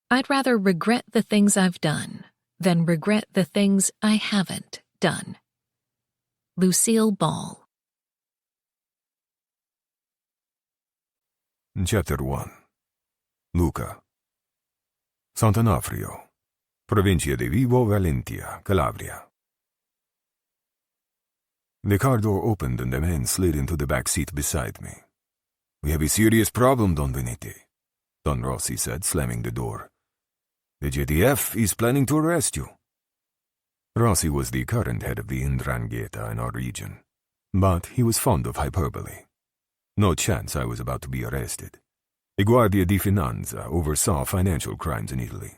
I'd rather regret the things I've done than regret the things I haven't done. Lucille Ball. Chapter 1. Luca. Sant'Onofrio, Provincia di Vibo Valentia, Calabria. The car door opened and the man slid into the back seat beside me. "We have a serious problem, Don Benete," Don Rossi said, slamming the door. "The JDF is planning to arrest you." Rossi was the current head of the 'Ndrangheta in our region, but he was fond of hyperbole. No chance I was about to be arrested. The Guardia di Finanza oversaw financial crimes in Italy.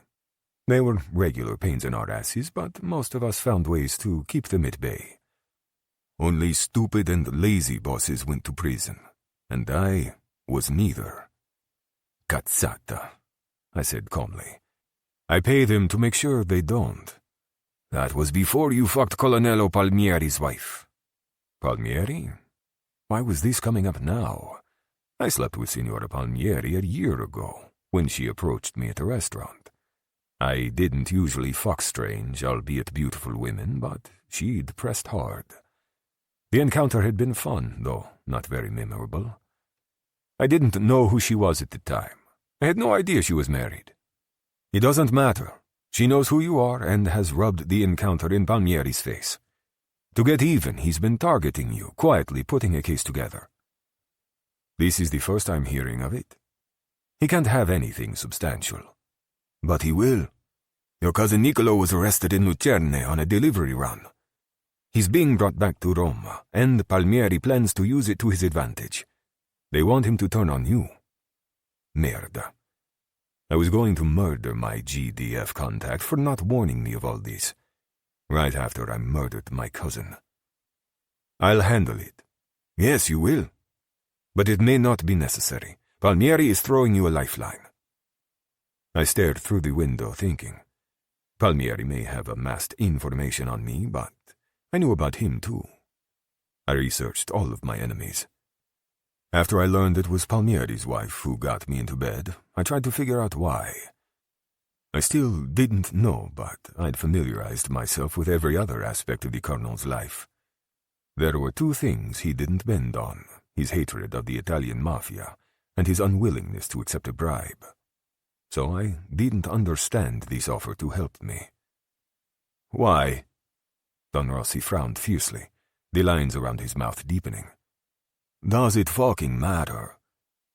They were regular pains in our asses, but most of us found ways to keep them at bay. Only stupid and lazy bosses went to prison, and I was neither. "Cazzata," I said calmly. "I pay them to make sure they don't. That was before you fucked Colonnello Palmieri's wife." "Palmieri? Why was this coming up now? I slept with Signora Palmieri a year ago, when she approached me at a restaurant. I didn't usually fuck strange, albeit beautiful women, but she'd pressed hard. The encounter had been fun, though not very memorable. I didn't know who she was at the time. I had no idea she was married. It doesn't matter. She knows who you are and has rubbed the encounter in Palmieri's face. To get even, he's been targeting you, quietly putting a case together. This is the first I'm hearing of it. He can't have anything substantial. But he will. Your cousin Niccolo was arrested in Lucerne on a delivery run. He's being brought back to Roma, and Palmieri plans to use it to his advantage. They want him to turn on you. Merda. I was going to murder my GDF contact for not warning me of all this, right after I murdered my cousin. I'll handle it. Yes, you will. But it may not be necessary. Palmieri is throwing you a lifeline. I stared through the window, thinking. Palmieri may have amassed information on me, but I knew about him too. I researched all of my enemies. After I learned it was Palmieri's wife who got me into bed, I tried to figure out why. I still didn't know, but I'd familiarized myself with every other aspect of the Colonel's life. There were two things he didn't bend on: his hatred of the Italian Mafia and his unwillingness to accept a bribe. So I didn't understand this offer to help me. "Why?" Don Rossi frowned fiercely, the lines around his mouth deepening. "Does it fucking matter?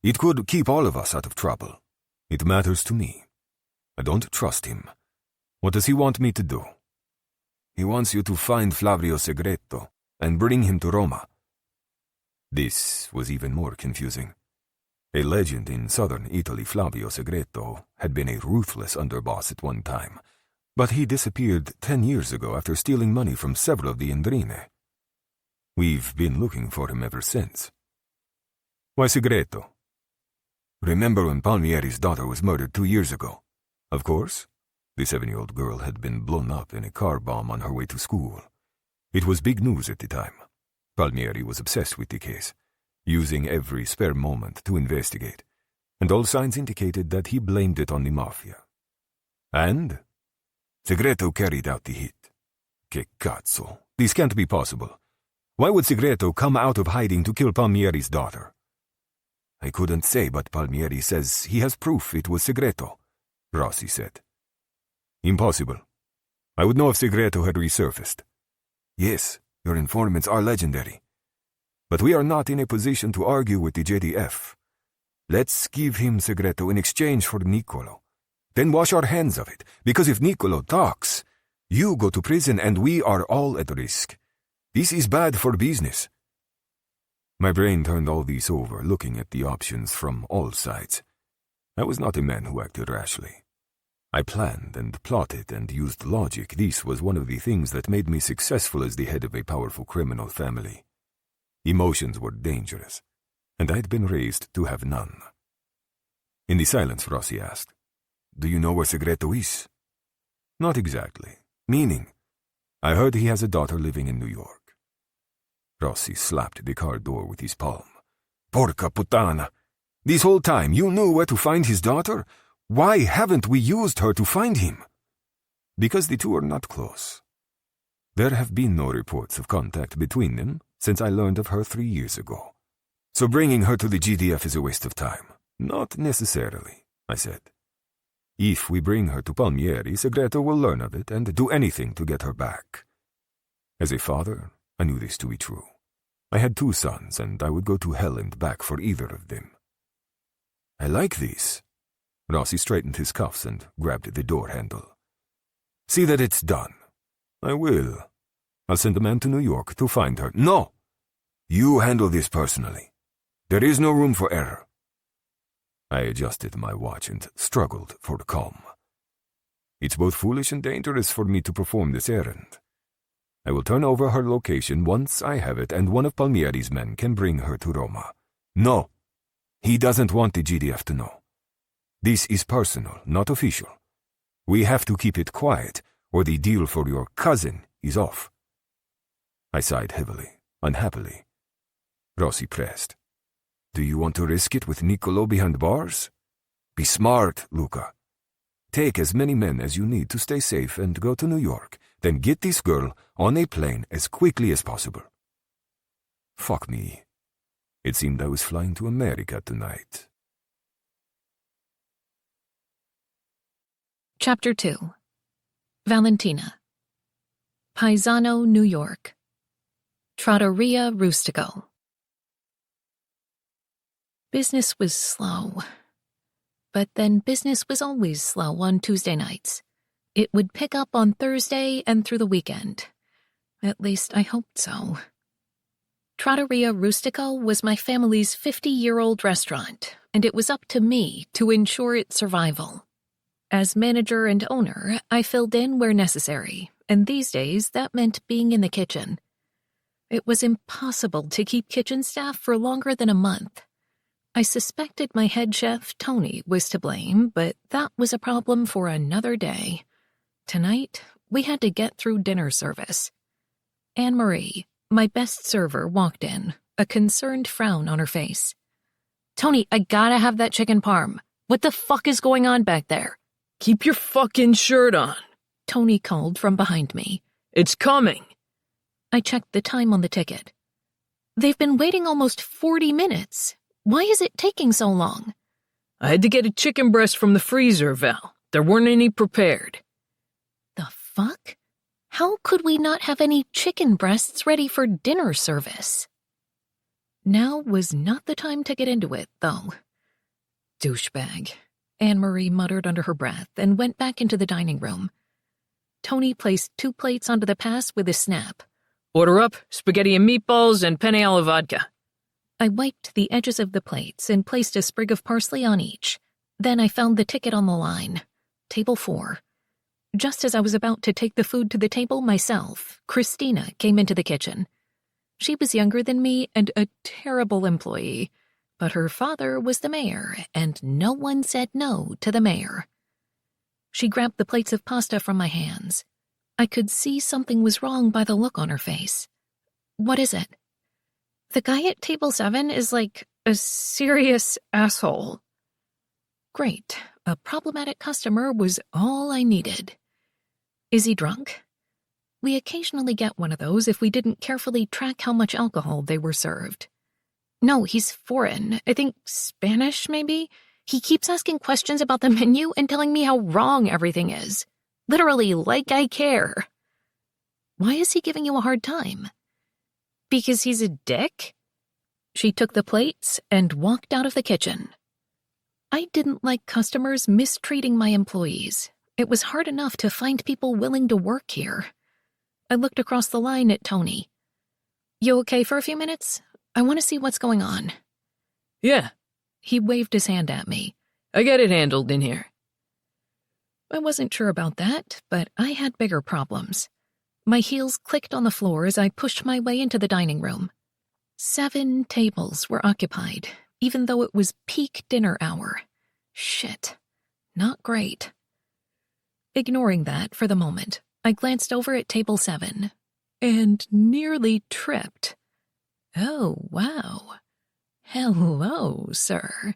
It could keep all of us out of trouble. It matters to me. I don't trust him. What does he want me to do?" "He wants you to find Flavio Segreto and bring him to Roma." This was even more confusing. A legend in southern Italy, Flavio Segreto had been a ruthless underboss at one time, but he disappeared 10 years ago after stealing money from several of the 'Ndrine. We've been looking for him ever since. "Why Segreto?" "Remember when Palmieri's daughter was murdered 2 years ago?" "Of course." The 7-year-old girl had been blown up in a car bomb on her way to school. It was big news at the time. Palmieri was obsessed with the case, using every spare moment to investigate, and all signs indicated that he blamed it on the Mafia. And Segreto carried out the hit. Che cazzo, this can't be possible. Why would Segreto come out of hiding to kill Palmieri's daughter? "I couldn't say, but Palmieri says he has proof it was Segreto," Rossi said. "Impossible. I would know if Segreto had resurfaced." "Yes, your informants are legendary. But we are not in a position to argue with the JDF. Let's give him Segreto in exchange for Niccolo. Then wash our hands of it, because if Niccolo talks, you go to prison and we are all at risk. This is bad for business." My brain turned all these over, looking at the options from all sides. I was not a man who acted rashly. I planned and plotted and used logic. This was one of the things that made me successful as the head of a powerful criminal family. Emotions were dangerous, and I'd been raised to have none. In the silence, Rossi asked, "Do you know where Segreto is?" "Not exactly. Meaning?" "I heard he has a daughter living in New York." Rossi slapped the car door with his palm. "Porca puttana! This whole time you knew where to find his daughter? Why haven't we used her to find him? Because the two are not close. There have been no reports of contact between them since I learned of her 3 years ago. So bringing her to the GDF is a waste of time. Not necessarily, I said. If we bring her to Palmieri, Segreto will learn of it and do anything to get her back. As a father, I knew this to be true. I had 2 sons, and I would go to hell and back for either of them. I like this. Rossi straightened his cuffs and grabbed the door handle. See that it's done. I will. I'll send a man to New York to find her. No! You handle this personally. There is no room for error. I adjusted my watch and struggled for calm. It's both foolish and dangerous for me to perform this errand. I will turn over her location once I have it, and one of Palmieri's men can bring her to Roma. No, he doesn't want the GDF to know. This is personal, not official. We have to keep it quiet, or the deal for your cousin is off. I sighed heavily, unhappily. Rossi pressed. Do you want to risk it with Niccolo behind bars? Be smart, Luca. Take as many men as you need to stay safe and go to New York, then get this girl on a plane as quickly as possible. Fuck me. It seemed I was flying to America tonight. Chapter 2. Valentina. Paesano, New York. Trattoria Rustico. Business was slow. But then business was always slow on Tuesday nights. It would pick up on Thursday and through the weekend. At least I hoped so. Trattoria Rustico was my family's 50-year-old restaurant, and it was up to me to ensure its survival. As manager and owner, I filled in where necessary, and these days that meant being in the kitchen. It was impossible to keep kitchen staff for longer than a month. I suspected my head chef, Tony, was to blame, but that was a problem for another day. Tonight, we had to get through dinner service. Anne-Marie, my best server, walked in, a concerned frown on her face. Tony, I gotta have that chicken parm. What the fuck is going on back there? Keep your fucking shirt on, Tony called from behind me. It's coming. I checked the time on the ticket. They've been waiting almost 40 minutes. Why is it taking so long? I had to get a chicken breast from the freezer, Val. There weren't any prepared. The fuck? How could we not have any chicken breasts ready for dinner service? Now was not the time to get into it, though. Douchebag, Anne-Marie muttered under her breath and went back into the dining room. Tony placed 2 plates onto the pass with a snap. Order up, spaghetti and meatballs and penne alla vodka. I wiped the edges of the plates and placed a sprig of parsley on each. Then I found the ticket on the line. Table 4. Just as I was about to take the food to the table myself, Christina came into the kitchen. She was younger than me and a terrible employee, but her father was the mayor, and no one said no to the mayor. She grabbed the plates of pasta from my hands. I could see something was wrong by the look on her face. What is it? The guy at table 7 is like a serious asshole. Great. A problematic customer was all I needed. Is he drunk? We occasionally get one of those if we didn't carefully track how much alcohol they were served. No, he's foreign. I think Spanish, maybe? He keeps asking questions about the menu and telling me how wrong everything is. Literally, like I care. Why is he giving you a hard time? Because he's a dick? She took the plates and walked out of the kitchen. I didn't like customers mistreating my employees. It was hard enough to find people willing to work here. I looked across the line at Tony. You okay for a few minutes? I want to see what's going on. Yeah. He waved his hand at me. I got it handled in here. I wasn't sure about that, but I had bigger problems. My heels clicked on the floor as I pushed my way into the dining room. 7 tables were occupied, even though it was peak dinner hour. Shit. Not great. Ignoring that for the moment, I glanced over at table 7 and nearly tripped. Oh, wow. Hello, sir.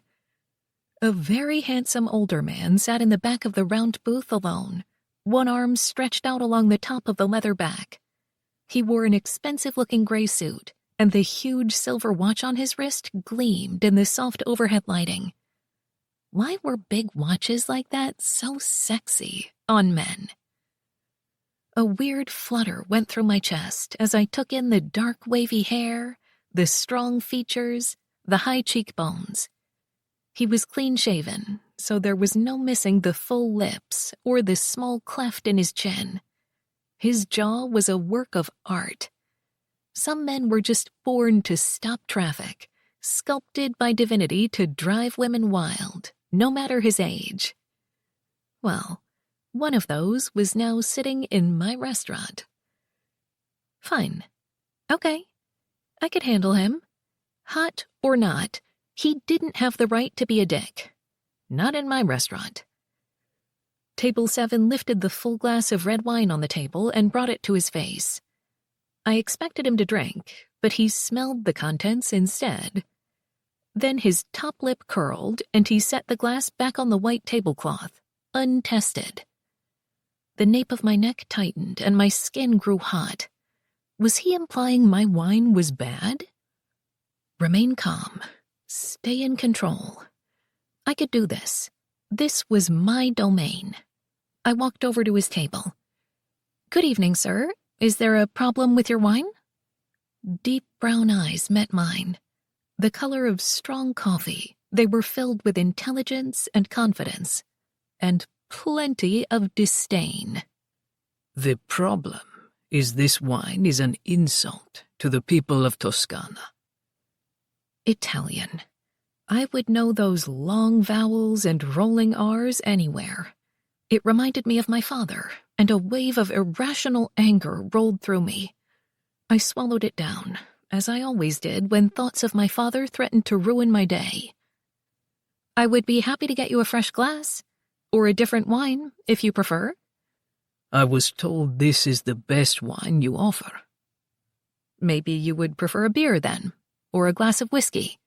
A very handsome older man sat in the back of the round booth alone, one arm stretched out along the top of the leather back. He wore an expensive-looking gray suit, and the huge silver watch on his wrist gleamed in the soft overhead lighting. Why were big watches like that so sexy on men? A weird flutter went through my chest as I took in the dark wavy hair, the strong features, the high cheekbones. He was clean-shaven, so there was no missing the full lips or the small cleft in his chin. His jaw was a work of art. Some men were just born to stop traffic, sculpted by divinity to drive women wild, no matter his age. Well, one of those was now sitting in my restaurant. Fine. Okay. I could handle him. Hot or not, he didn't have the right to be a dick. Not in my restaurant. Table 7 lifted the full glass of red wine on the table and brought it to his face. I expected him to drink, but he smelled the contents instead. Then his top lip curled, and he set the glass back on the white tablecloth, untested. The nape of my neck tightened, and my skin grew hot. Was he implying my wine was bad? Remain calm. Stay in control. I could do this. This was my domain. I walked over to his table. Good evening, sir. Is there a problem with your wine? Deep brown eyes met mine. The color of strong coffee, they were filled with intelligence and confidence, and plenty of disdain. The problem is this wine is an insult to the people of Toscana. Italian. I would know those long vowels and rolling R's anywhere. It reminded me of my father, and a wave of irrational anger rolled through me. I swallowed it down, as I always did when thoughts of my father threatened to ruin my day. I would be happy to get you a fresh glass, or a different wine, if you prefer. I was told this is the best wine you offer. Maybe you would prefer a beer then, or a glass of whiskey.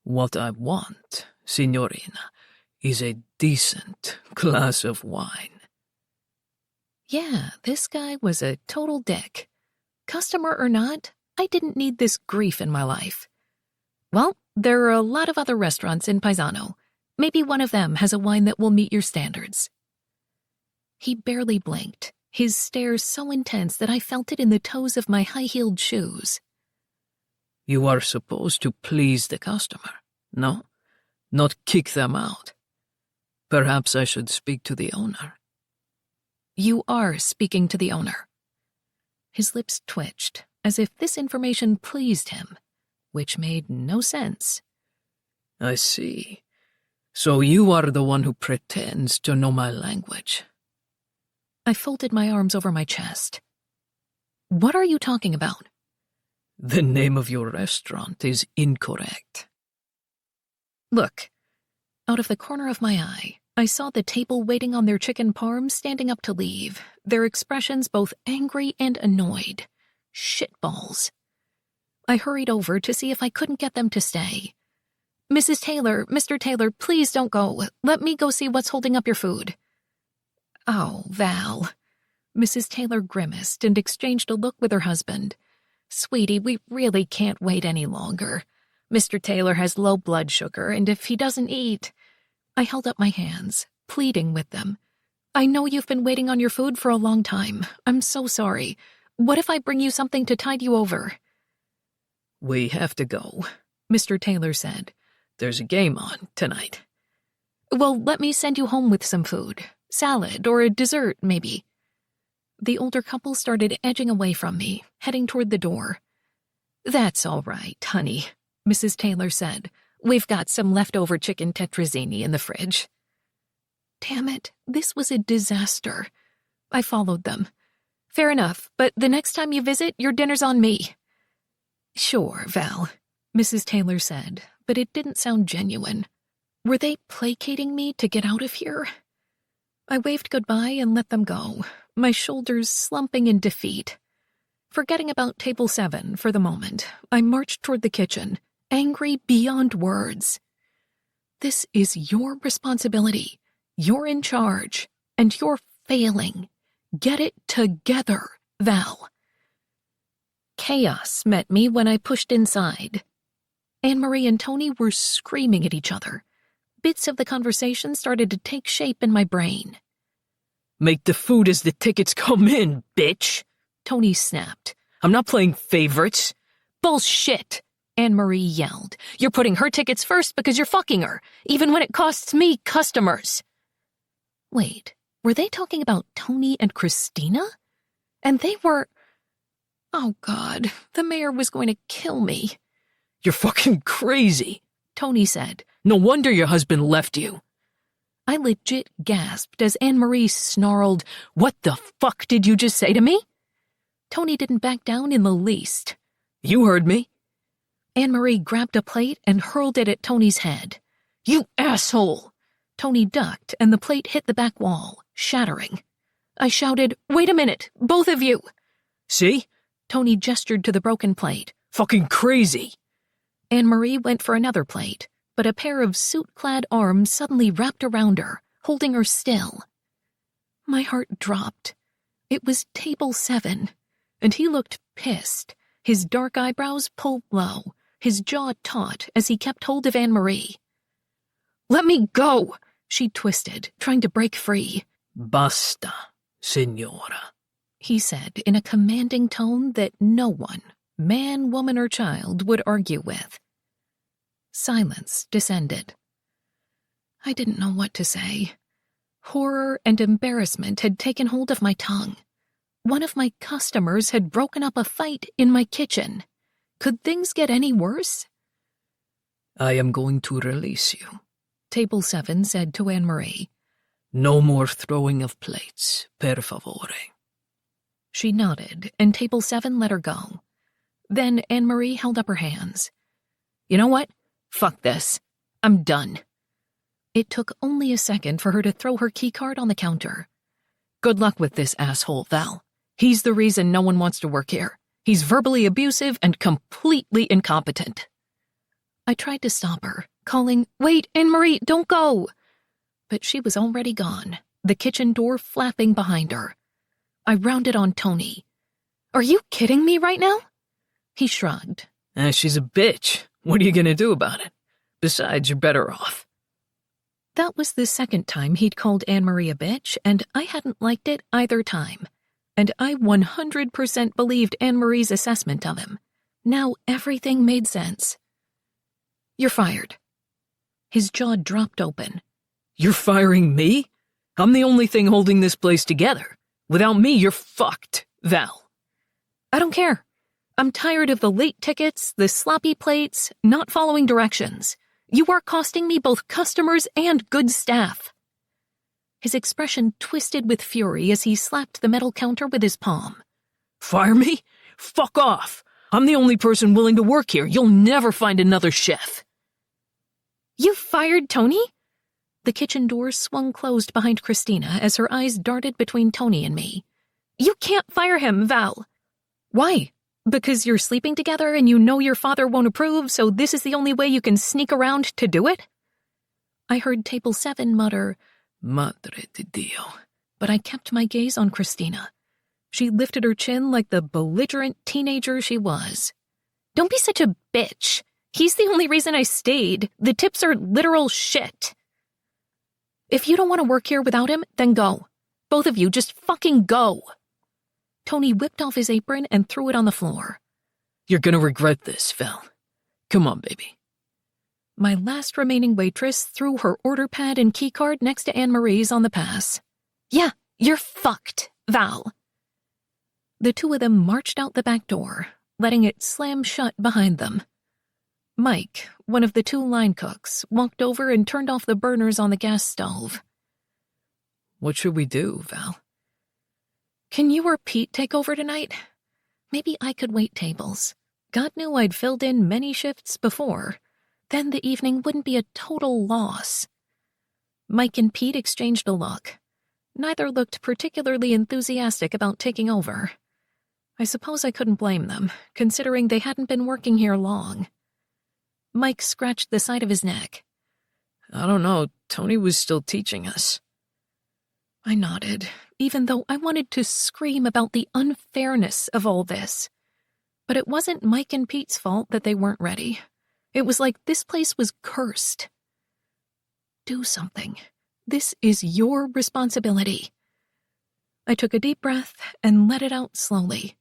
What I want, signorina, is a decent glass of wine. Yeah, this guy was a total dick. Customer or not, I didn't need this grief in my life. Well, there are a lot of other restaurants in Paisano. Maybe one of them has a wine that will meet your standards. He barely blinked, his stare so intense that I felt it in the toes of my high-heeled shoes. You are supposed to please the customer, no? Not kick them out. Perhaps I should speak to the owner. You are speaking to the owner. His lips twitched, as if this information pleased him, which made no sense. I see. So you are the one who pretends to know my language. I folded my arms over my chest. What are you talking about? The name of your restaurant is incorrect. Look. Out of the corner of my eye, I saw the table waiting on their chicken parm standing up to leave, their expressions both angry and annoyed. Shitballs. I hurried over to see if I couldn't get them to stay. Mrs. Taylor, Mr. Taylor, please don't go. Let me go see what's holding up your food. Oh, Val. Mrs. Taylor grimaced and exchanged a look with her husband. Sweetie, we really can't wait any longer. Mr. Taylor has low blood sugar, and if he doesn't eat... I held up my hands, pleading with them. I know you've been waiting on your food for a long time. I'm so sorry. What if I bring you something to tide you over? We have to go, Mr. Taylor said. There's a game on tonight. Well, let me send you home with some food. Salad or a dessert, maybe. The older couple started edging away from me, heading toward the door. That's all right, honey, Mrs. Taylor said. We've got some leftover chicken tetrazzini in the fridge. Damn it, this was a disaster. I followed them. Fair enough, but the next time you visit, your dinner's on me. Sure, Val, Mrs. Taylor said, but it didn't sound genuine. Were they placating me to get out of here? I waved goodbye and let them go, my shoulders slumping in defeat. Forgetting about table 7 for the moment, I marched toward the kitchen, angry beyond words. This is your responsibility. You're in charge, and you're failing. Get it together, Val. Chaos met me when I pushed inside. Anne-Marie and Tony were screaming at each other. Bits of the conversation started to take shape in my brain. Make the food as the tickets come in, bitch, Tony snapped. I'm not playing favorites. Bullshit, Anne-Marie yelled. You're putting her tickets first because you're fucking her, even when it costs me customers. Wait, were they talking about Tony and Christina? And they were... Oh, God, the mayor was going to kill me. You're fucking crazy, Tony said. No wonder your husband left you. I legit gasped as Anne-Marie snarled, What the fuck did you just say to me? Tony didn't back down in the least. You heard me. Anne-Marie grabbed a plate and hurled it at Tony's head. You asshole! Tony ducked and the plate hit the back wall, shattering. I shouted, Wait a minute, both of you! See? Tony gestured to the broken plate. Fucking crazy! Anne-Marie went for another plate, but a pair of suit-clad arms suddenly wrapped around her, holding her still. My heart dropped. It was Table 7, and he looked pissed, his dark eyebrows pulled low, his jaw taut as he kept hold of Anne-Marie. Let me go, she twisted, trying to break free. Basta, signora, he said in a commanding tone that no one, man, woman, or child, would argue with. Silence descended. I didn't know what to say. Horror and embarrassment had taken hold of my tongue. One of my customers had broken up a fight in my kitchen. Could things get any worse? I am going to release you, Table 7 said to Anne-Marie. No more throwing of plates, per favore. She nodded, and Table 7 let her go. Then Anne-Marie held up her hands. You know what? Fuck this. I'm done. It took only a second for her to throw her keycard on the counter. Good luck with this asshole, Val. He's the reason no one wants to work here. He's verbally abusive and completely incompetent. I tried to stop her, calling, Wait, Anne-Marie, don't go! But she was already gone, the kitchen door flapping behind her. I rounded on Tony. Are you kidding me right now? He shrugged. She's a bitch. What are you gonna do about it? Besides, you're better off. That was the second time he'd called Anne-Marie a bitch, and I hadn't liked it either time. And I 100% believed Anne-Marie's assessment of him. Now everything made sense. You're fired. His jaw dropped open. You're firing me? I'm the only thing holding this place together. Without me, you're fucked, Val. I don't care. I'm tired of the late tickets, the sloppy plates, not following directions. You are costing me both customers and good staff. His expression twisted with fury as he slapped the metal counter with his palm. Fire me? Fuck off. I'm the only person willing to work here. You'll never find another chef. You fired Tony? The kitchen door swung closed behind Christina as her eyes darted between Tony and me. You can't fire him, Val. Why? Because you're sleeping together and you know your father won't approve, so this is the only way you can sneak around to do it? I heard Table 7 mutter, Madre de Dio, but I kept my gaze on Christina. She lifted her chin like the belligerent teenager she was. Don't be such a bitch. He's the only reason I stayed. The tips are literal shit. If you don't want to work here without him, then go. Both of you, just fucking go. Tony whipped off his apron and threw it on the floor. You're gonna regret this, Val. Come on, baby. My last remaining waitress threw her order pad and keycard next to Anne-Marie's on the pass. Yeah, you're fucked, Val. The two of them marched out the back door, letting it slam shut behind them. Mike, one of the two line cooks, walked over and turned off the burners on the gas stove. What should we do, Val? Can you or Pete take over tonight? Maybe I could wait tables. God knew I'd filled in many shifts before. Then the evening wouldn't be a total loss. Mike and Pete exchanged a look. Neither looked particularly enthusiastic about taking over. I suppose I couldn't blame them, considering they hadn't been working here long. Mike scratched the side of his neck. I don't know, Tony was still teaching us. I nodded, even though I wanted to scream about the unfairness of all this. But it wasn't Mike and Pete's fault that they weren't ready. It was like this place was cursed. Do something. This is your responsibility. I took a deep breath and let it out slowly.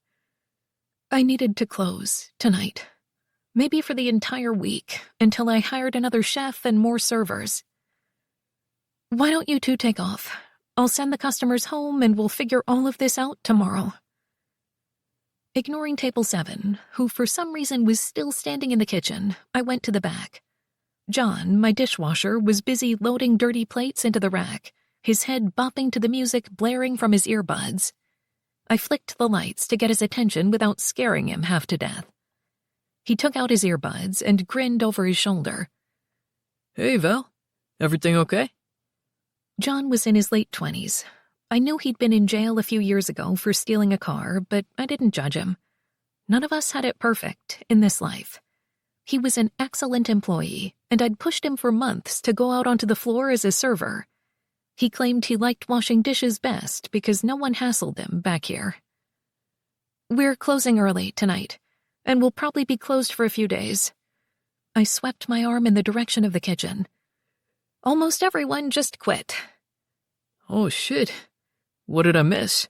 I needed to close tonight. Maybe for the entire week, until I hired another chef and more servers. Why don't you two take off? I'll send the customers home and we'll figure all of this out tomorrow. Ignoring table 7, who for some reason was still standing in the kitchen, I went to the back. John, my dishwasher, was busy loading dirty plates into the rack, his head bopping to the music blaring from his earbuds. I flicked the lights to get his attention without scaring him half to death. He took out his earbuds and grinned over his shoulder. Hey, Val. Everything okay? John was in his late 20s. I knew he'd been in jail a few years ago for stealing a car, but I didn't judge him. None of us had it perfect in this life. He was an excellent employee, and I'd pushed him for months to go out onto the floor as a server. He claimed he liked washing dishes best because no one hassled him back here. We're closing early tonight, and we'll probably be closed for a few days. I swept my arm in the direction of the kitchen. Almost everyone just quit. Oh, shit. What did I miss?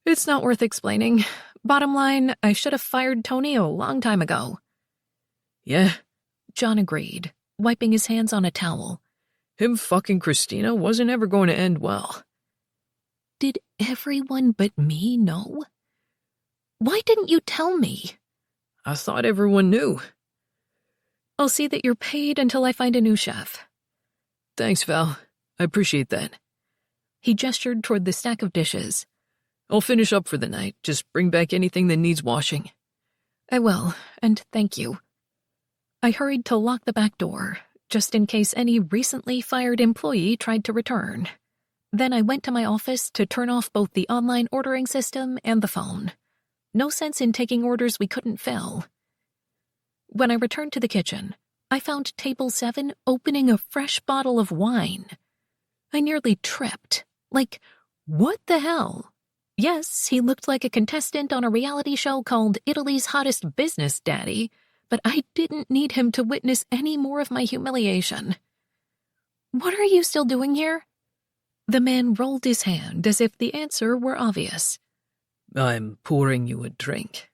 It's not worth explaining. Bottom line, I should have fired Tony a long time ago. Yeah? John agreed, wiping his hands on a towel. Him fucking Christina wasn't ever going to end well. Did everyone but me know? Why didn't you tell me? I thought everyone knew. I'll see that you're paid until I find a new chef. Thanks, Val. I appreciate that. He gestured toward the stack of dishes. I'll finish up for the night. Just bring back anything that needs washing. I will, and thank you. I hurried to lock the back door, just in case any recently fired employee tried to return. Then I went to my office to turn off both the online ordering system and the phone. No sense in taking orders we couldn't fill. When I returned to the kitchen, I found table 7 opening a fresh bottle of wine. I nearly tripped. Like, what the hell? Yes, he looked like a contestant on a reality show called Italy's Hottest Business Daddy, but I didn't need him to witness any more of my humiliation. What are you still doing here? The man rolled his hand as if the answer were obvious. I'm pouring you a drink.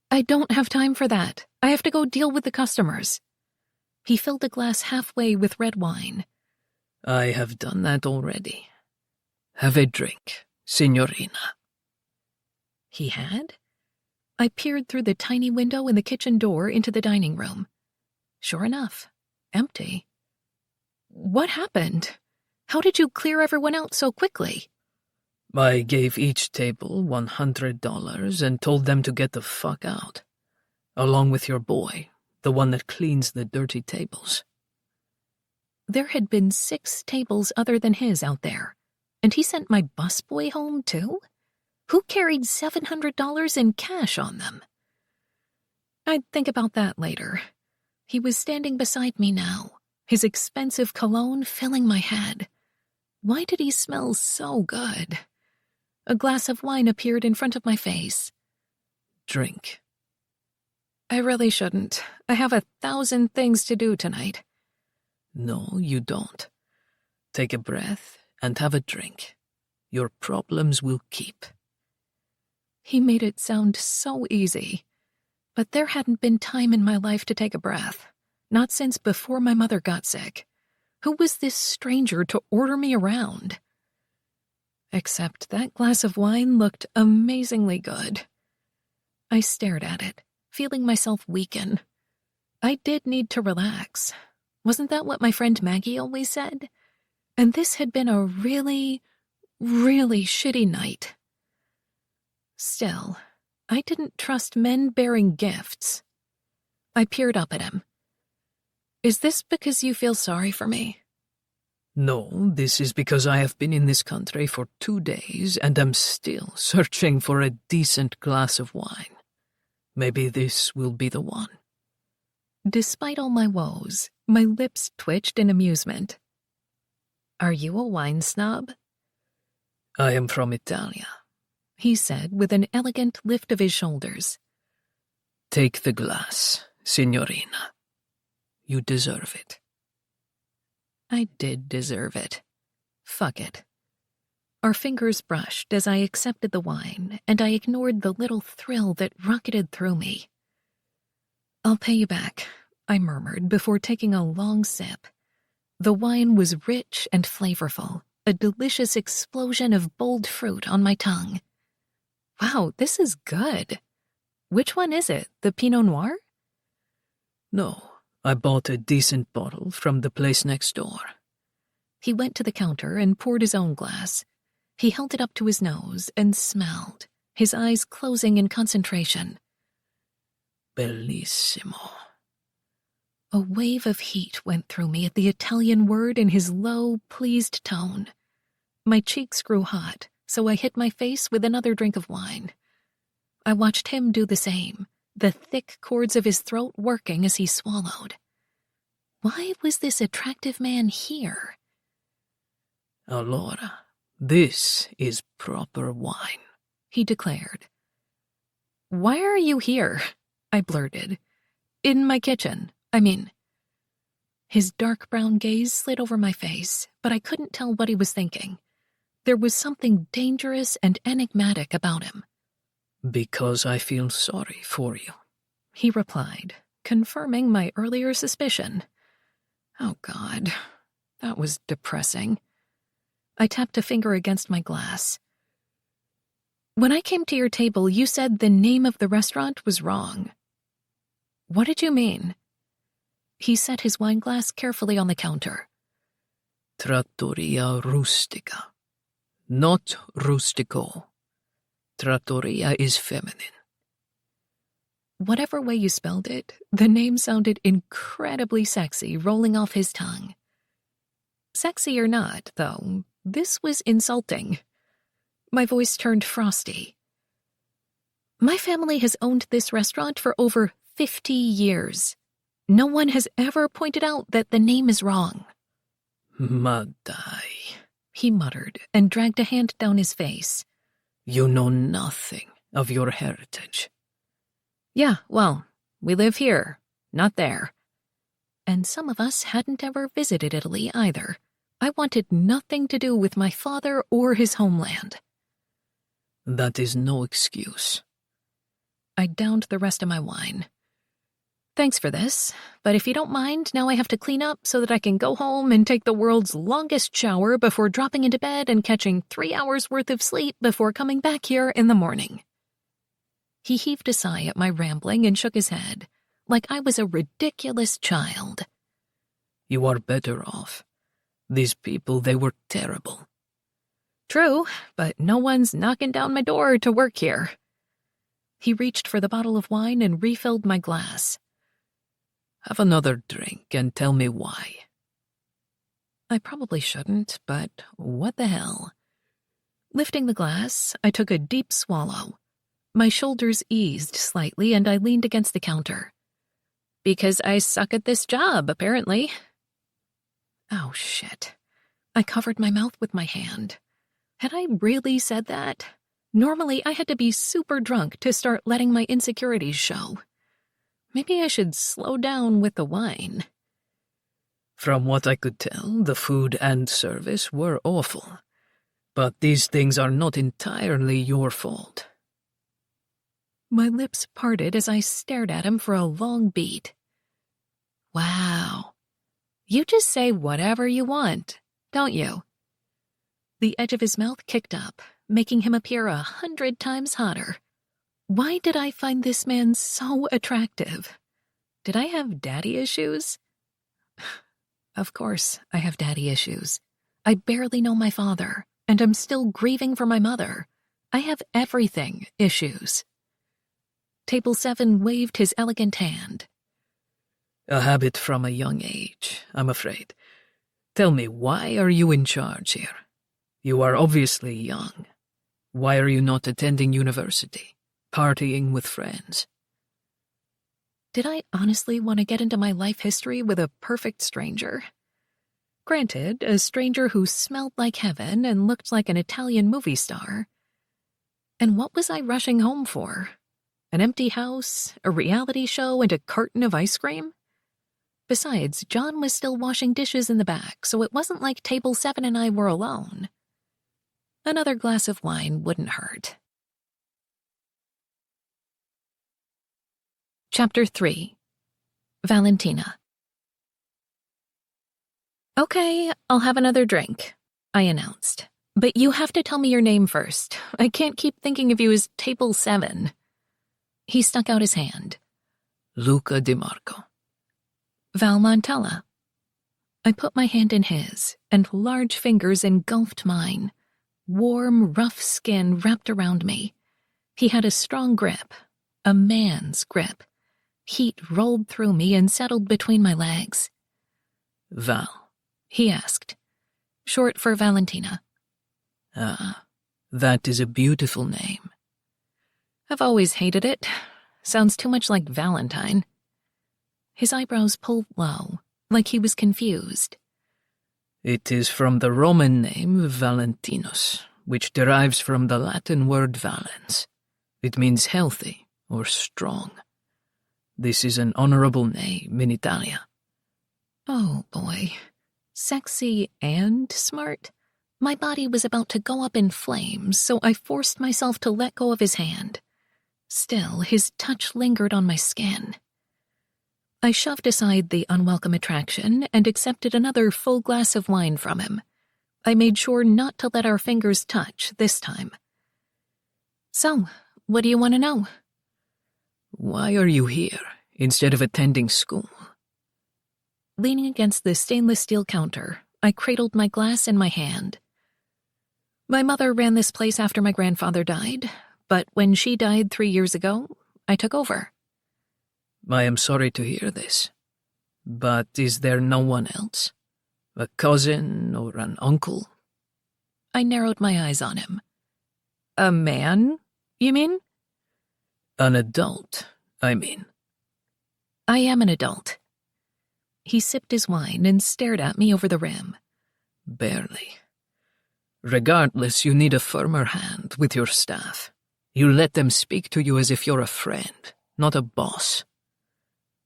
I don't have time for that. I have to go deal with the customers. He filled a glass halfway with red wine. I have done that already. Have a drink, signorina. He had? I peered through the tiny window in the kitchen door into the dining room. Sure enough, empty. What happened? How did you clear everyone out so quickly? I gave each table $100 and told them to get the fuck out. Along with your boy, the one that cleans the dirty tables. There had been 6 tables other than his out there, and he sent my busboy home too? Who carried $700 in cash on them? I'd think about that later. He was standing beside me now, his expensive cologne filling my head. Why did he smell so good? A glass of wine appeared in front of my face. Drink. I really shouldn't. I have 1,000 things to do tonight. No, you don't. Take a breath and have a drink. Your problems will keep. He made it sound so easy. But there hadn't been time in my life to take a breath. Not since before my mother got sick. Who was this stranger to order me around? Except that glass of wine looked amazingly good. I stared at it, feeling myself weaken. I did need to relax. Wasn't that what my friend Maggie always said? And this had been a really, really shitty night. Still, I didn't trust men bearing gifts. I peered up at him. Is this because you feel sorry for me? No, this is because I have been in this country for 2 days and am still searching for a decent glass of wine. Maybe this will be the one. Despite all my woes, my lips twitched in amusement. "Are you a wine snob?" "I am from Italia," he said with an elegant lift of his shoulders. "Take the glass, signorina. You deserve it." I did deserve it. Fuck it. Our fingers brushed as I accepted the wine, and I ignored the little thrill that rocketed through me. "I'll pay you back," I murmured before taking a long sip. The wine was rich and flavorful, a delicious explosion of bold fruit on my tongue. Wow, this is good. Which one is it, the Pinot Noir? "No, I bought a decent bottle from the place next door." He went to the counter and poured his own glass. He held it up to his nose and smelled, his eyes closing in concentration. "Bellissimo." A wave of heat went through me at the Italian word in his low, pleased tone. My cheeks grew hot, so I hit my face with another drink of wine. I watched him do the same, the thick cords of his throat working as he swallowed. Why was this attractive man here? "Allora, this is proper wine," he declared. "Why are you here?" I blurted. "In my kitchen, I mean." His dark brown gaze slid over my face, but I couldn't tell what he was thinking. There was something dangerous and enigmatic about him. "Because I feel sorry for you," he replied, confirming my earlier suspicion. Oh, God, that was depressing. I tapped a finger against my glass. "When I came to your table, you said the name of the restaurant was wrong." "What did you mean?" He set his wine glass carefully on the counter. "Trattoria rustica. Not rustico. Trattoria is feminine." Whatever way you spelled it, the name sounded incredibly sexy rolling off his tongue. Sexy or not, though, this was insulting. My voice turned frosty. "My family has owned this restaurant for over 50 years. No one has ever pointed out that the name is wrong." "Ma dai," he muttered and dragged a hand down his face. "You know nothing of your heritage." "Yeah, well, we live here, not there." And some of us hadn't ever visited Italy either. I wanted nothing to do with my father or his homeland. "That is no excuse." I downed the rest of my wine. "Thanks for this, but if you don't mind, now I have to clean up so that I can go home and take the world's longest shower before dropping into bed and catching 3 hours worth of sleep before coming back here in the morning." He heaved a sigh at my rambling and shook his head, like I was a ridiculous child. "You are better off. These people, they were terrible." "True, but no one's knocking down my door to work here." He reached for the bottle of wine and refilled my glass. "Have another drink and tell me why." I probably shouldn't, but what the hell? Lifting the glass, I took a deep swallow. My shoulders eased slightly and I leaned against the counter. "Because I suck at this job, apparently." Oh, shit. I covered my mouth with my hand. Had I really said that? Normally, I had to be super drunk to start letting my insecurities show. Maybe I should slow down with the wine. "From what I could tell, the food and service were awful. But these things are not entirely your fault." My lips parted as I stared at him for a long beat. Wow. You just say whatever you want, don't you? The edge of his mouth kicked up, making him appear 100 times hotter. Why did I find this man so attractive? Did I have daddy issues? Of course I have daddy issues. I barely know my father, and I'm still grieving for my mother. I have everything issues. Table 7 waved his elegant hand. "A habit from a young age, I'm afraid. Tell me, why are you in charge here? You are obviously young. Why are you not attending university, partying with friends?" Did I honestly want to get into my life history with a perfect stranger? Granted, a stranger who smelled like heaven and looked like an Italian movie star. And what was I rushing home for? An empty house, a reality show, and a carton of ice cream? Besides, John was still washing dishes in the back, so it wasn't like Table 7 and I were alone. Another glass of wine wouldn't hurt. Chapter 3. Valentina. Okay, I'll have another drink, I announced. But you have to tell me your name first. I can't keep thinking of you as Table 7. He stuck out his hand. Luca DiMarco. Val Montella. I put my hand in his, and large fingers engulfed mine. Warm, rough skin wrapped around me. He had a strong grip, a man's grip. Heat rolled through me and settled between my legs. Val, he asked. Short for Valentina. Ah, that is a beautiful name. I've always hated it. Sounds too much like Valentine. His eyebrows pulled low, like he was confused. It is from the Roman name Valentinus, which derives from the Latin word valens. It means healthy or strong. This is an honorable name in Italia. Oh boy. Sexy and smart? My body was about to go up in flames, so I forced myself to let go of his hand. Still, his touch lingered on my skin. I shoved aside the unwelcome attraction and accepted another full glass of wine from him. I made sure not to let our fingers touch this time. So, what do you want to know? Why are you here instead of attending school? Leaning against the stainless steel counter, I cradled my glass in my hand. My mother ran this place after my grandfather died, but when she died 3 years ago, I took over. I am sorry to hear this, but is there no one else? A cousin or an uncle? I narrowed my eyes on him. A man, you mean? An adult, I mean. I am an adult. He sipped his wine and stared at me over the rim. Barely. Regardless, you need a firmer hand with your staff. You let them speak to you as if you're a friend, not a boss.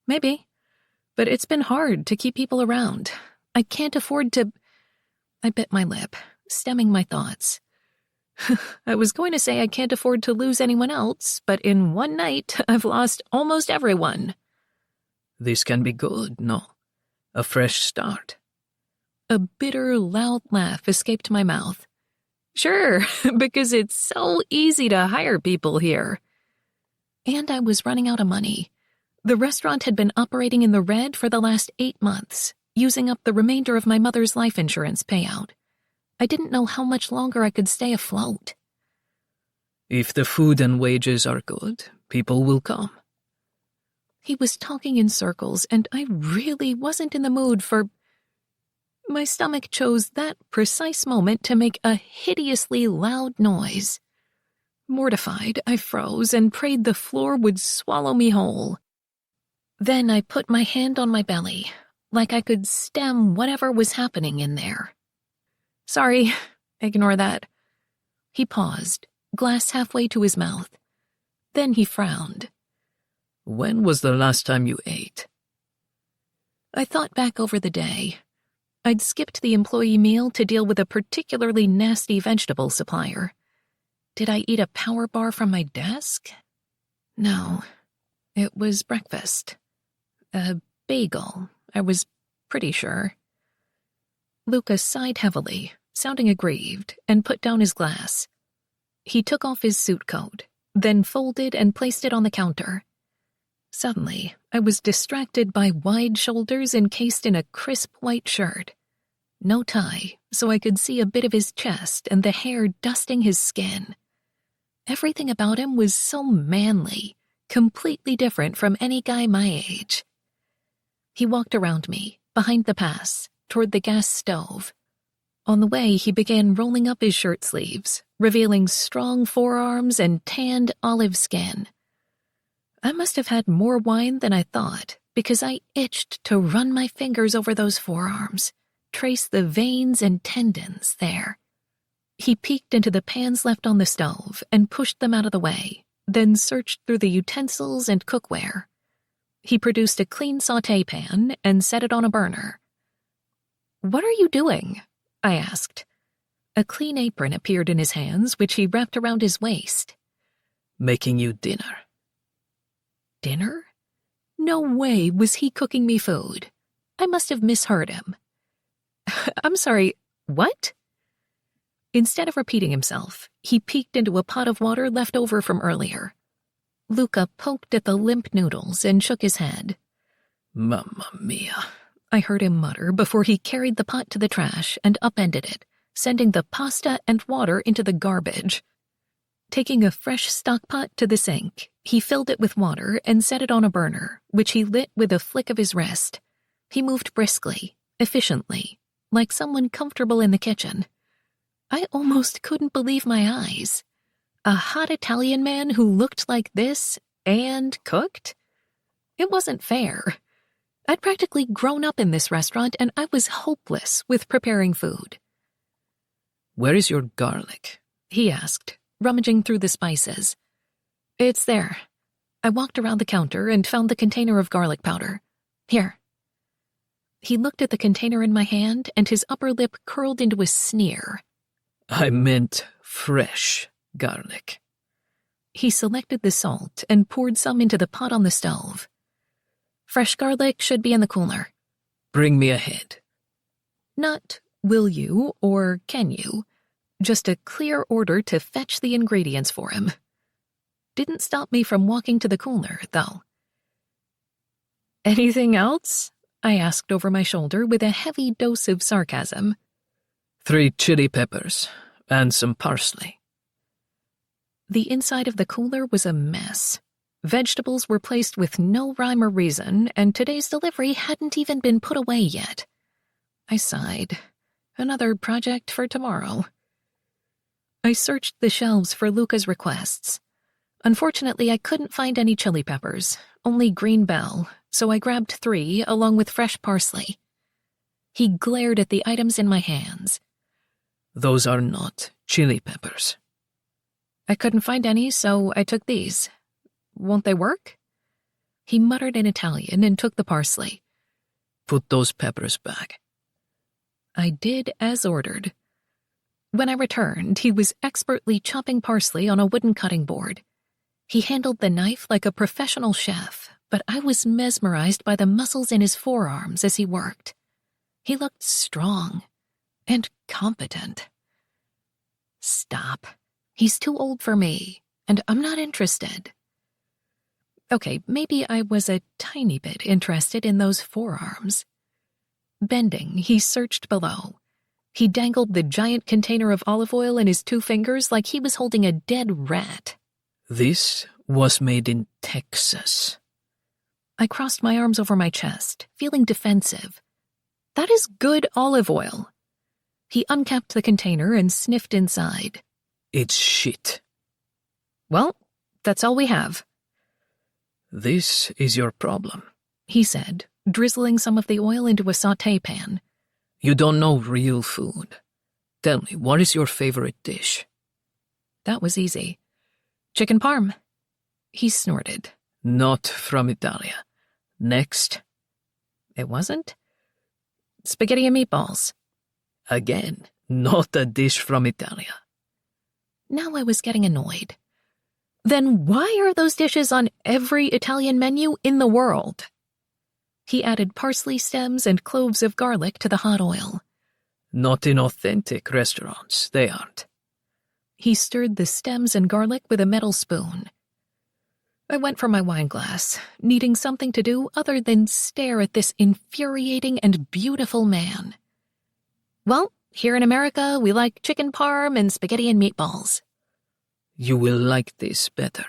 Maybe, but it's been hard to keep people around. I can't afford to... I bit my lip, stemming my thoughts. I was going to say I can't afford to lose anyone else, but in one night, I've lost almost everyone. This can be good, no? A fresh start. A bitter, loud laugh escaped my mouth. Sure, because it's so easy to hire people here. And I was running out of money. The restaurant had been operating in the red for the last 8 months, using up the remainder of my mother's life insurance payout. I didn't know how much longer I could stay afloat. If the food and wages are good, people will come. He was talking in circles, and I really wasn't in the mood for... My stomach chose that precise moment to make a hideously loud noise. Mortified, I froze and prayed the floor would swallow me whole. Then I put my hand on my belly, like I could stem whatever was happening in there. Sorry, ignore that. He paused, glass halfway to his mouth. Then he frowned. When was the last time you ate? I thought back over the day. I'd skipped the employee meal to deal with a particularly nasty vegetable supplier. Did I eat a power bar from my desk? No, it was breakfast. A bagel, I was pretty sure. Lucas sighed heavily, sounding aggrieved, and put down his glass. He took off his suit coat, then folded and placed it on the counter. Suddenly, I was distracted by wide shoulders encased in a crisp white shirt. No tie, so I could see a bit of his chest and the hair dusting his skin. Everything about him was so manly, completely different from any guy my age. He walked around me, behind the pass, toward the gas stove. On the way, he began rolling up his shirt sleeves, revealing strong forearms and tanned olive skin. I must have had more wine than I thought, because I itched to run my fingers over those forearms, trace the veins and tendons there. He peeked into the pans left on the stove and pushed them out of the way, then searched through the utensils and cookware. He produced a clean sauté pan and set it on a burner. "What are you doing?" I asked. A clean apron appeared in his hands, which he wrapped around his waist. "Making you dinner." Dinner? No way was he cooking me food. I must have misheard him. I'm sorry, what? Instead of repeating himself, he peeked into a pot of water left over from earlier. Luca poked at the limp noodles and shook his head. "Mamma mia," I heard him mutter before he carried the pot to the trash and upended it, sending the pasta and water into the garbage. Taking a fresh stock pot to the sink, he filled it with water and set it on a burner, which he lit with a flick of his wrist. He moved briskly, efficiently, like someone comfortable in the kitchen. I almost couldn't believe my eyes. A hot Italian man who looked like this and cooked? It wasn't fair. I'd practically grown up in this restaurant and I was hopeless with preparing food. "Where is your garlic?" he asked, rummaging through the spices. "It's there." I walked around the counter and found the container of garlic powder. "Here." He looked at the container in my hand and his upper lip curled into a sneer. "I meant fresh garlic." He selected the salt and poured some into the pot on the stove. "Fresh garlic should be in the cooler." "Bring me ahead." Not will you or can you, just a clear order to fetch the ingredients for him. Didn't stop me from walking to the cooler, though. "Anything else?" I asked over my shoulder with a heavy dose of sarcasm. 3 chili peppers and some parsley. The inside of the cooler was a mess. Vegetables were placed with no rhyme or reason, and today's delivery hadn't even been put away yet. I sighed. Another project for tomorrow. I searched the shelves for Luca's requests. Unfortunately, I couldn't find any chili peppers, only green bell, so I grabbed 3 along with fresh parsley. He glared at the items in my hands. "Those are not chili peppers." I couldn't find any, so I took these. Won't they work? He muttered in Italian and took the parsley. "Put those peppers back." I did as ordered. When I returned, he was expertly chopping parsley on a wooden cutting board. He handled the knife like a professional chef, but I was mesmerized by the muscles in his forearms as he worked. He looked strong and competent. Stop. He's too old for me, and I'm not interested. Okay, maybe I was a tiny bit interested in those forearms. Bending, he searched below. He dangled the giant container of olive oil in his 2 fingers like he was holding a dead rat. "This was made in Texas." I crossed my arms over my chest, feeling defensive. That is good olive oil. He uncapped the container and sniffed inside. "It's shit." "Well, that's all we have." "This is your problem," he said, drizzling some of the oil into a sauté pan. "You don't know real food. Tell me, what is your favorite dish?" That was easy. "Chicken parm." He snorted. "Not from Italia. Next." It wasn't? "Spaghetti and meatballs." Again, not a dish from Italia. Now I was getting annoyed. Then why are those dishes on every Italian menu in the world? He added parsley stems and cloves of garlic to the hot oil. "Not in authentic restaurants, they aren't." He stirred the stems and garlic with a metal spoon. I went for my wine glass, needing something to do other than stare at this infuriating and beautiful man. "Well, here in America, we like chicken parm and spaghetti and meatballs." "You will like this better."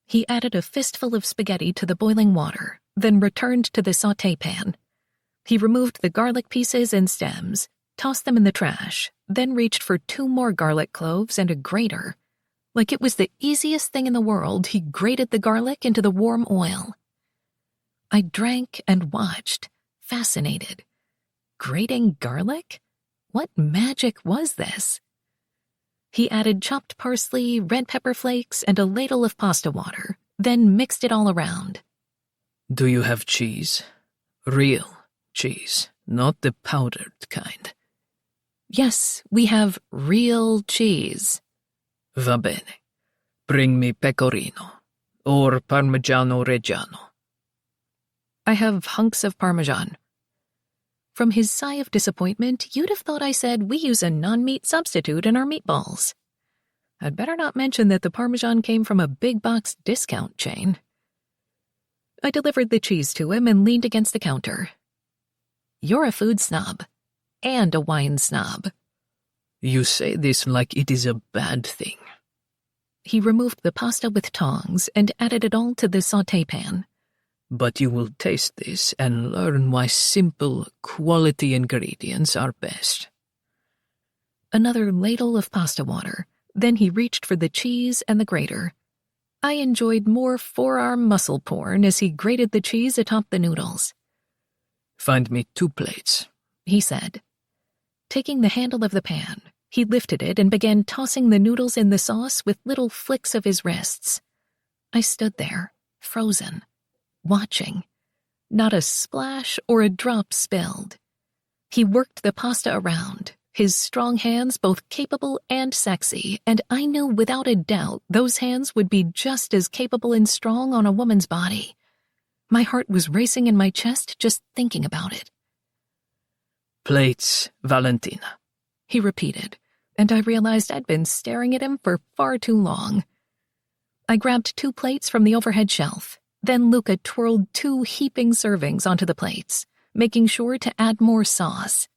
He added a fistful of spaghetti to the boiling water, then returned to the sauté pan. He removed the garlic pieces and stems, tossed them in the trash, then reached for 2 more garlic cloves and a grater. Like it was the easiest thing in the world, he grated the garlic into the warm oil. I drank and watched, fascinated. Grating garlic? What magic was this? He added chopped parsley, red pepper flakes, and a ladle of pasta water, then mixed it all around. Do you have cheese? Real cheese, not the powdered kind. Yes, we have real cheese. Va bene. Bring me pecorino, or Parmigiano Reggiano. I have hunks of Parmesan. From his sigh of disappointment, you'd have thought I said we use a non-meat substitute in our meatballs. I'd better not mention that the Parmesan came from a big box discount chain. I delivered the cheese to him and leaned against the counter. You're a food snob. And a wine snob. You say this like it is a bad thing. He removed the pasta with tongs and added it all to the sauté pan. But you will taste this and learn why simple, quality ingredients are best. Another ladle of pasta water. Then he reached for the cheese and the grater. I enjoyed more forearm muscle porn as he grated the cheese atop the noodles. Find me 2 plates, he said. Taking the handle of the pan, he lifted it and began tossing the noodles in the sauce with little flicks of his wrists. I stood there, frozen, watching. Not a splash or a drop spilled. He worked the pasta around, his strong hands both capable and sexy, and I knew without a doubt those hands would be just as capable and strong on a woman's body. My heart was racing in my chest just thinking about it. Plates, Valentina, he repeated, and I realized I'd been staring at him for far too long. I grabbed 2 plates from the overhead shelf. Then Luca twirled 2 heaping servings onto the plates, making sure to add more sauce.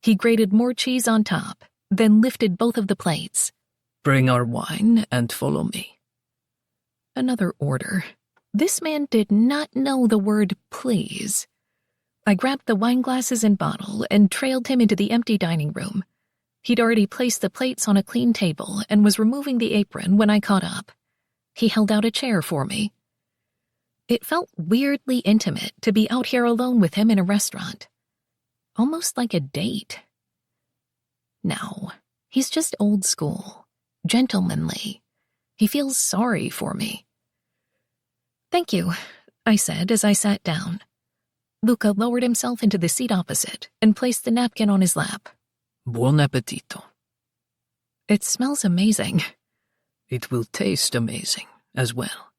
He grated more cheese on top, then lifted both of the plates. Bring our wine and follow me. Another order. This man did not know the word please. I grabbed the wine glasses and bottle and trailed him into the empty dining room. He'd already placed the plates on a clean table and was removing the apron when I caught up. He held out a chair for me. It felt weirdly intimate to be out here alone with him in a restaurant. Almost like a date. No, he's just old school, gentlemanly. He feels sorry for me. Thank you, I said as I sat down. Luca lowered himself into the seat opposite and placed the napkin on his lap. Buon appetito. It smells amazing. It will taste amazing as well.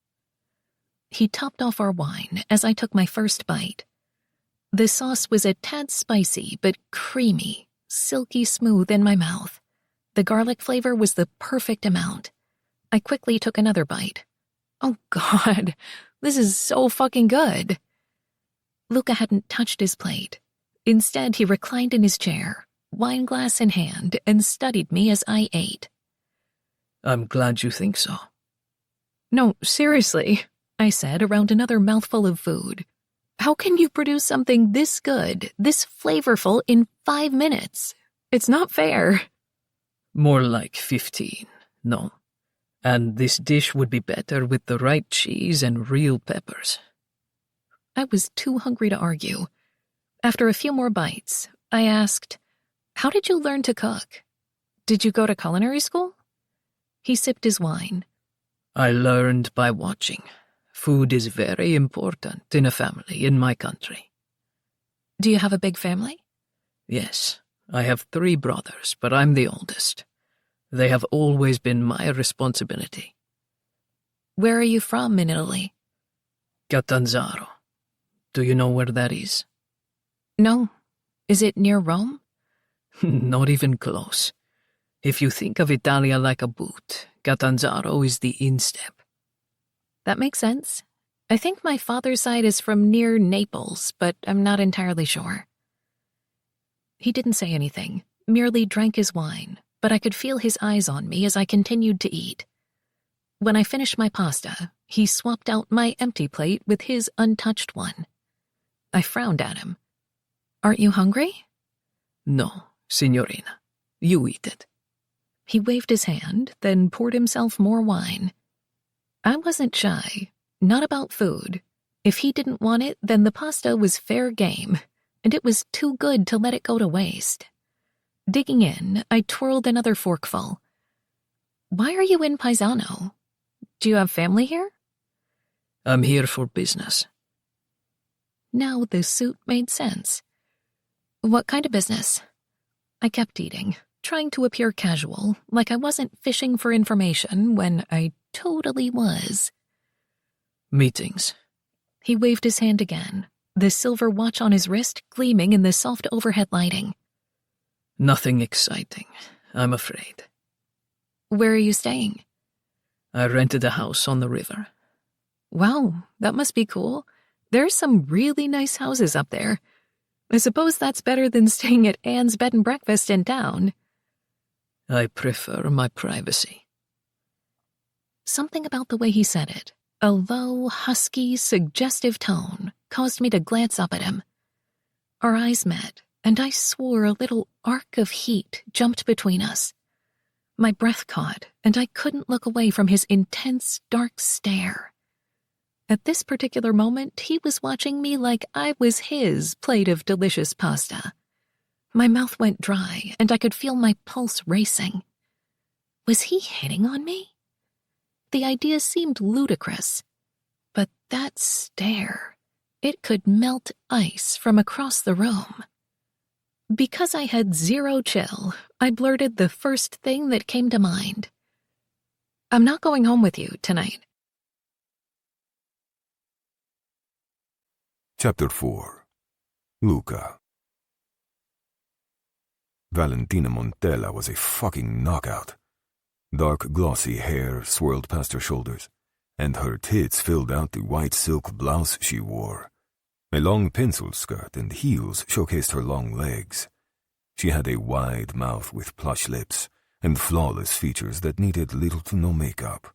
He topped off our wine as I took my first bite. The sauce was a tad spicy but creamy, silky smooth in my mouth. The garlic flavor was the perfect amount. I quickly took another bite. Oh God, this is so fucking good. Luca hadn't touched his plate. Instead, he reclined in his chair, wine glass in hand, and studied me as I ate. I'm glad you think so. No, seriously, I said around another mouthful of food. How can you produce something this good, this flavorful in 5 minutes? It's not fair. More like 15, no. And this dish would be better with the right cheese and real peppers. I was too hungry to argue. After a few more bites, I asked, "How did you learn to cook? Did you go to culinary school?" He sipped his wine. I learned by watching. Food is very important in a family in my country. Do you have a big family? Yes, I have 3 brothers, but I'm the oldest. They have always been my responsibility. Where are you from in Italy? Catanzaro. Do you know where that is? No. Is it near Rome? Not even close. If you think of Italia like a boot, Catanzaro is the instep. That makes sense. I think my father's side is from near Naples, but I'm not entirely sure. He didn't say anything, merely drank his wine, but I could feel his eyes on me as I continued to eat. When I finished my pasta, he swapped out my empty plate with his untouched one. I frowned at him. Aren't you hungry? No, signorina. You eat it. He waved his hand, then poured himself more wine. I wasn't shy, not about food. If he didn't want it, then the pasta was fair game, and it was too good to let it go to waste. Digging in, I twirled another forkful. Why are you in Paisano? Do you have family here? I'm here for business. Now the suit made sense. What kind of business? I kept eating, trying to appear casual, like I wasn't fishing for information when I totally was. Meetings. He waved his hand again, the silver watch on his wrist gleaming in the soft overhead lighting. Nothing exciting, I'm afraid. Where are you staying? I rented a house on the river. Wow, that must be cool. There's some really nice houses up there. I suppose that's better than staying at Anne's bed and breakfast in town. I prefer my privacy. Something about the way he said it, a low, husky, suggestive tone, caused me to glance up at him. Our eyes met, and I swore a little arc of heat jumped between us. My breath caught, and I couldn't look away from his intense, dark stare. At this particular moment, he was watching me like I was his plate of delicious pasta. My mouth went dry, and I could feel my pulse racing. Was he hitting on me? The idea seemed ludicrous, but that stare, it could melt ice from across the room. Because I had zero chill, I blurted the first thing that came to mind. I'm not going home with you tonight. Chapter 4. Luca. Valentina Montella was a fucking knockout. Dark, glossy hair swirled past her shoulders, and her tits filled out the white silk blouse she wore. A long pencil skirt and heels showcased her long legs. She had a wide mouth with plush lips and flawless features that needed little to no makeup.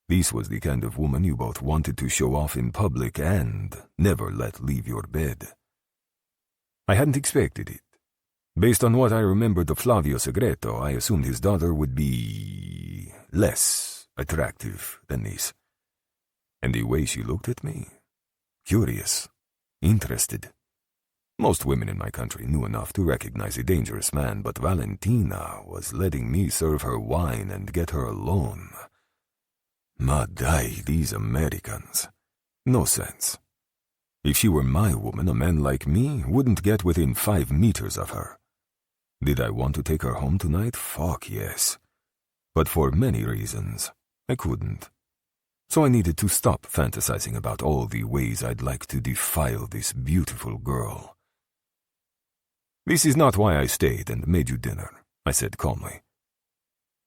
This was the kind of woman you both wanted to show off in public and never let leave your bed. I hadn't expected it. Based on what I remembered of Flavio Segreto, I assumed his daughter would be less attractive than this. And the way she looked at me, curious, interested. Most women in my country knew enough to recognize a dangerous man, but Valentina was letting me serve her wine and get her alone. Madai, these Americans. No sense. If she were my woman, a man like me wouldn't get within 5 meters of her. Did I want to take her home tonight? Fuck yes. But for many reasons, I couldn't. So I needed to stop fantasizing about all the ways I'd like to defile this beautiful girl. This is not why I stayed and made you dinner, I said calmly.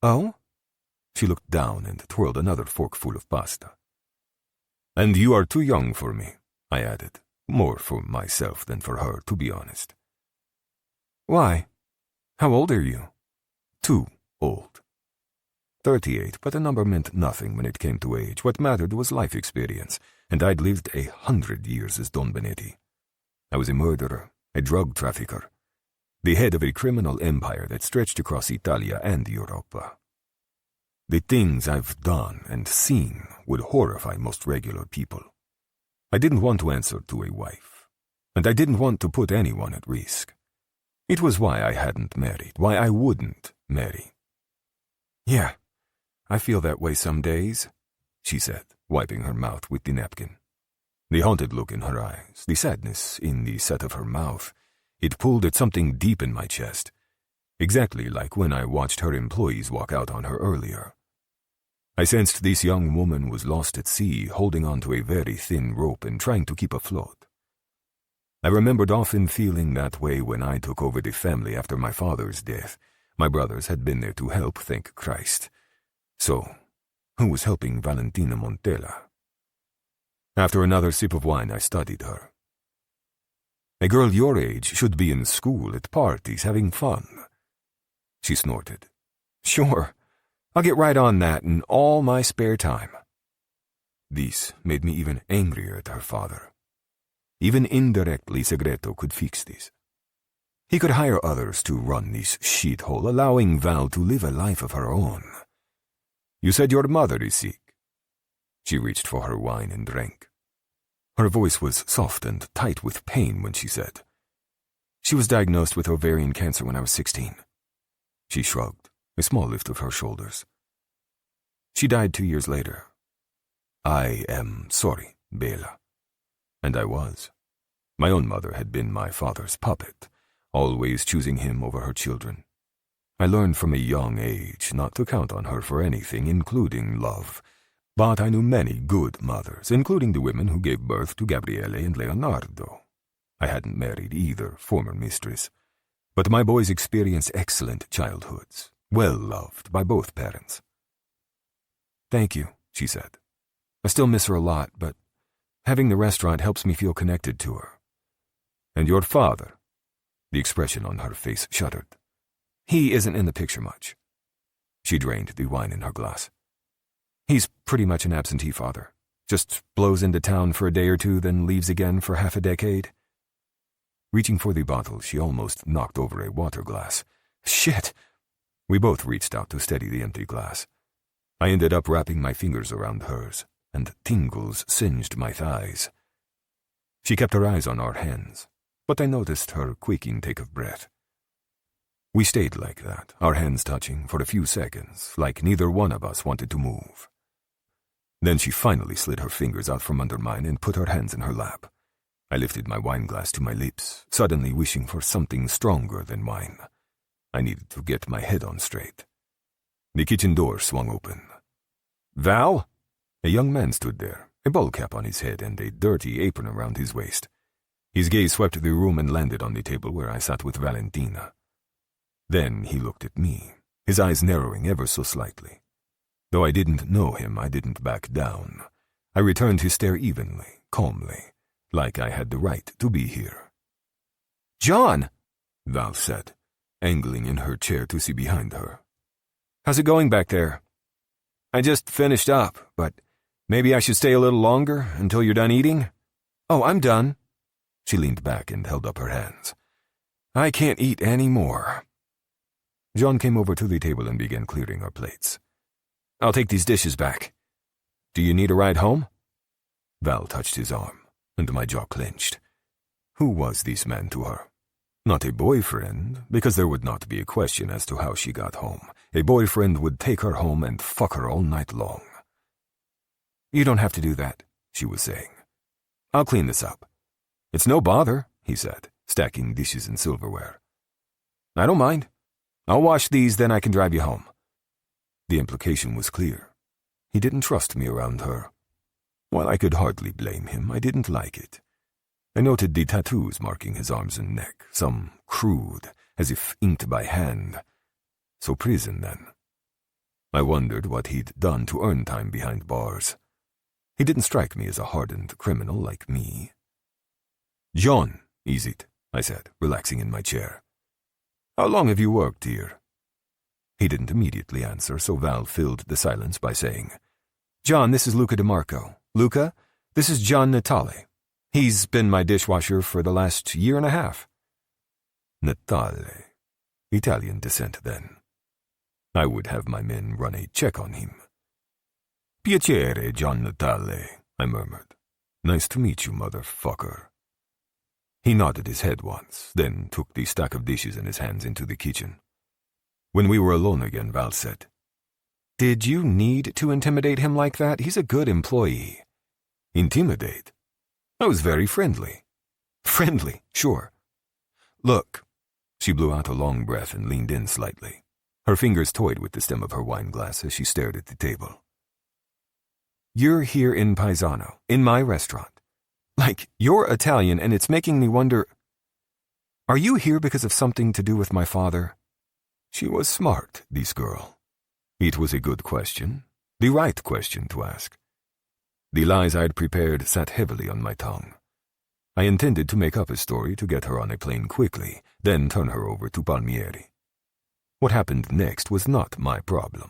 Oh? She looked down and twirled another forkful of pasta. And you are too young for me, I added, more for myself than for her, to be honest. Why? How old are you? Too old. 38, but the number meant nothing when it came to age. What mattered was life experience, and I'd lived 100 years as Don Benetti. I was a murderer, a drug trafficker, the head of a criminal empire that stretched across Italia and Europa. The things I've done and seen would horrify most regular people. I didn't want to answer to a wife, and I didn't want to put anyone at risk. It was why I hadn't married, why I wouldn't marry. Yeah, I feel that way some days, she said, wiping her mouth with the napkin. The haunted look in her eyes, the sadness in the set of her mouth, it pulled at something deep in my chest, exactly like when I watched her employees walk out on her earlier. I sensed this young woman was lost at sea, holding on to a very thin rope and trying to keep afloat. I remembered often feeling that way when I took over the family after my father's death. My brothers had been there to help, thank Christ. So, who was helping Valentina Montella? After another sip of wine, I studied her. A girl your age should be in school, at parties, having fun. She snorted. Sure, I'll get right on that in all my spare time. This made me even angrier at her father. Even indirectly, Segreto could fix this. He could hire others to run this shithole, allowing Val to live a life of her own. You said your mother is sick. She reached for her wine and drank. Her voice was soft and tight with pain when she said, She was diagnosed with ovarian cancer when I was 16. She shrugged, a small lift of her shoulders. She died 2 years later. I am sorry, Bela. And I was. My own mother had been my father's puppet, always choosing him over her children. I learned from a young age not to count on her for anything, including love. But I knew many good mothers, including the women who gave birth to Gabriele and Leonardo. I hadn't married either former mistress, but my boys experienced excellent childhoods, well loved by both parents. Thank you, she said. I still miss her a lot, but having the restaurant helps me feel connected to her. And your father? The expression on her face shuddered. He isn't in the picture much. She drained the wine in her glass. He's pretty much an absentee father. Just blows into town for a day or two, then leaves again for half a decade. Reaching for the bottle, she almost knocked over a water glass. Shit! We both reached out to steady the empty glass. I ended up wrapping my fingers around hers, and tingles singed my thighs. She kept her eyes on our hands, but I noticed her quaking take of breath. We stayed like that, our hands touching, for a few seconds, like neither one of us wanted to move. Then she finally slid her fingers out from under mine and put her hands in her lap. I lifted my wine glass to my lips, suddenly wishing for something stronger than wine. I needed to get my head on straight. The kitchen door swung open. Val? A young man stood there, a ball cap on his head and a dirty apron around his waist. His gaze swept the room and landed on the table where I sat with Valentina. Then he looked at me, his eyes narrowing ever so slightly. Though I didn't know him, I didn't back down. I returned his stare evenly, calmly, like I had the right to be here. John, Val said, angling in her chair to see behind her. How's it going back there? I just finished up, but maybe I should stay a little longer until you're done eating? Oh, I'm done. She leaned back and held up her hands. I can't eat any more. John came over to the table and began clearing our plates. I'll take these dishes back. Do you need a ride home? Val touched his arm, and my jaw clenched. Who was this man to her? Not a boyfriend, because there would not be a question as to how she got home. A boyfriend would take her home and fuck her all night long. You don't have to do that, she was saying. I'll clean this up. It's no bother, he said, stacking dishes and silverware. I don't mind. I'll wash these, then I can drive you home. The implication was clear. He didn't trust me around her. While I could hardly blame him, I didn't like it. I noted the tattoos marking his arms and neck, some crude, as if inked by hand. So prison, then. I wondered what he'd done to earn time behind bars. He didn't strike me as a hardened criminal like me. John, is it? I said, relaxing in my chair. How long have you worked here? He didn't immediately answer, so Val filled the silence by saying, John, this is Luca DeMarco. Luca, this is John Natale. He's been my dishwasher for the last year and a half. Natale. Italian descent, then. I would have my men run a check on him. Piacere, John Natale, I murmured. Nice to meet you, motherfucker. He nodded his head once, then took the stack of dishes in his hands into the kitchen. When we were alone again, Val said, Did you need to intimidate him like that? He's a good employee. Intimidate? I was very friendly. Friendly, sure. Look. She blew out a long breath and leaned in slightly. Her fingers toyed with the stem of her wine glass as she stared at the table. You're here in Paesano, in my restaurant. Like, you're Italian, and it's making me wonder, are you here because of something to do with my father? She was smart, this girl. It was a good question, the right question to ask. The lies I'd prepared sat heavily on my tongue. I intended to make up a story to get her on a plane quickly, then turn her over to Palmieri. What happened next was not my problem.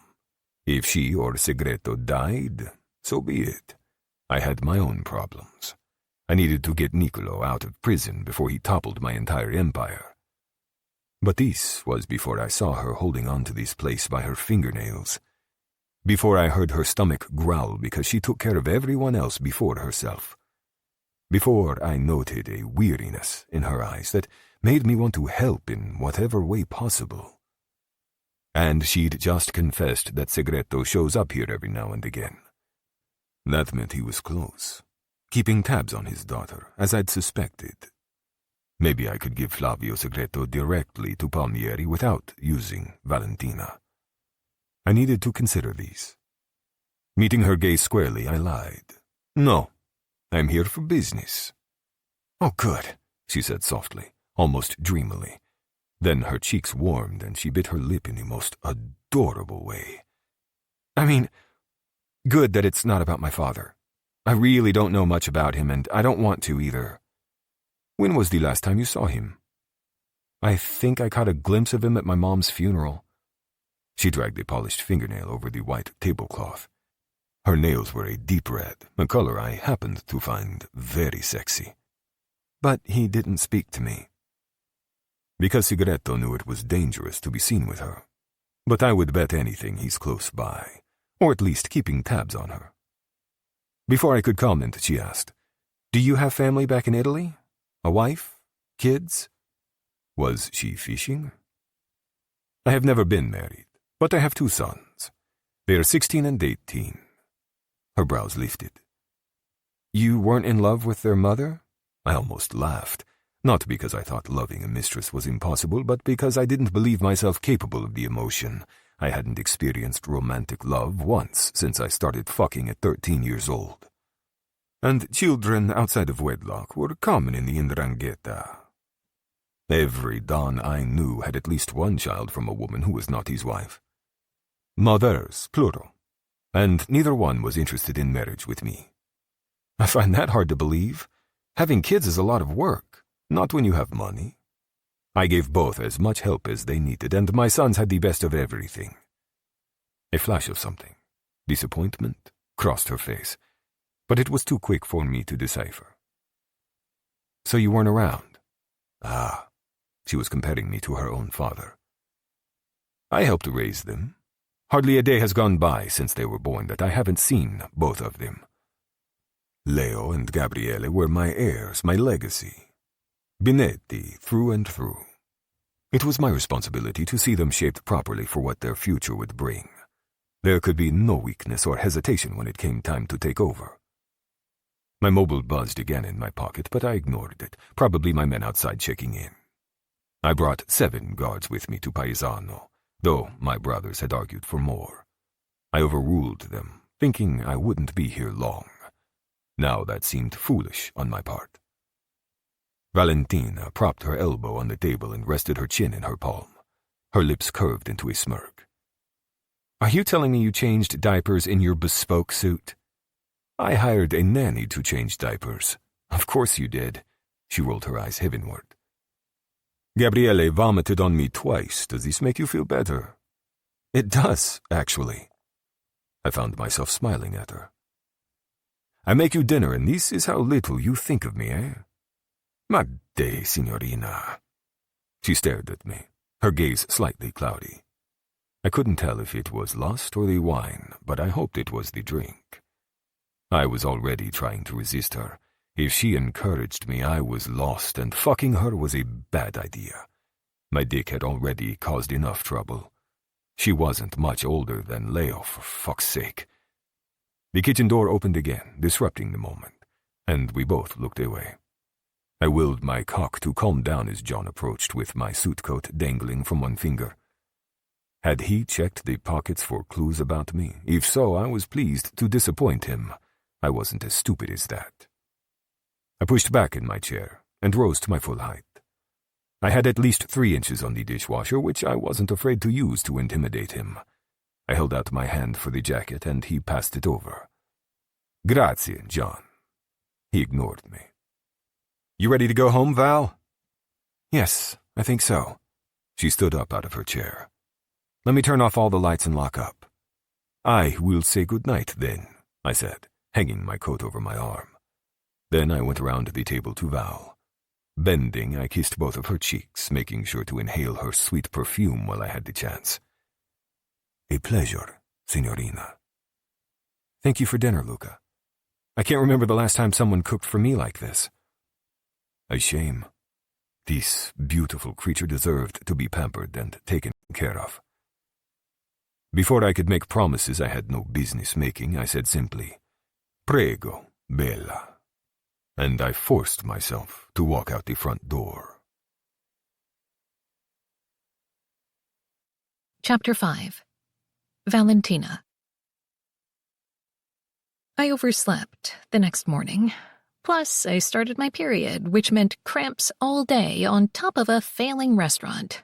If she or Segreto died, so be it. I had my own problems. I needed to get Niccolo out of prison before he toppled my entire empire. But this was before I saw her holding on to this place by her fingernails. Before I heard her stomach growl because she took care of everyone else before herself. Before I noted a weariness in her eyes that made me want to help in whatever way possible. And she'd just confessed that Segreto shows up here every now and again. That meant he was close, keeping tabs on his daughter, as I'd suspected. Maybe I could give Flavio Segreto directly to Palmieri without using Valentina. I needed to consider these. Meeting her gaze squarely, I lied. No, I'm here for business. Oh, good, she said softly, almost dreamily. Then her cheeks warmed and she bit her lip in the most adorable way. I mean, good that it's not about my father. I really don't know much about him, and I don't want to either. When was the last time you saw him? I think I caught a glimpse of him at my mom's funeral. She dragged a polished fingernail over the white tablecloth. Her nails were a deep red, a color I happened to find very sexy. But he didn't speak to me. Because Segreto knew it was dangerous to be seen with her. But I would bet anything he's close by, or at least keeping tabs on her. Before I could comment, she asked, "Do you have family back in Italy? A wife? Kids?" Was she fishing? I have never been married, but I have 2 sons. They are 16 and 18. Her brows lifted. You weren't in love with their mother? I almost laughed, not because I thought loving a mistress was impossible, but because I didn't believe myself capable of the emotion. I hadn't experienced romantic love once since I started fucking at 13 years old. And children outside of wedlock were common in the 'Ndrangheta. Every Don I knew had at least one child from a woman who was not his wife. Mothers, plural. And neither one was interested in marriage with me. I find that hard to believe. Having kids is a lot of work, not when you have money. I gave both as much help as they needed, and my sons had the best of everything. A flash of something, disappointment, crossed her face, but it was too quick for me to decipher. So you weren't around? Ah, she was comparing me to her own father. I helped raise them. Hardly a day has gone by since they were born that I haven't seen both of them. Leo and Gabriele were my heirs, my legacy. Binetti, through and through. It was my responsibility to see them shaped properly for what their future would bring. There could be no weakness or hesitation when it came time to take over. My mobile buzzed again in my pocket, but I ignored it, probably my men outside checking in. I brought 7 guards with me to Paesano, though my brothers had argued for more. I overruled them, thinking I wouldn't be here long. Now that seemed foolish on my part. Valentina propped her elbow on the table and rested her chin in her palm. Her lips curved into a smirk. Are you telling me you changed diapers in your bespoke suit? I hired a nanny to change diapers. Of course you did. She rolled her eyes heavenward. Gabriele vomited on me twice. Does this make you feel better? It does, actually. I found myself smiling at her. I make you dinner, and this is how little you think of me, eh? Ma dei, signorina. She stared at me, her gaze slightly cloudy. I couldn't tell if it was lust or the wine, but I hoped it was the drink. I was already trying to resist her. If she encouraged me, I was lost, and fucking her was a bad idea. My dick had already caused enough trouble. She wasn't much older than Leo, for fuck's sake. The kitchen door opened again, disrupting the moment, and we both looked away. I willed my cock to calm down as John approached with my suit coat dangling from one finger. Had he checked the pockets for clues about me? If so, I was pleased to disappoint him. I wasn't as stupid as that. I pushed back in my chair and rose to my full height. I had at least 3 inches on the dishwasher, which I wasn't afraid to use to intimidate him. I held out my hand for the jacket, and he passed it over. Grazie, John. He ignored me. You ready to go home, Val? Yes, I think so. She stood up out of her chair. Let me turn off all the lights and lock up. I will say good night, then, I said, hanging my coat over my arm. Then I went around the table to Val. Bending, I kissed both of her cheeks, making sure to inhale her sweet perfume while I had the chance. A pleasure, signorina. Thank you for dinner, Luca. I can't remember the last time someone cooked for me like this. A shame. This beautiful creature deserved to be pampered and taken care of. Before I could make promises I had no business making, I said simply, Prego, bella. And I forced myself to walk out the front door. Chapter 5. Valentina. I overslept the next morning. Plus, I started my period, which meant cramps all day on top of a failing restaurant.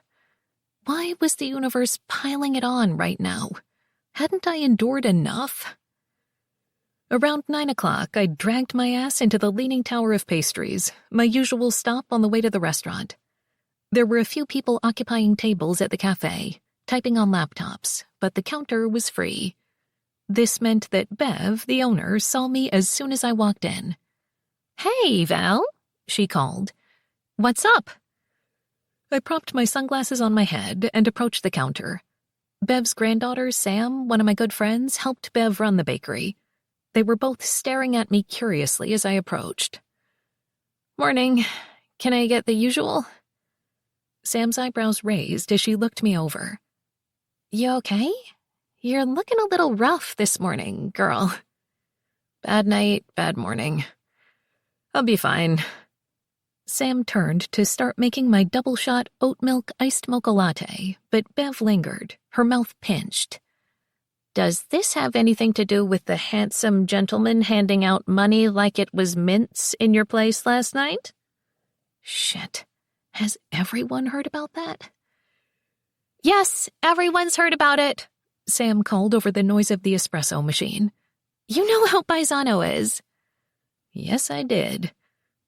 Why was the universe piling it on right now? Hadn't I endured enough? Around 9 o'clock, I dragged my ass into the Leaning Tower of Pastries, my usual stop on the way to the restaurant. There were a few people occupying tables at the cafe, typing on laptops, but the counter was free. This meant that Bev, the owner, saw me as soon as I walked in. "Hey, Val," she called. "What's up?" I propped my sunglasses on my head and approached the counter. Bev's granddaughter, Sam, one of my good friends, helped Bev run the bakery. They were both staring at me curiously as I approached. "Morning. Can I get the usual?" Sam's eyebrows raised as she looked me over. "You okay? You're looking a little rough this morning, girl." "Bad night, bad morning. I'll be fine." Sam turned to start making my double-shot oat milk iced mocha latte, but Bev lingered, her mouth pinched. "Does this have anything to do with the handsome gentleman handing out money like it was mints in your place last night?" Shit. Has everyone heard about that? "Yes, everyone's heard about it," Sam called over the noise of the espresso machine. "You know how Paisano is." Yes, I did.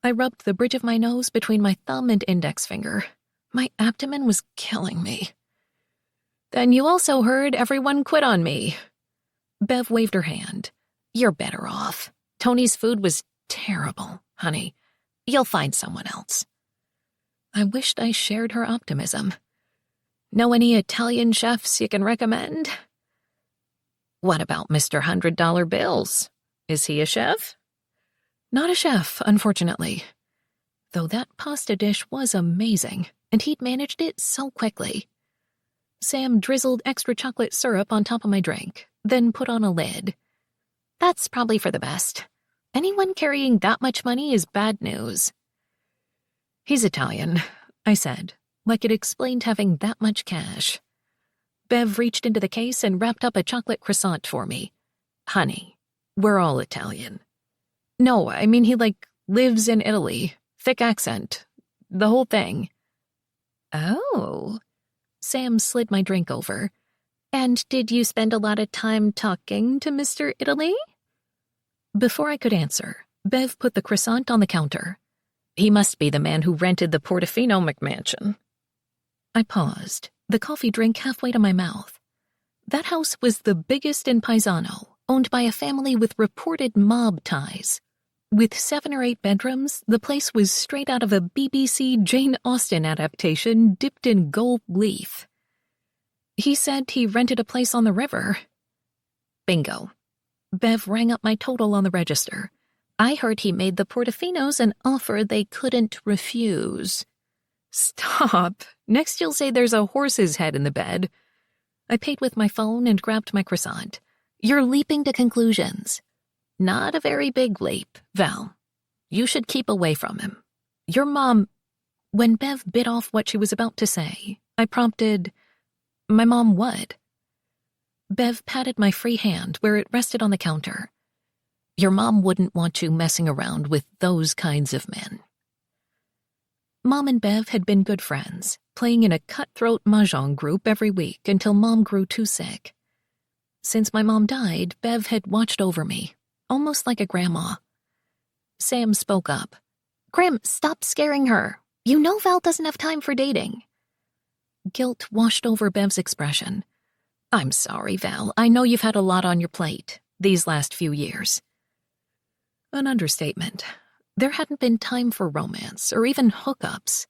I rubbed the bridge of my nose between my thumb and index finger. My abdomen was killing me. "Then you also heard everyone quit on me." Bev waved her hand. "You're better off. Tony's food was terrible, honey. You'll find someone else." I wished I shared her optimism. "Know any Italian chefs you can recommend?" "What about Mr. $100 Bills? Is he a chef?" "Not a chef, unfortunately. Though that pasta dish was amazing, and he'd managed it so quickly." Sam drizzled extra chocolate syrup on top of my drink, then put on a lid. "That's probably for the best. Anyone carrying that much money is bad news." "He's Italian," I said, like it explained having that much cash. Bev reached into the case and wrapped up a chocolate croissant for me. "Honey, we're all Italian." "No, I mean he, lives in Italy. Thick accent. The whole thing." "Oh." Sam slid my drink over. "And did you spend a lot of time talking to Mr. Italy?" Before I could answer, Bev put the croissant on the counter. "He must be the man who rented the Portofino McMansion." I paused, the coffee drink halfway to my mouth. That house was the biggest in Paisano, owned by a family with reported mob ties. With 7 or 8 bedrooms, the place was straight out of a BBC Jane Austen adaptation dipped in gold leaf. He said he rented a place on the river. Bingo. Bev rang up my total on the register. I heard he made the Portofinos an offer they couldn't refuse. Stop. Next you'll say there's a horse's head in the bed. I paid with my phone and grabbed my croissant. You're leaping to conclusions. Not a very big leap, Val. You should keep away from him. Your mom... When Bev bit off what she was about to say, I prompted, "My mom what?" Bev patted my free hand where it rested on the counter. "Your mom wouldn't want you messing around with those kinds of men." Mom and Bev had been good friends, playing in a cutthroat mahjong group every week until Mom grew too sick. Since my mom died, Bev had watched over me, almost like a grandma. Sam spoke up. "Grim, stop scaring her. You know Val doesn't have time for dating." Guilt washed over Bev's expression. "I'm sorry, Val. I know you've had a lot on your plate these last few years." An understatement. There hadn't been time for romance or even hookups.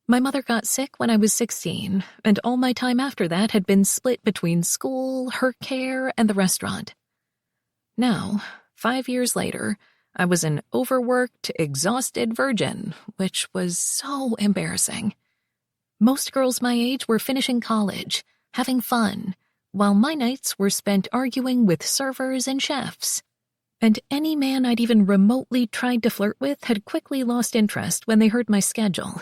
My mother got sick when I was 16, and all my time after that had been split between school, her care, and the restaurant. Now, 5 years later, I was an overworked, exhausted virgin, which was so embarrassing. Most girls my age were finishing college, having fun, while my nights were spent arguing with servers and chefs. And any man I'd even remotely tried to flirt with had quickly lost interest when they heard my schedule.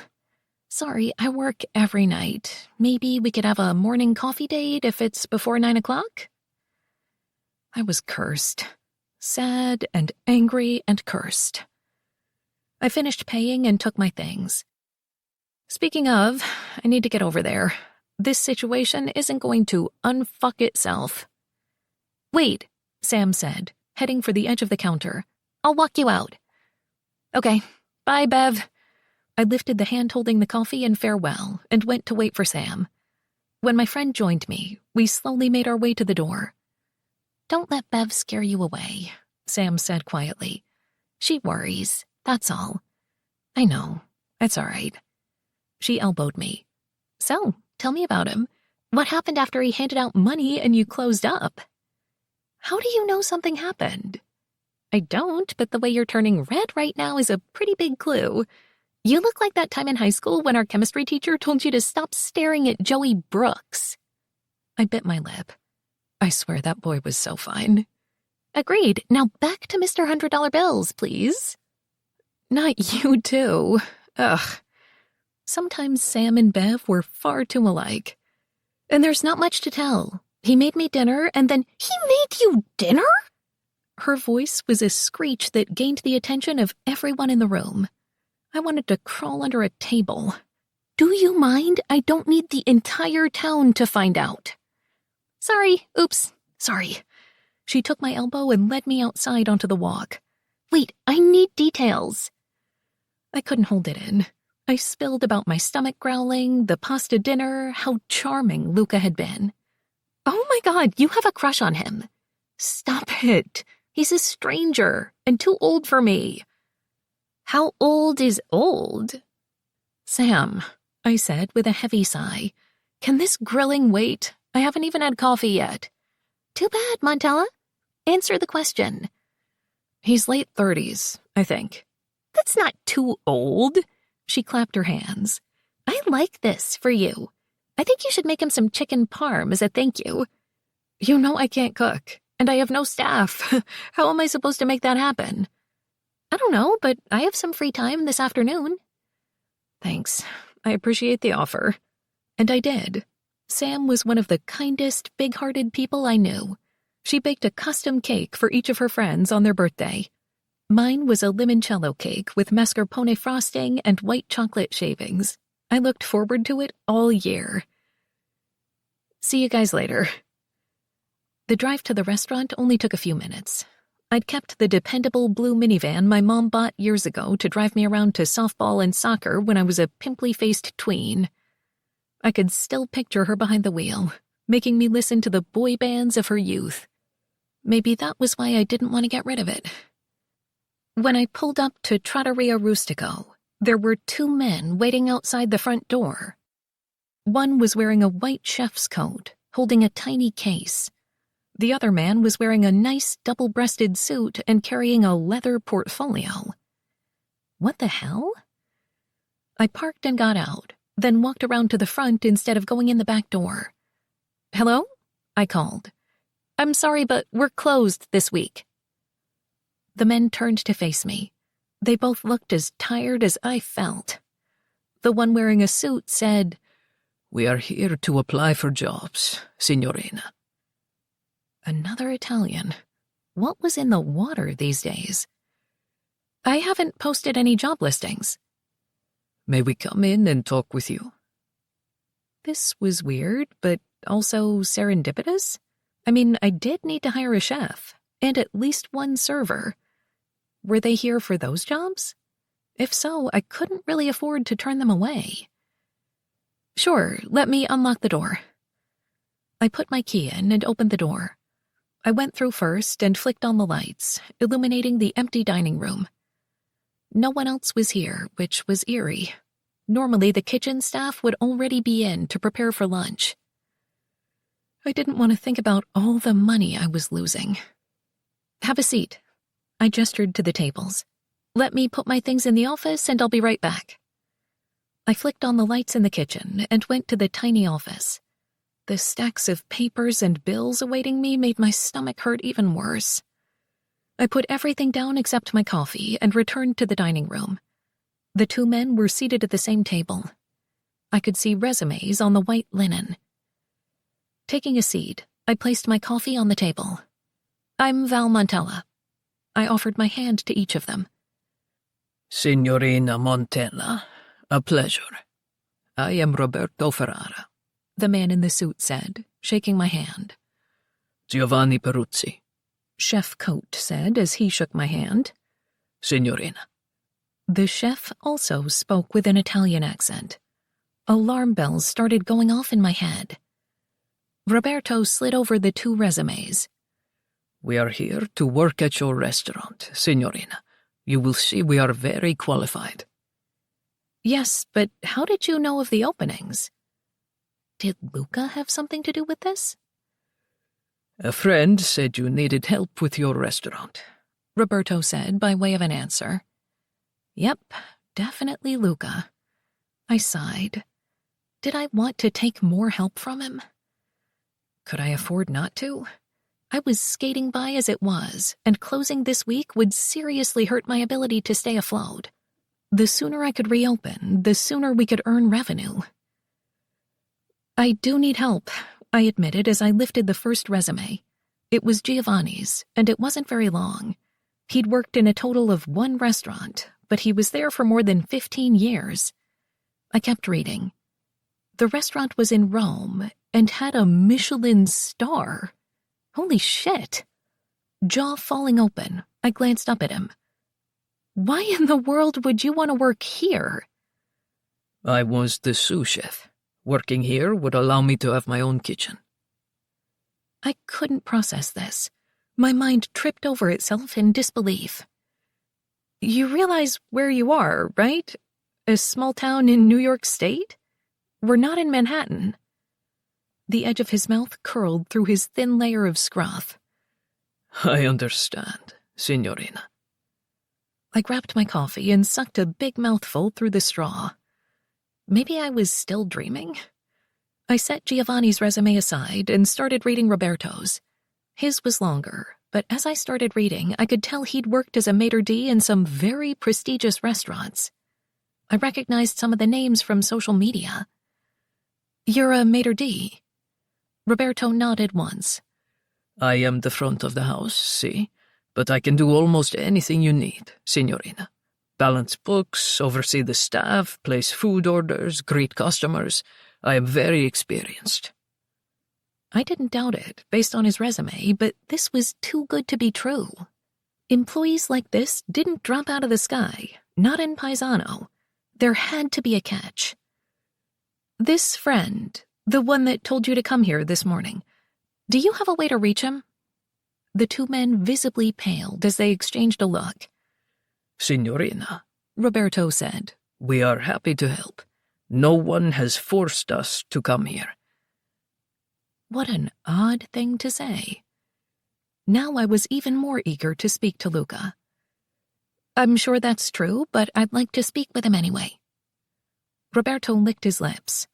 Sorry, I work every night. Maybe we could have a morning coffee date if it's before 9 o'clock? I was cursed. Sad and angry and cursed. I finished paying and took my things. Speaking of, I need to get over there. This situation isn't going to unfuck itself. Wait, Sam said, heading for the edge of the counter. I'll walk you out. Okay, bye, Bev. I lifted the hand holding the coffee in farewell and went to wait for Sam. When my friend joined me, we slowly made our way to the door. Don't let Bev scare you away, Sam said quietly. She worries, that's all. I know, it's all right. She elbowed me. So, tell me about him. What happened after he handed out money and you closed up? How do you know something happened? I don't, but the way you're turning red right now is a pretty big clue. You look like that time in high school when our chemistry teacher told you to stop staring at Joey Brooks. I bit my lip. I swear that boy was so fine. Agreed. Now back to Mr. $100 bills, please. Not you, too. Ugh. Sometimes Sam and Bev were far too alike. And there's not much to tell. He made me dinner, and then, he made you dinner? Her voice was a screech that gained the attention of everyone in the room. I wanted to crawl under a table. Do you mind? I don't need the entire town to find out. Sorry, oops, sorry. She took my elbow and led me outside onto the walk. Wait, I need details. I couldn't hold it in. I spilled about my stomach growling, the pasta dinner, how charming Luca had been. Oh my God, you have a crush on him. Stop it. He's a stranger and too old for me. How old is old? Sam, I said with a heavy sigh. Can this grilling wait? I haven't even had coffee yet. Too bad, Montella. Answer the question. He's late 30s, I think. That's not too old. She clapped her hands. I like this for you. I think you should make him some chicken parm as a thank you. You know I can't cook, and I have no staff. How am I supposed to make that happen? I don't know, but I have some free time this afternoon. Thanks. I appreciate the offer. And I did. Sam was one of the kindest, big-hearted people I knew. She baked a custom cake for each of her friends on their birthday. Mine was a limoncello cake with mascarpone frosting and white chocolate shavings. I looked forward to it all year. See you guys later. The drive to the restaurant only took a few minutes. I'd kept the dependable blue minivan my mom bought years ago to drive me around to softball and soccer when I was a pimply-faced tween. I could still picture her behind the wheel, making me listen to the boy bands of her youth. Maybe that was why I didn't want to get rid of it. When I pulled up to Trattoria Rustico, there were 2 men waiting outside the front door. One was wearing a white chef's coat, holding a tiny case. The other man was wearing a nice double-breasted suit and carrying a leather portfolio. What the hell? I parked and got out, then walked around to the front instead of going in the back door. Hello? I called. I'm sorry, but we're closed this week. The men turned to face me. They both looked as tired as I felt. The one wearing a suit said, "We are here to apply for jobs, signorina." Another Italian. What was in the water these days? I haven't posted any job listings. May we come in and talk with you? This was weird, but also serendipitous. I mean, I did need to hire a chef, and at least one server. Were they here for those jobs? If so, I couldn't really afford to turn them away. Sure, let me unlock the door. I put my key in and opened the door. I went through first and flicked on the lights, illuminating the empty dining room. No one else was here, which was eerie. Normally, the kitchen staff would already be in to prepare for lunch. I didn't want to think about all the money I was losing. "Have a seat." I gestured to the tables. "Let me put my things in the office and I'll be right back." I flicked on the lights in the kitchen and went to the tiny office. The stacks of papers and bills awaiting me made my stomach hurt even worse. I put everything down except my coffee and returned to the dining room. The two men were seated at the same table. I could see resumes on the white linen. Taking a seat, I placed my coffee on the table. "I'm Val Montella." I offered my hand to each of them. Signorina Montella, a pleasure. I am Roberto Ferrara, the man in the suit said, shaking my hand. Giovanni Peruzzi, Chef Cote said as he shook my hand. Signorina. The chef also spoke with an Italian accent. Alarm bells started going off in my head. Roberto slid over the two resumes. We are here to work at your restaurant, Signorina. You will see we are very qualified. Yes, but how did you know of the openings? Did Luca have something to do with this? A friend said you needed help with your restaurant, Roberto said by way of an answer. Yep, definitely Luca. I sighed. Did I want to take more help from him? Could I afford not to? I was skating by as it was, and closing this week would seriously hurt my ability to stay afloat. The sooner I could reopen, the sooner we could earn revenue. I do need help, I admitted as I lifted the first resume. It was Giovanni's, and it wasn't very long. He'd worked in a total of one restaurant, but he was there for more than 15 years. I kept reading. The restaurant was in Rome and had a Michelin star. Holy shit. Jaw falling open, I glanced up at him. Why in the world would you want to work here? I was the sous chef. Working here would allow me to have my own kitchen. I couldn't process this. My mind tripped over itself in disbelief. You realize where you are, right? A small town in New York State? We're not in Manhattan. The edge of his mouth curled through his thin layer of scruff. I understand, Signorina. I grabbed my coffee and sucked a big mouthful through the straw. Maybe I was still dreaming? I set Giovanni's resume aside and started reading Roberto's. His was longer, but as I started reading, I could tell he'd worked as a maitre d' in some very prestigious restaurants. I recognized some of the names from social media. You're a maitre d'? Roberto nodded once. I am the front of the house, see? But I can do almost anything you need, Signorina. Balance books, oversee the staff, place food orders, greet customers. I am very experienced. I didn't doubt it, based on his resume, but this was too good to be true. Employees like this didn't drop out of the sky, not in Paisano. There had to be a catch. This friend, the one that told you to come here this morning, do you have a way to reach him? The two men visibly paled as they exchanged a look. Signorina, Roberto said, we are happy to help. No one has forced us to come here. What an odd thing to say. Now I was even more eager to speak to Luca. I'm sure that's true, but I'd like to speak with him anyway. Roberto licked his lips.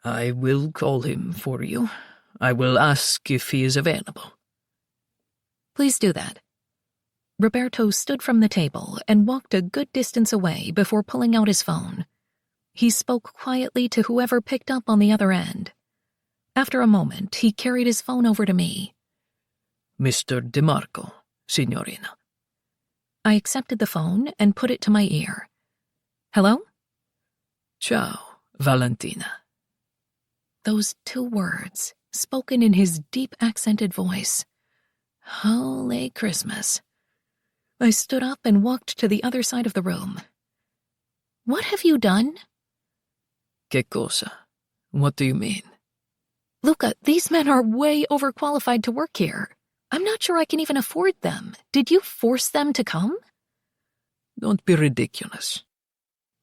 I will call him for you. I will ask if he is available. Please do that. Roberto stood from the table and walked a good distance away before pulling out his phone. He spoke quietly to whoever picked up on the other end. After a moment, he carried his phone over to me. Mr. DeMarco, Signorina. I accepted the phone and put it to my ear. Hello? Ciao, Valentina. Those two words, spoken in his deep accented voice. Holy Christmas. I stood up and walked to the other side of the room. What have you done? Che cosa? What do you mean? Luca, these men are way overqualified to work here. I'm not sure I can even afford them. Did you force them to come? Don't be ridiculous.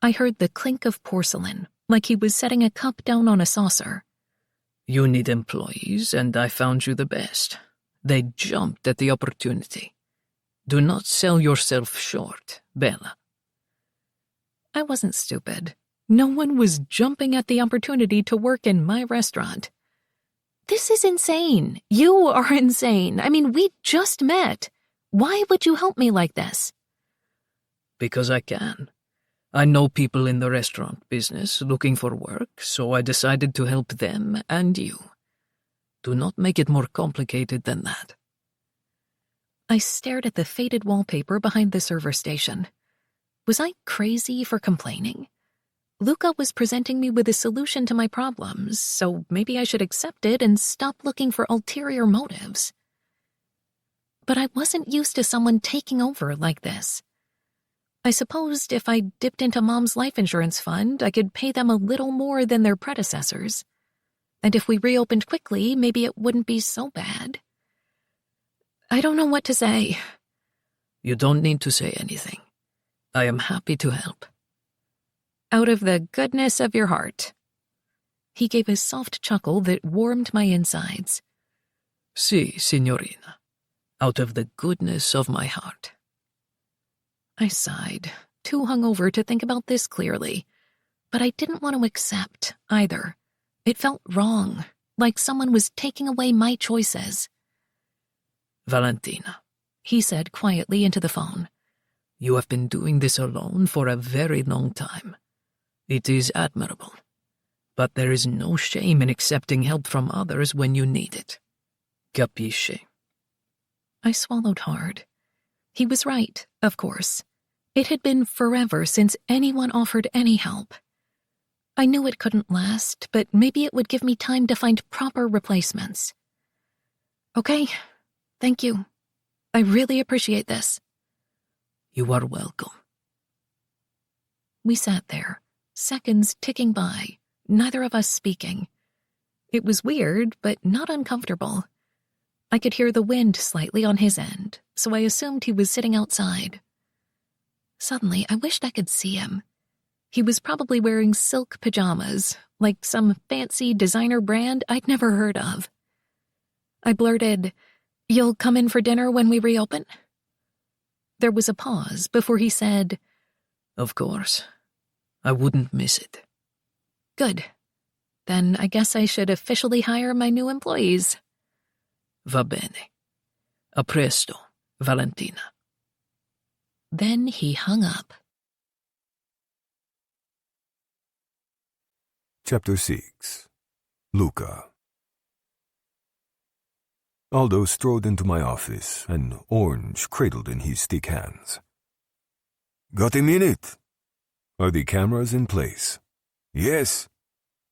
I heard the clink of porcelain, like he was setting a cup down on a saucer. You need employees, and I found you the best. They jumped at the opportunity. Do not sell yourself short, Bella. I wasn't stupid. No one was jumping at the opportunity to work in my restaurant. This is insane. You are insane. I mean, we just met. Why would you help me like this? Because I can. I know people in the restaurant business looking for work, so I decided to help them and you. Do not make it more complicated than that. I stared at the faded wallpaper behind the server station. Was I crazy for complaining? Luca was presenting me with a solution to my problems, so maybe I should accept it and stop looking for ulterior motives. But I wasn't used to someone taking over like this. I supposed if I dipped into Mom's life insurance fund, I could pay them a little more than their predecessors. And if we reopened quickly, maybe it wouldn't be so bad. I don't know what to say. You don't need to say anything. I am happy to help. Out of the goodness of your heart. He gave a soft chuckle that warmed my insides. Si, signorina. Out of the goodness of my heart. I sighed, too hungover to think about this clearly. But I didn't want to accept, either. It felt wrong, like someone was taking away my choices. Valentina, he said quietly into the phone. You have been doing this alone for a very long time. It is admirable. But there is no shame in accepting help from others when you need it. Capisce? I swallowed hard. He was right, of course. It had been forever since anyone offered any help. I knew it couldn't last, but maybe it would give me time to find proper replacements. Okay, thank you. I really appreciate this. You are welcome. We sat there, seconds ticking by, neither of us speaking. It was weird, but not uncomfortable. I could hear the wind slightly on his end, so I assumed he was sitting outside. Suddenly, I wished I could see him. He was probably wearing silk pajamas, like some fancy designer brand I'd never heard of. I blurted, "You'll come in for dinner when we reopen?" There was a pause before he said, "Of course. I wouldn't miss it." "Good. Then I guess I should officially hire my new employees." Va bene. A presto, Valentina. Then he hung up. Chapter 6. Luca. Aldo strode into my office, an orange cradled in his thick hands. "Got a minute? Are the cameras in place?" "Yes."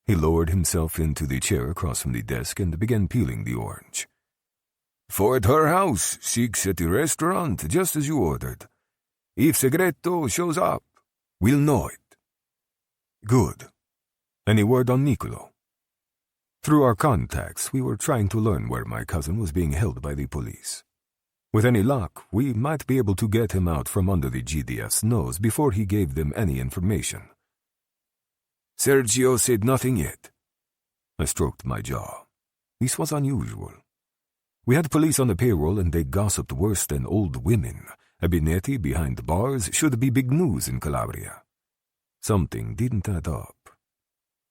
He lowered himself into the chair across from the desk and began peeling the orange. "4 at her house, 6 at the restaurant, just as you ordered. If Segreto shows up, we'll know it." "Good. Any word on Niccolo?" Through our contacts, we were trying to learn where my cousin was being held by the police. With any luck, we might be able to get him out from under the GDF's nose before he gave them any information. "Sergio said nothing yet." I stroked my jaw. This was unusual. We had police on the payroll and they gossiped worse than old women. Abinetti behind the bars should be big news in Calabria. Something didn't add up.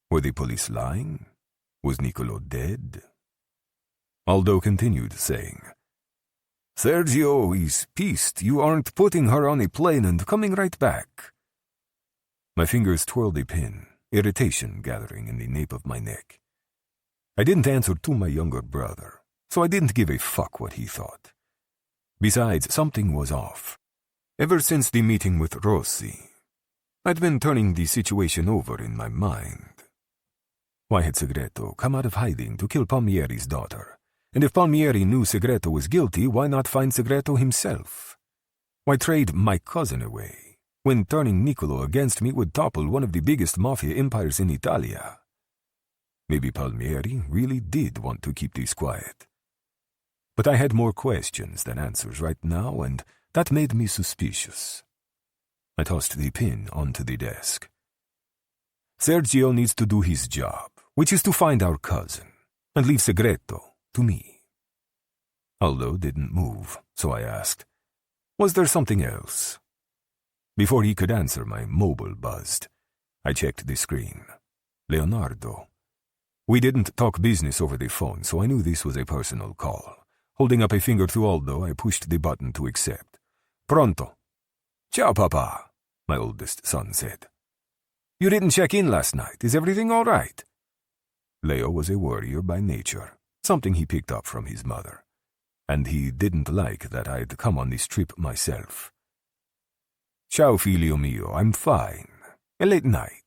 Were the police lying? Was Niccolo dead? Aldo continued saying, "Sergio is pissed you aren't putting her on a plane and coming right back." My fingers twirled a pin, irritation gathering in the nape of my neck. I didn't answer to my younger brother, so I didn't give a fuck what he thought. Besides, something was off. Ever since the meeting with Rossi, I'd been turning the situation over in my mind. Why had Segreto come out of hiding to kill Palmieri's daughter? And if Palmieri knew Segreto was guilty, why not find Segreto himself? Why trade my cousin away, when turning Niccolo against me would topple one of the biggest mafia empires in Italia? Maybe Palmieri really did want to keep this quiet. But I had more questions than answers right now, and that made me suspicious. I tossed the pin onto the desk. Sergio needs to do his job, which is to find our cousin, and leave Segreto to me. Aldo didn't move, so I asked, was there something else? Before he could answer, my mobile buzzed. I checked the screen. Leonardo. We didn't talk business over the phone, so I knew this was a personal call. Holding up a finger to Aldo, I pushed the button to accept. Pronto. Ciao, Papa, my oldest son said. You didn't check in last night. Is everything all right? Leo was a worrier by nature, something he picked up from his mother. And he didn't like that I'd come on this trip myself. Ciao, figlio mio, I'm fine. A late night.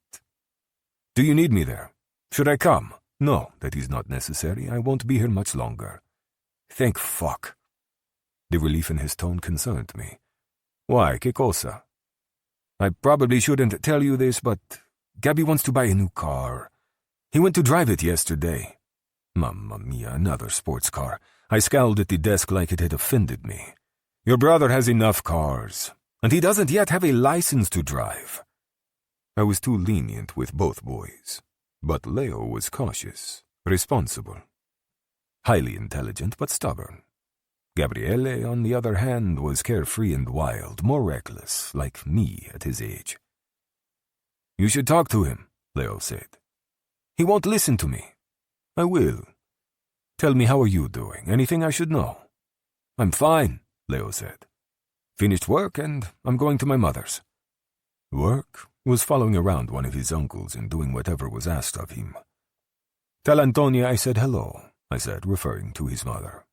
Do you need me there? Should I come? No, that is not necessary. I won't be here much longer. Thank fuck. The relief in his tone concerned me. Why, che cosa? I probably shouldn't tell you this, but Gabby wants to buy a new car. He went to drive it yesterday. Mamma mia, another sports car. I scowled at the desk like it had offended me. Your brother has enough cars, and he doesn't yet have a license to drive. I was too lenient with both boys, but Leo was cautious, responsible. Highly intelligent, but stubborn. Gabriele, on the other hand, was carefree and wild, more reckless, like me at his age. You should talk to him, Leo said. He won't listen to me. I will. Tell me, how are you doing? Anything I should know? I'm fine, Leo said. Finished work and I'm going to my mother's. Work was following around one of his uncles and doing whatever was asked of him. Tell Antonia I said hello, I said, referring to his mother.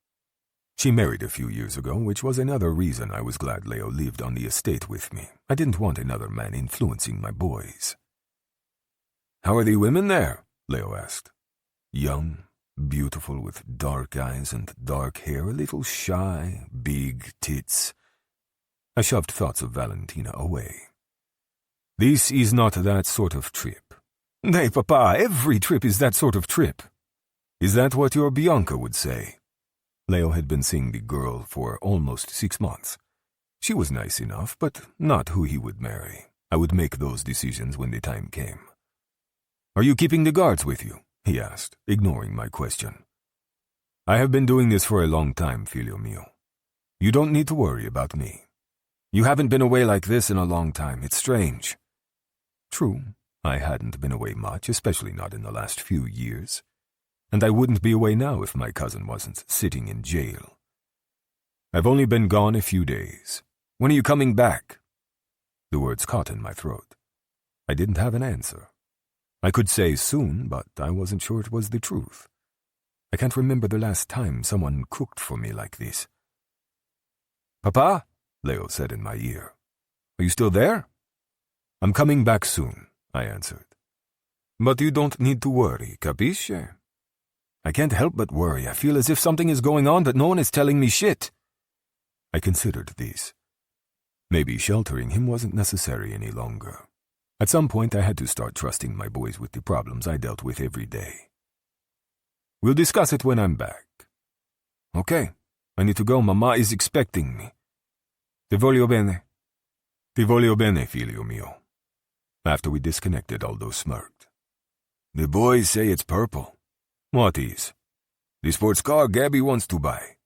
She married a few years ago, which was another reason I was glad Leo lived on the estate with me. I didn't want another man influencing my boys. How are the women there? Leo asked. Young, beautiful with dark eyes and dark hair, a little shy, big tits. I shoved thoughts of Valentina away. This is not that sort of trip. Nay, Papa, every trip is that sort of trip. Is that what your Bianca would say? Leo had been seeing the girl for almost 6 months. She was nice enough, but not who he would marry. I would make those decisions when the time came. Are you keeping the guards with you? He asked, ignoring my question. I have been doing this for a long time, figlio mio. You don't need to worry about me. You haven't been away like this in a long time. It's strange. True, I hadn't been away much, especially not in the last few years. And I wouldn't be away now if my cousin wasn't sitting in jail. I've only been gone a few days. When are you coming back? The words caught in my throat. I didn't have an answer. I could say soon, but I wasn't sure it was the truth. I can't remember the last time someone cooked for me like this. Papa, Leo said in my ear. Are you still there? I'm coming back soon, I answered. But you don't need to worry, capisce? I can't help but worry. I feel as if something is going on, but no one is telling me shit. I considered this. Maybe sheltering him wasn't necessary any longer. At some point, I had to start trusting my boys with the problems I dealt with every day. We'll discuss it when I'm back. Okay, I need to go. Mama is expecting me. Ti voglio bene. Ti voglio bene, figlio mio. After we disconnected, Aldo smirked. The boys say it's purple. What is? The sports car Gabby wants to buy.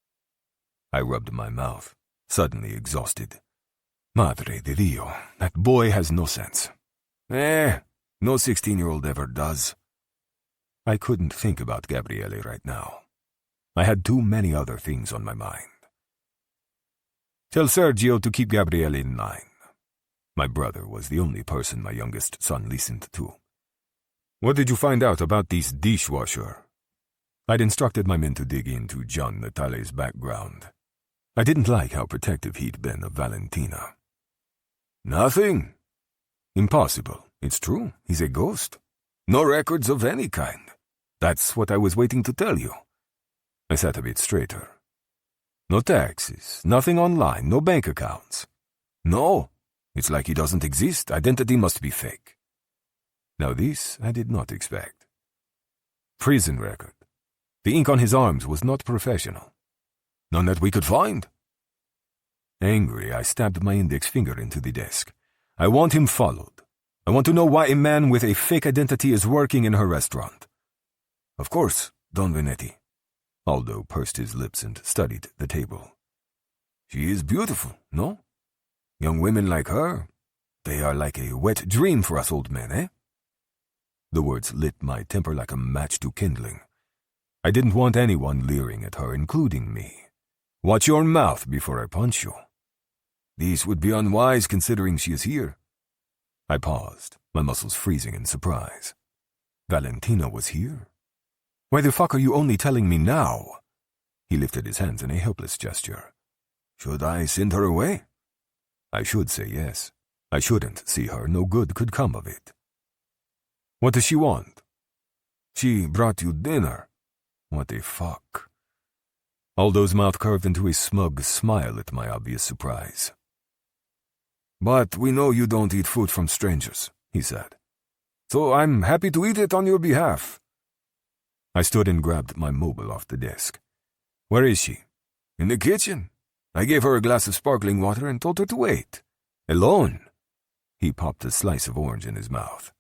I rubbed my mouth, suddenly exhausted. Madre de Dio, that boy has no sense. No 16-year-old ever does. I couldn't think about Gabriele right now. I had too many other things on my mind. Tell Sergio to keep Gabriele in line. My brother was the only person my youngest son listened to. What did you find out about this dishwasher? I'd instructed my men to dig into Gian Natale's background. I didn't like how protective he'd been of Valentina. Nothing. Impossible. It's true. He's a ghost. No records of any kind. That's what I was waiting to tell you. I sat a bit straighter. No taxes, nothing online, no bank accounts. No. It's like he doesn't exist. Identity must be fake. Now this I did not expect. Prison record. The ink on his arms was not professional. None that we could find. Angry, I stabbed my index finger into the desk. I want him followed. I want to know why a man with a fake identity is working in her restaurant. Of course, Don Venetti. Aldo pursed his lips and studied the table. She is beautiful, no? Young women like her, they are like a wet dream for us old men, eh? The words lit my temper like a match to kindling. I didn't want anyone leering at her, including me. Watch your mouth before I punch you. This would be unwise considering she is here. I paused, my muscles freezing in surprise. Valentina was here? Why the fuck are you only telling me now? He lifted his hands in a helpless gesture. Should I send her away? I should say yes. I shouldn't see her. No good could come of it. What does she want? She brought you dinner. What the fuck? Aldo's mouth curved into a smug smile at my obvious surprise. But we know you don't eat food from strangers, he said. So I'm happy to eat it on your behalf. I stood and grabbed my mobile off the desk. Where is she? In the kitchen. I gave her a glass of sparkling water and told her to wait. Alone. He popped a slice of orange in his mouth.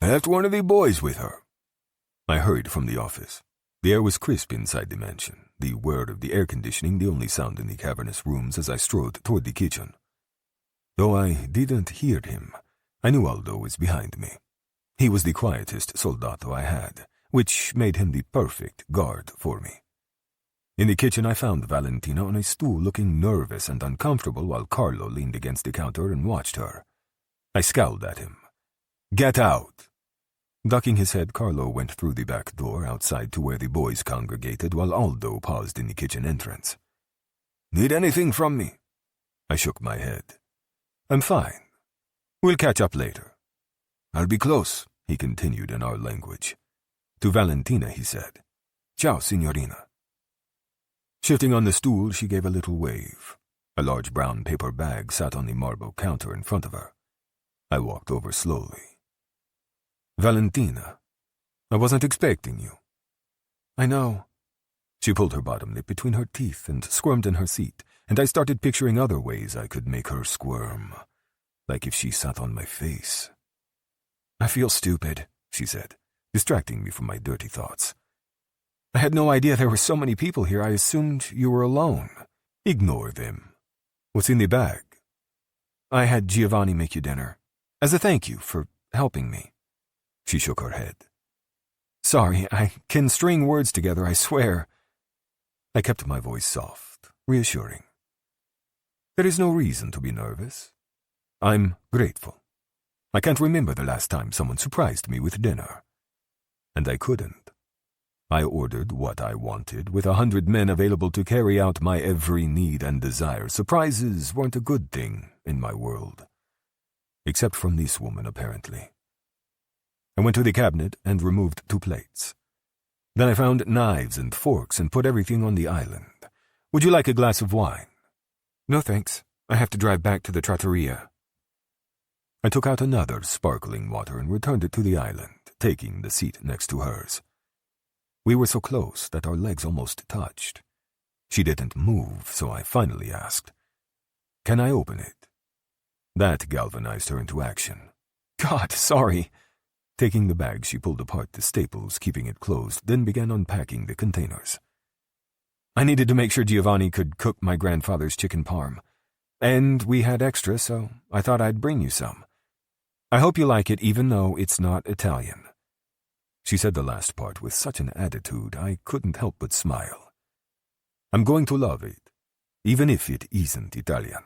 I left one of the boys with her. I hurried from the office. The air was crisp inside the mansion, the whir of the air conditioning the only sound in the cavernous rooms as I strode toward the kitchen. Though I didn't hear him, I knew Aldo was behind me. He was the quietest soldato I had, which made him the perfect guard for me. In the kitchen I found Valentina on a stool looking nervous and uncomfortable while Carlo leaned against the counter and watched her. I scowled at him. Get out! Ducking his head, Carlo went through the back door outside to where the boys congregated while Aldo paused in the kitchen entrance. Need anything from me? I shook my head. I'm fine. We'll catch up later. I'll be close, he continued in our language. To Valentina, he said, Ciao, signorina. Shifting on the stool, she gave a little wave. A large brown paper bag sat on the marble counter in front of her. I walked over slowly. Valentina, I wasn't expecting you. I know. She pulled her bottom lip between her teeth and squirmed in her seat, and I started picturing other ways I could make her squirm, like if she sat on my face. I feel stupid, she said, distracting me from my dirty thoughts. I had no idea there were so many people here. I assumed you were alone. Ignore them. What's in the bag? I had Giovanni make you dinner, as a thank you for helping me. She shook her head. Sorry, I can string words together, I swear. I kept my voice soft, reassuring. There is no reason to be nervous. I'm grateful. I can't remember the last time someone surprised me with dinner. And I couldn't. I ordered what I wanted, with 100 men available to carry out my every need and desire. Surprises weren't a good thing in my world. Except from this woman, apparently. I went to the cabinet and removed 2 plates. Then I found knives and forks and put everything on the island. Would you like a glass of wine? No, thanks. I have to drive back to the trattoria. I took out another sparkling water and returned it to the island, taking the seat next to hers. We were so close that our legs almost touched. She didn't move, so I finally asked, Can I open it? That galvanized her into action. God, sorry. Taking the bag, she pulled apart the staples, keeping it closed, then began unpacking the containers. I needed to make sure Giovanni could cook my grandfather's chicken parm. And we had extra, so I thought I'd bring you some. I hope you like it, even though it's not Italian. She said the last part with such an attitude I couldn't help but smile. I'm going to love it, even if it isn't Italian.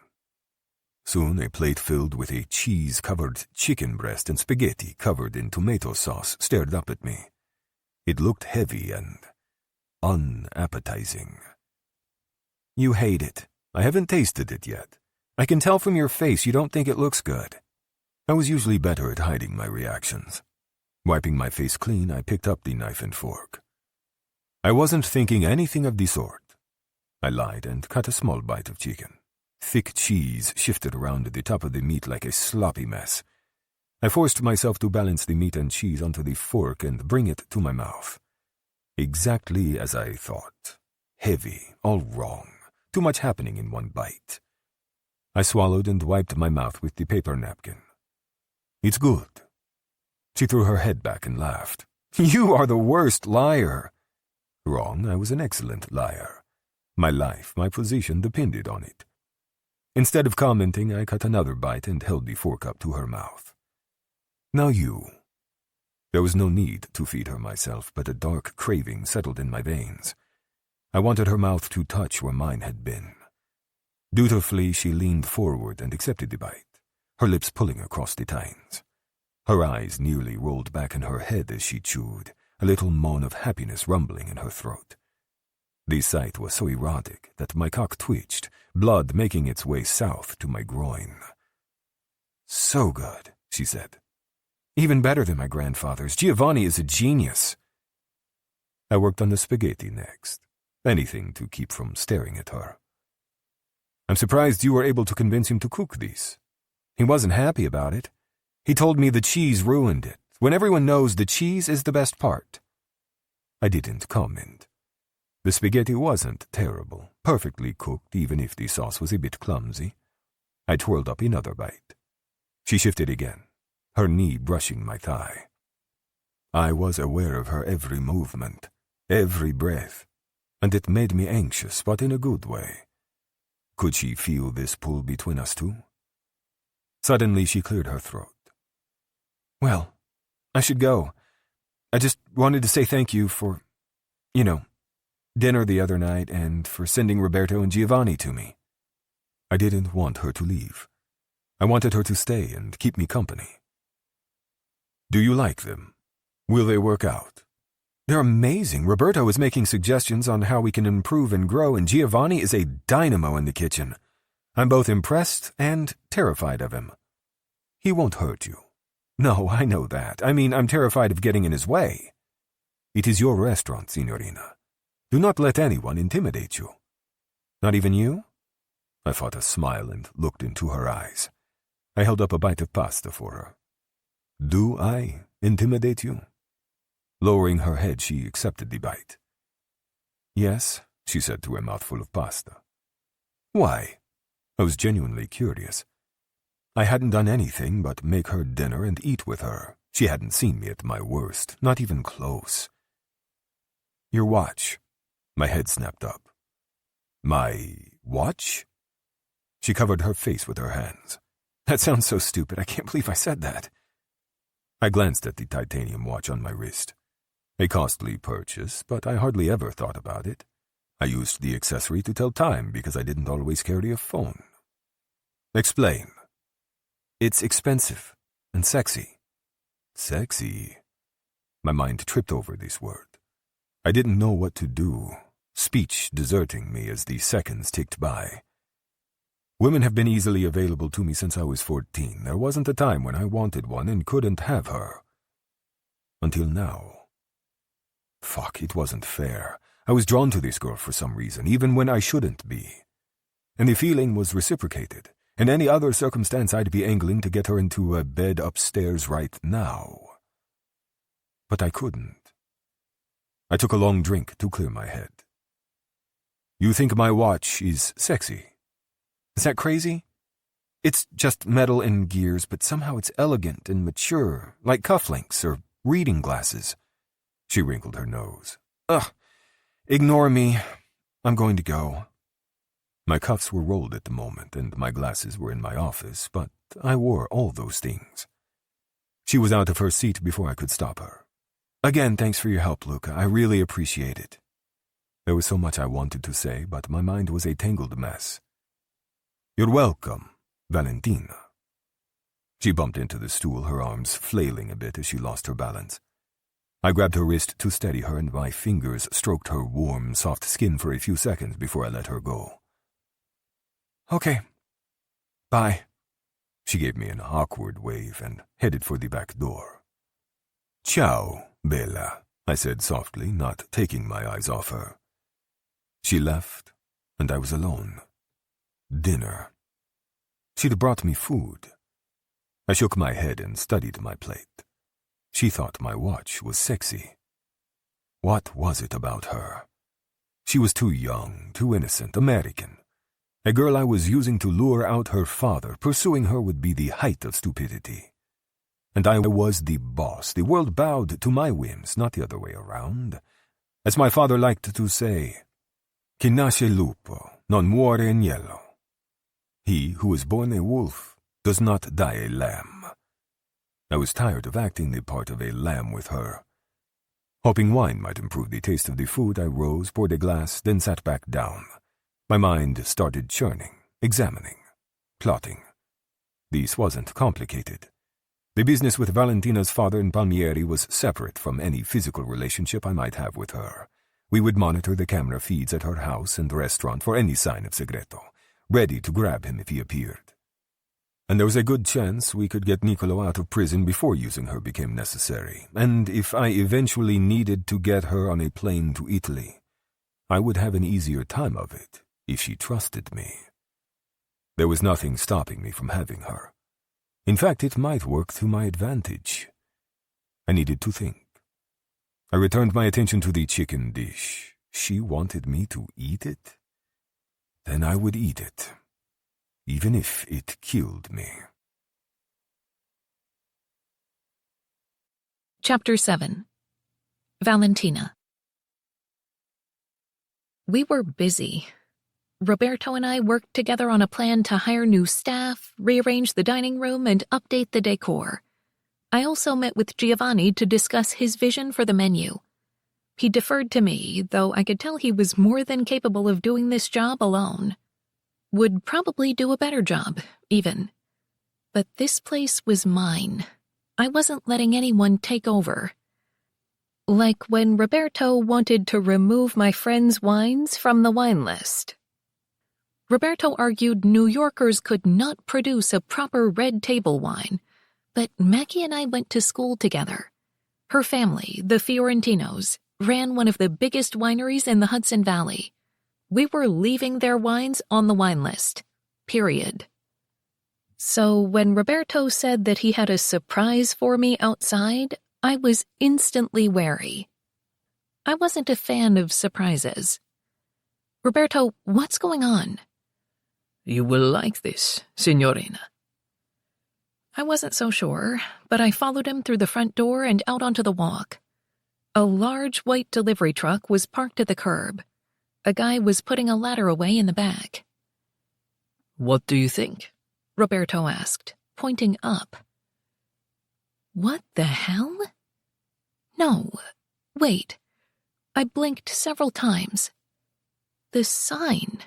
Soon a plate filled with a cheese-covered chicken breast and spaghetti covered in tomato sauce stared up at me. It looked heavy and unappetizing. You hate it. I haven't tasted it yet. I can tell from your face you don't think it looks good. I was usually better at hiding my reactions. Wiping my face clean, I picked up the knife and fork. I wasn't thinking anything of the sort. I lied and cut a small bite of chicken. Thick cheese shifted around the top of the meat like a sloppy mess. I forced myself to balance the meat and cheese onto the fork and bring it to my mouth. Exactly as I thought. Heavy, all wrong, too much happening in one bite. I swallowed and wiped my mouth with the paper napkin. It's good. She threw her head back and laughed. You are the worst liar. Wrong, I was an excellent liar. My life, my position depended on it. Instead of commenting, I cut another bite and held the fork up to her mouth. Now you. There was no need to feed her myself, but a dark craving settled in my veins. I wanted her mouth to touch where mine had been. Dutifully, she leaned forward and accepted the bite, her lips pulling across the tines. Her eyes nearly rolled back in her head as she chewed, a little moan of happiness rumbling in her throat. The sight was so erotic that my cock twitched, blood making its way south to my groin. So good, she said. Even better than my grandfather's. Giovanni is a genius. I worked on the spaghetti next. Anything to keep from staring at her. I'm surprised you were able to convince him to cook these. He wasn't happy about it. He told me the cheese ruined it, when everyone knows the cheese is the best part. I didn't comment. The spaghetti wasn't terrible, perfectly cooked even if the sauce was a bit clumsy. I twirled up another bite. She shifted again, her knee brushing my thigh. I was aware of her every movement, every breath, and it made me anxious, but in a good way. Could she feel this pull between us two? Suddenly she cleared her throat. Well, I should go. I just wanted to say thank you for, dinner the other night and for sending Roberto and Giovanni to me. I didn't want her to leave. I wanted her to stay and keep me company. Do you like them? Will they work out? They're amazing. Roberto is making suggestions on how we can improve and grow, and Giovanni is a dynamo in the kitchen. I'm both impressed and terrified of him. He won't hurt you. No, I know that. I mean, I'm terrified of getting in his way. It is your restaurant, Signorina. Do not let anyone intimidate you. Not even you? I fought a smile and looked into her eyes. I held up a bite of pasta for her. Do I intimidate you? Lowering her head, she accepted the bite. Yes, she said through a mouthful of pasta. Why? I was genuinely curious. I hadn't done anything but make her dinner and eat with her. She hadn't seen me at my worst, not even close. Your watch. My head snapped up. My watch? She covered her face with her hands. That sounds so stupid. I can't believe I said that. I glanced at the titanium watch on my wrist. A costly purchase, but I hardly ever thought about it. I used the accessory to tell time because I didn't always carry a phone. Explain. It's expensive and sexy. Sexy? My mind tripped over this word. I didn't know what to do, speech deserting me as the seconds ticked by. Women have been easily available to me since I was 14. There wasn't a time when I wanted one and couldn't have her. Until now. Fuck, it wasn't fair. I was drawn to this girl for some reason, even when I shouldn't be. And the feeling was reciprocated. In any other circumstance, I'd be angling to get her into a bed upstairs right now. But I couldn't. I took a long drink to clear my head. You think my watch is sexy? Is that crazy? It's just metal and gears, but somehow it's elegant and mature, like cufflinks or reading glasses. She wrinkled her nose. Ugh, ignore me. I'm going to go. My cuffs were rolled at the moment, and my glasses were in my office, but I wore all those things. She was out of her seat before I could stop her. Again, thanks for your help, Luca. I really appreciate it. There was so much I wanted to say, but my mind was a tangled mess. You're welcome, Valentina. She bumped into the stool, her arms flailing a bit as she lost her balance. I grabbed her wrist to steady her, and my fingers stroked her warm, soft skin for a few seconds before I let her go. Okay. Bye. She gave me an awkward wave and headed for the back door. Ciao, Bella, I said softly, not taking my eyes off her. She left, and I was alone. Dinner. She'd brought me food. I shook my head and studied my plate. She thought my watch was sexy. What was it about her? She was too young, too innocent, American. A girl I was using to lure out her father. Pursuing her would be the height of stupidity. And I was the boss. The world bowed to my whims, not the other way around. As my father liked to say, "Chi nasce lupo non muore agnello." He who is born a wolf does not die a lamb. I was tired of acting the part of a lamb with her. Hoping wine might improve the taste of the food, I rose, poured a glass, then sat back down. My mind started churning, examining, plotting. This wasn't complicated. The business with Valentina's father in Palmieri was separate from any physical relationship I might have with her. We would monitor the camera feeds at her house and restaurant for any sign of segreto, ready to grab him if he appeared. And there was a good chance we could get Niccolo out of prison before using her became necessary, and if I eventually needed to get her on a plane to Italy, I would have an easier time of it if she trusted me. There was nothing stopping me from having her. In fact, it might work to my advantage. I needed to think. I returned my attention to the chicken dish. She wanted me to eat it? Then I would eat it, even if it killed me. Chapter 7. Valentina. We were busy. Roberto and I worked together on a plan to hire new staff, rearrange the dining room, and update the decor. I also met with Giovanni to discuss his vision for the menu. He deferred to me, though I could tell he was more than capable of doing this job alone. Would probably do a better job, even. But this place was mine. I wasn't letting anyone take over. Like when Roberto wanted to remove my friends' wines from the wine list. Roberto argued New Yorkers could not produce a proper red table wine, but Maggie and I went to school together. Her family, the Fiorentinos, ran one of the biggest wineries in the Hudson Valley. We were leaving their wines on the wine list. Period. So when Roberto said that he had a surprise for me outside, I was instantly wary. I wasn't a fan of surprises. Roberto, what's going on? You will like this, Signorina. I wasn't so sure, but I followed him through the front door and out onto the walk. A large white delivery truck was parked at the curb. A guy was putting a ladder away in the back. What do you think? Roberto asked, pointing up. What the hell? No, wait. I blinked several times. The sign.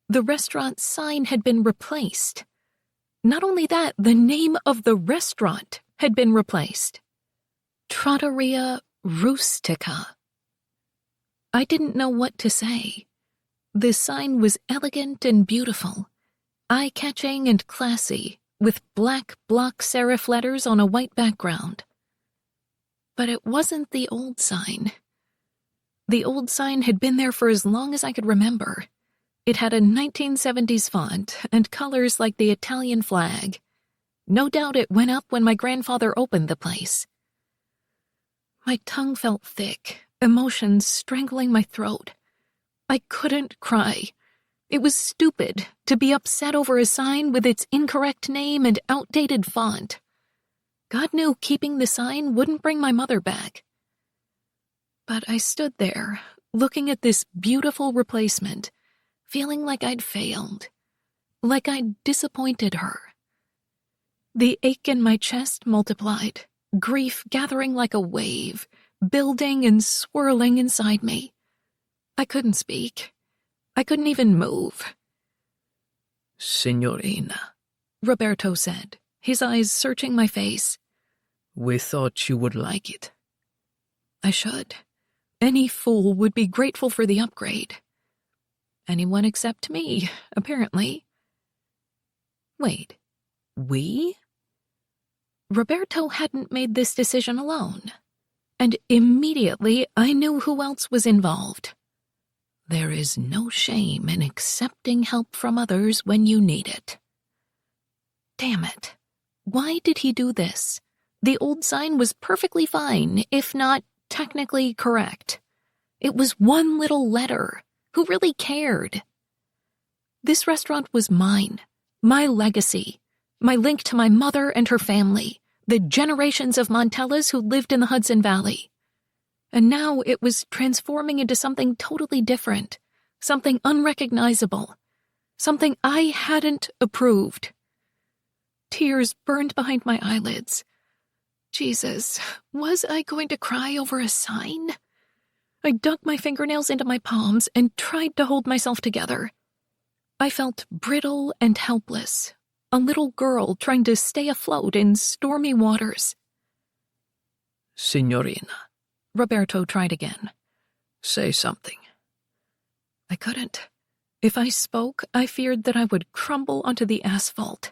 The restaurant sign had been replaced. Not only that, the name of the restaurant had been replaced. Trattoria Rustica. I didn't know what to say. The sign was elegant and beautiful, eye-catching and classy, with black block serif letters on a white background. But it wasn't the old sign. The old sign had been there for as long as I could remember. It had a 1970s font and colors like the Italian flag. No doubt it went up when my grandfather opened the place. My tongue felt thick, emotions strangling my throat. I couldn't cry. It was stupid to be upset over a sign with its incorrect name and outdated font. God knew keeping the sign wouldn't bring my mother back. But I stood there, looking at this beautiful replacement, feeling like I'd failed, like I'd disappointed her. The ache in my chest multiplied, grief gathering like a wave, building and swirling inside me. I couldn't speak. I couldn't even move. Signorina, Roberto said, his eyes searching my face. We thought you would like it. I should. Any fool would be grateful for the upgrade. Anyone except me, apparently. Wait, we? Roberto hadn't made this decision alone, and immediately I knew who else was involved. There is no shame in accepting help from others when you need it. Damn it. Why did he do this? The old sign was perfectly fine, if not technically correct. It was one little letter. Who really cared? This restaurant was mine, my legacy, my link to my mother and her family, the generations of Montellas who lived in the Hudson Valley. And now it was transforming into something totally different, something unrecognizable, something I hadn't approved. Tears burned behind my eyelids. Jesus, was I going to cry over a sign? I dug my fingernails into my palms and tried to hold myself together. I felt brittle and helpless, a little girl trying to stay afloat in stormy waters. Signorina, Roberto tried again. say something. I couldn't. If I spoke, I feared that I would crumble onto the asphalt.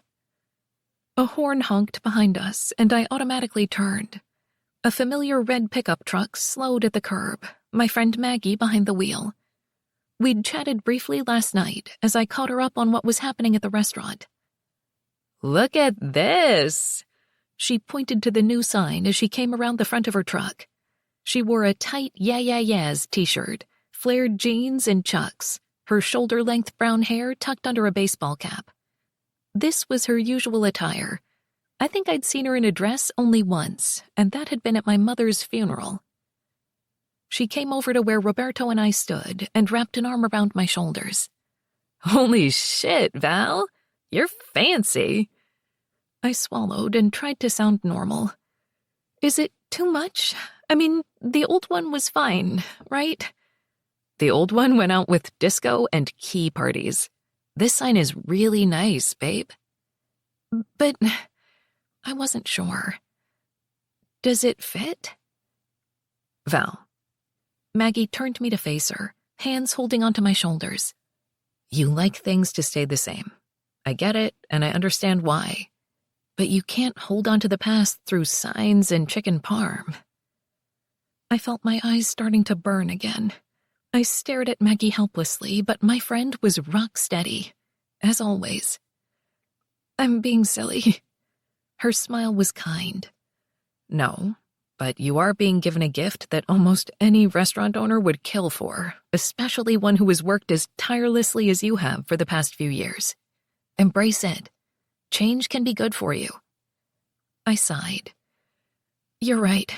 A horn honked behind us, and I automatically turned. A familiar red pickup truck slowed at the curb, my friend Maggie behind the wheel. We'd chatted briefly last night as I caught her up on what was happening at the restaurant. "Look at this!" She pointed to the new sign as she came around the front of her truck. She wore a tight Yeah Yeah Yeahs t-shirt, flared jeans, and chucks, her shoulder-length brown hair tucked under a baseball cap. This was her usual attire. I think I'd seen her in a dress only once, and that had been at my mother's funeral. She came over to where Roberto and I stood and wrapped an arm around my shoulders. "Holy shit, Val! You're fancy!" I swallowed and tried to sound normal. "Is it too much? I mean, the old one was fine, right?" "The old one went out with disco and key parties. This sign is really nice, babe." "But I wasn't sure. Does it fit?" "Val." Maggie turned me to face her, hands holding onto my shoulders. "You like things to stay the same. I get it, and I understand why. But you can't hold on to the past through signs and chicken parm." I felt my eyes starting to burn again. I stared at Maggie helplessly, but my friend was rock steady, as always. "I'm being silly." Her smile was kind. "No, but you are being given a gift that almost any restaurant owner would kill for, especially one who has worked as tirelessly as you have for the past few years. Embrace it. Change can be good for you." I sighed. "You're right.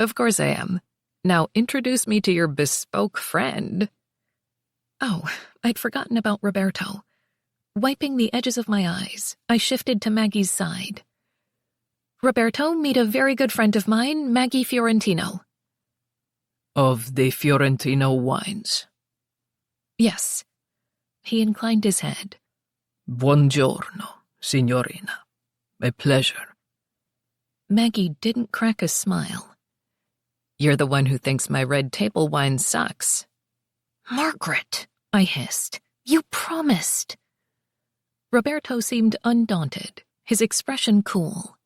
Of course I am. Now introduce me to your bespoke friend." Oh, I'd forgotten about Roberto. Wiping the edges of my eyes, I shifted to Maggie's side. "Roberto, meet a very good friend of mine, Maggie Fiorentino." Of the Fiorentino wines. "Yes." He inclined his head. Buongiorno, signorina. A pleasure. Maggie didn't crack a smile. "You're the one who thinks my red table wine sucks." "Margaret," I hissed. "You promised." Roberto seemed undaunted, his expression cool.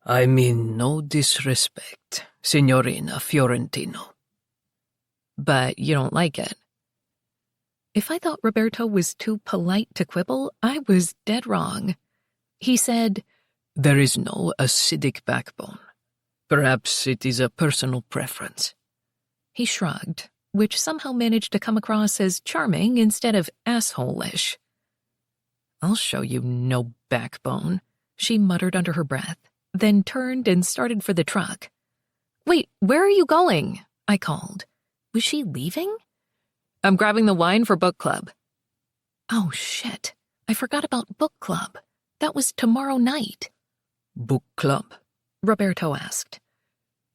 I mean no disrespect, Signorina Fiorentino. But you don't like it. If I thought Roberto was too polite to quibble, I was dead wrong. He said, "There is no acidic backbone. Perhaps it is a personal preference." He shrugged, which somehow managed to come across as charming instead of asshole-ish. "I'll show you no backbone," she muttered under her breath, then turned and started for the truck. "Wait, where are you going?" I called. Was she leaving? "I'm grabbing the wine for book club." Oh, shit. I forgot about book club. That was tomorrow night. Book club? Roberto asked.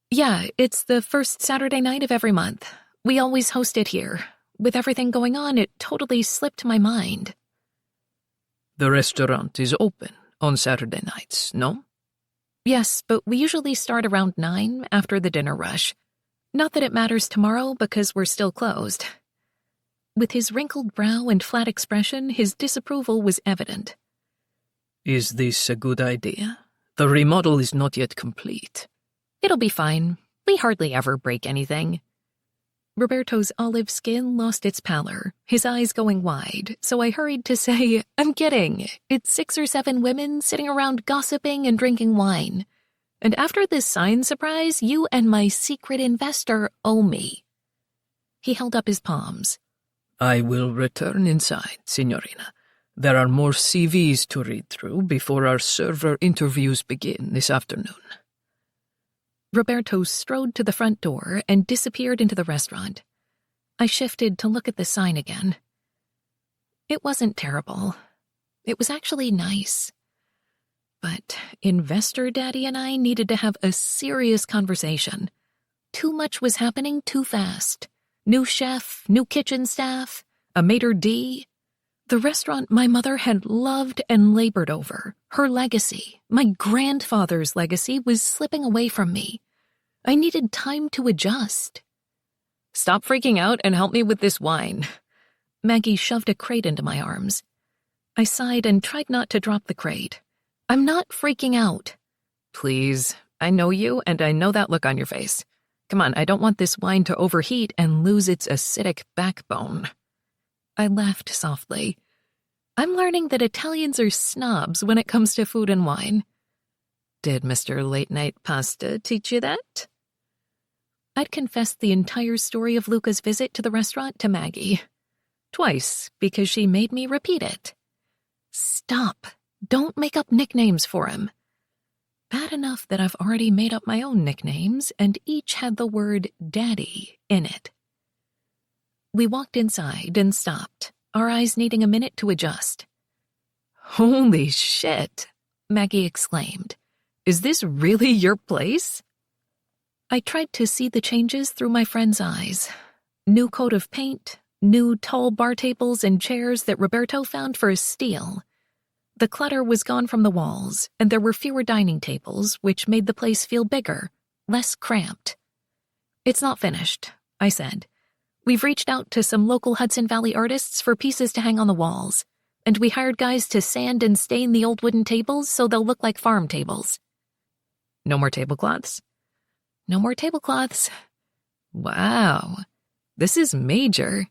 "Yeah, it's the first Saturday night of every month. We always host it here. With everything going on, it totally slipped my mind." The restaurant is open on Saturday nights, no? "Yes, but we usually start around 9 after the dinner rush. Not that it matters tomorrow because we're still closed." With his wrinkled brow and flat expression, his disapproval was evident. Is this a good idea? The remodel is not yet complete. "It'll be fine. We hardly ever break anything." Roberto's olive skin lost its pallor, his eyes going wide, so I hurried to say, "I'm kidding. It's 6 or 7 women sitting around gossiping and drinking wine. And after this sign surprise, you and my secret investor owe me." He held up his palms. I will return inside, Signorina. There are more CVs to read through before our server interviews begin this afternoon. Roberto strode to the front door and disappeared into the restaurant. I shifted to look at the sign again. It wasn't terrible. It was actually nice. But Investor Daddy and I needed to have a serious conversation. Too much was happening too fast. New chef, new kitchen staff, a maitre d'. The restaurant my mother had loved and labored over, her legacy, my grandfather's legacy, was slipping away from me. I needed time to adjust. "Stop freaking out and help me with this wine." Maggie shoved a crate into my arms. I sighed and tried not to drop the crate. "I'm not freaking out." "Please, I know you and I know that look on your face. Come on, I don't want this wine to overheat and lose its acidic backbone." I laughed softly. I'm learning that Italians are snobs when it comes to food and wine. "Did Mr. Late Night Pasta teach you that?" I'd confessed the entire story of Luca's visit to the restaurant to Maggie. Twice, because she made me repeat it. Stop. Don't make up nicknames for him. Bad enough that I've already made up my own nicknames, and each had the word Daddy in it. We walked inside and stopped, our eyes needing a minute to adjust. "Holy shit," Maggie exclaimed. "Is this really your place?" I tried to see the changes through my friend's eyes. New coat of paint, new tall bar tables and chairs that Roberto found for a steal. The clutter was gone from the walls, and there were fewer dining tables, which made the place feel bigger, less cramped. "It's not finished," I said. "We've reached out to some local Hudson Valley artists for pieces to hang on the walls, and we hired guys to sand and stain the old wooden tables so they'll look like farm tables." "No more tablecloths?" "No more tablecloths." "Wow, this is major."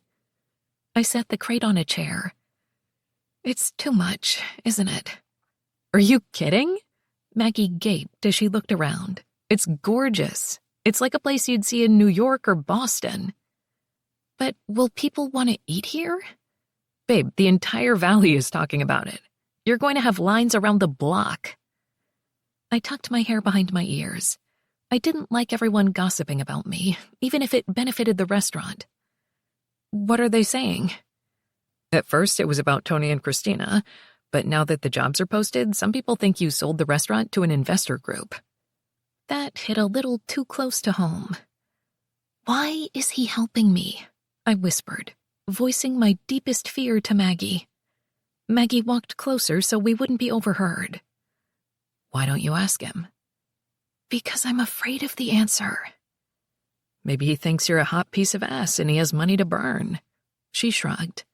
I set the crate on a chair. "It's too much, isn't it?" "Are you kidding?" Maggie gaped as she looked around. "It's gorgeous. It's like a place you'd see in New York or Boston." "But will people want to eat here?" "Babe, the entire valley is talking about it. You're going to have lines around the block." I tucked my hair behind my ears. I didn't like everyone gossiping about me, even if it benefited the restaurant. "What are they saying?" "At first it was about Tony and Christina, but now that the jobs are posted, some people think you sold the restaurant to an investor group." That hit a little too close to home. "Why is he helping me?" I whispered, voicing my deepest fear to Maggie. Maggie walked closer so we wouldn't be overheard. "Why don't you ask him?" "Because I'm afraid of the answer." "Maybe he thinks you're a hot piece of ass and he has money to burn." She shrugged.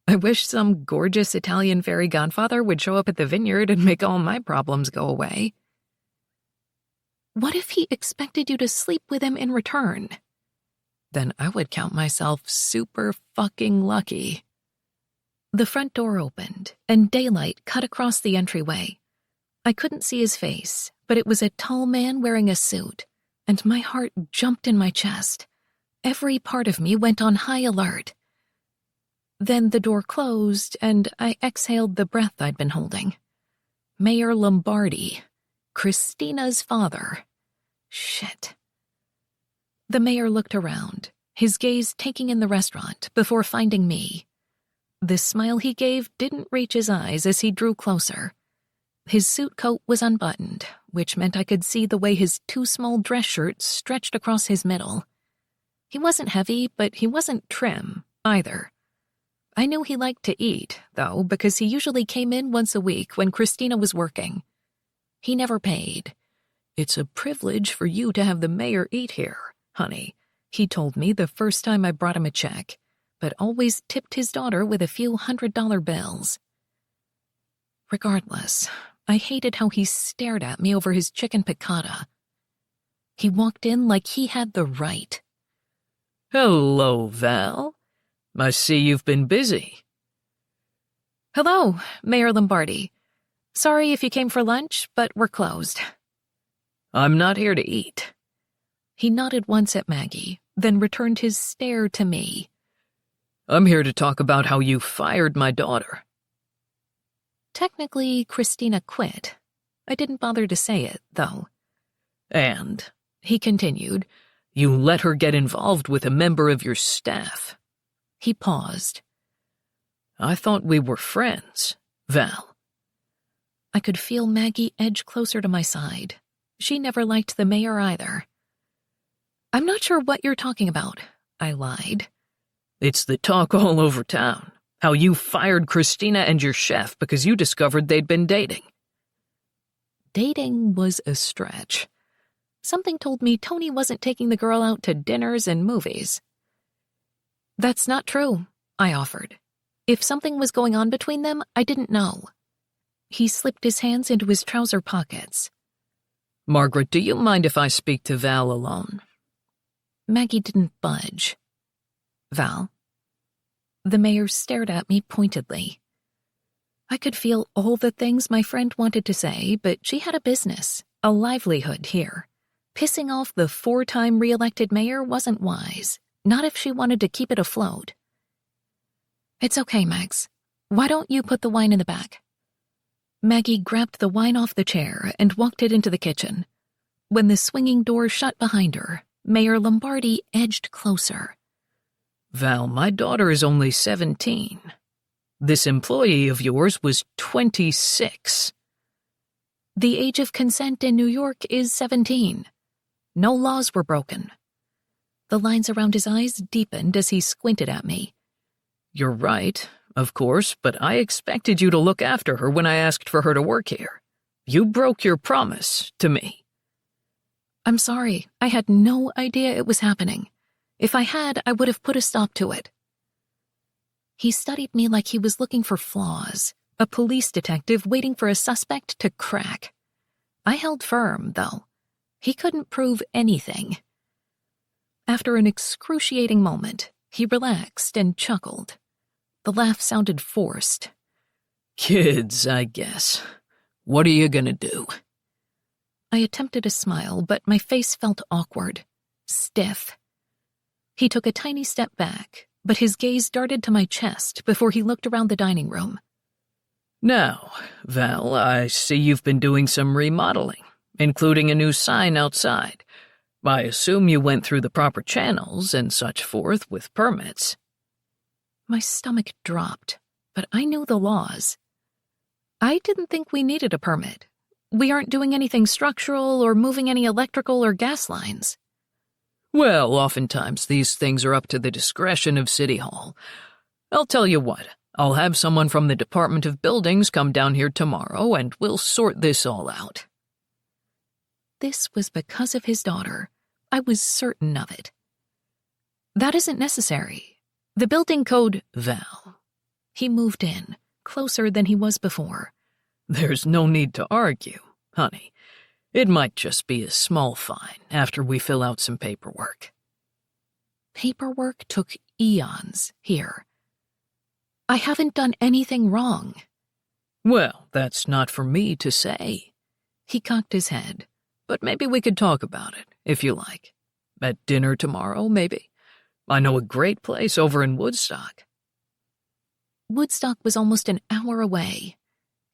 "I wish some gorgeous Italian fairy godfather would show up at the vineyard and make all my problems go away." "What if he expected you to sleep with him in return?" "Then I would count myself super fucking lucky." The front door opened, and daylight cut across the entryway. I couldn't see his face, but it was a tall man wearing a suit, and my heart jumped in my chest. Every part of me went on high alert. Then the door closed, and I exhaled the breath I'd been holding. Mayor Lombardi, Christina's father. Shit. The mayor looked around, his gaze taking in the restaurant before finding me. The smile he gave didn't reach his eyes as he drew closer. His suit coat was unbuttoned, which meant I could see the way his two small dress shirts stretched across his middle. He wasn't heavy, but he wasn't trim, either. I knew he liked to eat, though, because he usually came in once a week when Christina was working. He never paid. "It's a privilege for you to have the mayor eat here, honey," he told me the first time I brought him a check, but always tipped his daughter with a few $100 bills. Regardless, I hated how he stared at me over his chicken piccata. He walked in like he had the right. "Hello, Val. I see you've been busy." "Hello, Mayor Lombardi. Sorry if you came for lunch, but we're closed." "I'm not here to eat." He nodded once at Maggie, then returned his stare to me. I'm here to talk about how you fired my daughter. Technically, Christina quit. I didn't bother to say it, though. And, he continued, you let her get involved with a member of your staff. He paused. I thought we were friends, Val. I could feel Maggie edge closer to my side. She never liked the mayor either. I'm not sure what you're talking about, I lied. It's the talk all over town. How you fired Christina and your chef because you discovered they'd been dating. Dating was a stretch. Something told me Tony wasn't taking the girl out to dinners and movies. That's not true, I offered. If something was going on between them, I didn't know. He slipped his hands into his trouser pockets. Margaret, do you mind if I speak to Val alone? Maggie didn't budge. Val? The mayor stared at me pointedly. I could feel all the things my friend wanted to say, but she had a business, a livelihood here. Pissing off the 4-time re-elected mayor wasn't wise, not if she wanted to keep it afloat. It's okay, Mags. Why don't you put the wine in the back? Maggie grabbed the wine off the chair and walked it into the kitchen. When the swinging door shut behind her, Mayor Lombardi edged closer. Val, my daughter is only 17. This employee of yours was 26. The age of consent in New York is 17. No laws were broken. The lines around his eyes deepened as he squinted at me. You're right, of course, but I expected you to look after her when I asked for her to work here. You broke your promise to me. I'm sorry. I had no idea it was happening. If I had, I would have put a stop to it. He studied me like he was looking for flaws, a police detective waiting for a suspect to crack. I held firm, though. He couldn't prove anything. After an excruciating moment, he relaxed and chuckled. The laugh sounded forced. Kids, I guess. What are you gonna do? I attempted a smile, but my face felt awkward, stiff. He took a tiny step back, but his gaze darted to my chest before he looked around the dining room. Now, Val, I see you've been doing some remodeling, including a new sign outside. I assume you went through the proper channels and such forth with permits. My stomach dropped, but I knew the laws. I didn't think we needed a permit. We aren't doing anything structural or moving any electrical or gas lines. Well, oftentimes these things are up to the discretion of City Hall. I'll tell you what, I'll have someone from the Department of Buildings come down here tomorrow and we'll sort this all out. This was because of his daughter. I was certain of it. That isn't necessary. The building code, Val. He moved in, closer than he was before. There's no need to argue, honey. It might just be a small fine after we fill out some paperwork. Paperwork took eons here. I haven't done anything wrong. Well, that's not for me to say. He cocked his head. But maybe we could talk about it, if you like. At dinner tomorrow, maybe. I know a great place over in Woodstock. Woodstock was almost an hour away.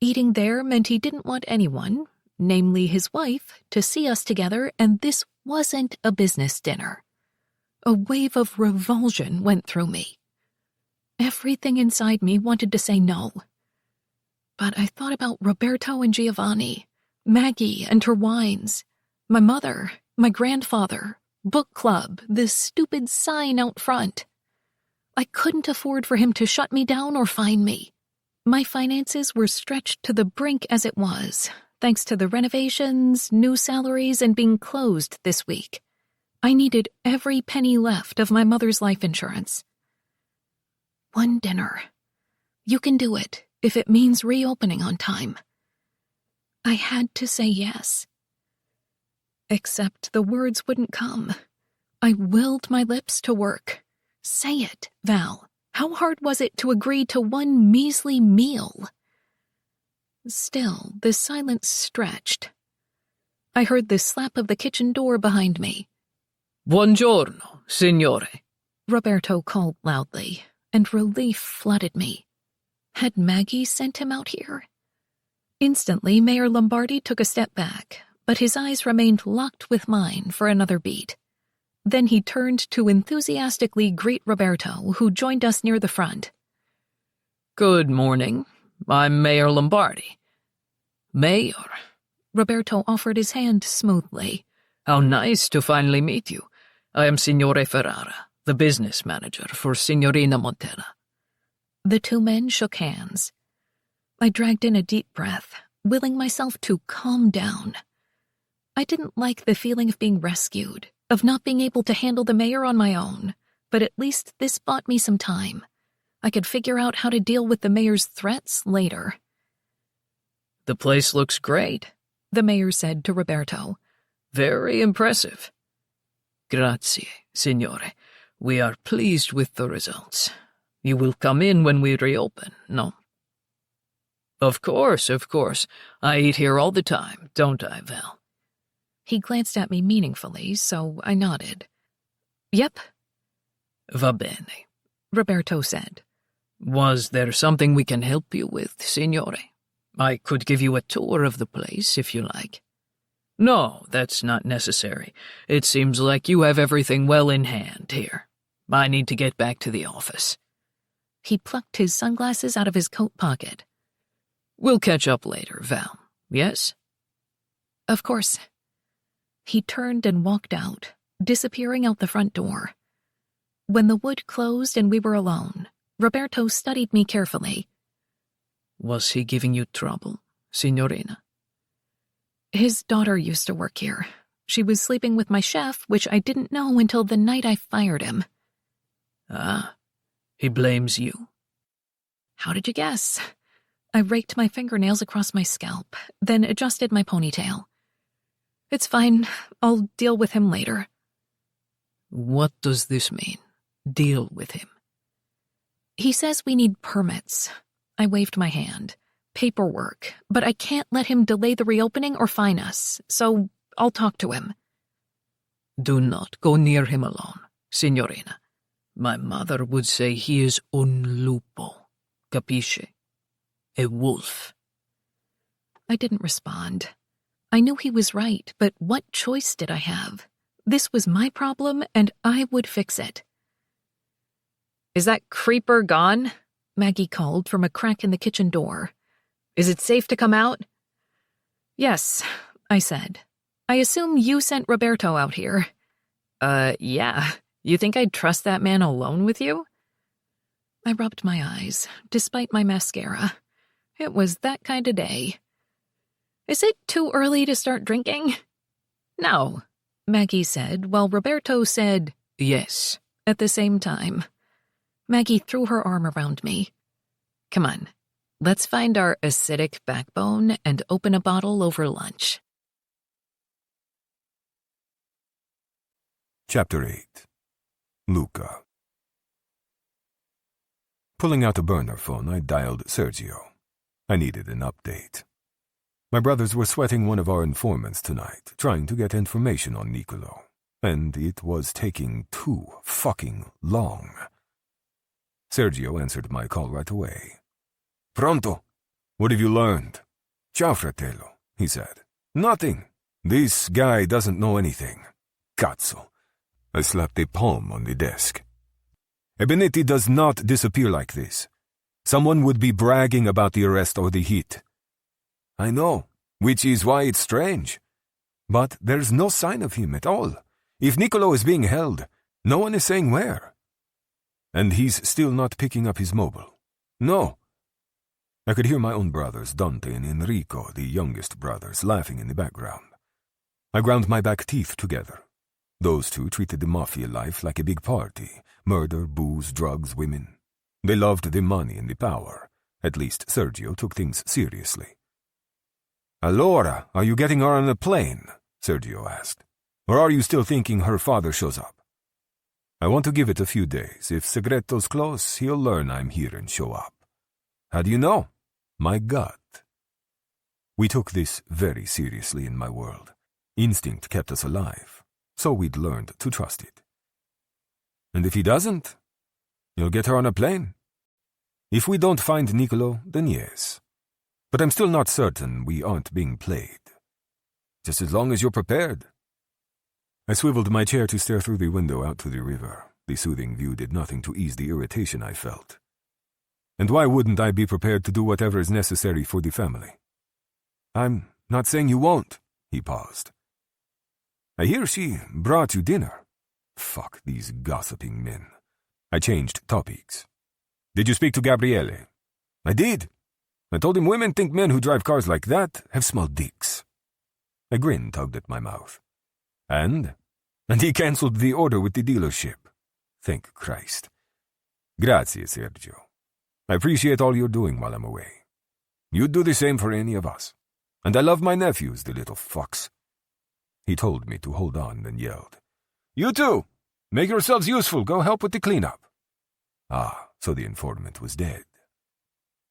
Eating there meant he didn't want anyone, namely his wife, to see us together, and this wasn't a business dinner. A wave of revulsion went through me. Everything inside me wanted to say no. But I thought about Roberto and Giovanni, Maggie and her wines, my mother, my grandfather, book club, this stupid sign out front. I couldn't afford for him to shut me down or fine me. My finances were stretched to the brink as it was, thanks to the renovations, new salaries, and being closed this week. I needed every penny left of my mother's life insurance. One dinner. You can do it, if it means reopening on time. I had to say yes. Except the words wouldn't come. I willed my lips to work. Say it, Val. How hard was it to agree to one measly meal? Still, the silence stretched. I heard the slap of the kitchen door behind me. Buongiorno, signore. Roberto called loudly. and relief flooded me. Had Maggie sent him out here? Instantly, Mayor Lombardi took a step back, but his eyes remained locked with mine for another beat. Then he turned to enthusiastically greet Roberto, who joined us near the front. Good morning. I'm Mayor Lombardi. Mayor, Roberto offered his hand smoothly. How nice to finally meet you. I am Signore Ferrara, the business manager for Signorina Montella. The two men shook hands. I dragged in a deep breath, willing myself to calm down. I didn't like the feeling of being rescued, of not being able to handle the mayor on my own, but at least this bought me some time. I could figure out how to deal with the mayor's threats later. The place looks great, the mayor said to Roberto. Very impressive. Grazie, signore. We are pleased with the results. You will come in when we reopen, no? Of course. I eat here all the time, don't I, Val? He glanced at me meaningfully, so I nodded. Yep. Va bene, Roberto said. Was there something we can help you with, signore? I could give you a tour of the place, if you like. No, that's not necessary. It seems like you have everything well in hand here. I need to get back to the office. He plucked his sunglasses out of his coat pocket. We'll catch up later, Val. Yes? Of course. He turned and walked out, disappearing out the front door. When the wood closed and we were alone, Roberto studied me carefully. Was he giving you trouble, signorina? His daughter used to work here. She was sleeping with my chef, which I didn't know until the night I fired him. Ah, he blames you. How did you guess? I raked my fingernails across my scalp, then adjusted my ponytail. It's fine. I'll deal with him later. What does this mean? Deal with him? He says we need permits. I waved my hand. Paperwork, but I can't let him delay the reopening or fine us, so I'll talk to him. Do not go near him alone, signorina. My mother would say he is un lupo, capisce? A wolf. I didn't respond. I knew he was right, but what choice did I have? This was my problem, and I would fix it. Is that creeper gone? Maggie called from a crack in the kitchen door. Is it safe to come out? Yes, I said. I assume you sent Roberto out here. Yeah. You think I'd trust that man alone with you? I rubbed my eyes, despite my mascara. It was that kind of day. Is it too early to start drinking? No, Maggie said, while Roberto said, yes, at the same time. Maggie threw her arm around me. Come on, let's find our acidic backbone and open a bottle over lunch. Chapter 8. Luca. Pulling out a burner phone, I dialed Sergio. I needed an update. My brothers were sweating one of our informants tonight, trying to get information on Niccolo, and it was taking too fucking long. Sergio answered my call right away. Pronto? What have you learned? Ciao, fratello, he said. Nothing. This guy doesn't know anything. Cazzo. I slapped a palm on the desk. Ebenetti does not disappear like this. Someone would be bragging about the arrest or the hit. I know, which is why it's strange. But there's no sign of him at all. If Niccolo is being held, no one is saying where. And he's still not picking up his mobile. No. I could hear my own brothers, Dante and Enrico, the youngest brothers, laughing in the background. I ground my back teeth together. Those two treated the Mafia life like a big party. Murder, booze, drugs, women. They loved the money and the power. At least Sergio took things seriously. Allora, are you getting her on a plane? Sergio asked. Or are you still thinking her father shows up? I want to give it a few days. If Segreto's close, he'll learn I'm here and show up. How do you know? My gut. We took this very seriously in my world. Instinct kept us alive, so we'd learned to trust it. And if he doesn't? You'll get her on a plane? If we don't find Niccolo, then yes. But I'm still not certain we aren't being played. Just as long as you're prepared. I swiveled my chair to stare through the window out to the river. The soothing view did nothing to ease the irritation I felt. And why wouldn't I be prepared to do whatever is necessary for the family? I'm not saying you won't, he paused. I hear she brought you dinner. Fuck these gossiping men. I changed topics. Did you speak to Gabriele? I did. I told him women think men who drive cars like that have small dicks. A grin tugged at my mouth. And he cancelled the order with the dealership. Thank Christ. Grazie, Sergio. I appreciate all you're doing while I'm away. You'd do the same for any of us. And I love my nephews, the little fucks. He told me to hold on, then yelled. You too! Make yourselves useful, go help with the cleanup. Ah, so the informant was dead.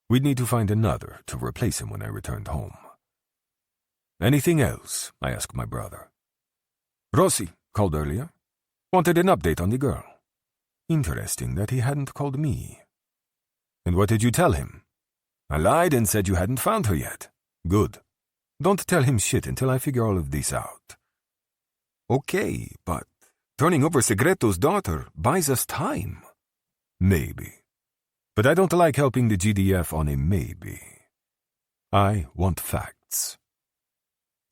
We'd need to find another to replace him when I returned home. Anything else? I asked my brother. Rossi called earlier. Wanted an update on the girl. Interesting that he hadn't called me. And what did you tell him? I lied and said you hadn't found her yet. Good. Don't tell him shit until I figure all of this out. Okay, but turning over Segreto's daughter buys us time. Maybe. But I don't like helping the GDF on a maybe. I want facts.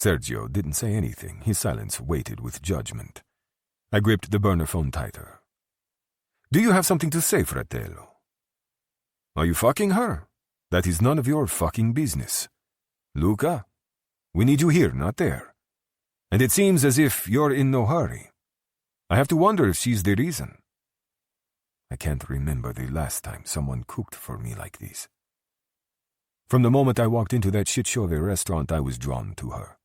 Sergio didn't say anything. His silence waited with judgment. I gripped the burner phone tighter. Do you have something to say, fratello? Are you fucking her? That is none of your fucking business. Luca, we need you here, not there. And it seems as if you're in no hurry. I have to wonder if she's the reason. I can't remember the last time someone cooked for me like this. From the moment I walked into that shit show of a restaurant, I was drawn to her.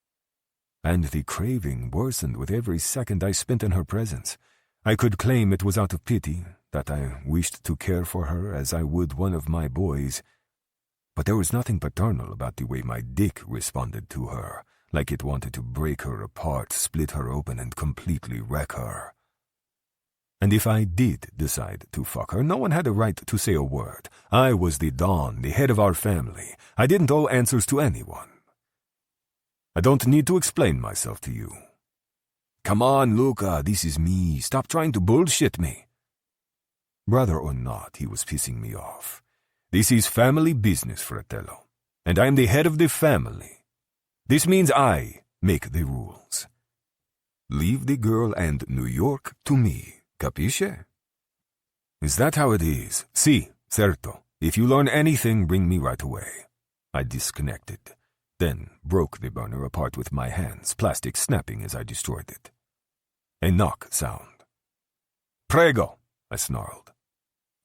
And the craving worsened with every second I spent in her presence. I could claim it was out of pity, that I wished to care for her as I would one of my boys. But there was nothing paternal about the way my dick responded to her, like it wanted to break her apart, split her open, and completely wreck her. And if I did decide to fuck her, no one had a right to say a word. I was the Don, the head of our family. I didn't owe answers to anyone. I don't need to explain myself to you. Come on, Luca, this is me. Stop trying to bullshit me. Brother or not, he was pissing me off. This is family business, fratello. And I am the head of the family. This means I make the rules. Leave the girl and New York to me. Capisce? Is that how it is? Si, certo. If you learn anything, bring me right away. I disconnected, then broke the burner apart with my hands, plastic snapping as I destroyed it. A knock sound. Prego, I snarled.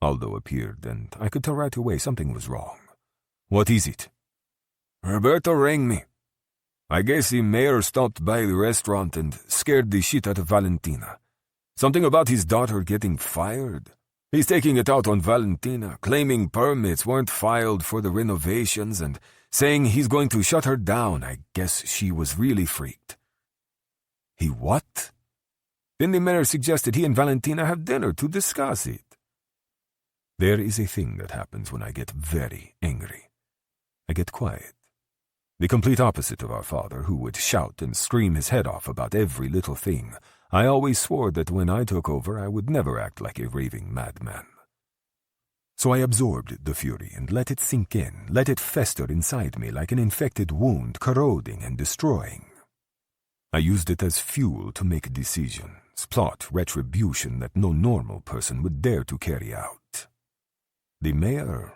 Aldo appeared, and I could tell right away something was wrong. What is it? Roberto rang me. I guess the mayor stopped by the restaurant and scared the shit out of Valentina. Something about his daughter getting fired. He's taking it out on Valentina, claiming permits weren't filed for the renovations and saying he's going to shut her down. I guess she was really freaked. He what? Then the mayor suggested he and Valentina have dinner to discuss it. There is a thing that happens when I get very angry. I get quiet. The complete opposite of our father, who would shout and scream his head off about every little thing. I always swore that when I took over, I would never act like a raving madman. So I absorbed the fury and let it sink in, let it fester inside me like an infected wound, corroding and destroying. I used it as fuel to make decisions, plot retribution that no normal person would dare to carry out. The mayor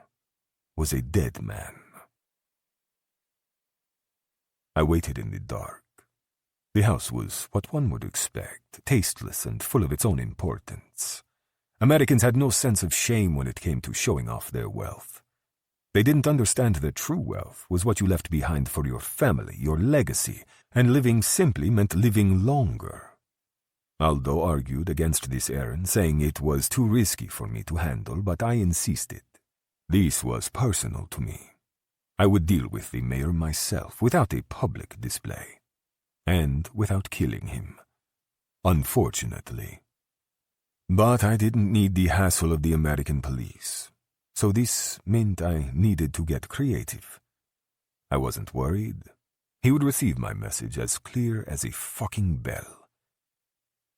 was a dead man. I waited in the dark. The house was what one would expect, tasteless and full of its own importance. Americans had no sense of shame when it came to showing off their wealth. They didn't understand that true wealth was what you left behind for your family, your legacy, and living simply meant living longer. Aldo argued against this errand, saying it was too risky for me to handle, but I insisted. This was personal to me. I would deal with the mayor myself, without a public display. And without killing him. Unfortunately. But I didn't need the hassle of the American police, so this meant I needed to get creative. I wasn't worried. He would receive my message as clear as a fucking bell.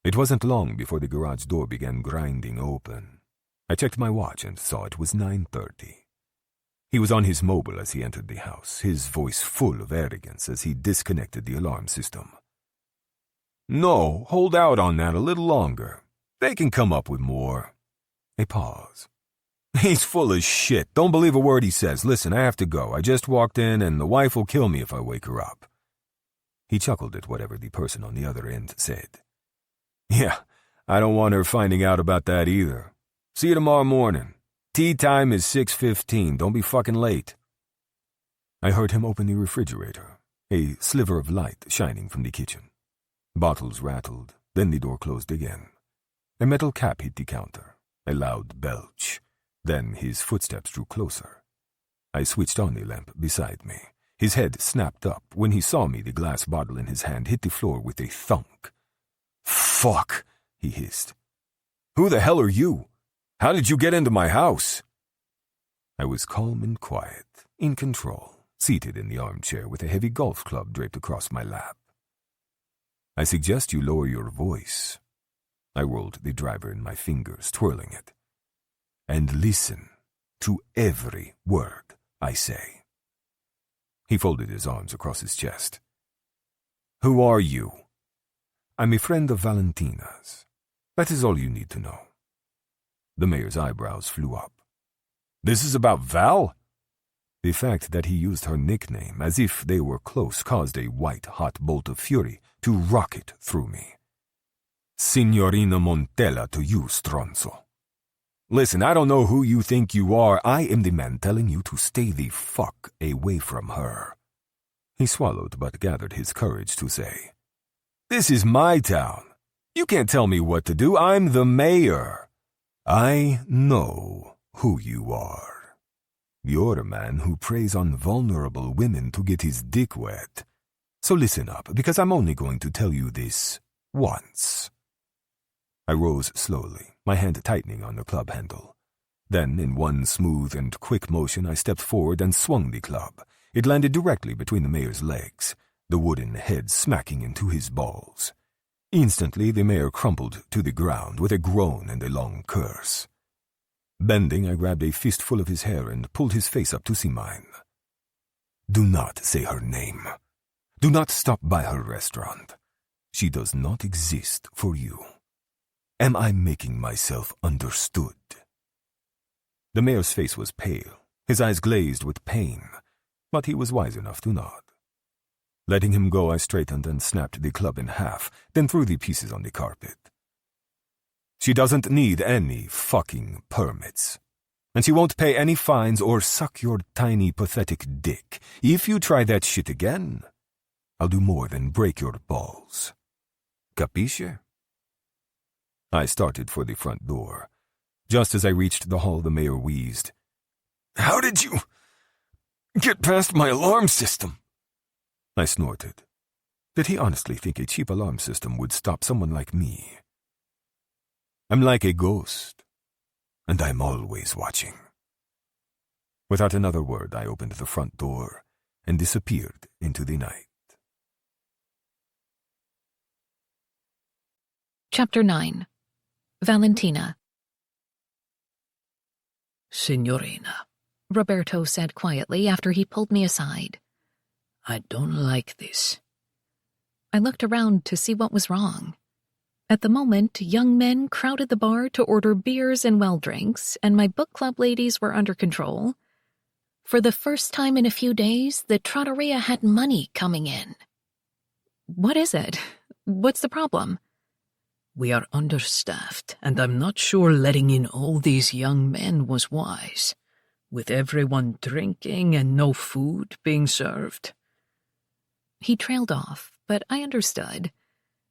It wasn't long before the garage door began grinding open. I checked my watch and saw it was 9:30. He was on his mobile as he entered the house, his voice full of arrogance as he disconnected the alarm system. "No, hold out on that a little longer. They can come up with more." A pause. "He's full of shit. Don't believe a word he says. Listen, I have to go. I just walked in and the wife will kill me if I wake her up." He chuckled at whatever the person on the other end said. "Yeah, I don't want her finding out about that either. See you tomorrow morning. Tea time is 6:15. Don't be fucking late." I heard him open the refrigerator, a sliver of light shining from the kitchen. Bottles rattled, then the door closed again. A metal cap hit the counter, a loud belch. Then his footsteps drew closer. I switched on the lamp beside me. His head snapped up. When he saw me, the glass bottle in his hand hit the floor with a thunk. "Fuck," he hissed. "Who the hell are you? How did you get into my house?" I was calm and quiet, in control, seated in the armchair with a heavy golf club draped across my lap. "I suggest you lower your voice." I rolled the driver in my fingers, twirling it. "And listen to every word I say." He folded his arms across his chest. "Who are you?" "I'm a friend of Valentina's. That is all you need to know." The mayor's eyebrows flew up. "This is about Val?" The fact that he used her nickname as if they were close caused a white-hot bolt of fury to rocket through me. "Signorina Montella to you, stronzo. Listen, I don't know who you think you are. I am the man telling you to stay the fuck away from her." He swallowed but gathered his courage to say, "This is my town. You can't tell me what to do. I'm the mayor. I know who you are. You're a man who preys on vulnerable women to get his dick wet. So listen up, because I'm only going to tell you this once." I rose slowly, my hand tightening on the club handle. Then, in one smooth and quick motion, I stepped forward and swung the club. It landed directly between the mayor's legs, the wooden head smacking into his balls. Instantly, the mayor crumpled to the ground with a groan and a long curse. Bending, I grabbed a fistful of his hair and pulled his face up to see mine. "Do not say her name. Do not stop by her restaurant. She does not exist for you. Am I making myself understood?" The mayor's face was pale, his eyes glazed with pain, but he was wise enough to nod. Letting him go, I straightened and snapped the club in half, then threw the pieces on the carpet. "She doesn't need any fucking permits. And she won't pay any fines or suck your tiny, pathetic dick. If you try that shit again, I'll do more than break your balls. Capisce?" I started for the front door. Just as I reached the hall, the mayor wheezed. "How did you get past my alarm system?" I snorted. Did he honestly think a cheap alarm system would stop someone like me? "I'm like a ghost, and I'm always watching." Without another word, I opened the front door and disappeared into the night. Chapter 9. Valentina. "Signorina," Roberto said quietly after he pulled me aside. "I don't like this." I looked around to see what was wrong. At the moment, young men crowded the bar to order beers and well drinks, and my book club ladies were under control. For the first time in a few days, the trattoria had money coming in. What is it? What's the problem? "We are understaffed, and I'm not sure letting in all these young men was wise, with everyone drinking and no food being served." He trailed off, but I understood,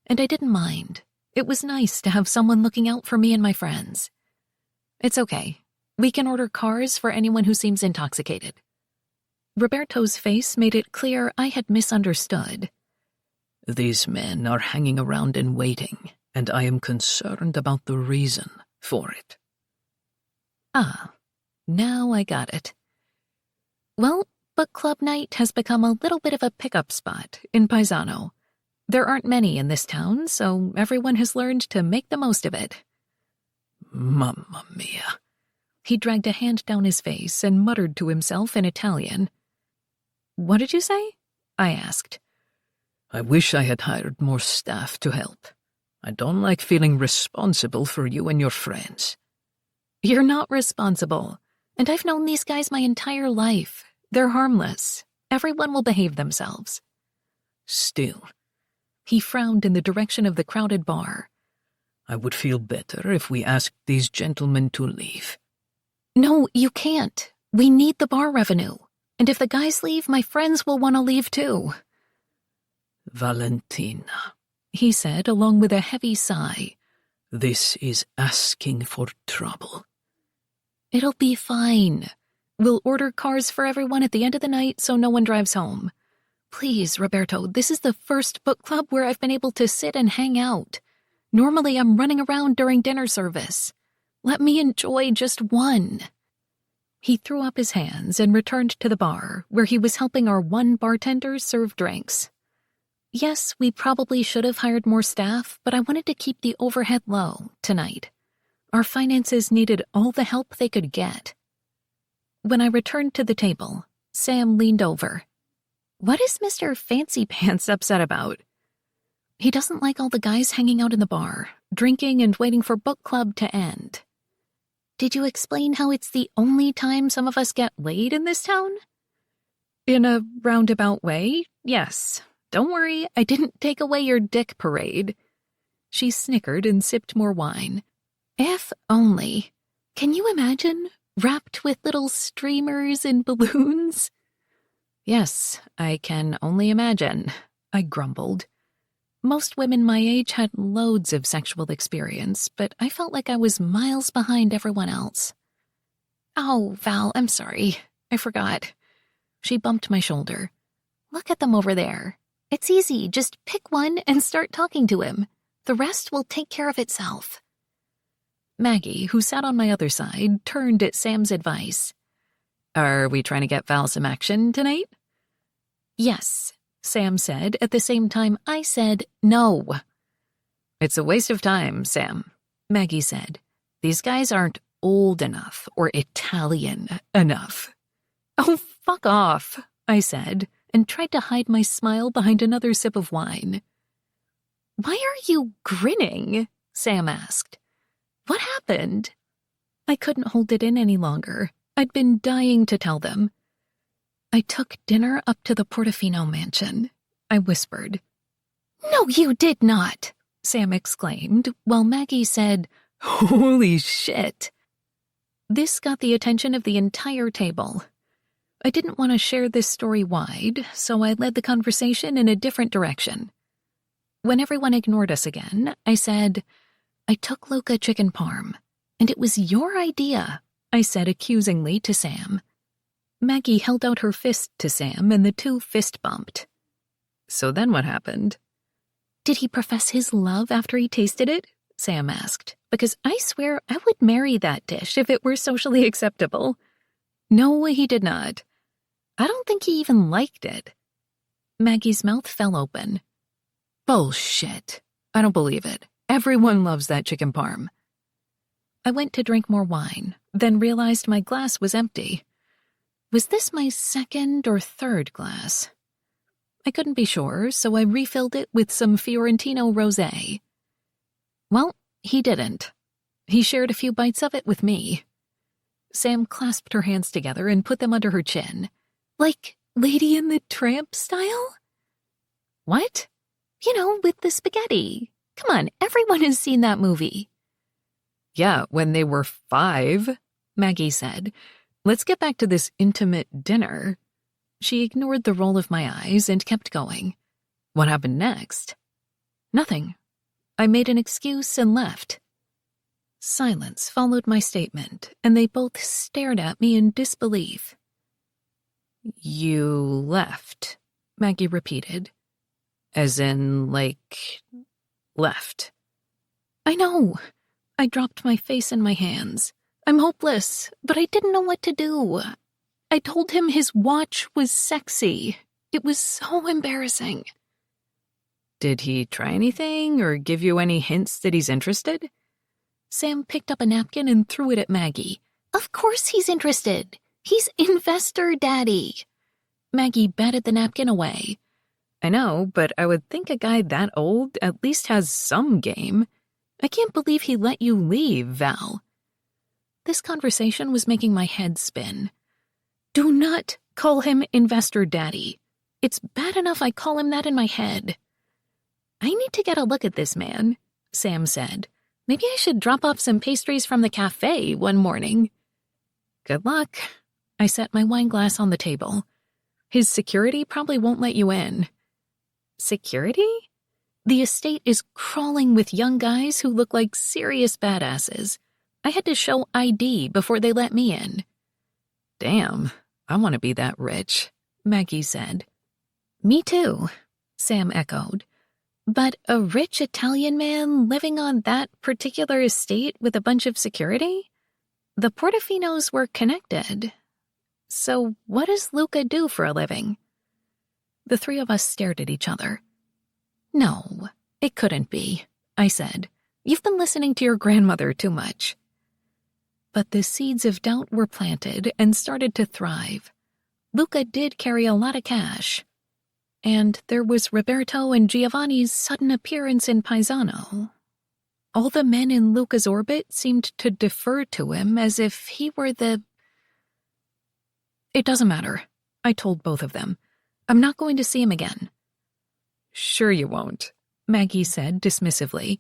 and I didn't mind. It was nice to have someone looking out for me and my friends. "It's okay. We can order cars for anyone who seems intoxicated." Roberto's face made it clear I had misunderstood. "These men are hanging around and waiting. and I am concerned about the reason for it. Ah, now I got it. Well, book club night has become a little bit of a pickup spot in Paisano. There aren't many in this town, so everyone has learned to make the most of it. Mamma mia. He dragged a hand down his face and muttered to himself in Italian. What did you say? I asked. I wish I had hired more staff to help. I don't like feeling responsible for you and your friends. You're not responsible, and I've known these guys my entire life. They're harmless. Everyone will behave themselves. Still. He frowned in the direction of the crowded bar. I would feel better if we asked these gentlemen to leave. No, you can't. We need the bar revenue. And if the guys leave, my friends will want to leave too. Valentina, he said, along with a heavy sigh. This is asking for trouble. It'll be fine. We'll order cars for everyone at the end of the night so no one drives home. Please, Roberto, this is the first book club where I've been able to sit and hang out. Normally I'm running around during dinner service. Let me enjoy just one. He threw up his hands and returned to the bar, where he was helping our one bartender serve drinks. Yes, we probably should have hired more staff, but I wanted to keep the overhead low tonight. Our finances needed all the help they could get. When I returned to the table, Sam leaned over. What is Mr. Fancy Pants upset about? He doesn't like all the guys hanging out in the bar, drinking and waiting for book club to end. Did you explain how it's the only time some of us get laid in this town? In a roundabout way, yes. Don't worry, I didn't take away your dick parade. She snickered and sipped more wine. If only. Can you imagine? Wrapped with little streamers and balloons? Yes, I can only imagine, I grumbled. Most women my age had loads of sexual experience, but I felt like I was miles behind everyone else. Oh, Val, I'm sorry. I forgot. She bumped my shoulder. Look at them over there. It's easy. Just pick one and start talking to him. The rest will take care of itself. Maggie, who sat on my other side, turned at Sam's advice. Are we trying to get Val some action tonight? Yes, Sam said. At the same time, I said no. It's a waste of time, Sam, Maggie said. These guys aren't old enough or Italian enough. Oh, fuck off, I said, and tried to hide my smile behind another sip of wine. Why are you grinning? Sam asked. What happened? I couldn't hold it in any longer. I'd been dying to tell them. I took dinner up to the Portofino mansion, I whispered. No, you did not, Sam exclaimed, while Maggie said, Holy shit. This got the attention of the entire table. I didn't want to share this story wide, so I led the conversation in a different direction. When everyone ignored us again, I said, I took Luca chicken parm, and it was your idea, I said accusingly to Sam. Maggie held out her fist to Sam, and the two fist bumped. So then what happened? Did he profess his love after he tasted it? Sam asked, because I swear I would marry that dish if it were socially acceptable. No, he did not. I don't think he even liked it. Maggie's mouth fell open. Bullshit. I don't believe it. Everyone loves that chicken parm. I went to drink more wine, then realized my glass was empty. Was this my second or third glass? I couldn't be sure, so I refilled it with some Fiorentino rosé. Well, he didn't. He shared a few bites of it with me. Sam clasped her hands together and put them under her chin. Like Lady and the Tramp style? What? You know, with the spaghetti. Come on, everyone has seen that movie. Yeah, when they were 5, Maggie said. Let's get back to this intimate dinner. She ignored the roll of my eyes and kept going. What happened next? Nothing. I made an excuse and left. Silence followed my statement, and they both stared at me in disbelief. You left, Maggie repeated. As in, like, left. I know. I dropped my face in my hands. I'm hopeless, but I didn't know what to do. I told him his watch was sexy. It was so embarrassing. Did he try anything or give you any hints that he's interested? Sam picked up a napkin and threw it at Maggie. Of course he's interested. He's Investor Daddy. Maggie batted the napkin away. I know, but I would think a guy that old at least has some game. I can't believe he let you leave, Val. This conversation was making my head spin. Do not call him Investor Daddy. It's bad enough I call him that in my head. I need to get a look at this man, Sam said. Maybe I should drop off some pastries from the cafe one morning. Good luck. I set my wine glass on the table. His security probably won't let you in. Security? The estate is crawling with young guys who look like serious badasses. I had to show ID before they let me in. Damn, I want to be that rich, Maggie said. Me too, Sam echoed. But a rich Italian man living on that particular estate with a bunch of security? The Portofinos were connected. So what does Luca do for a living? The three of us stared at each other. No, it couldn't be, I said. You've been listening to your grandmother too much. But the seeds of doubt were planted and started to thrive. Luca did carry a lot of cash. And there was Roberto and Giovanni's sudden appearance in Paisano. All the men in Luca's orbit seemed to defer to him as if he were the... It doesn't matter, I told both of them. I'm not going to see him again. Sure you won't, Maggie said dismissively.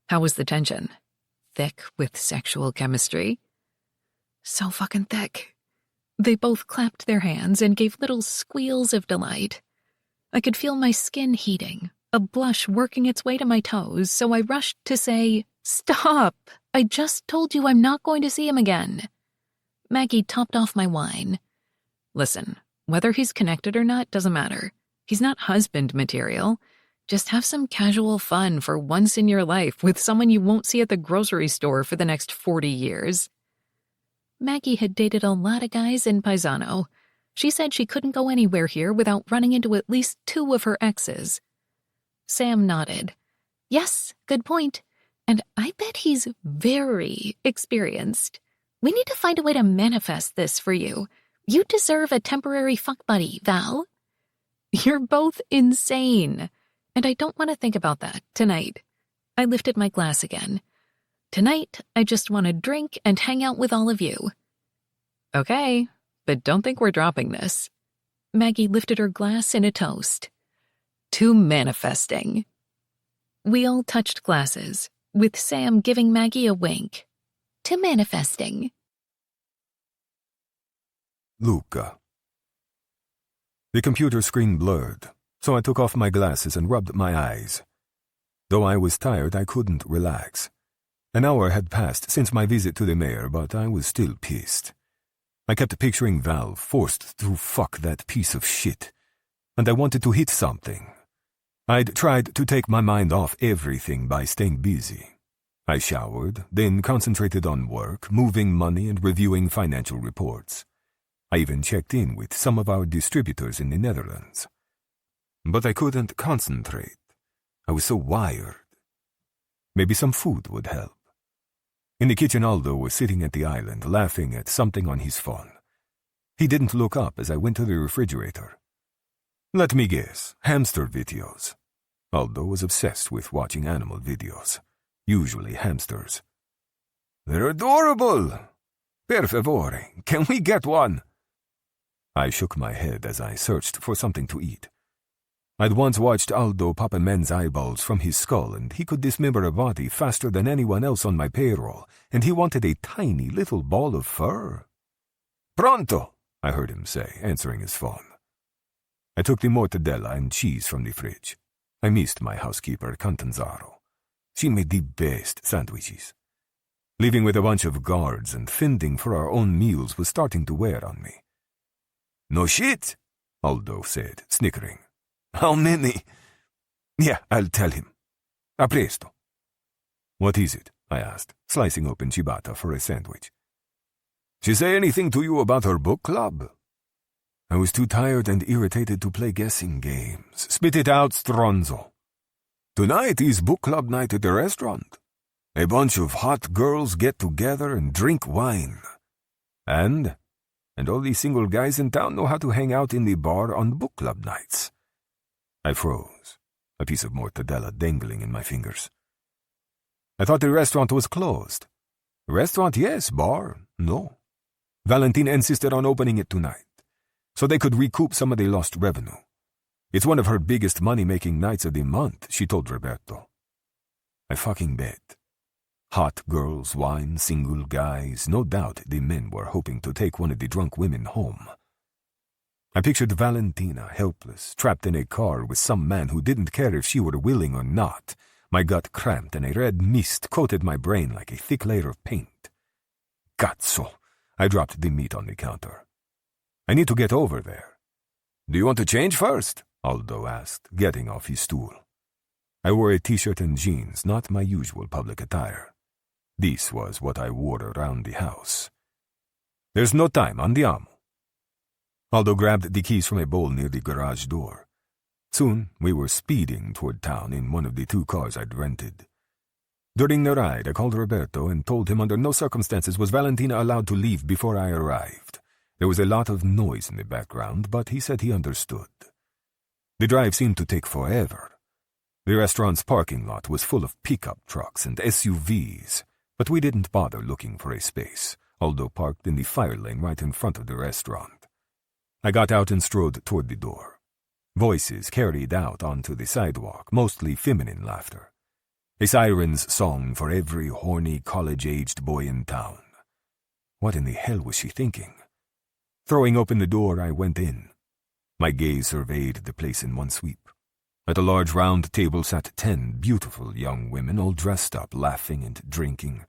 How was the tension? Thick with sexual chemistry? So fucking thick. They both clapped their hands and gave little squeals of delight. I could feel my skin heating, a blush working its way to my toes, so I rushed to say, Stop! I just told you I'm not going to see him again. Maggie topped off my wine. Listen, whether he's connected or not doesn't matter. He's not husband material. Just have some casual fun for once in your life with someone you won't see at the grocery store for the next 40 years. Maggie had dated a lot of guys in Paisano. She said she couldn't go anywhere here without running into at least 2 of her exes. Sam nodded. Yes, good point. And I bet he's very experienced. We need to find a way to manifest this for you. You deserve a temporary fuck buddy, Val. You're both insane. And I don't want to think about that tonight. I lifted my glass again. Tonight, I just want to drink and hang out with all of you. Okay, but don't think we're dropping this. Maggie lifted her glass in a toast. To manifesting. We all touched glasses, with Sam giving Maggie a wink. To manifesting. Luca. The computer screen blurred, so I took off my glasses and rubbed my eyes. Though I was tired, I couldn't relax. An hour had passed since my visit to the mayor, but I was still pissed. I kept picturing Val forced to fuck that piece of shit, and I wanted to hit something. I'd tried to take my mind off everything by staying busy. I showered, then concentrated on work, moving money and reviewing financial reports. I even checked in with some of our distributors in the Netherlands. But I couldn't concentrate. I was so wired. Maybe some food would help. In the kitchen, Aldo was sitting at the island, laughing at something on his phone. He didn't look up as I went to the refrigerator. Let me guess, hamster videos. Aldo was obsessed with watching animal videos, usually hamsters. They're adorable! Per favore, can we get one? I shook my head as I searched for something to eat. I'd once watched Aldo pop a man's eyeballs from his skull, and he could dismember a body faster than anyone else on my payroll, and he wanted a tiny little ball of fur. Pronto, I heard him say, answering his phone. I took the mortadella and cheese from the fridge. I missed my housekeeper, Cantanzaro. She made the best sandwiches. Living with a bunch of guards and fending for our own meals was starting to wear on me. No shit, Aldo said, snickering. How many? Yeah, I'll tell him. A presto. "What is it?" I asked, slicing open ciabatta for a sandwich. "She say anything to you about her book club?" I was too tired and irritated to play guessing games. "Spit it out, Stronzo." "Tonight is book club night at the restaurant. A bunch of hot girls get together and drink wine. And all these single guys in town know how to hang out in the bar on book club nights." I froze, a piece of mortadella dangling in my fingers. "I thought the restaurant was closed." "Restaurant, yes. Bar, no. Valentina insisted on opening it tonight, so they could recoup some of the lost revenue. It's one of her biggest money-making nights of the month," she told Roberto. I fucking bet. Hot girls, wine, single guys. No doubt the men were hoping to take one of the drunk women home. I pictured Valentina, helpless, trapped in a car with some man who didn't care if she were willing or not. My gut cramped and a red mist coated my brain like a thick layer of paint. Cazzo! I dropped the meat on the counter. "I need to get over there." "Do you want to change first?" Aldo asked, getting off his stool. I wore a t-shirt and jeans, not my usual public attire. This was what I wore around the house. "There's no time, andiamo." Aldo grabbed the keys from a bowl near the garage door. Soon, we were speeding toward town in one of the 2 cars I'd rented. During the ride, I called Roberto and told him under no circumstances was Valentina allowed to leave before I arrived. There was a lot of noise in the background, but he said he understood. The drive seemed to take forever. The restaurant's parking lot was full of pickup trucks and SUVs, but we didn't bother looking for a space, Aldo parked in the fire lane right in front of the restaurant. I got out and strode toward the door. Voices carried out onto the sidewalk, mostly feminine laughter. A siren's song for every horny college-aged boy in town. What in the hell was she thinking? Throwing open the door, I went in. My gaze surveyed the place in one sweep. At a large round table sat 10 beautiful young women, all dressed up, laughing and drinking.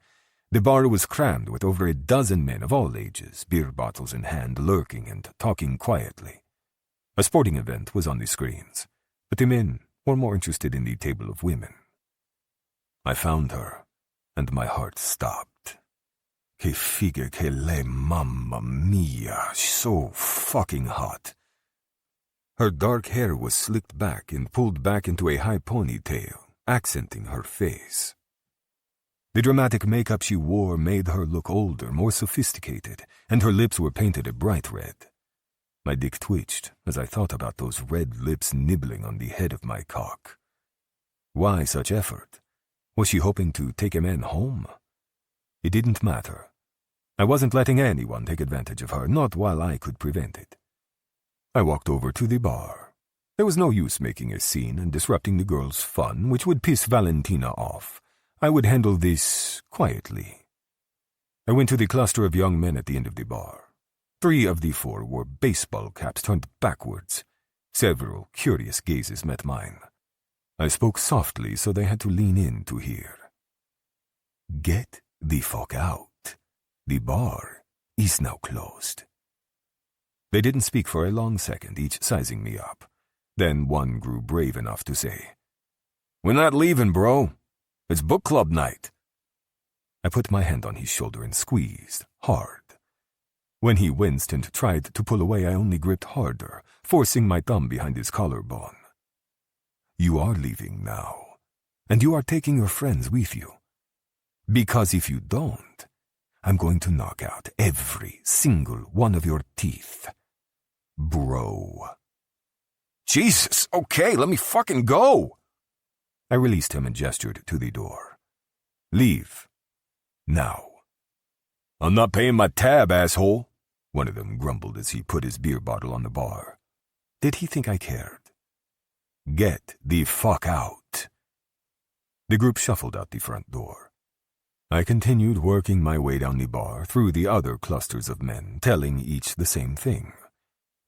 The bar was crammed with over a dozen men of all ages, beer bottles in hand, lurking and talking quietly. A sporting event was on the screens, but the men were more interested in the table of women. I found her, and my heart stopped. Que figa que le, mamma mia, so fucking hot. Her dark hair was slicked back and pulled back into a high ponytail, accenting her face. The dramatic makeup she wore made her look older, more sophisticated, and her lips were painted a bright red. My dick twitched as I thought about those red lips nibbling on the head of my cock. Why such effort? Was she hoping to take a man home? It didn't matter. I wasn't letting anyone take advantage of her, not while I could prevent it. I walked over to the bar. There was no use making a scene and disrupting the girls' fun, which would piss Valentina off. I would handle this quietly. I went to the cluster of young men at the end of the bar. 3 of the 4 wore baseball caps turned backwards. Several curious gazes met mine. I spoke softly so they had to lean in to hear. "Get the fuck out. The bar is now closed." They didn't speak for a long second, each sizing me up. Then one grew brave enough to say, "We're not leaving, bro. It's book club night." I put my hand on his shoulder and squeezed hard. When he winced and tried to pull away, I only gripped harder, forcing my thumb behind his collarbone. "You are leaving now, and you are taking your friends with you. Because if you don't, I'm going to knock out every single one of your teeth. Bro." "Jesus, okay, let me fucking go." I released him and gestured to the door. "Leave. Now." "I'm not paying my tab, asshole," one of them grumbled as he put his beer bottle on the bar. Did he think I cared? "Get the fuck out." The group shuffled out the front door. I continued working my way down the bar through the other clusters of men, telling each the same thing.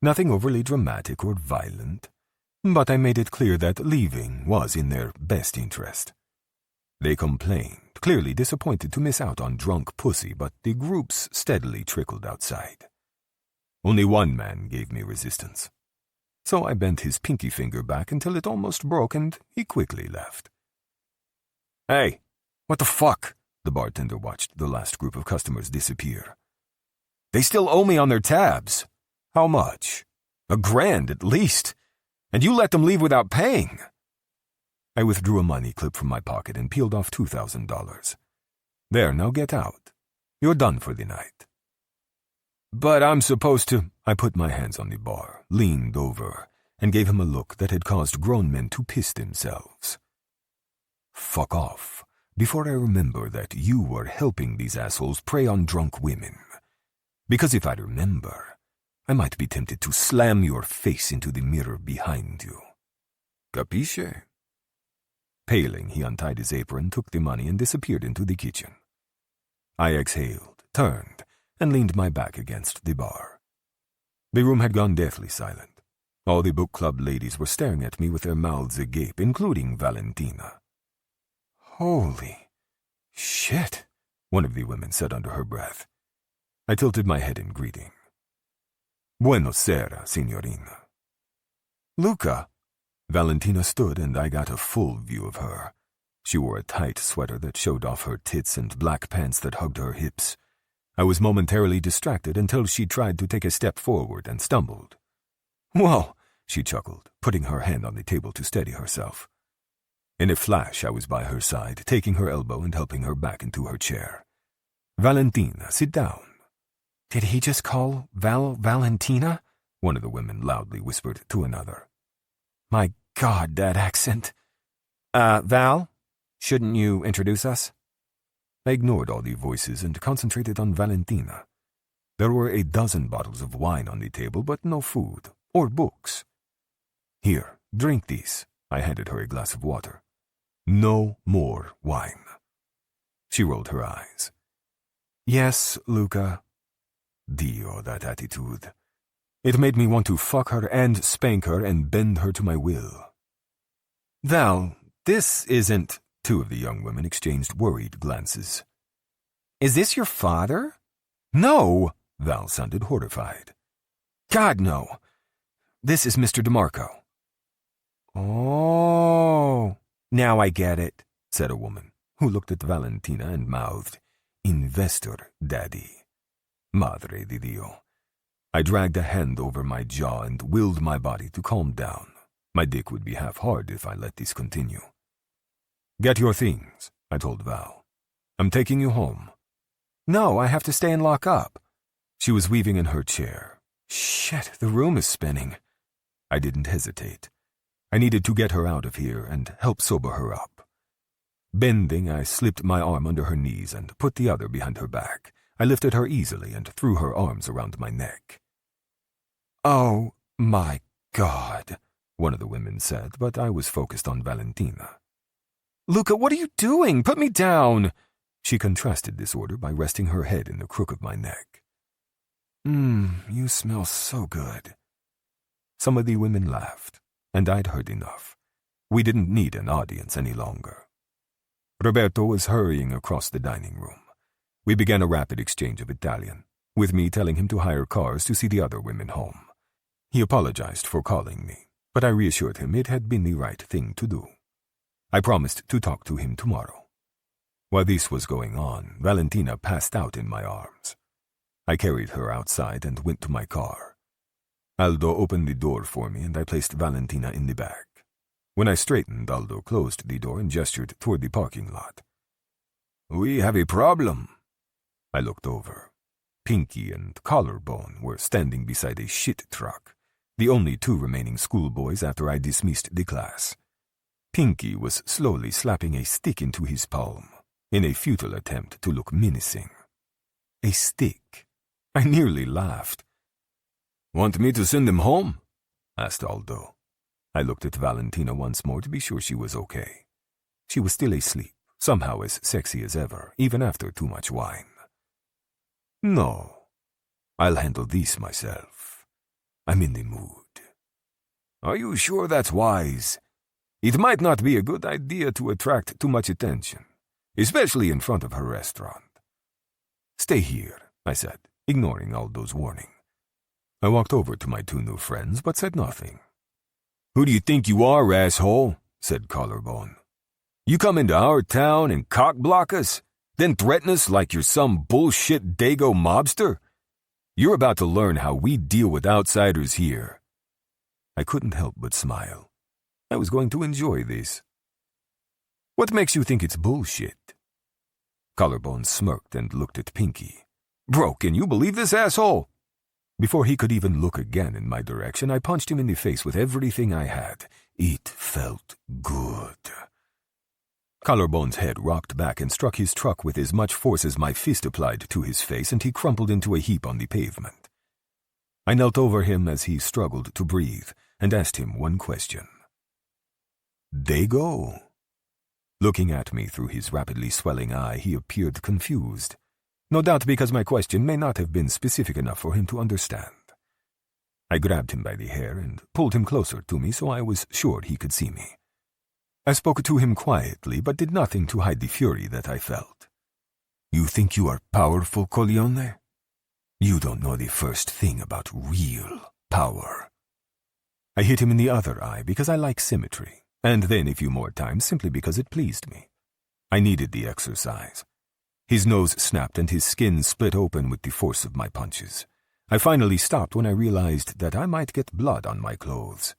Nothing overly dramatic or violent, but I made it clear that leaving was in their best interest. They complained, clearly disappointed to miss out on drunk pussy, but the groups steadily trickled outside. Only one man gave me resistance. So I bent his pinky finger back until it almost broke, and he quickly left. "Hey, What the fuck? The bartender watched the last group of customers disappear. They still owe me on their tabs. How much? $1,000 at least. And you let them leave without paying. I withdrew a money clip from my pocket and peeled off $2,000. There, now get out. You're done for the night. But I'm supposed to... I put my hands on the bar, leaned over, and gave him a look that had caused grown men to piss themselves. Fuck off, before I remember that you were helping these assholes prey on drunk women. Because if I remember, I might be tempted to slam your face into the mirror behind you. Capisce? Paling, he untied his apron, took the money, and disappeared into the kitchen. I exhaled, turned, and leaned my back against the bar. The room had gone deathly silent. All the book club ladies were staring at me with their mouths agape, including Valentina. Holy shit, one of the women said under her breath. I tilted my head in greeting. Buenos sera, signorina. Luca. Valentina stood, and I got a full view of her. She wore a tight sweater that showed off her tits and black pants that hugged her hips. I was momentarily distracted until she tried to take a step forward and stumbled. Whoa, she chuckled, putting her hand on the table to steady herself. In a flash, I was by her side, taking her elbow and helping her back into her chair. Valentina, sit down. Did he just call Valentina? One of the women loudly whispered to another. My God, that accent. Val, shouldn't you introduce us? I ignored all the voices and concentrated on Valentina. There were a dozen bottles of wine on the table, but no food or books. Here, drink these. I handed her a glass of water. No more wine. She rolled her eyes. Yes, Luca. Dio, that attitude. It made me want to fuck her and spank her and bend her to my will. Val, this isn't... Two of the young women exchanged worried glances. Is this your father? No, Val sounded horrified. God, no. This is Mr. DeMarco. Oh, now I get it, said a woman, who looked at Valentina and mouthed, Investor, Daddy. Madre di Dio. I dragged a hand over my jaw and willed my body to calm down. My dick would be half hard if I let this continue. Get your things, I told Val. I'm taking you home. No, I have to stay and lock up. She was weaving in her chair. Shit, the room is spinning. I didn't hesitate. I needed to get her out of here and help sober her up. Bending, I slipped my arm under her knees and put the other behind her back. I lifted her easily and threw her arms around my neck. Oh, my God, one of the women said, but I was focused on Valentina. Luca, what are you doing? Put me down! She contrasted this order by resting her head in the crook of my neck. You smell so good. Some of the women laughed, and I'd heard enough. We didn't need an audience any longer. Roberto was hurrying across the dining room. We began a rapid exchange of Italian, with me telling him to hire cars to see the other women home. He apologized for calling me, but I reassured him it had been the right thing to do. I promised to talk to him tomorrow. While this was going on, Valentina passed out in my arms. I carried her outside and went to my car. Aldo opened the door for me and I placed Valentina in the back. When I straightened, Aldo closed the door and gestured toward the parking lot. We have a problem. I looked over. Pinky and Collarbone were standing beside a shit truck, the only two remaining schoolboys after I dismissed the class. Pinky was slowly slapping a stick into his palm, in a futile attempt to look menacing. A stick. I nearly laughed. Want me to send them home? Asked Aldo. I looked at Valentina once more to be sure she was okay. She was still asleep, somehow as sexy as ever, even after too much wine. No, I'll handle this myself. I'm in the mood. Are you sure that's wise? It might not be a good idea to attract too much attention, especially in front of her restaurant. Stay here, I said, ignoring Aldo's warning. I walked over to my two new friends, but said nothing. Who do you think you are, asshole? Said Collarbone. You come into our town and cock-block us, then threaten us like you're some bullshit Dago mobster? You're about to learn how we deal with outsiders here." I couldn't help but smile. I was going to enjoy this. "What makes you think it's bullshit?" Collarbone smirked and looked at Pinky. "Bro, can you believe this asshole?" Before he could even look again in my direction, I punched him in the face with everything I had. It felt good. Collarbone's head rocked back and struck his truck with as much force as my fist applied to his face, and he crumpled into a heap on the pavement. I knelt over him as he struggled to breathe and asked him one question. "Dago?" Looking at me through his rapidly swelling eye, he appeared confused. No doubt because my question may not have been specific enough for him to understand. I grabbed him by the hair and pulled him closer to me so I was sure he could see me. I spoke to him quietly, but did nothing to hide the fury that I felt. "You think you are powerful, Corleone? You don't know the first thing about real power." I hit him in the other eye because I like symmetry, and then a few more times simply because it pleased me. I needed the exercise. His nose snapped and his skin split open with the force of my punches. I finally stopped when I realized that I might get blood on my clothes.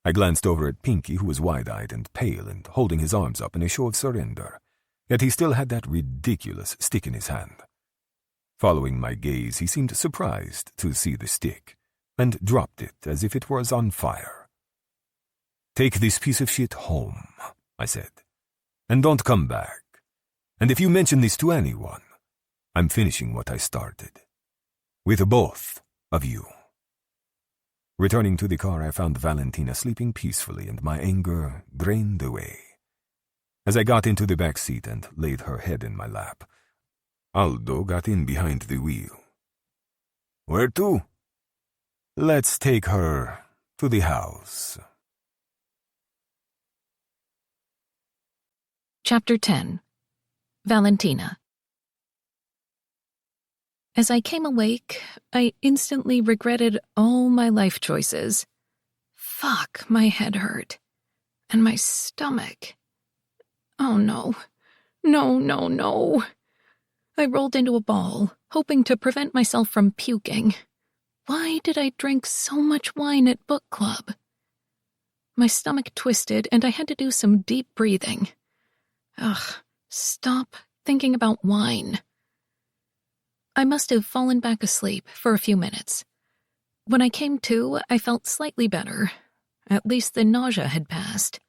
I glanced over at Pinky, who was wide-eyed and pale and holding his arms up in a show of surrender, yet he still had that ridiculous stick in his hand. Following my gaze, he seemed surprised to see the stick, and dropped it as if it was on fire. "Take this piece of shit home," I said, "and don't come back. And if you mention this to anyone, I'm finishing what I started. With both of you." Returning to the car, I found Valentina sleeping peacefully and my anger drained away. As I got into the back seat and laid her head in my lap, Aldo got in behind the wheel. "Where to?" "Let's take her to the house." Chapter 10. Valentina. As I came awake, I instantly regretted all my life choices. Fuck, my head hurt. And my stomach. Oh no. No. I rolled into a ball, hoping to prevent myself from puking. Why did I drink so much wine at book club? My stomach twisted and I had to do some deep breathing. Ugh, stop thinking about wine. I must have fallen back asleep for a few minutes. When I came to, I felt slightly better. At least the nausea had passed.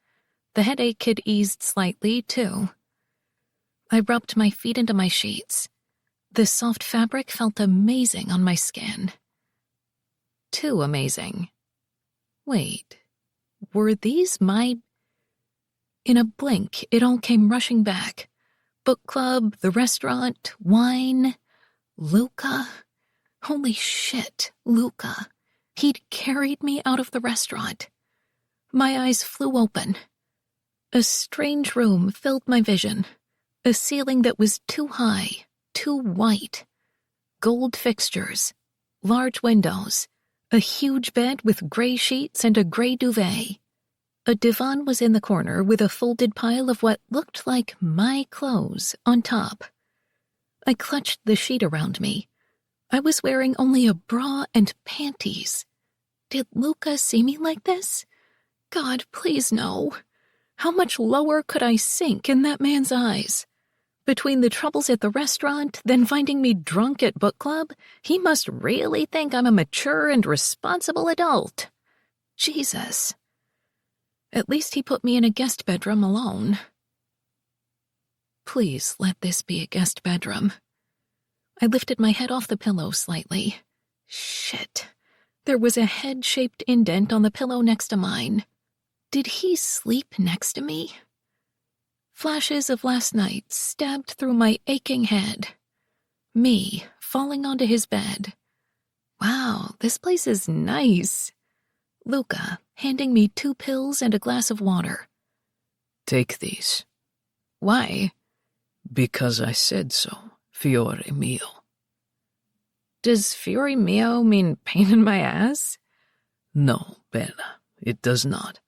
The headache had eased slightly, too. I rubbed my feet into my sheets. The soft fabric felt amazing on my skin. Too amazing. Wait, were these my... In a blink, it all came rushing back. Book club, the restaurant, wine... Luca? Holy shit, Luca. He'd carried me out of the restaurant. My eyes flew open. A strange room filled my vision. A ceiling that was too high, too white. Gold fixtures, large windows, a huge bed with gray sheets and a gray duvet. A divan was in the corner with a folded pile of what looked like my clothes on top. I clutched the sheet around me. I was wearing only a bra and panties. Did Luca see me like this? God, please no. How much lower could I sink in that man's eyes? Between the troubles at the restaurant, then finding me drunk at book club, he must really think I'm a mature and responsible adult. Jesus. At least he put me in a guest bedroom alone. Please let this be a guest bedroom. I lifted my head off the pillow slightly. Shit. There was a head-shaped indent on the pillow next to mine. Did he sleep next to me? Flashes of last night stabbed through my aching head. Me, falling onto his bed. Wow, this place is nice. Luca, handing me 2 pills and a glass of water. "Take these." Why? "Because I said so, fiore mio." Does fiore mio mean pain in my ass? "No, Bella, it does not.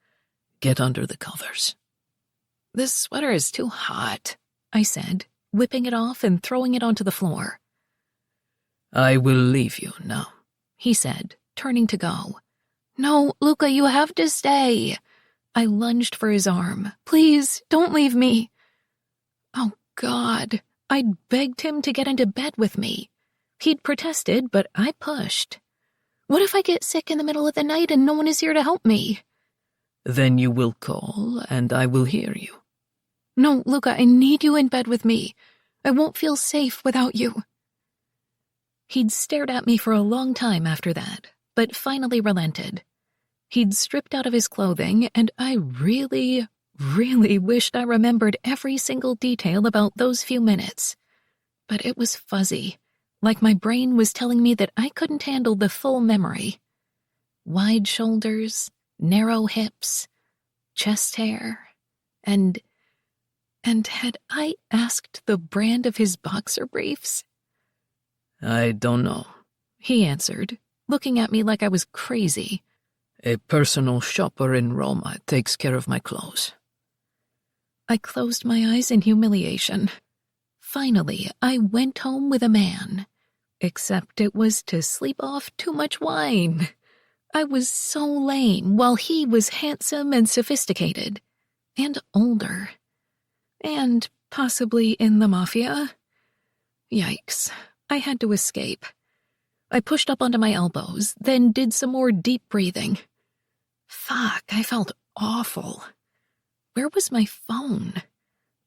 Get under the covers." "This sweater is too hot," I said, whipping it off and throwing it onto the floor. "I will leave you now," he said, turning to go. "No, Luca, you have to stay." I lunged for his arm. "Please, don't leave me." Oh, God. I'd begged him to get into bed with me. He'd protested, but I pushed. What if I get sick in the middle of the night and no one is here to help me? "Then you will call, and I will hear you." "No, Luca, I need you in bed with me. I won't feel safe without you." He'd stared at me for a long time after that, but finally relented. He'd stripped out of his clothing, and I really wished I remembered every single detail about those few minutes. But it was fuzzy, like my brain was telling me that I couldn't handle the full memory. Wide shoulders, narrow hips, chest hair, and had I asked the brand of his boxer briefs? "I don't know," he answered, looking at me like I was crazy. "A personal shopper in Roma takes care of my clothes." I closed my eyes in humiliation. Finally, I went home with a man. Except it was to sleep off too much wine. I was so lame while he was handsome and sophisticated. And older. And possibly in the Mafia. Yikes. I had to escape. I pushed up onto my elbows, then did some more deep breathing. Fuck, I felt awful. Where was my phone?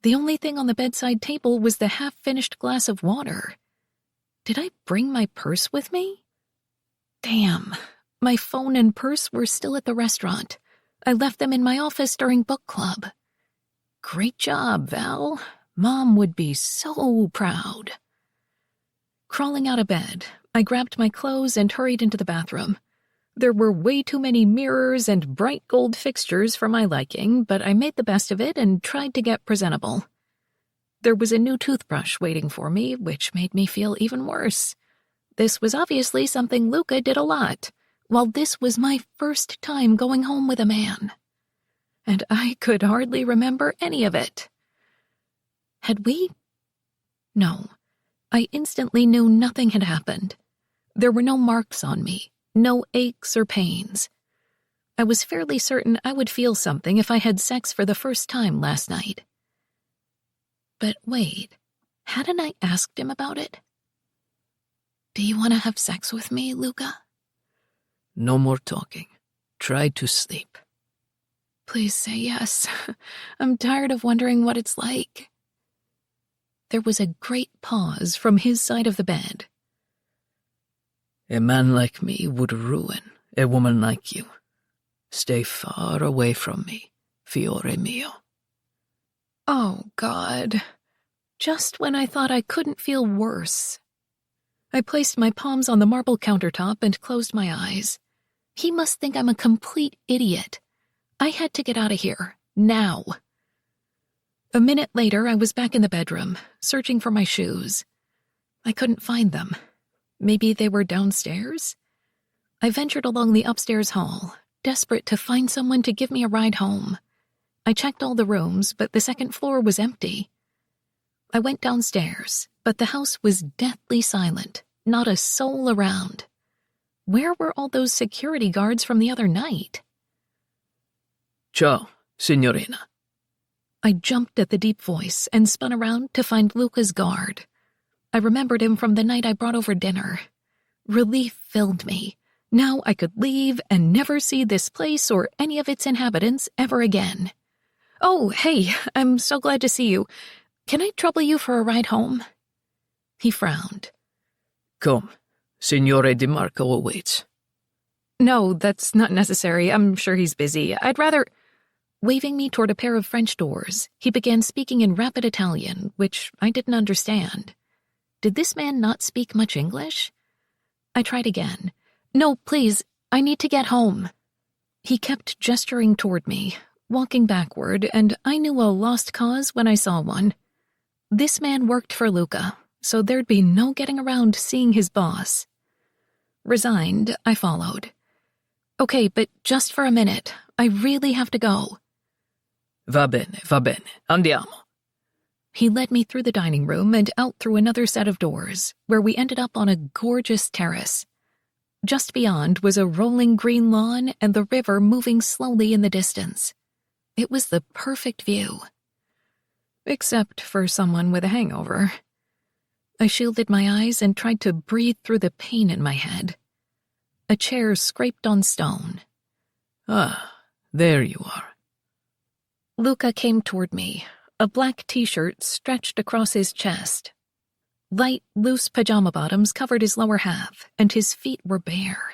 The only thing on the bedside table was the half-finished glass of water. Did I bring my purse with me? Damn, my phone and purse were still at the restaurant. I left them in my office during book club. Great job, Val. Mom would be so proud. Crawling out of bed, I grabbed my clothes and hurried into the bathroom. There were way too many mirrors and bright gold fixtures for my liking, but I made the best of it and tried to get presentable. There was a new toothbrush waiting for me, which made me feel even worse. This was obviously something Luca did a lot, while this was my first time going home with a man. And I could hardly remember any of it. Had we? No. I instantly knew nothing had happened. There were no marks on me. No aches or pains. I was fairly certain I would feel something if I had sex for the first time last night. But wait, hadn't I asked him about it? "Do you want to have sex with me, Luca?" "No more talking. Try to sleep." "Please say yes. I'm tired of wondering what it's like." There was a great pause from his side of the bed. "A man like me would ruin a woman like you. Stay far away from me, fiore mio." Oh, God. Just when I thought I couldn't feel worse. I placed my palms on the marble countertop and closed my eyes. He must think I'm a complete idiot. I had to get out of here, now. A minute later, I was back in the bedroom, searching for my shoes. I couldn't find them. Maybe they were downstairs? I ventured along the upstairs hall, desperate to find someone to give me a ride home. I checked all the rooms, but the second floor was empty. I went downstairs, but the house was deathly silent, not a soul around. Where were all those security guards from the other night? "Ciao, signorina." I jumped at the deep voice and spun around to find Luca's guard. I remembered him from the night I brought over dinner. Relief filled me. Now I could leave and never see this place or any of its inhabitants ever again. "Oh, hey, I'm so glad to see you. Can I trouble you for a ride home?" He frowned. "Come, Signore Di Marco awaits." "No, that's not necessary. I'm sure he's busy. I'd rather—" Waving me toward a pair of French doors, he began speaking in rapid Italian, which I didn't understand. Did this man not speak much English? I tried again. "No, please, I need to get home." He kept gesturing toward me, walking backward, and I knew a lost cause when I saw one. This man worked for Luca, so there'd be no getting around seeing his boss. Resigned, I followed. "Okay, but just for a minute. I really have to go." Va bene, andiamo. He led me through the dining room and out through another set of doors, where we ended up on a gorgeous terrace. Just beyond was a rolling green lawn and the river moving slowly in the distance. It was the perfect view. Except for someone with a hangover. I shielded my eyes and tried to breathe through the pain in my head. A chair scraped on stone. Ah, there you are. Luca came toward me, a black t-shirt stretched across his chest. Light, loose pajama bottoms covered his lower half, and his feet were bare.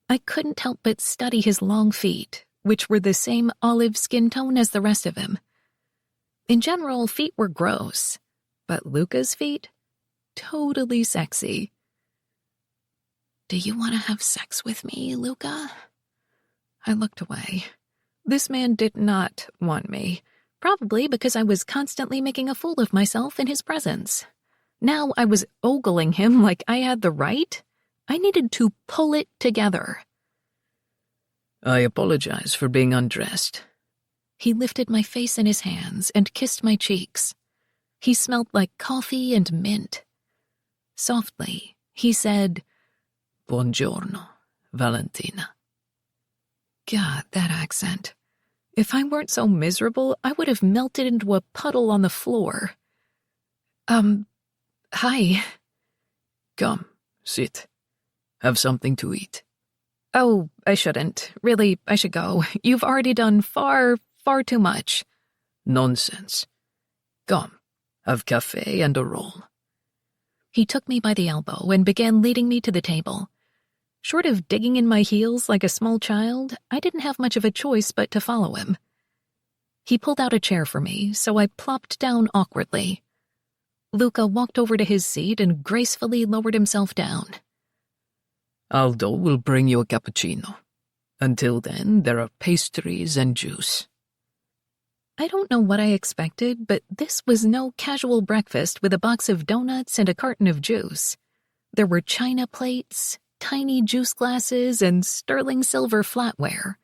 I couldn't help but study his long feet, which were the same olive skin tone as the rest of him. In general, feet were gross, but Luca's feet? Totally sexy. "Do you want to have sex with me, Luca?" I looked away. This man did not want me, probably because I was constantly making a fool of myself in his presence. Now I was ogling him like I had the right. I needed to pull it together. I apologize for being undressed. He lifted my face in his hands and kissed my cheeks. He smelled like coffee and mint. Softly, he said, Buongiorno, Valentina. God, that accent. If I weren't so miserable, I would have melted into a puddle on the floor. Hi. Come, sit. Have something to eat. Oh, I shouldn't. Really, I should go. You've already done far too much. Nonsense. Come, have cafe and a roll. He took me by the elbow and began leading me to the table. Short of digging in my heels like a small child, I didn't have much of a choice but to follow him. He pulled out a chair for me, so I plopped down awkwardly. Luca walked over to his seat and gracefully lowered himself down. Aldo will bring you a cappuccino. Until then, there are pastries and juice. I don't know what I expected, but this was no casual breakfast with a box of donuts and a carton of juice. There were china plates, tiny juice glasses, and sterling silver flatware.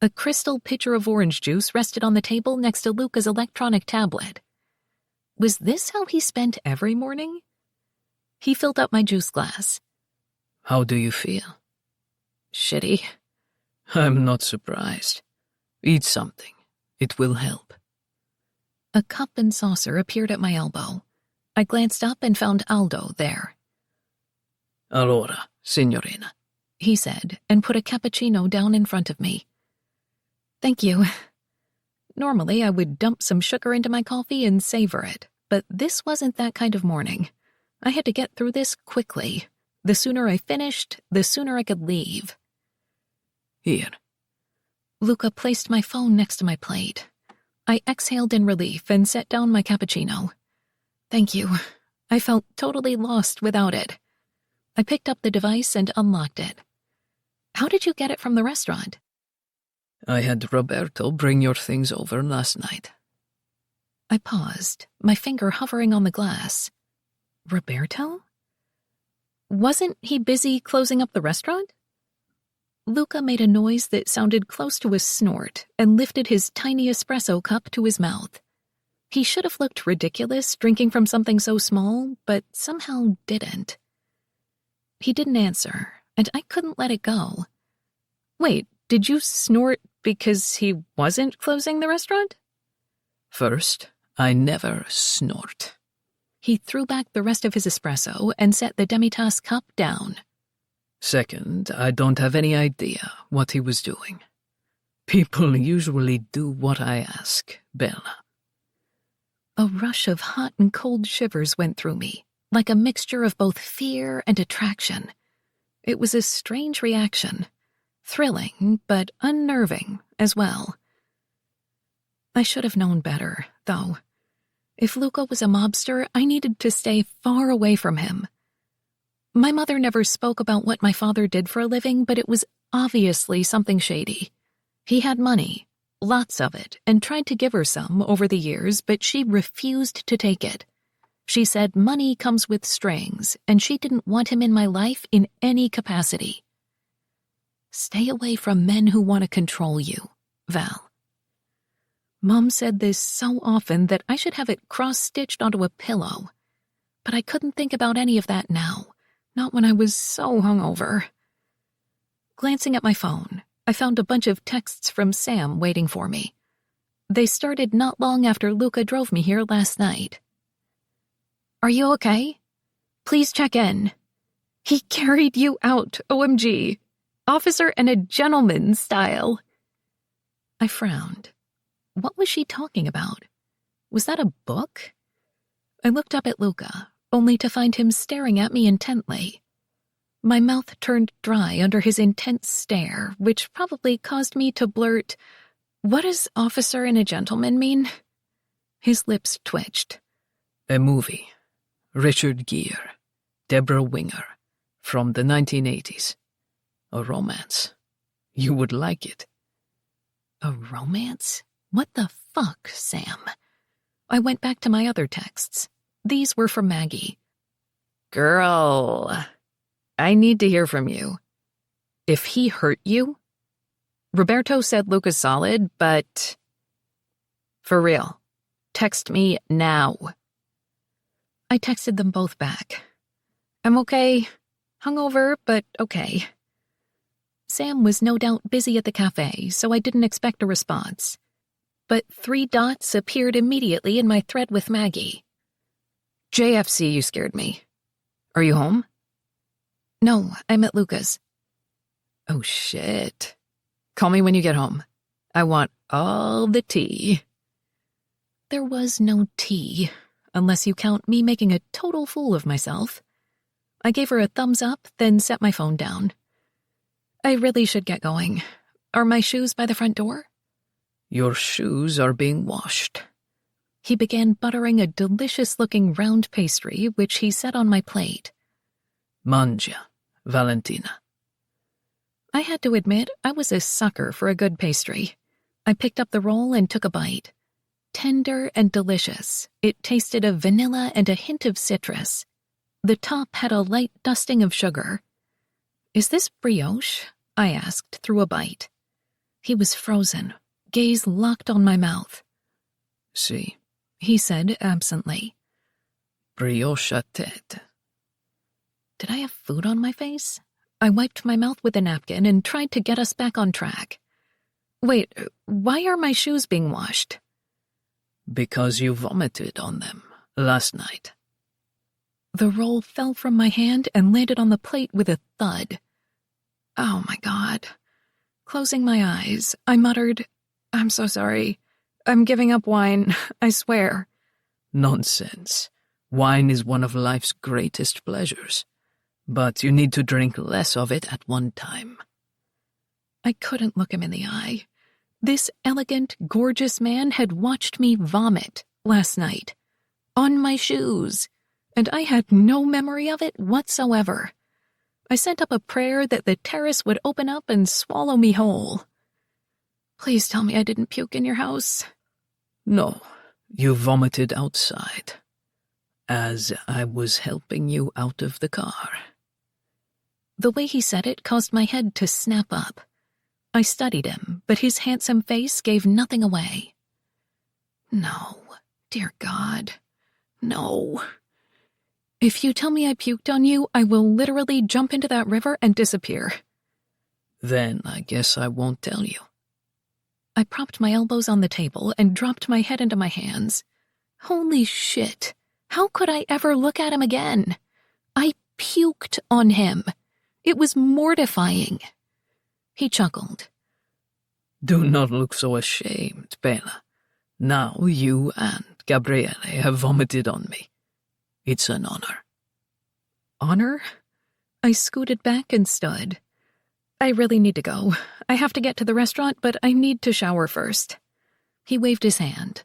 A crystal pitcher of orange juice rested on the table next to Luca's electronic tablet. Was this how he spent every morning? He filled up my juice glass. How do you feel? Shitty. I'm not surprised. Eat something. It will help. A cup and saucer appeared at my elbow. I glanced up and found Aldo there. Allora, signorina, he said, and put a cappuccino down in front of me. Thank you. Normally, I would dump some sugar into my coffee and savor it, but this wasn't that kind of morning. I had to get through this quickly. The sooner I finished, the sooner I could leave. Here. Luca placed my phone next to my plate. I exhaled in relief and set down my cappuccino. Thank you. I felt totally lost without it. I picked up the device and unlocked it. How did you get it from the restaurant? I had Roberto bring your things over last night. I paused, my finger hovering on the glass. Roberto? Wasn't he busy closing up the restaurant? Luca made a noise that sounded close to a snort and lifted his tiny espresso cup to his mouth. He should have looked ridiculous drinking from something so small, but somehow didn't. He didn't answer, and I couldn't let it go. Wait, did you snort because he wasn't closing the restaurant? First, I never snort. He threw back the rest of his espresso and set the demi-tasse cup down. Second, I don't have any idea what he was doing. People usually do what I ask, Bella. A rush of hot and cold shivers went through me, like a mixture of both fear and attraction. It was a strange reaction, thrilling but unnerving as well. I should have known better, though. If Luca was a mobster, I needed to stay far away from him. My mother never spoke about what my father did for a living, but it was obviously something shady. He had money, lots of it, and tried to give her some over the years, but she refused to take it. She said money comes with strings, and she didn't want him in my life in any capacity. Stay away from men who want to control you, Val. Mom said this so often that I should have it cross-stitched onto a pillow. But I couldn't think about any of that now, not when I was so hungover. Glancing at my phone, I found a bunch of texts from Sam waiting for me. They started not long after Luca drove me here last night. "Are you okay? Please check in. He carried you out, OMG. Officer and a gentleman style." I frowned. What was she talking about? Was that a book? I looked up at Luca, only to find him staring at me intently. My mouth turned dry under his intense stare, which probably caused me to blurt, "What does officer and a gentleman mean?" His lips twitched. A movie. Richard Gere. Deborah Winger. From the 1980s. A romance. You would like it. A romance? What the fuck, Sam? I went back to my other texts. These were from Maggie. "Girl, I need to hear from you. If he hurt you? Roberto said Luca's solid, but for real, text me now." I texted them both back. "I'm okay. Hungover, but okay." Sam was no doubt busy at the cafe, so I didn't expect a response. But 3 dots appeared immediately in my thread with Maggie. "JFC, you scared me. Are you home?" "No, I'm at Luca's." "Oh, shit. Call me when you get home. I want all the tea." There was no tea, unless you count me making a total fool of myself. I gave her a thumbs up, then set my phone down. I really should get going. Are my shoes by the front door? Your shoes are being washed. He began buttering a delicious-looking round pastry, which he set on my plate. Mangia, Valentina. I had to admit I was a sucker for a good pastry. I picked up the roll and took a bite. Tender and delicious, it tasted of vanilla and a hint of citrus. The top had a light dusting of sugar. "Is this brioche?" I asked through a bite. He was frozen, gaze locked on my mouth. "Si," he said absently. "Brioche à tête." Did I have food on my face? I wiped my mouth with a napkin and tried to get us back on track. "Wait, why are my shoes being washed?" "Because you vomited on them last night." The roll fell from my hand and landed on the plate with a thud. Oh my God. Closing my eyes, I muttered, "I'm so sorry. I'm giving up wine, I swear." Nonsense. Wine is one of life's greatest pleasures. But you need to drink less of it at one time. I couldn't look him in the eye. This elegant, gorgeous man had watched me vomit last night. On my shoes. And I had no memory of it whatsoever. I sent up a prayer that the terrace would open up and swallow me whole. "Please tell me I didn't puke in your house." No, you vomited outside, as I was helping you out of the car. The way he said it caused my head to snap up. I studied him, but his handsome face gave nothing away. No, dear God, no. If you tell me I puked on you, I will literally jump into that river and disappear. Then I guess I won't tell you. I propped my elbows on the table and dropped my head into my hands. Holy shit. How could I ever look at him again? I puked on him. It was mortifying. He chuckled. Do not look so ashamed, Bella. Now you and Gabriele have vomited on me. It's an honor. Honor? I scooted back and stood. I really need to go. I have to get to the restaurant, but I need to shower first. He waved his hand.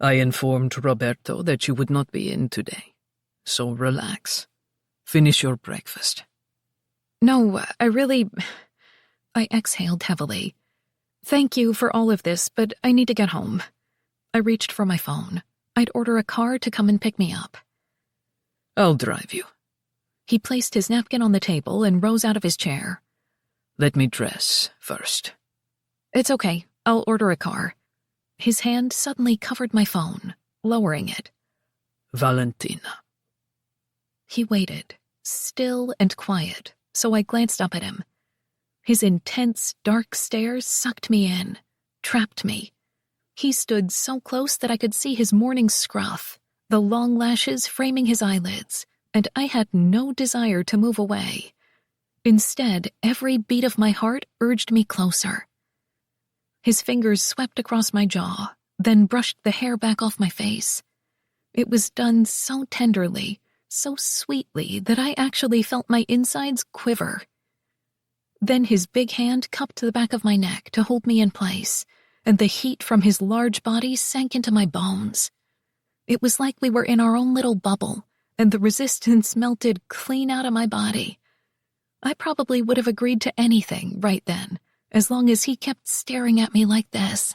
I informed Roberto that you would not be in today, so relax. Finish your breakfast. No, I exhaled heavily. Thank you for all of this, but I need to get home. I reached for my phone. I'd order a car to come and pick me up. I'll drive you. He placed his napkin on the table and rose out of his chair. Let me dress first. It's okay. I'll order a car. His hand suddenly covered my phone, lowering it. Valentina. He waited, still and quiet, so I glanced up at him. His intense, dark stare sucked me in, trapped me. He stood so close that I could see his morning scruff, the long lashes framing his eyelids, and I had no desire to move away. Instead, every beat of my heart urged me closer. His fingers swept across my jaw, then brushed the hair back off my face. It was done so tenderly, so sweetly, that I actually felt my insides quiver. Then his big hand cupped the back of my neck to hold me in place, and the heat from his large body sank into my bones. It was like we were in our own little bubble, and the resistance melted clean out of my body. I probably would have agreed to anything right then, as long as he kept staring at me like this.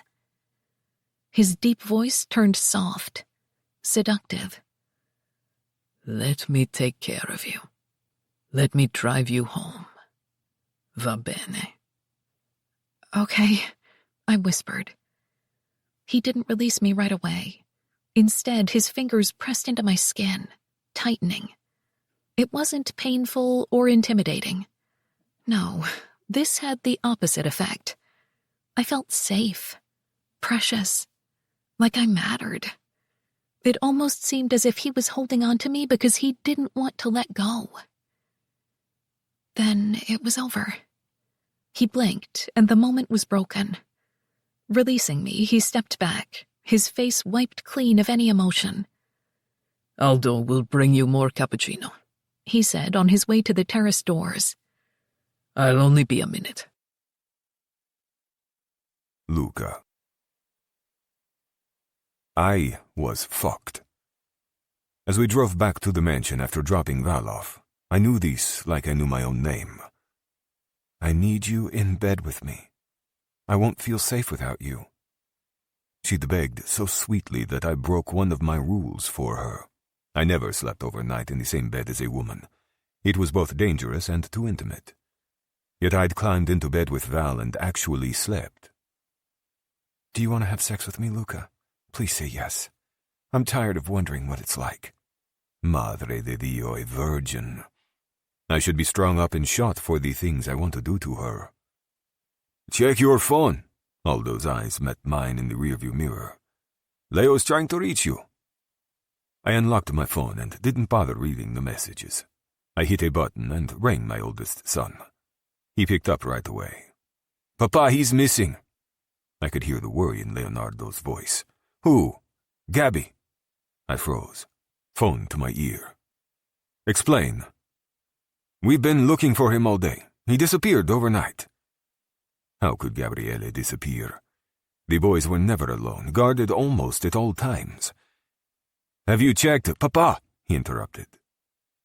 His deep voice turned soft, seductive. Let me take care of you. Let me drive you home. Va bene. Okay, I whispered. He didn't release me right away. Instead, his fingers pressed into my skin, tightening. It wasn't painful or intimidating. No, this had the opposite effect. I felt safe, precious, like I mattered. It almost seemed as if he was holding on to me because he didn't want to let go. Then it was over. He blinked, and the moment was broken. Releasing me, he stepped back, his face wiped clean of any emotion. Aldo will bring you more cappuccino, he said on his way to the terrace doors. I'll only be a minute. Luca. I was fucked. As we drove back to the mansion after dropping Val off, I knew this like I knew my own name. I need you in bed with me. I won't feel safe without you. She'd begged so sweetly that I broke one of my rules for her. I never slept overnight in the same bed as a woman. It was both dangerous and too intimate. Yet I'd climbed into bed with Val and actually slept. Do you want to have sex with me, Luca? Please say yes. I'm tired of wondering what it's like. Madre de Dio, a virgin. I should be strung up and shot for the things I want to do to her. Check your phone. Aldo's eyes met mine in the rearview mirror. Leo's trying to reach you. I unlocked my phone and didn't bother reading the messages. I hit a button and rang my oldest son. He picked up right away. Papa, he's missing. I could hear the worry in Leonardo's voice. Who? Gabby. I froze, phone to my ear. Explain. We've been looking for him all day. He disappeared overnight. How could Gabriele disappear? The boys were never alone, guarded almost at all times. Have you checked, Papa? He interrupted.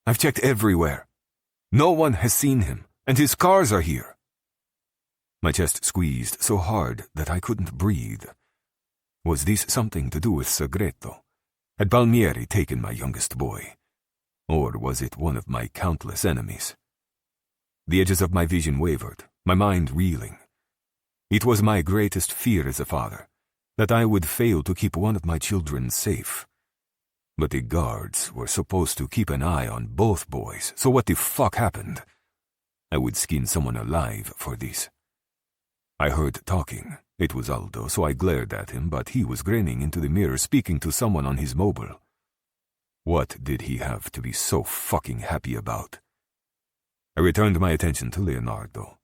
I've checked everywhere. No one has seen him, and his cars are here. My chest squeezed so hard that I couldn't breathe. Was this something to do with Segreto? Had Palmieri taken my youngest boy? Or was it one of my countless enemies? The edges of my vision wavered, my mind reeling. It was my greatest fear as a father, that I would fail to keep one of my children safe. But the guards were supposed to keep an eye on both boys, so what the fuck happened? I would skin someone alive for this. I heard talking. It was Aldo, so I glared at him, but he was grinning into the mirror, speaking to someone on his mobile. What did he have to be so fucking happy about? I returned my attention to Leonardo.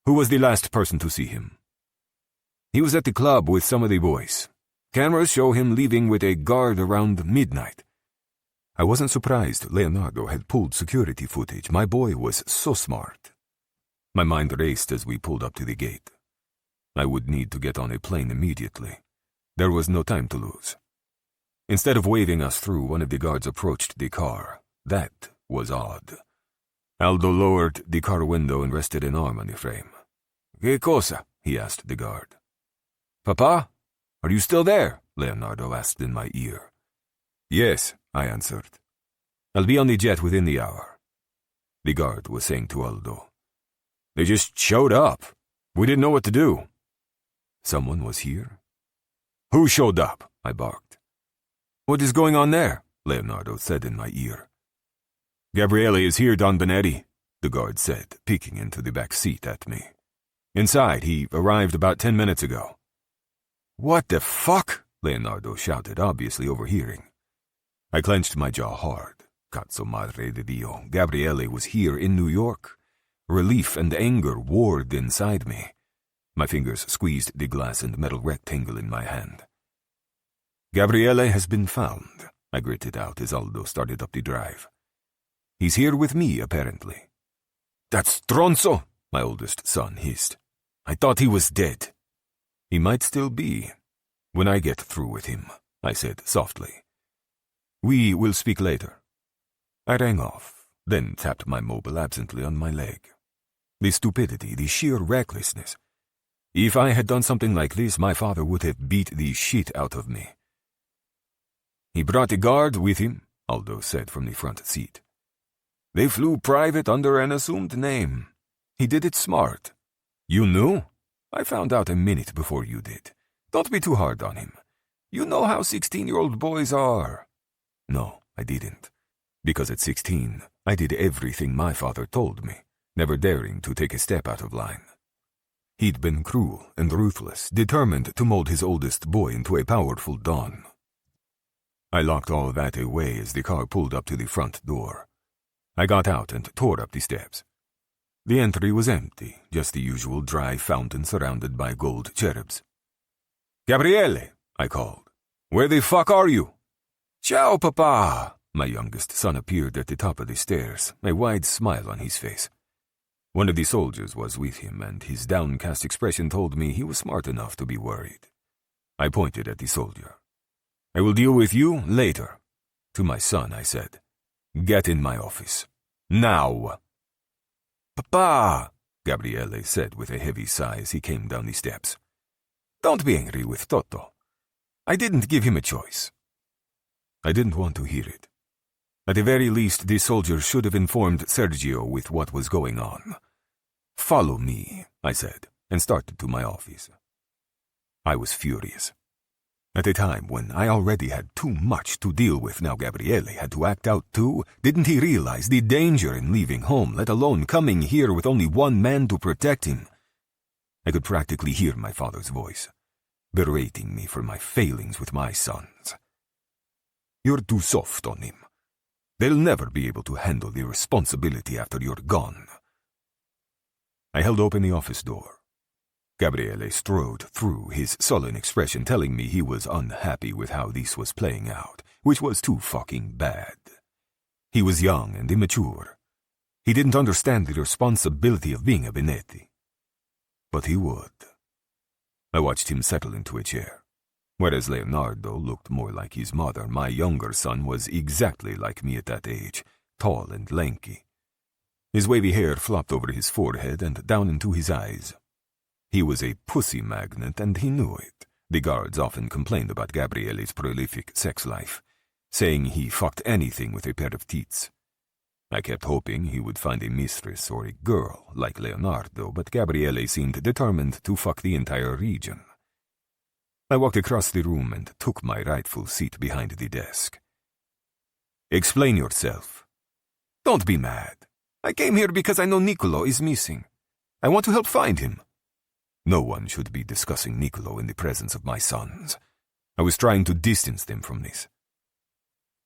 Who was the last person to see him? He was at the club with some of the boys. Cameras show him leaving with a guard around midnight. I wasn't surprised Leonardo had pulled security footage. My boy was so smart. My mind raced as we pulled up to the gate. I would need to get on a plane immediately. There was no time to lose. Instead of waving us through, one of the guards approached the car. That was odd. Aldo lowered the car window and rested an arm on the frame. "Que cosa?" he asked the guard. "Papa, are you still there?" Leonardo asked in my ear. "Yes," I answered. "I'll be on the jet within the hour." The guard was saying to Aldo, "They just showed up. We didn't know what to do." Someone was here? Who showed up? I barked. What is going on there? Leonardo said in my ear. Gabriele is here, Don Benetti, the guard said, peeking into the back seat at me. Inside, he arrived about 10 minutes ago. What the fuck? Leonardo shouted, obviously overhearing. I clenched my jaw hard. Cazzo madre de Dio, Gabriele was here in New York. Relief and anger warred inside me. My fingers squeezed the glass and metal rectangle in my hand. Gabriele has been found, I gritted out as Aldo started up the drive. He's here with me, apparently. That stronzo, my oldest son hissed. I thought he was dead. He might still be. When I get through with him, I said softly. We will speak later. I rang off, then tapped my mobile absently on my leg. The stupidity, the sheer recklessness. If I had done something like this, my father would have beat the shit out of me. He brought a guard with him, Aldo said from the front seat. They flew private under an assumed name. He did it smart. You knew? I found out a minute before you did. Don't be too hard on him. You know how 16-year-old boys are. No, I didn't. Because at 16, I did everything my father told me, never daring to take a step out of line. He'd been cruel and ruthless, determined to mold his oldest boy into a powerful Don. I locked all that away as the car pulled up to the front door. I got out and tore up the steps. The entry was empty, just the usual dry fountain surrounded by gold cherubs. Gabriele, I called. Where the fuck are you? Ciao, Papa. My youngest son appeared at the top of the stairs, a wide smile on his face. One of the soldiers was with him, and his downcast expression told me he was smart enough to be worried. I pointed at the soldier. I will deal with you later. To my son, I said, get in my office. Now. Papa, Gabriele said with a heavy sigh as he came down the steps. Don't be angry with Toto. I didn't give him a choice. I didn't want to hear it. At the very least, the soldier should have informed Sergio with what was going on. Follow me, I said, and started to my office. I was furious. At a time when I already had too much to deal with, now Gabriele had to act out too. Didn't he realize the danger in leaving home, let alone coming here with only one man to protect him? I could practically hear my father's voice, berating me for my failings with my sons. You're too soft on him. They'll never be able to handle the responsibility after you're gone. I held open the office door. Gabriele strode through, his sullen expression telling me he was unhappy with how this was playing out, which was too fucking bad. He was young and immature. He didn't understand the responsibility of being a Benetti. But he would. I watched him settle into a chair. Whereas Leonardo looked more like his mother, my younger son was exactly like me at that age, tall and lanky. His wavy hair flopped over his forehead and down into his eyes. He was a pussy magnet, and he knew it. The guards often complained about Gabriele's prolific sex life, saying he fucked anything with a pair of teats. I kept hoping he would find a mistress or a girl like Leonardo, but Gabriele seemed determined to fuck the entire region. I walked across the room and took my rightful seat behind the desk. Explain yourself. Don't be mad. I came here because I know Niccolo is missing. I want to help find him. No one should be discussing Niccolo in the presence of my sons. I was trying to distance them from this.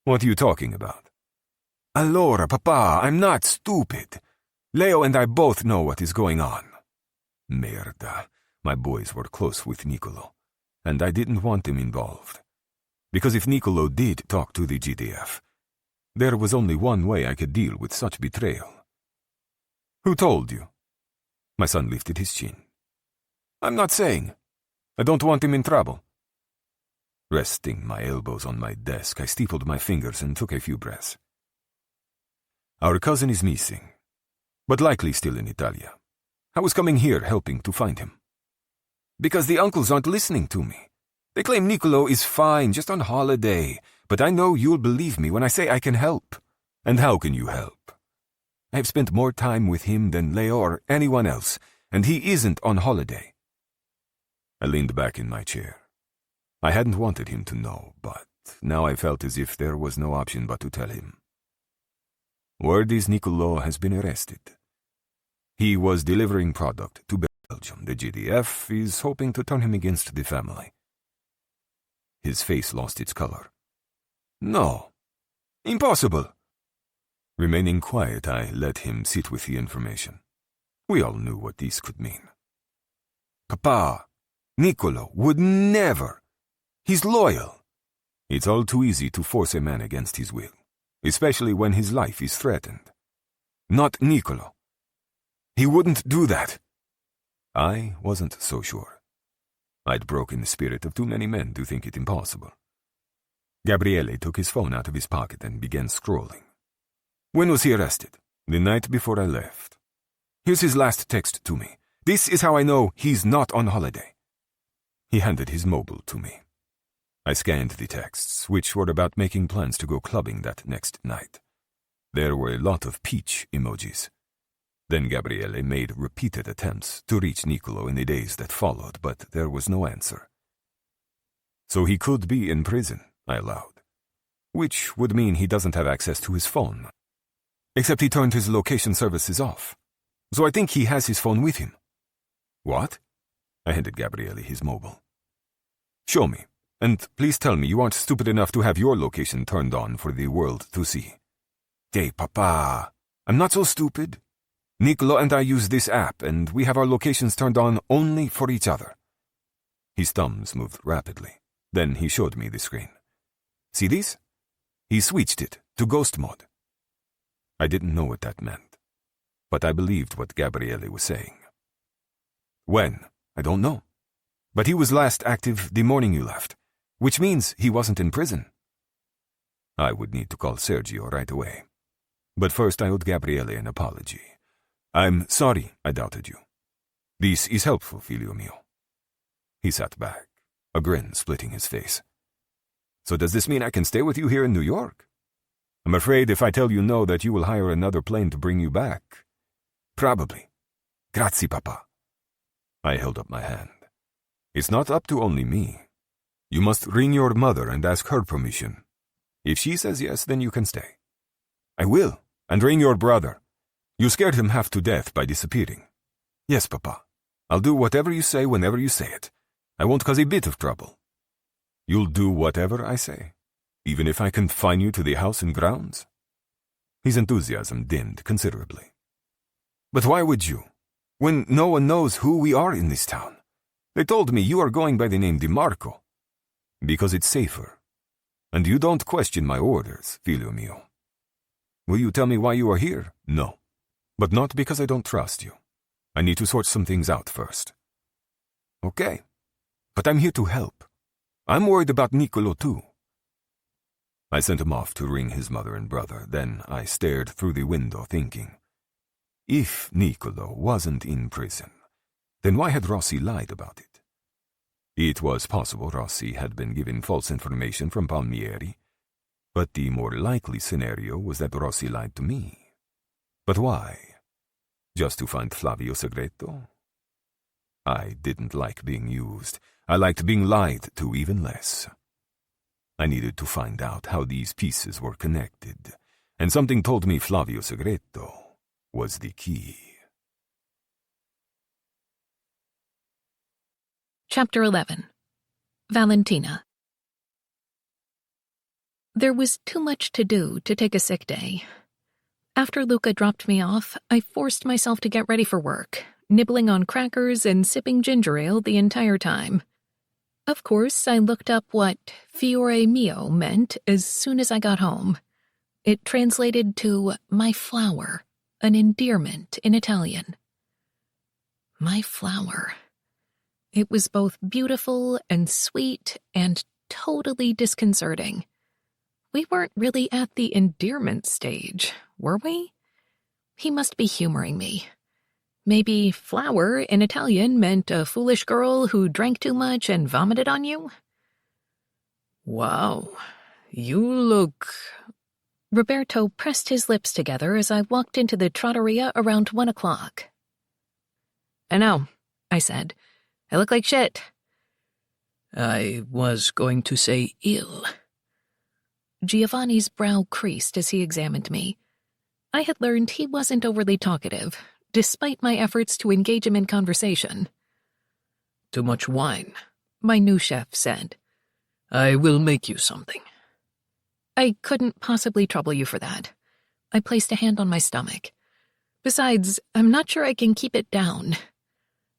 What are you talking about? Allora, Papa, I'm not stupid. Leo and I both know what is going on. Merda. My boys were close with Niccolo, and I didn't want him involved. Because if Niccolo did talk to the GDF, there was only one way I could deal with such betrayal. Who told you? My son lifted his chin. I'm not saying. I don't want him in trouble. Resting my elbows on my desk, I steepled my fingers and took a few breaths. Our cousin is missing, but likely still in Italia. I was coming here helping to find him. Because the uncles aren't listening to me. They claim Niccolo is fine, just on holiday, but I know you'll believe me when I say I can help. And how can you help? I have spent more time with him than Leo or anyone else, and he isn't on holiday. I leaned back in my chair. I hadn't wanted him to know, but now I felt as if there was no option but to tell him. Word is Niccolo has been arrested. He was delivering product to Belgium. The GDF is hoping to turn him against the family. His face lost its color. No. Impossible. Remaining quiet, I let him sit with the information. We all knew what this could mean. Papa, Niccolo would never. He's loyal. It's all too easy to force a man against his will, especially when his life is threatened. Not Niccolo. He wouldn't do that. I wasn't so sure. I'd broken the spirit of too many men to think it impossible. Gabriele took his phone out of his pocket and began scrolling. When was he arrested? The night before I left. Here's his last text to me. This is how I know he's not on holiday. He handed his mobile to me. I scanned the texts, which were about making plans to go clubbing that next night. There were a lot of peach emojis. Then Gabriele made repeated attempts to reach Niccolo in the days that followed, but there was no answer. So he could be in prison, I allowed, which would mean he doesn't have access to his phone. Except he turned his location services off. So I think he has his phone with him. What? I handed Gabriele his mobile. Show me, and please tell me you aren't stupid enough to have your location turned on for the world to see. Hey, Papa, I'm not so stupid. Niccolo and I use this app, and we have our locations turned on only for each other. His thumbs moved rapidly. Then he showed me the screen. See this? He switched it to ghost mode. I didn't know what that meant, but I believed what Gabriele was saying. When? I don't know. But he was last active the morning you left, which means he wasn't in prison. I would need to call Sergio right away. But first I owed Gabriele an apology. I'm sorry I doubted you. This is helpful, figlio mio. He sat back, a grin splitting his face. So does this mean I can stay with you here in New York? I'm afraid if I tell you no that you will hire another plane to bring you back. Probably. Grazie, Papa. I held up my hand. It's not up to only me. You must ring your mother and ask her permission. If she says yes, then you can stay. I will, and ring your brother. You scared him half to death by disappearing. Yes, Papa. I'll do whatever you say whenever you say it. I won't cause a bit of trouble. You'll do whatever I say, even if I confine you to the house and grounds? His enthusiasm dimmed considerably. But why would you, when no one knows who we are in this town? They told me you are going by the name DiMarco. Because it's safer. And you don't question my orders, figlio mio. Will you tell me why you are here? No. But not because I don't trust you. I need to sort some things out first. Okay. But I'm here to help. I'm worried about Niccolo too. I sent him off to ring his mother and brother. Then I stared through the window thinking, if Niccolo wasn't in prison, then why had Rossi lied about it? It was possible Rossi had been given false information from Palmieri, but the more likely scenario was that Rossi lied to me. But why? Just to find Flavio Segreto? I didn't like being used. I liked being lied to even less. I needed to find out how these pieces were connected, and something told me Flavio Segreto was the key. Chapter 11. Valentina. There was too much to do to take a sick day. After Luca dropped me off, I forced myself to get ready for work, nibbling on crackers and sipping ginger ale the entire time. Of course, I looked up what fiore mio meant as soon as I got home. It translated to my flower, an endearment in Italian. My flower. It was both beautiful and sweet and totally disconcerting. We weren't really at the endearment stage, were we? He must be humoring me. Maybe flower in Italian meant a foolish girl who drank too much and vomited on you? Wow, you look... Roberto pressed his lips together as I walked into the trattoria around 1 o'clock. I know, I said. I look like shit. I was going to say ill. Giovanni's brow creased as he examined me. I had learned he wasn't overly talkative, despite my efforts to engage him in conversation. Too much wine, my new chef said. I will make you something. I couldn't possibly trouble you for that. I placed a hand on my stomach. Besides, I'm not sure I can keep it down.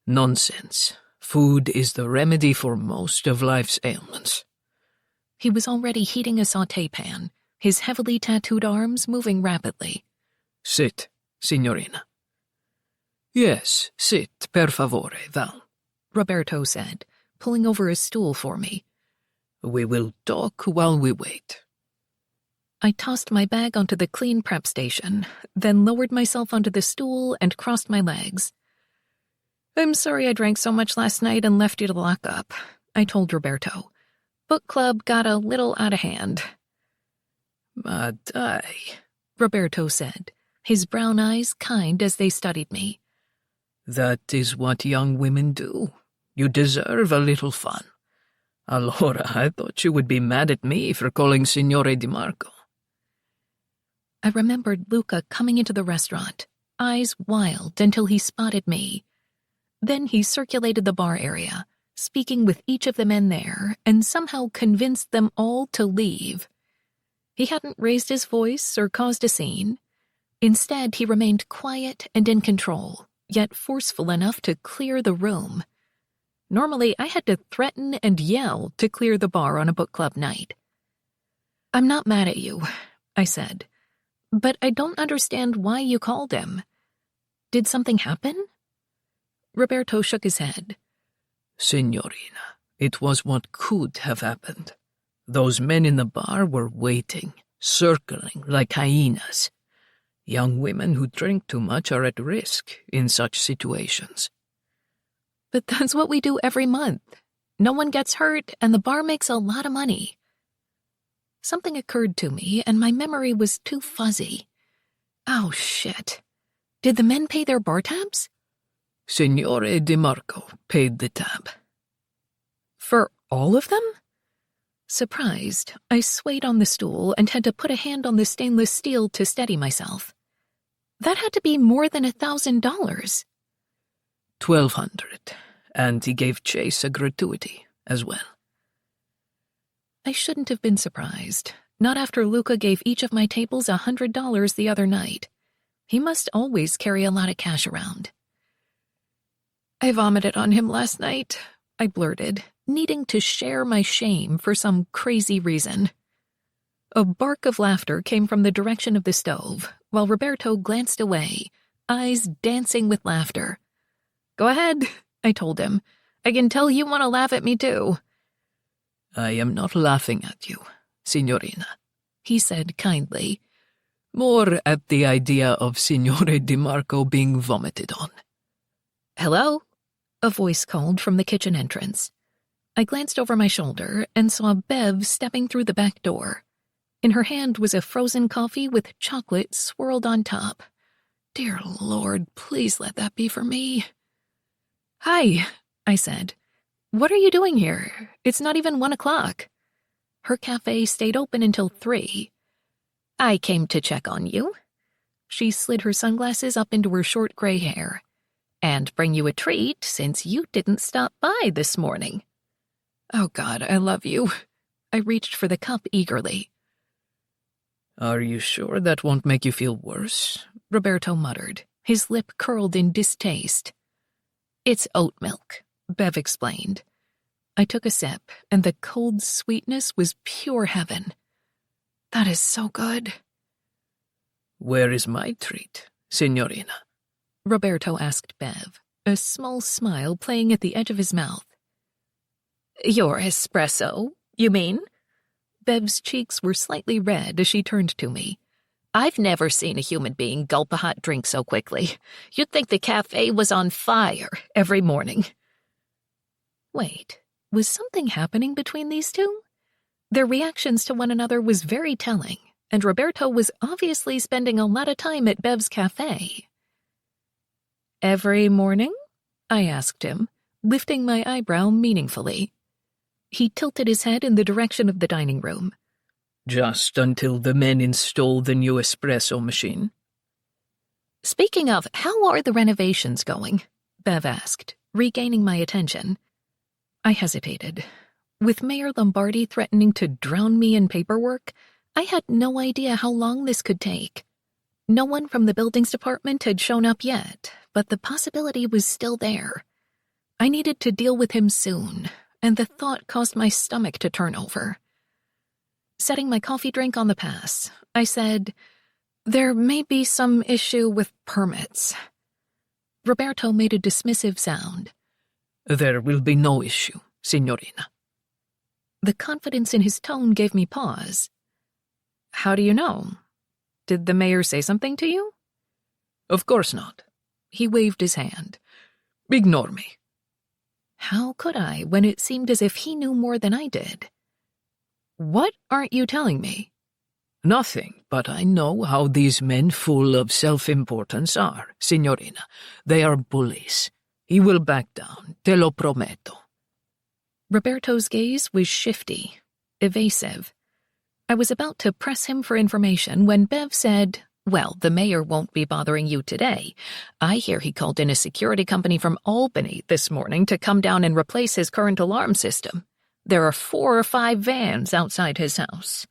Nonsense. Food is the remedy for most of life's ailments. He was already heating a sauté pan, his heavily tattooed arms moving rapidly. Sit, signorina. Yes, sit, per favore, Val, Roberto said, pulling over a stool for me. We will talk while we wait. I tossed my bag onto the clean prep station, then lowered myself onto the stool and crossed my legs. I'm sorry I drank so much last night and left you to lock up, I told Roberto. Book club got a little out of hand. Ma dai, Roberto said, his brown eyes kind as they studied me. That is what young women do. You deserve a little fun. Allora, I thought you would be mad at me for calling Signore Di Marco. I remembered Luca coming into the restaurant, eyes wild until he spotted me. Then he circulated the bar area, speaking with each of the men there, and somehow convinced them all to leave. He hadn't raised his voice or caused a scene. Instead, he remained quiet and in control, yet forceful enough to clear the room. Normally, I had to threaten and yell to clear the bar on a book club night. I'm not mad at you, I said, but I don't understand why you called him. Did something happen? Roberto shook his head. Signorina, it was what could have happened. Those men in the bar were waiting, circling like hyenas. Young women who drink too much are at risk in such situations. But that's what we do every month. No one gets hurt, and the bar makes a lot of money. Something occurred to me, and my memory was too fuzzy. Oh, shit. Did the men pay their bar tabs? Signore Di Marco paid the tab. For all of them? Surprised, I swayed on the stool and had to put a hand on the stainless steel to steady myself. That had to be more than $1,000. $1,200, and he gave Chase a gratuity as well. I shouldn't have been surprised, not after Luca gave each of my tables $100 the other night. He must always carry a lot of cash around. I vomited on him last night, I blurted, needing to share my shame for some crazy reason. A bark of laughter came from the direction of the stove, while Roberto glanced away, eyes dancing with laughter. Go ahead, I told him. I can tell you want to laugh at me too. I am not laughing at you, signorina, he said kindly. More at the idea of Signore Di Marco being vomited on. Hello? A voice called from the kitchen entrance. I glanced over my shoulder and saw Bev stepping through the back door. In her hand was a frozen coffee with chocolate swirled on top. Dear Lord, please let that be for me. Hi, I said. What are you doing here? It's not even 1 o'clock. Her cafe stayed open until 3. I came to check on you. She slid her sunglasses up into her short gray hair. And bring you a treat since you didn't stop by this morning. Oh God, I love you. I reached for the cup eagerly. Are you sure that won't make you feel worse? Roberto muttered, his lip curled in distaste. It's oat milk, Bev explained. I took a sip, and the cold sweetness was pure heaven. That is so good. Where is my treat, signorina? Roberto asked Bev, a small smile playing at the edge of his mouth. Your espresso, you mean? Bev's cheeks were slightly red as she turned to me. I've never seen a human being gulp a hot drink so quickly. You'd think the cafe was on fire every morning. Wait, was something happening between these two? Their reactions to one another was very telling, and Roberto was obviously spending a lot of time at Bev's cafe. Every morning? I asked him, lifting my eyebrow meaningfully. He tilted his head in the direction of the dining room. Just until the men install the new espresso machine. Speaking of, how are the renovations going? Bev asked, regaining my attention. I hesitated. With Mayor Lombardi threatening to drown me in paperwork, I had no idea how long this could take. No one from the buildings department had shown up yet, but the possibility was still there. I needed to deal with him soon, and the thought caused my stomach to turn over. Setting my coffee drink on the pass, I said, "There may be some issue with permits." Roberto made a dismissive sound. There will be no issue, signorina. The confidence in his tone gave me pause. How do you know? Did the mayor say something to you? Of course not. He waved his hand. Ignore me. How could I, when it seemed as if he knew more than I did? What aren't you telling me? Nothing, but I know how these men full of self-importance are, signorina. They are bullies. He will back down, te lo prometo. Roberto's gaze was shifty, evasive. I was about to press him for information when Bev said, "Well, the mayor won't be bothering you today. I hear he called in a security company from Albany this morning to come down and replace his current alarm system. There are 4 or 5 vans outside his house."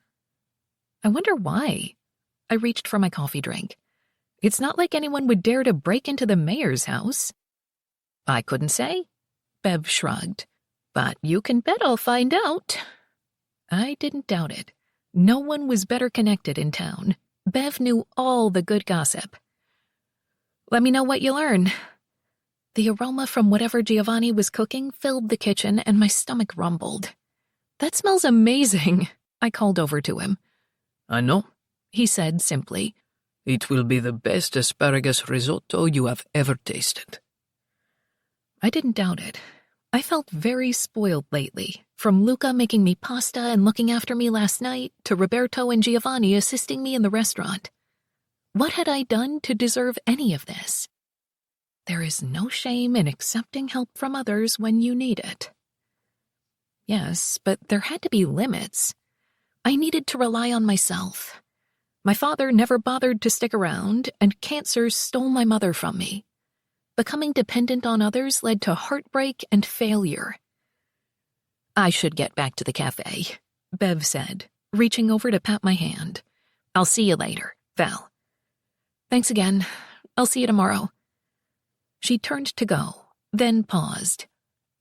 I wonder why. I reached for my coffee drink. It's not like anyone would dare to break into the mayor's house. I couldn't say. Bev shrugged. But you can bet I'll find out. I didn't doubt it. No one was better connected in town. Bev knew all the good gossip. Let me know what you learn. The aroma from whatever Giovanni was cooking filled the kitchen and my stomach rumbled. That smells amazing, I called over to him. I know, he said simply. It will be the best asparagus risotto you have ever tasted. I didn't doubt it. I felt very spoiled lately, from Luca making me pasta and looking after me last night to Roberto and Giovanni assisting me in the restaurant. What had I done to deserve any of this? There is no shame in accepting help from others when you need it. Yes, but there had to be limits. I needed to rely on myself. My father never bothered to stick around, and cancer stole my mother from me. Becoming dependent on others led to heartbreak and failure. I should get back to the cafe, Bev said, reaching over to pat my hand. I'll see you later, Val. Thanks again. I'll see you tomorrow. She turned to go, then paused.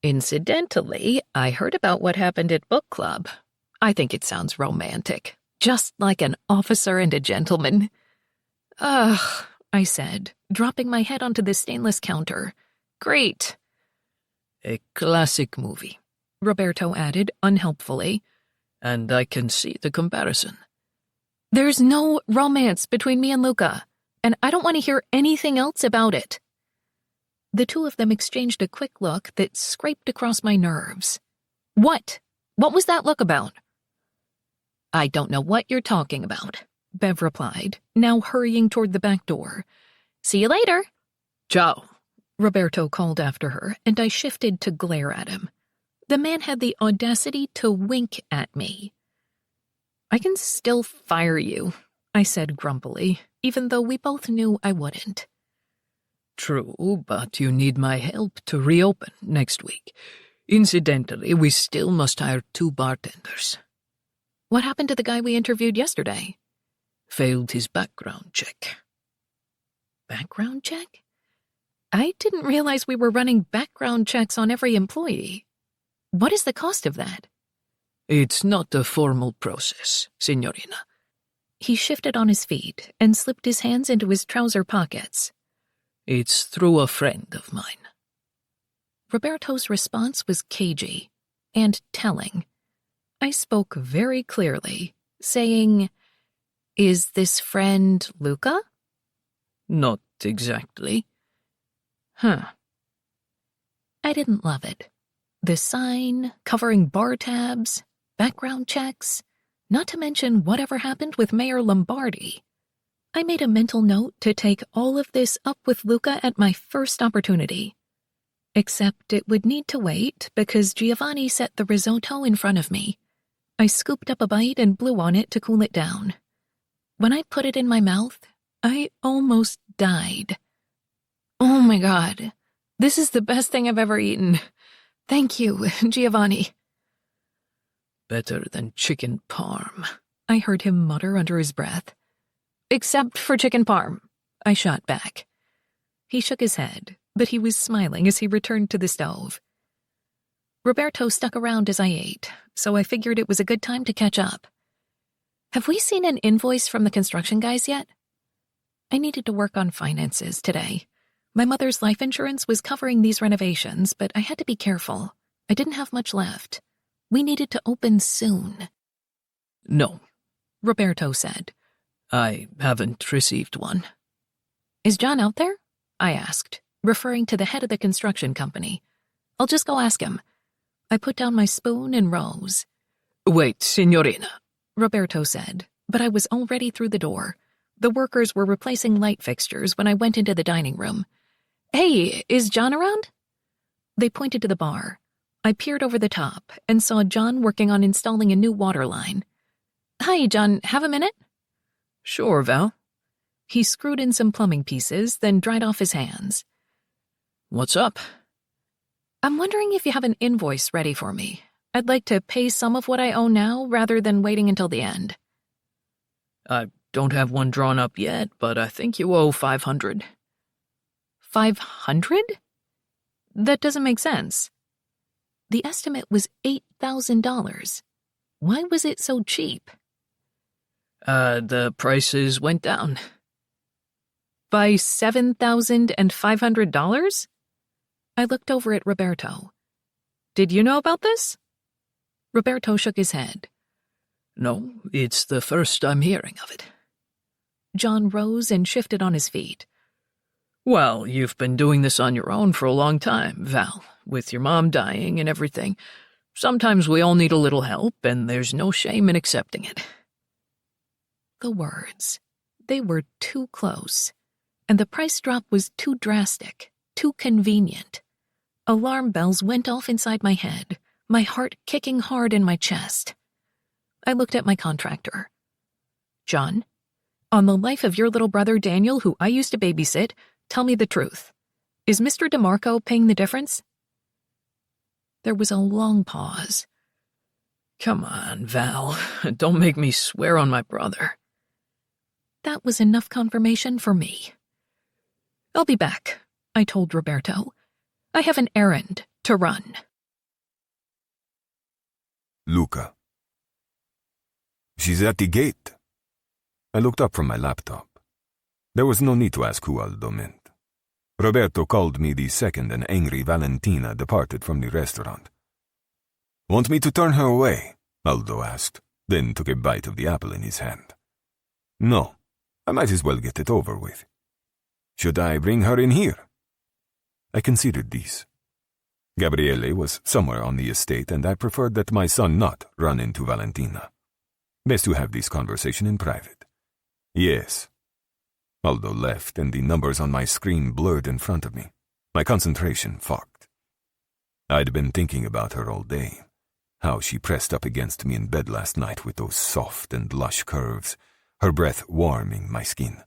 Incidentally, I heard about what happened at book club. I think it sounds romantic, just like an officer and a gentleman. Ugh, I said, dropping my head onto the stainless counter. Great. A classic movie, Roberto added unhelpfully. And I can see the comparison. There's no romance between me and Luca, and I don't want to hear anything else about it. The two of them exchanged a quick look that scraped across my nerves. What? What was that look about? I don't know what you're talking about, Bev replied, now hurrying toward the back door. See you later. Ciao, Roberto called after her, and I shifted to glare at him. The man had the audacity to wink at me. I can still fire you, I said grumpily, even though we both knew I wouldn't. True, but you need my help to reopen next week. Incidentally, we still must hire 2 bartenders. What happened to the guy we interviewed yesterday? Failed his background check. Background check? I didn't realize we were running background checks on every employee. What is the cost of that? It's not a formal process, signorina. He shifted on his feet and slipped his hands into his trouser pockets. It's through a friend of mine. Roberto's response was cagey and telling. I spoke very clearly, saying, "Is this friend Luca?" Not exactly. Huh. I didn't love it. The sign, covering bar tabs, background checks, not to mention whatever happened with Mayor Lombardi. I made a mental note to take all of this up with Luca at my first opportunity. Except it would need to wait because Giovanni set the risotto in front of me. I scooped up a bite and blew on it to cool it down. When I put it in my mouth, I almost died. Oh my God, this is the best thing I've ever eaten. Thank you, Giovanni. Better than chicken parm, I heard him mutter under his breath. Except for chicken parm, I shot back. He shook his head, but he was smiling as he returned to the stove. Roberto stuck around as I ate, so I figured it was a good time to catch up. Have we seen an invoice from the construction guys yet? I needed to work on finances today. My mother's life insurance was covering these renovations, but I had to be careful. I didn't have much left. We needed to open soon. No, Roberto said. I haven't received one. Is John out there? I asked, referring to the head of the construction company. I'll just go ask him. I put down my spoon and rose. Wait, signorina, Roberto said, but I was already through the door. The workers were replacing light fixtures when I went into the dining room. Hey, is John around? They pointed to the bar. I peered over the top and saw John working on installing a new water line. Hi, John, have a minute? Sure, Val. He screwed in some plumbing pieces, then dried off his hands. What's up? I'm wondering if you have an invoice ready for me. I'd like to pay some of what I owe now rather than waiting until the end. I don't have one drawn up yet, but I think you owe $500. 500? That doesn't make sense. The estimate was $8,000. Why was it so cheap? The prices went down. By $7,500? I looked over at Roberto. Did you know about this? Roberto shook his head. No, it's the first I'm hearing of it. John rose and shifted on his feet. Well, you've been doing this on your own for a long time, Val, with your mom dying and everything. Sometimes we all need a little help, and there's no shame in accepting it. The words. They were too close. And the price drop was too drastic, too convenient. Alarm bells went off inside my head, my heart kicking hard in my chest. I looked at my contractor. John, on the life of your little brother Daniel, who I used to babysit, tell me the truth. Is Mr. DeMarco paying the difference? There was a long pause. Come on, Val. Don't make me swear on my brother. That was enough confirmation for me. I'll be back, I told Roberto. I have an errand to run. Luca. She's at the gate. I looked up from my laptop. There was no need to ask who Aldo meant. Roberto called me the second an angry Valentina departed from the restaurant. Want me to turn her away? Aldo asked, then took a bite of the apple in his hand. No, I might as well get it over with. Should I bring her in here? I considered this. Gabriele was somewhere on the estate, and I preferred that my son not run into Valentina. Best to have this conversation in private. Yes. Aldo left, and the numbers on my screen blurred in front of me. My concentration fogged. I'd been thinking about her all day. How she pressed up against me in bed last night with those soft and lush curves, her breath warming my skin.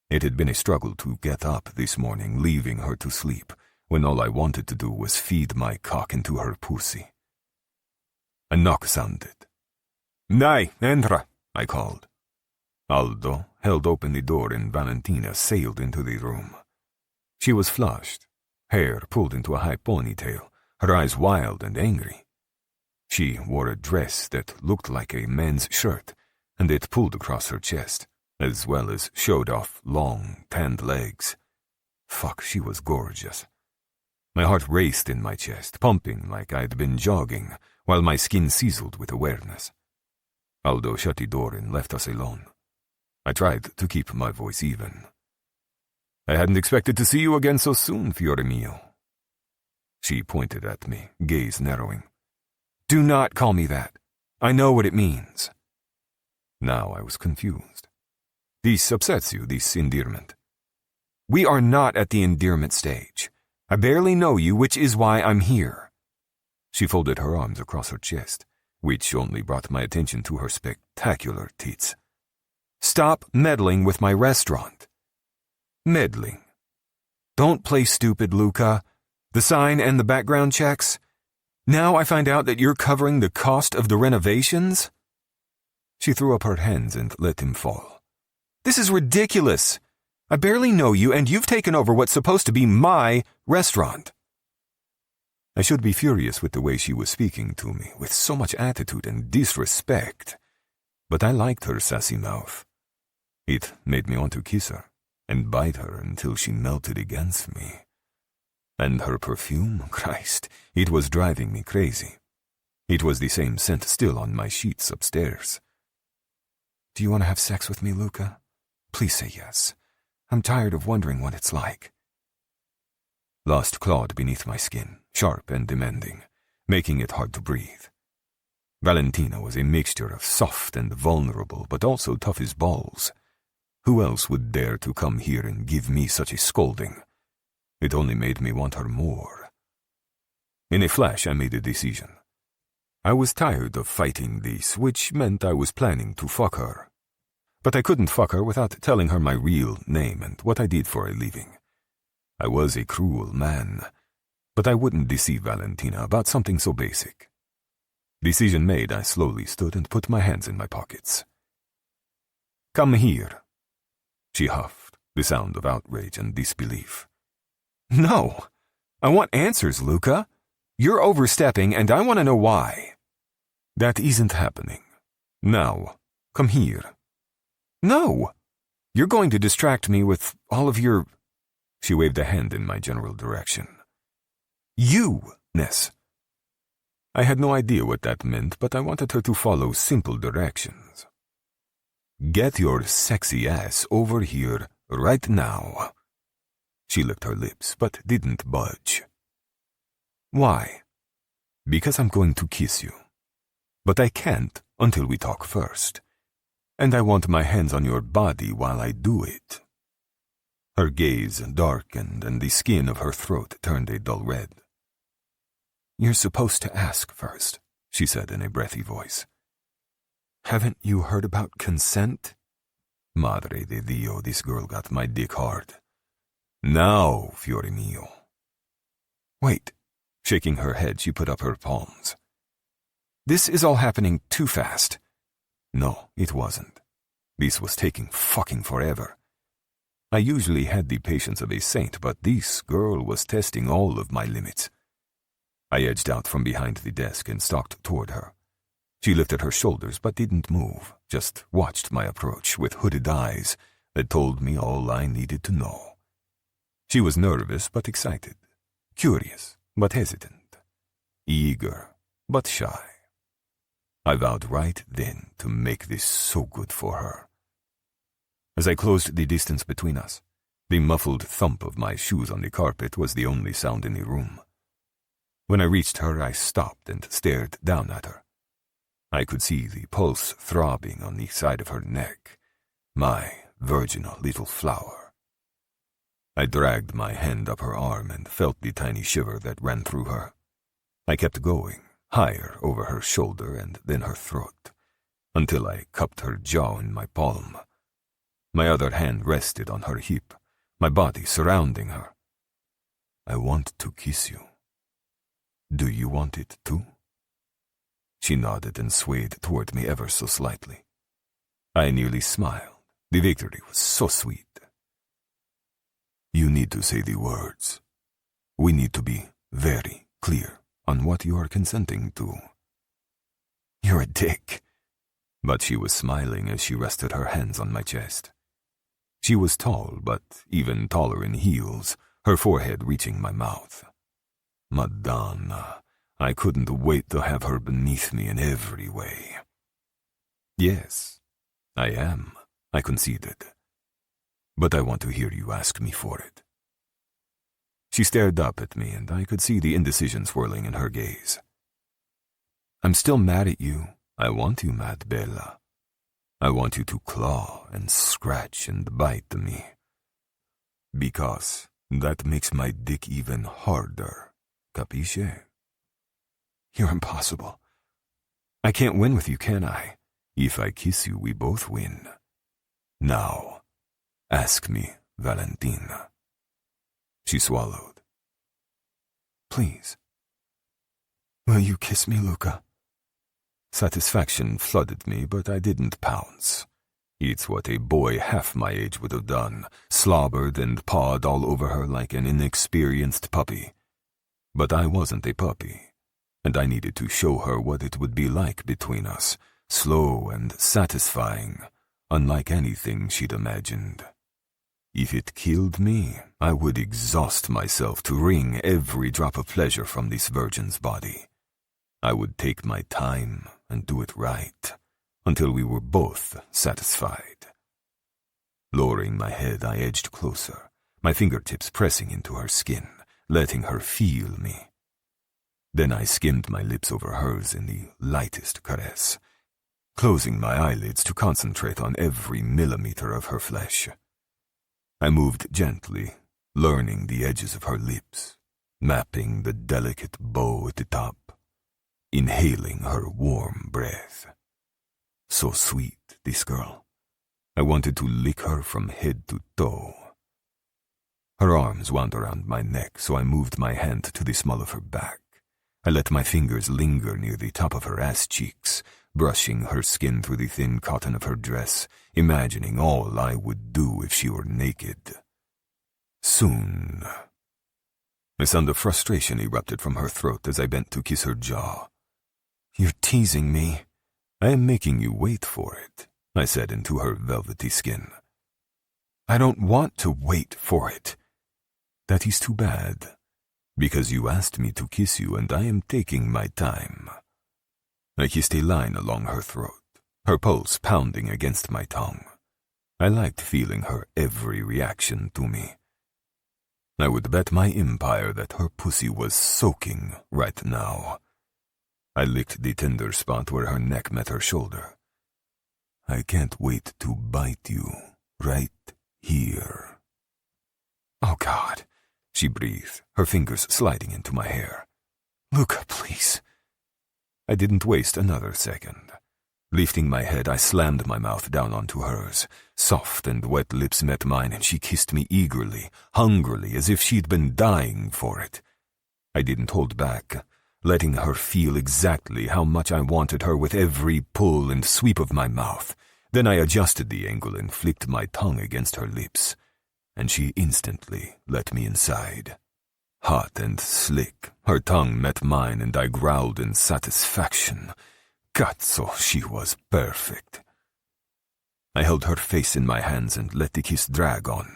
It had been a struggle to get up this morning, leaving her to sleep, when all I wanted to do was feed my cock into her pussy. A knock sounded. Dai, entra, I called. Aldo held open the door and Valentina sailed into the room. She was flushed, hair pulled into a high ponytail, her eyes wild and angry. She wore a dress that looked like a men's shirt, and it pulled across her chest, as well as showed off long, tanned legs. Fuck, she was gorgeous. My heart raced in my chest, pumping like I'd been jogging, while my skin sizzled with awareness. Aldo shut the door and left us alone. I tried to keep my voice even. I hadn't expected to see you again so soon, Fiore mio. She pointed at me, gaze narrowing. Do not call me that. I know what it means. Now I was confused. This upsets you, this endearment. We are not at the endearment stage. I barely know you, which is why I'm here." She folded her arms across her chest, which only brought my attention to her spectacular tits. "Stop meddling with my restaurant." "Meddling? Don't play stupid, Luca. The sign and the background checks? Now I find out that you're covering the cost of the renovations?" She threw up her hands and let him fall. "This is ridiculous. I barely know you, and you've taken over what's supposed to be my restaurant." I should be furious with the way she was speaking to me, with so much attitude and disrespect. But I liked her sassy mouth. It made me want to kiss her and bite her until she melted against me. And her perfume, Christ, it was driving me crazy. It was the same scent still on my sheets upstairs. "Do you want to have sex with me, Luca? Please say yes. I'm tired of wondering what it's like." Lust clawed beneath my skin, sharp and demanding, making it hard to breathe. Valentina was a mixture of soft and vulnerable, but also tough as balls. Who else would dare to come here and give me such a scolding? It only made me want her more. In a flash, I made a decision. I was tired of fighting this, which meant I was planning to fuck her. But I couldn't fuck her without telling her my real name and what I did for a living. I was a cruel man, but I wouldn't deceive Valentina about something so basic. Decision made, I slowly stood and put my hands in my pockets. "Come here," she huffed, the sound of outrage and disbelief. "No, I want answers, Luca. You're overstepping, and I want to know why." "That isn't happening. Now, come here." "No, you're going to distract me with all of your—" She waved a hand in my general direction. "You-ness." I had no idea what that meant, but I wanted her to follow simple directions. "Get your sexy ass over here right now." She licked her lips, but didn't budge. "Why?" "Because I'm going to kiss you. But I can't until we talk first. And I want my hands on your body while I do it." Her gaze darkened and the skin of her throat turned a dull red. "You're supposed to ask first," she said in a breathy voice. "Haven't you heard about consent?" Madre de Dio, this girl got my dick hard. "Now, fiore mio." "Wait." Shaking her head, she put up her palms. "This is all happening too fast." No, it wasn't. This was taking fucking forever. I usually had the patience of a saint, but this girl was testing all of my limits. I edged out from behind the desk and stalked toward her. She lifted her shoulders but didn't move, just watched my approach with hooded eyes that told me all I needed to know. She was nervous but excited, curious but hesitant, eager but shy. I vowed right then to make this so good for her. As I closed the distance between us, the muffled thump of my shoes on the carpet was the only sound in the room. When I reached her, I stopped and stared down at her. I could see the pulse throbbing on the side of her neck, my virginal little flower. I dragged my hand up her arm and felt the tiny shiver that ran through her. I kept going, higher over her shoulder and then her throat, until I cupped her jaw in my palm. My other hand rested on her hip, my body surrounding her. "I want to kiss you. Do you want it too?" She nodded and swayed toward me ever so slightly. I nearly smiled. The victory was so sweet. "You need to say the words. We need to be very clear on what you are consenting to." "You're a dick." But she was smiling as she rested her hands on my chest. She was tall, but even taller in heels, her forehead reaching my mouth. Madonna, I couldn't wait to have her beneath me in every way. "Yes, I am," I conceded. "But I want to hear you ask me for it." She stared up at me, and I could see the indecision swirling in her gaze. "I'm still mad at you. I want you mad, Bella. I want you to claw and scratch and bite me. Because That makes my dick even harder. Capisce? You're impossible. I can't win with you, can I? If I kiss you, we both win. Now, ask me, Valentina. She swallowed. Please. Will you kiss me, Luca? Satisfaction flooded me, but I didn't pounce. It's what a boy half my age would have done, slobbered and pawed all over her like an inexperienced puppy. But I wasn't a puppy, and I needed to show her what it would be like between us, slow and satisfying, unlike anything she'd imagined. If it killed me, I would exhaust myself to wring every drop of pleasure from this virgin's body. I would take my time and do it right, until we were both satisfied. Lowering my head, I edged closer, my fingertips pressing into her skin, letting her feel me. Then I skimmed my lips over hers in the lightest caress, closing my eyelids to concentrate on every millimeter of her flesh. I moved gently, learning the edges of her lips, mapping the delicate bow at the top, inhaling her warm breath. So sweet, this girl. I wanted to lick her from head to toe. Her arms wound around my neck, so I moved my hand to the small of her back. I let my fingers linger near the top of her ass cheeks, brushing her skin through the thin cotton of her dress, imagining all I would do if she were naked. Soon. A sound of frustration erupted from her throat as I bent to kiss her jaw. You're teasing me. I am making you wait for it, I said into her velvety skin. I don't want to wait for it. That is too bad, because you asked me to kiss you and I am taking my time. I kissed a line along her throat, her pulse pounding against my tongue. I liked feeling her every reaction to me. I would bet my empire that her pussy was soaking right now. I licked the tender spot where her neck met her shoulder. I can't wait to bite you right here. Oh, God, she breathed, her fingers sliding into my hair. Luca, please. I didn't waste another second. Lifting my head, I slammed my mouth down onto hers. Soft and wet lips met mine, and she kissed me eagerly, hungrily, as if she'd been dying for it. I didn't hold back, letting her feel exactly how much I wanted her with every pull and sweep of my mouth. Then I adjusted the angle and flicked my tongue against her lips, and she instantly let me inside. Hot and slick, her tongue met mine and I growled in satisfaction. Cazzo, she was perfect. I held her face in my hands and let the kiss drag on.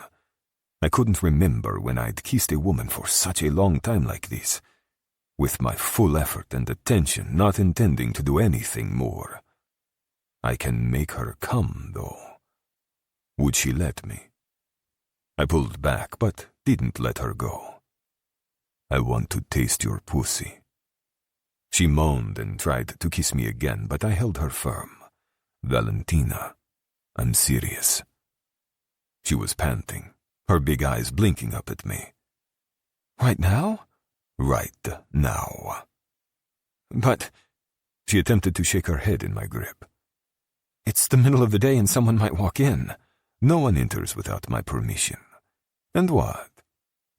I couldn't remember when I'd kissed a woman for such a long time like this, with my full effort and attention, not intending to do anything more. I can make her come, though. Would she let me? I pulled back, but didn't let her go. I want to taste your pussy. She moaned and tried to kiss me again, but I held her firm. Valentina, I'm serious. She was panting, her big eyes blinking up at me. Right now? Right now. But... She attempted to shake her head in my grip. It's the middle of the day and someone might walk in. No one enters without my permission. And what?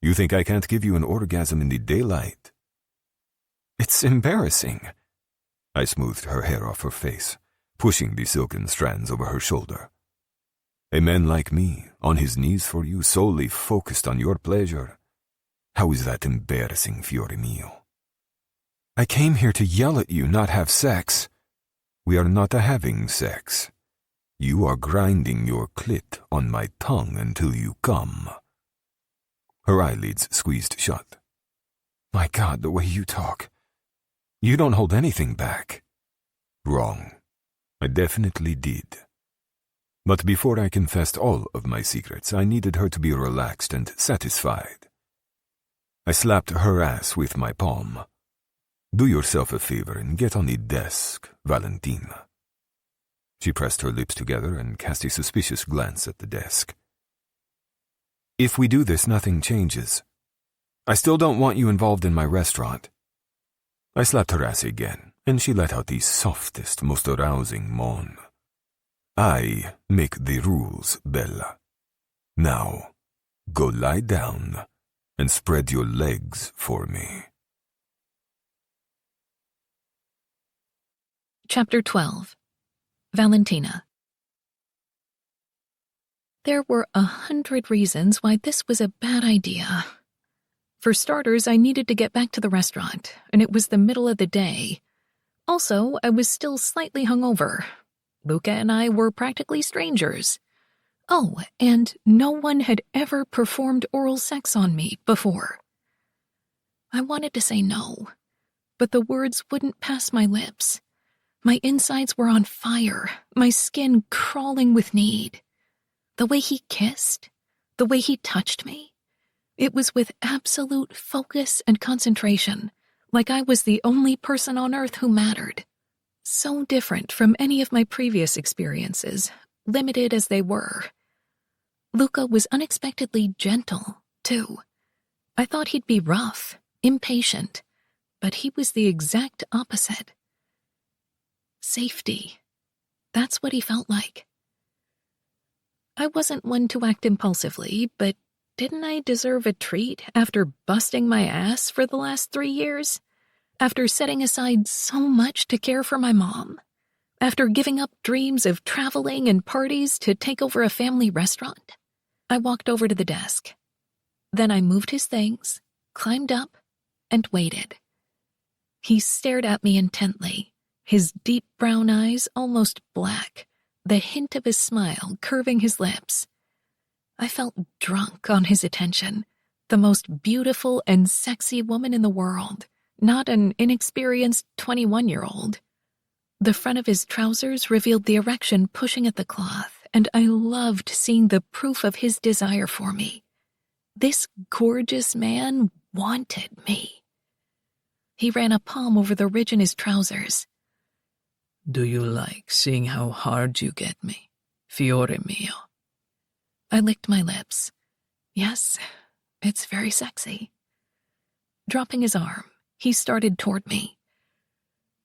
You think I can't give you an orgasm in the daylight? It's embarrassing. I smoothed her hair off her face, pushing the silken strands over her shoulder. A man like me, on his knees for you, solely focused on your pleasure. How is that embarrassing, fiore mio? I came here to yell at you, not have sex. We are not having sex. You are grinding your clit on my tongue until you come. Her eyelids squeezed shut. My God, the way you talk. You don't hold anything back. Wrong. I definitely did. But before I confessed all of my secrets, I needed her to be relaxed and satisfied. I slapped her ass with my palm. Do yourself a favor and get on the desk, Valentina. She pressed her lips together and cast a suspicious glance at the desk. If we do this, nothing changes. I still don't want you involved in my restaurant. I slapped her ass again, and she let out the softest, most arousing moan. I make the rules, Bella. Now, go lie down and spread your legs for me. Chapter 12. Valentina. There were 100 reasons why this was a bad idea. For starters, I needed to get back to the restaurant, and it was the middle of the day. Also, I was still slightly hungover. Luca and I were practically strangers. Oh, and no one had ever performed oral sex on me before. I wanted to say no, but the words wouldn't pass my lips. My insides were on fire, my skin crawling with need. The way he kissed, the way he touched me, it was with absolute focus and concentration, like I was the only person on earth who mattered. So different from any of my previous experiences, limited as they were. Luca was unexpectedly gentle, too. I thought he'd be rough, impatient, but he was the exact opposite. Safety. That's what he felt like. I wasn't one to act impulsively, but didn't I deserve a treat after busting my ass for the last 3 years? After setting aside so much to care for my mom? After giving up dreams of traveling and parties to take over a family restaurant? I walked over to the desk. Then I moved his things, climbed up, and waited. He stared at me intently, his deep brown eyes almost black, the hint of his smile curving his lips. I felt drunk on his attention, the most beautiful and sexy woman in the world, not an inexperienced 21-year-old. The front of his trousers revealed the erection pushing at the cloth, and I loved seeing the proof of his desire for me. This gorgeous man wanted me. He ran a palm over the ridge in his trousers. Do you like seeing how hard you get me, fiore mio? I licked my lips. Yes, it's very sexy. Dropping his arm, he started toward me.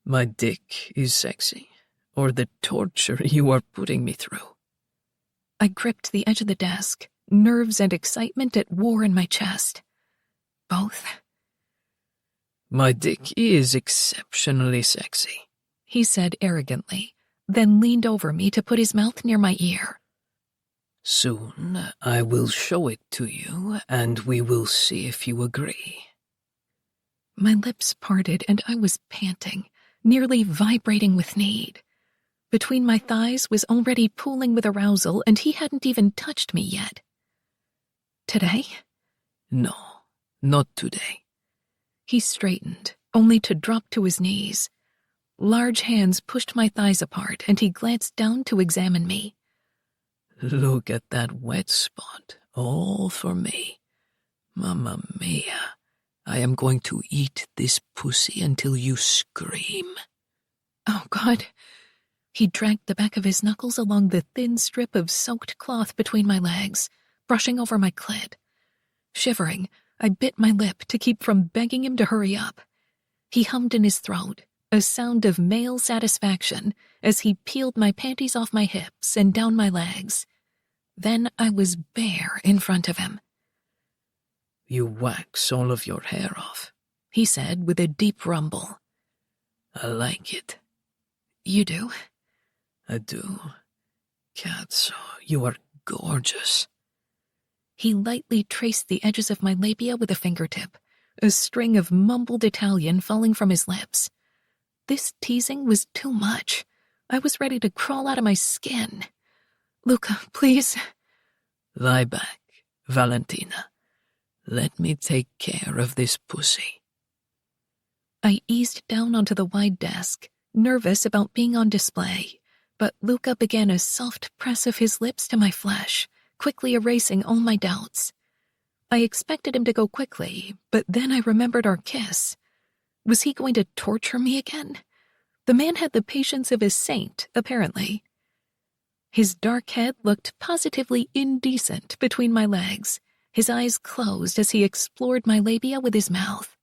My dick is sexy, or the torture you are putting me through. I gripped the edge of the desk, nerves and excitement at war in my chest. Both. My dick is exceptionally sexy, he said arrogantly, then leaned over me to put his mouth near my ear. Soon I will show it to you, and we will see if you agree. My lips parted and I was panting, nearly vibrating with need. Between my thighs was already pooling with arousal, and he hadn't even touched me yet. Today? No, not today. He straightened, only to drop to his knees. Large hands pushed my thighs apart, and he glanced down to examine me. Look at that wet spot, all for me. Mamma mia, I am going to eat this pussy until you scream. Oh, God. He dragged the back of his knuckles along the thin strip of soaked cloth between my legs, brushing over my clit. Shivering, I bit my lip to keep from begging him to hurry up. He hummed in his throat, a sound of male satisfaction, as he peeled my panties off my hips and down my legs. Then I was bare in front of him. You wax all of your hair off, he said with a deep rumble. I like it. You do? I do. Cazzo, you are gorgeous. He lightly traced the edges of my labia with a fingertip, a string of mumbled Italian falling from his lips. This teasing was too much. I was ready to crawl out of my skin. Luca, please. Lie back, Valentina. Let me take care of this pussy. I eased down onto the wide desk, nervous about being on display, but Luca began a soft press of his lips to my flesh, quickly erasing all my doubts. I expected him to go quickly, but then I remembered our kiss. Was he going to torture me again? The man had the patience of a saint, apparently. His dark head looked positively indecent between my legs, His eyes closed as he explored my labia with his mouth.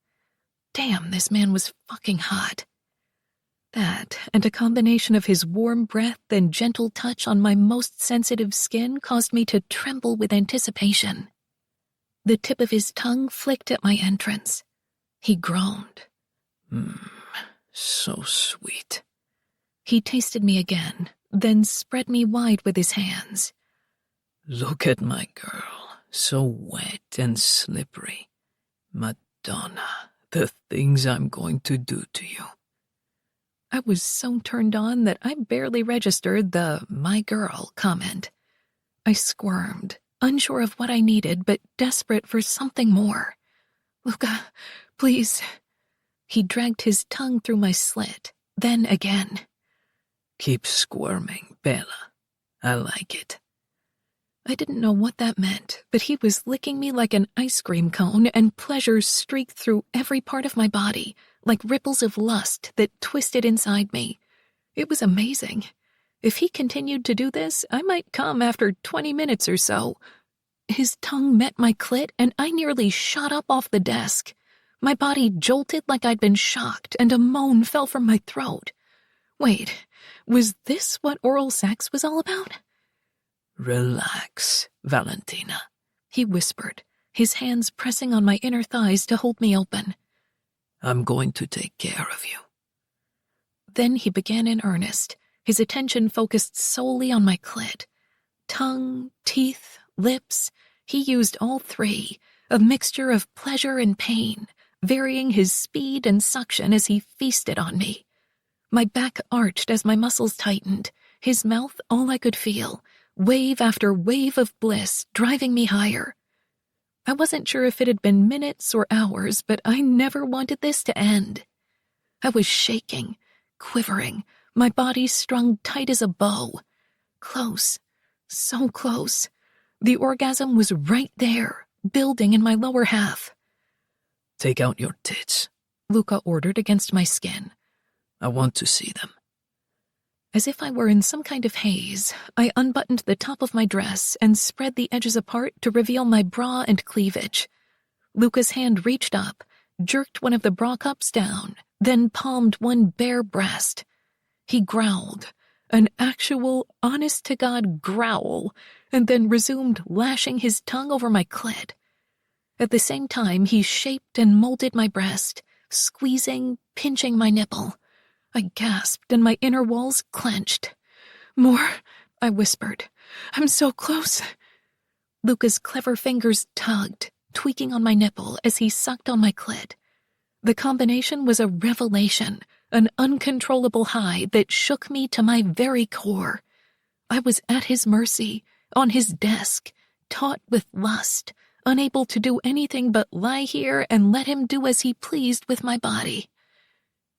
Damn, this man was fucking hot. That, and a combination of his warm breath and gentle touch on my most sensitive skin caused me to tremble with anticipation. The tip of his tongue flicked at my entrance. He groaned. So sweet. He tasted me again, then spread me wide with his hands. Look at my girl, so wet and slippery. Madonna, the things I'm going to do to you. I was so turned on that I barely registered the "my girl" comment. I squirmed, unsure of what I needed, but desperate for something more. "Luca, please." He dragged his tongue through my slit, then again. Keep squirming, Bella. I like it. I didn't know what that meant, but he was licking me like an ice cream cone, and pleasure streaked through every part of my body, like ripples of lust that twisted inside me. It was amazing. If he continued to do this, I might come after 20 minutes or so. His tongue met my clit, and I nearly shot up off the desk. My body jolted like I'd been shocked, and a moan fell from my throat. Wait, was this what oral sex was all about? Relax, Valentina, he whispered, his hands pressing on my inner thighs to hold me open. I'm going to take care of you. Then he began in earnest, his attention focused solely on my clit. Tongue, teeth, lips, he used all three, a mixture of pleasure and pain, varying his speed and suction as he feasted on me. My back arched as my muscles tightened, his mouth all I could feel, wave after wave of bliss driving me higher. I wasn't sure if it had been minutes or hours, but I never wanted this to end. I was shaking, quivering, my body strung tight as a bow. Close, so close. The orgasm was right there, building in my lower half. Take out your tits, Luca ordered against my skin. I want to see them. As if I were in some kind of haze, I unbuttoned the top of my dress and spread the edges apart to reveal my bra and cleavage. Luca's hand reached up, jerked one of the bra cups down, then palmed one bare breast. He growled, an actual, honest-to-God growl, and then resumed lashing his tongue over my clit. At the same time, he shaped and molded my breast, squeezing, pinching my nipple. I gasped and my inner walls clenched. "More," I whispered. "I'm so close." Luca's clever fingers tugged, tweaking on my nipple as he sucked on my clit. The combination was a revelation, an uncontrollable high that shook me to my very core. I was at his mercy, on his desk, taut with lust, unable to do anything but lie here and let him do as he pleased with my body.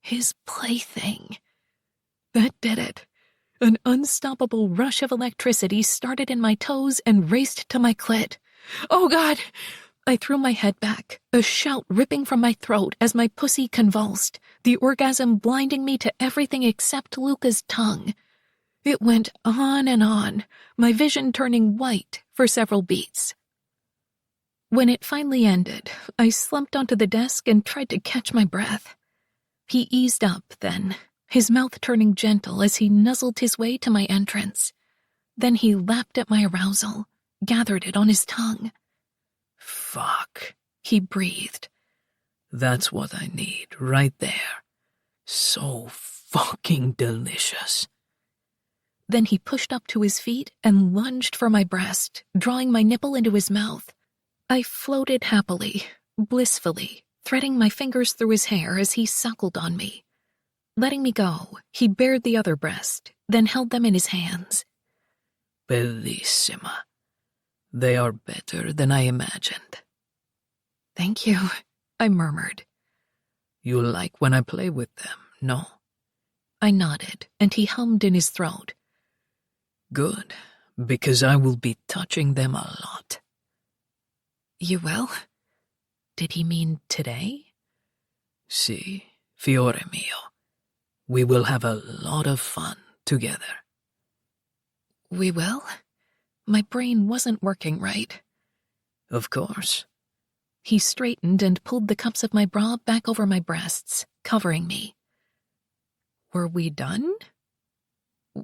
His plaything. That did it. An unstoppable rush of electricity started in my toes and raced to my clit. "Oh, God!" I threw my head back, a shout ripping from my throat as my pussy convulsed, the orgasm blinding me to everything except Luca's tongue. It went on, my vision turning white for several beats. When it finally ended, I slumped onto the desk and tried to catch my breath. He eased up then, his mouth turning gentle as he nuzzled his way to my entrance. Then he lapped at my arousal, gathered it on his tongue. Fuck, he breathed. That's what I need, right there. So fucking delicious. Then he pushed up to his feet and lunged for my breast, drawing my nipple into his mouth. I floated happily, blissfully, threading my fingers through his hair as he suckled on me. Letting me go, he bared the other breast, then held them in his hands. Bellissima. They are better than I imagined. "Thank you," I murmured. You like when I play with them, no? I nodded, and he hummed in his throat. Good, because I will be touching them a lot. You will? Did he mean today? Si, fiore mio. We will have a lot of fun together. We will? My brain wasn't working right. Of course. He straightened and pulled the cups of my bra back over my breasts, covering me. Were we done?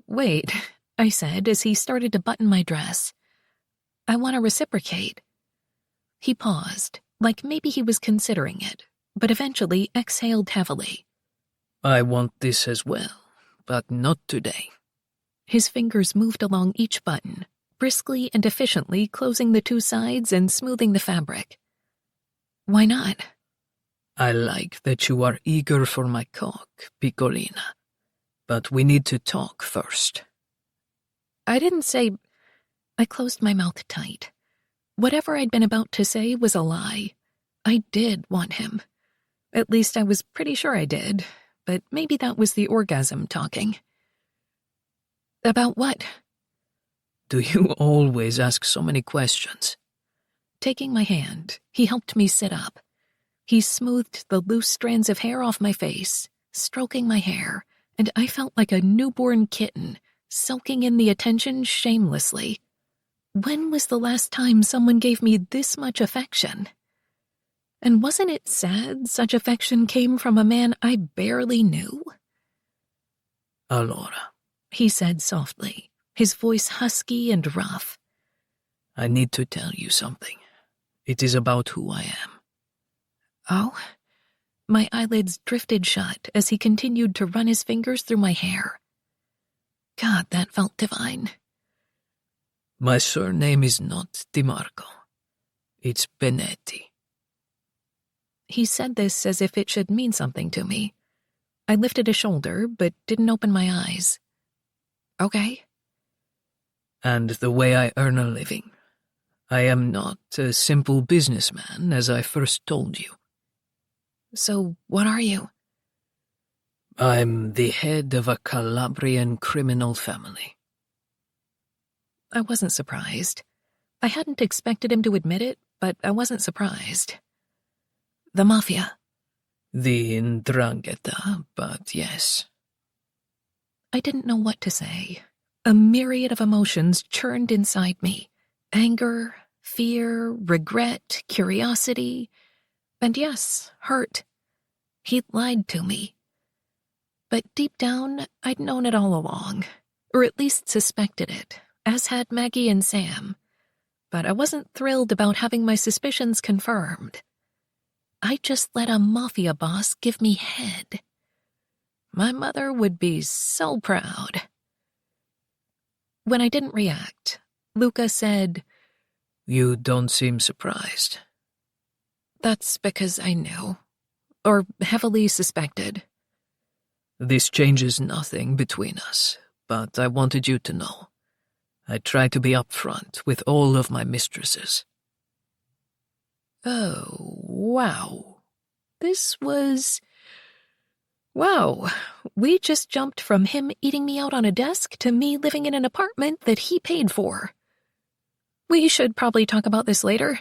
Wait, I said as he started to button my dress. I want to reciprocate. He paused, like maybe he was considering it, but eventually exhaled heavily. I want this as well, but not today. His fingers moved along each button, briskly and efficiently closing the two sides and smoothing the fabric. Why not? I like that you are eager for my cock, Piccolina. But we need to talk first. I didn't say... I closed my mouth tight. Whatever I'd been about to say was a lie. I did want him. At least I was pretty sure I did, but maybe that was the orgasm talking. About what? Do you always ask so many questions? Taking my hand, he helped me sit up. He smoothed the loose strands of hair off my face, stroking my hair, and I felt like a newborn kitten, soaking in the attention shamelessly. When was the last time someone gave me this much affection? And wasn't it sad such affection came from a man I barely knew? Allora, he said softly, his voice husky and rough. I need to tell you something. It is about who I am. Oh? My eyelids drifted shut as he continued to run his fingers through my hair. God, that felt divine. My surname is not DiMarco. It's Benetti. He said this as if it should mean something to me. I lifted a shoulder, but didn't open my eyes. Okay. And the way I earn a living. I am not a simple businessman, as I first told you. So, what are you? I'm the head of a Calabrian criminal family. I wasn't surprised. I hadn't expected him to admit it, but I wasn't surprised. The Mafia. The 'Ndrangheta, but yes. I didn't know what to say. A myriad of emotions churned inside me. Anger, fear, regret, curiosity, and yes, hurt. He'd lied to me. But deep down, I'd known it all along, or at least suspected it, as had Maggie and Sam. But I wasn't thrilled about having my suspicions confirmed. I just let a Mafia boss give me head. My mother would be so proud. When I didn't react, Luca said, You don't seem surprised. That's because I knew, or heavily suspected. This changes nothing between us, but I wanted you to know. I try to be upfront with all of my mistresses. Oh, wow. This was... Wow, we just jumped from him eating me out on a desk to me living in an apartment that he paid for. We should probably talk about this later.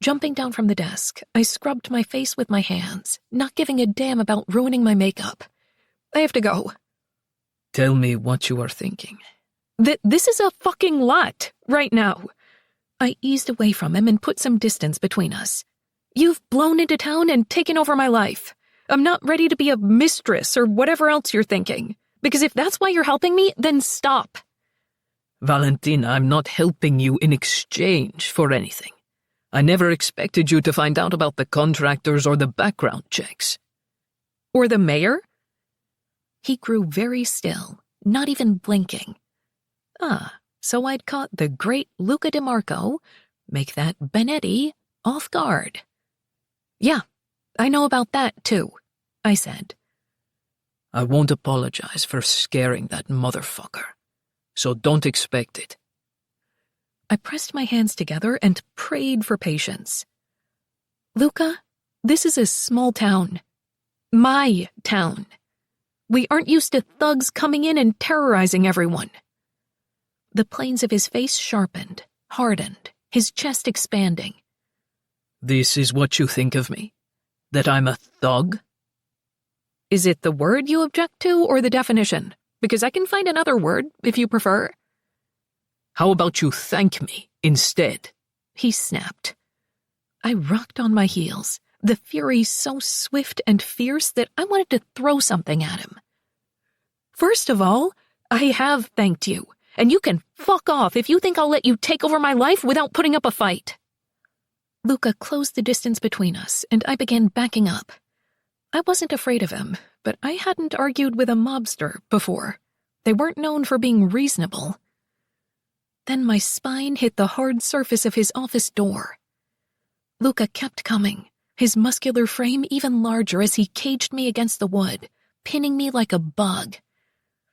Jumping down from the desk, I scrubbed my face with my hands, not giving a damn about ruining my makeup. I have to go. Tell me what you are thinking. This is a fucking lot, right now. I eased away from him and put some distance between us. You've blown into town and taken over my life. I'm not ready to be a mistress or whatever else you're thinking. Because if that's why you're helping me, then stop. Valentina, I'm not helping you in exchange for anything. I never expected you to find out about the contractors or the background checks. Or the mayor? He grew very still, not even blinking. So I'd caught the great Luca DiMarco, make that Benetti, off guard. Yeah, I know about that too, I said. I won't apologize for scaring that motherfucker, so don't expect it. I pressed my hands together and prayed for patience. Luca, this is a small town. My town. We aren't used to thugs coming in and terrorizing everyone. The planes of his face sharpened, hardened, his chest expanding. This is what you think of me? That I'm a thug? Is it the word you object to or the definition? Because I can find another word, if you prefer. How about you thank me instead? He snapped. I rocked on my heels, the fury so swift and fierce that I wanted to throw something at him. "First of all, I have thanked you, and you can fuck off if you think I'll let you take over my life without putting up a fight." Luca closed the distance between us, and I began backing up. I wasn't afraid of him, but I hadn't argued with a mobster before. They weren't known for being reasonable. Then my spine hit the hard surface of his office door. Luca kept coming, his muscular frame even larger as he caged me against the wood, pinning me like a bug.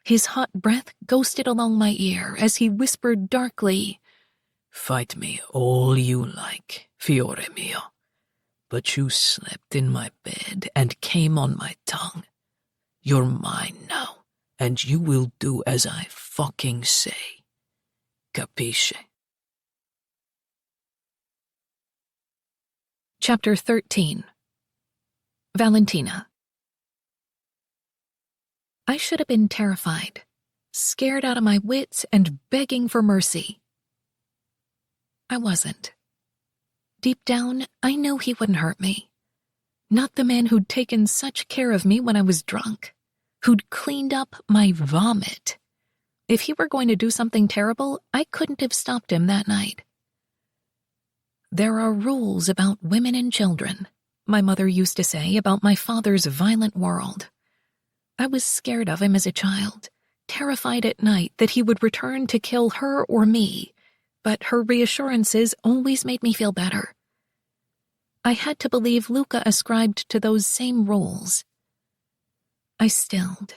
His hot breath ghosted along my ear as he whispered darkly, "Fight me all you like, fiore mio. But you slept in my bed and came on my tongue. You're mine now, and you will do as I fucking say. Capisce?" Chapter 13. Valentina. I should have been terrified, scared out of my wits and begging for mercy. I wasn't. Deep down, I knew he wouldn't hurt me. Not the man who'd taken such care of me when I was drunk, who'd cleaned up my vomit. If he were going to do something terrible, I couldn't have stopped him that night. "There are rules about women and children," my mother used to say about my father's violent world. I was scared of him as a child, terrified at night that he would return to kill her or me, but her reassurances always made me feel better. I had to believe Luca ascribed to those same rules. I stilled,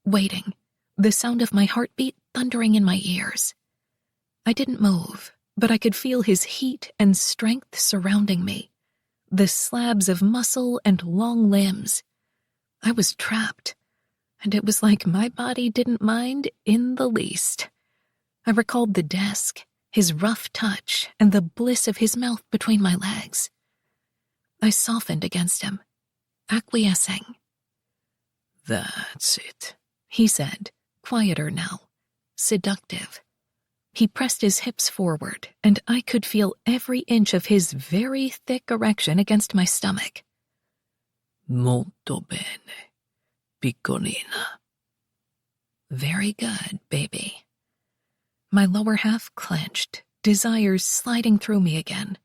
waiting, the sound of my heartbeat thundering in my ears. I didn't move, but I could feel his heat and strength surrounding me, the slabs of muscle and long limbs. I was trapped, and it was like my body didn't mind in the least. I recalled the desk, his rough touch, and the bliss of his mouth between my legs. I softened against him, acquiescing. "That's it," he said, quieter now, seductive. He pressed his hips forward, and I could feel every inch of his very thick erection against my stomach. "Molto bene, piccolina." "Very good, baby." My lower half clenched, desires sliding through me again.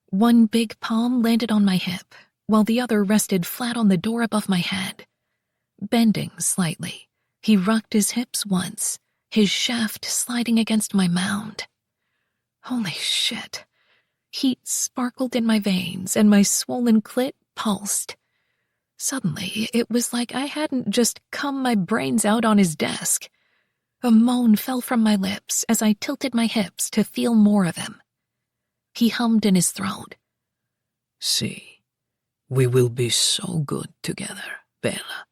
One big palm landed on my hip, while the other rested flat on the door above my head. Bending slightly, he rocked his hips once, his shaft sliding against my mound. Holy shit. Heat sparkled in my veins, and my swollen clit pulsed. Suddenly, it was like I hadn't just come my brains out on his desk. A moan fell from my lips as I tilted my hips to feel more of him. He hummed in his throat. "See, we will be so good together, Bella.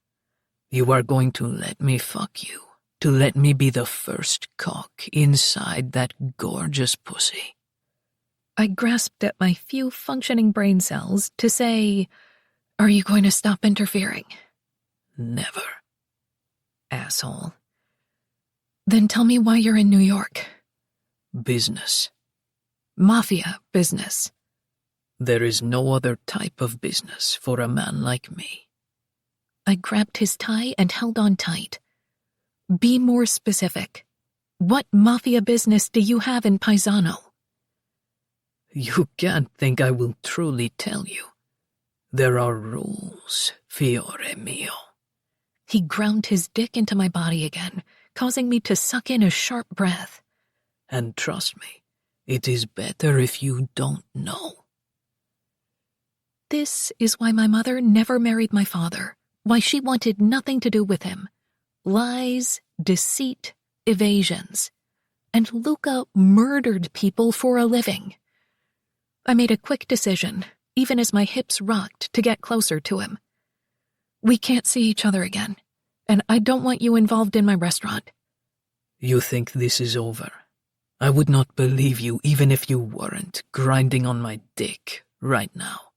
You are going to let me fuck you, to let me be the first cock inside that gorgeous pussy." I grasped at my few functioning brain cells to say, "Are you going to stop interfering?" "Never." Asshole. "Then tell me why you're in New York." "Business." "Mafia business." "There is no other type of business for a man like me." I grabbed his tie and held on tight. "Be more specific. What mafia business do you have in Paisano?" "You can't think I will truly tell you. There are rules, fiore mio." He ground his dick into my body again, causing me to suck in a sharp breath. "And trust me, it is better if you don't know." This is why my mother never married my father, why she wanted nothing to do with him. Lies, deceit, evasions. And Luca murdered people for a living. I made a quick decision, even as my hips rocked, to get closer to him. "We can't see each other again, and I don't want you involved in my restaurant." "You think this is over? I would not believe you even if you weren't grinding on my dick right now."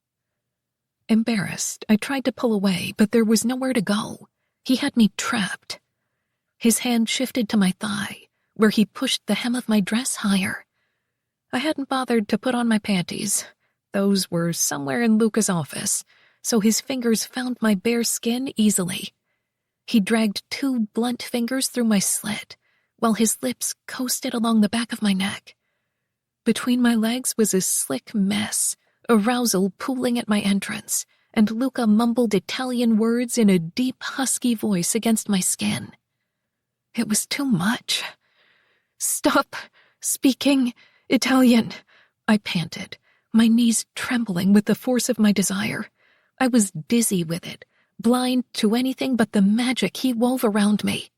Embarrassed, I tried to pull away, but there was nowhere to go. He had me trapped. His hand shifted to my thigh, where he pushed the hem of my dress higher. I hadn't bothered to put on my panties. Those were somewhere in Luca's office, so his fingers found my bare skin easily. He dragged 2 blunt fingers through my slit, while his lips coasted along the back of my neck. Between my legs was a slick mess, arousal pooling at my entrance, and Luca mumbled Italian words in a deep, husky voice against my skin. It was too much. "Stop speaking Italian," I panted, my knees trembling with the force of my desire. I was dizzy with it, blind to anything but the magic he wove around me.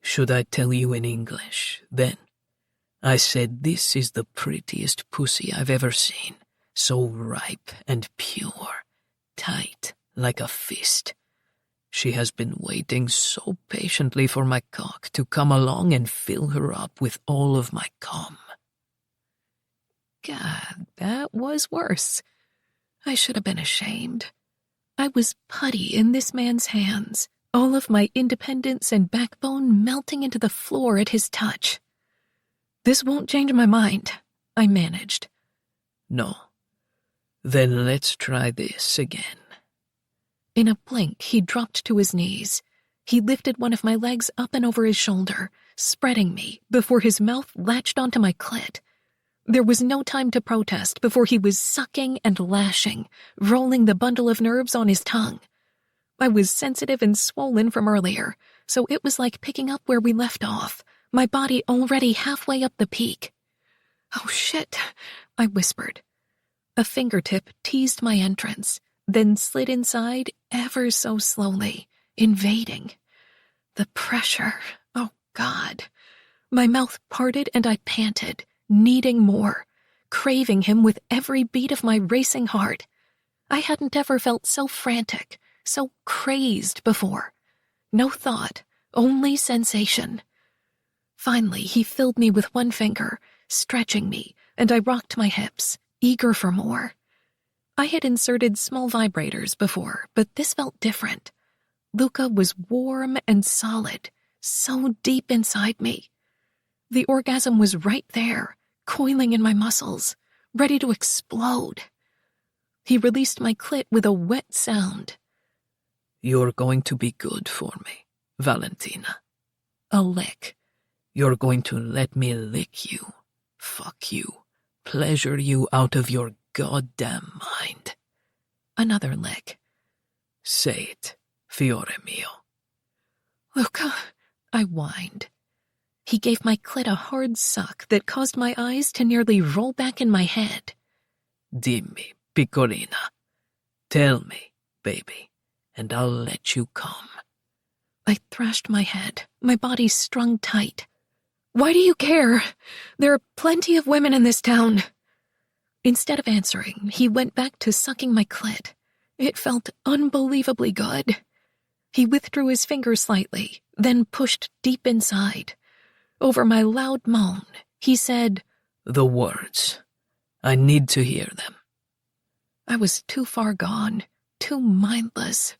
"Should I tell you in English, then? I said this is the prettiest pussy I've ever seen, so ripe and pure, tight like a fist. She has been waiting so patiently for my cock to come along and fill her up with all of my cum." God, that was worse. I should have been ashamed. I was putty in this man's hands, all of my independence and backbone melting into the floor at his touch. "This won't change my mind," I managed. "No. Then let's try this again." In a blink, he dropped to his knees. He lifted one of my legs up and over his shoulder, spreading me before his mouth latched onto my clit. There was no time to protest before he was sucking and lashing, rolling the bundle of nerves on his tongue. I was sensitive and swollen from earlier, so it was like picking up where we left off, my body already halfway up the peak. "Oh, shit," I whispered. A fingertip teased my entrance, then slid inside ever so slowly, invading. The pressure, oh God. My mouth parted and I panted, needing more, craving him with every beat of my racing heart. I hadn't ever felt so frantic, so crazed before. No thought, only sensation. Finally, he filled me with one finger, stretching me, and I rocked my hips, eager for more. I had inserted small vibrators before, but this felt different. Luca was warm and solid, so deep inside me. The orgasm was right there, coiling in my muscles, ready to explode. He released my clit with a wet sound. "You're going to be good for me, Valentina." A lick. "You're going to let me lick you, fuck you, pleasure you out of your goddamn mind." Another lick. "Say it, fiore mio." "Luca," I whined. He gave my clit a hard suck that caused my eyes to nearly roll back in my head. "Dimmi, piccolina. Tell me, baby, and I'll let you come." I thrashed my head, my body strung tight. "Why do you care? There are plenty of women in this town." Instead of answering, he went back to sucking my clit. It felt unbelievably good. He withdrew his finger slightly, then pushed deep inside. Over my loud moan, he said, "The words. I need to hear them." I was too far gone, too mindless.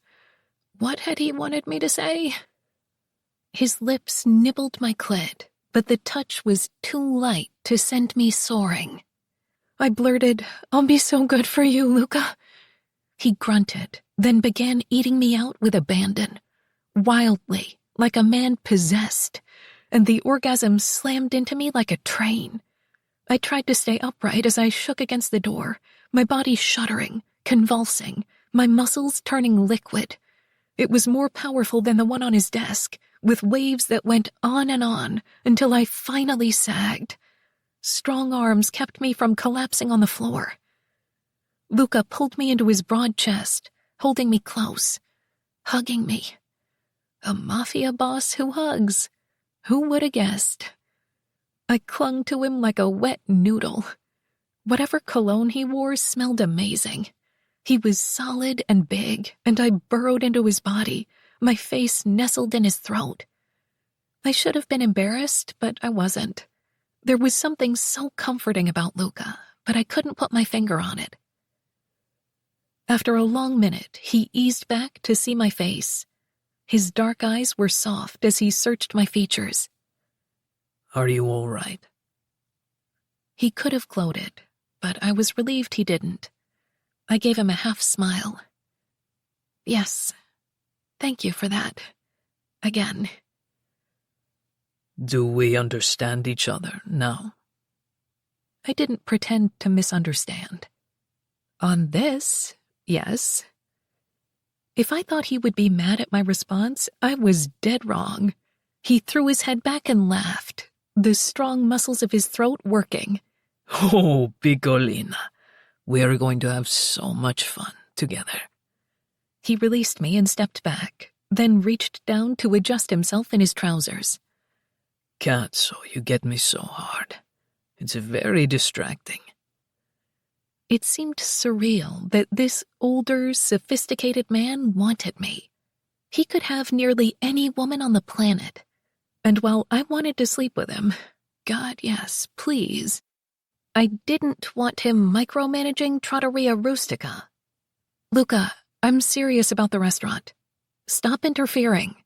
What had he wanted me to say? His lips nibbled my clit, but the touch was too light to send me soaring. I blurted, "I'll be so good for you, Luca." He grunted, then began eating me out with abandon, wildly, like a man possessed, and the orgasm slammed into me like a train. I tried to stay upright as I shook against the door, my body shuddering, convulsing, my muscles turning liquid. It was more powerful than the one on his desk, with waves that went on and on until I finally sagged. Strong arms kept me from collapsing on the floor. Luca pulled me into his broad chest, holding me close, hugging me. A mafia boss who hugs. Who would have guessed? I clung to him like a wet noodle. Whatever cologne he wore smelled amazing. He was solid and big, and I burrowed into his body, my face nestled in his throat. I should have been embarrassed, but I wasn't. There was something so comforting about Luca, but I couldn't put my finger on it. After a long minute, he eased back to see my face. His dark eyes were soft as he searched my features. "Are you all right?" He could have gloated. but I was relieved he didn't. I gave him a half smile. Yes, thank you for that. Again. Do we understand each other now? I didn't pretend to misunderstand. On this, yes. If I thought he would be mad at my response, I was dead wrong. He threw his head back and laughed, the strong muscles of his throat working. Oh, Piccolina, we are going to have so much fun together. He released me and stepped back, then reached down to adjust himself in his trousers. Cazzo, you get me so hard. It's very distracting. It seemed surreal that this older, sophisticated man wanted me. He could have nearly any woman on the planet. And while I wanted to sleep with him, God, yes, please, I didn't want him micromanaging Trattoria Rustica. Luca, I'm serious about the restaurant. Stop interfering.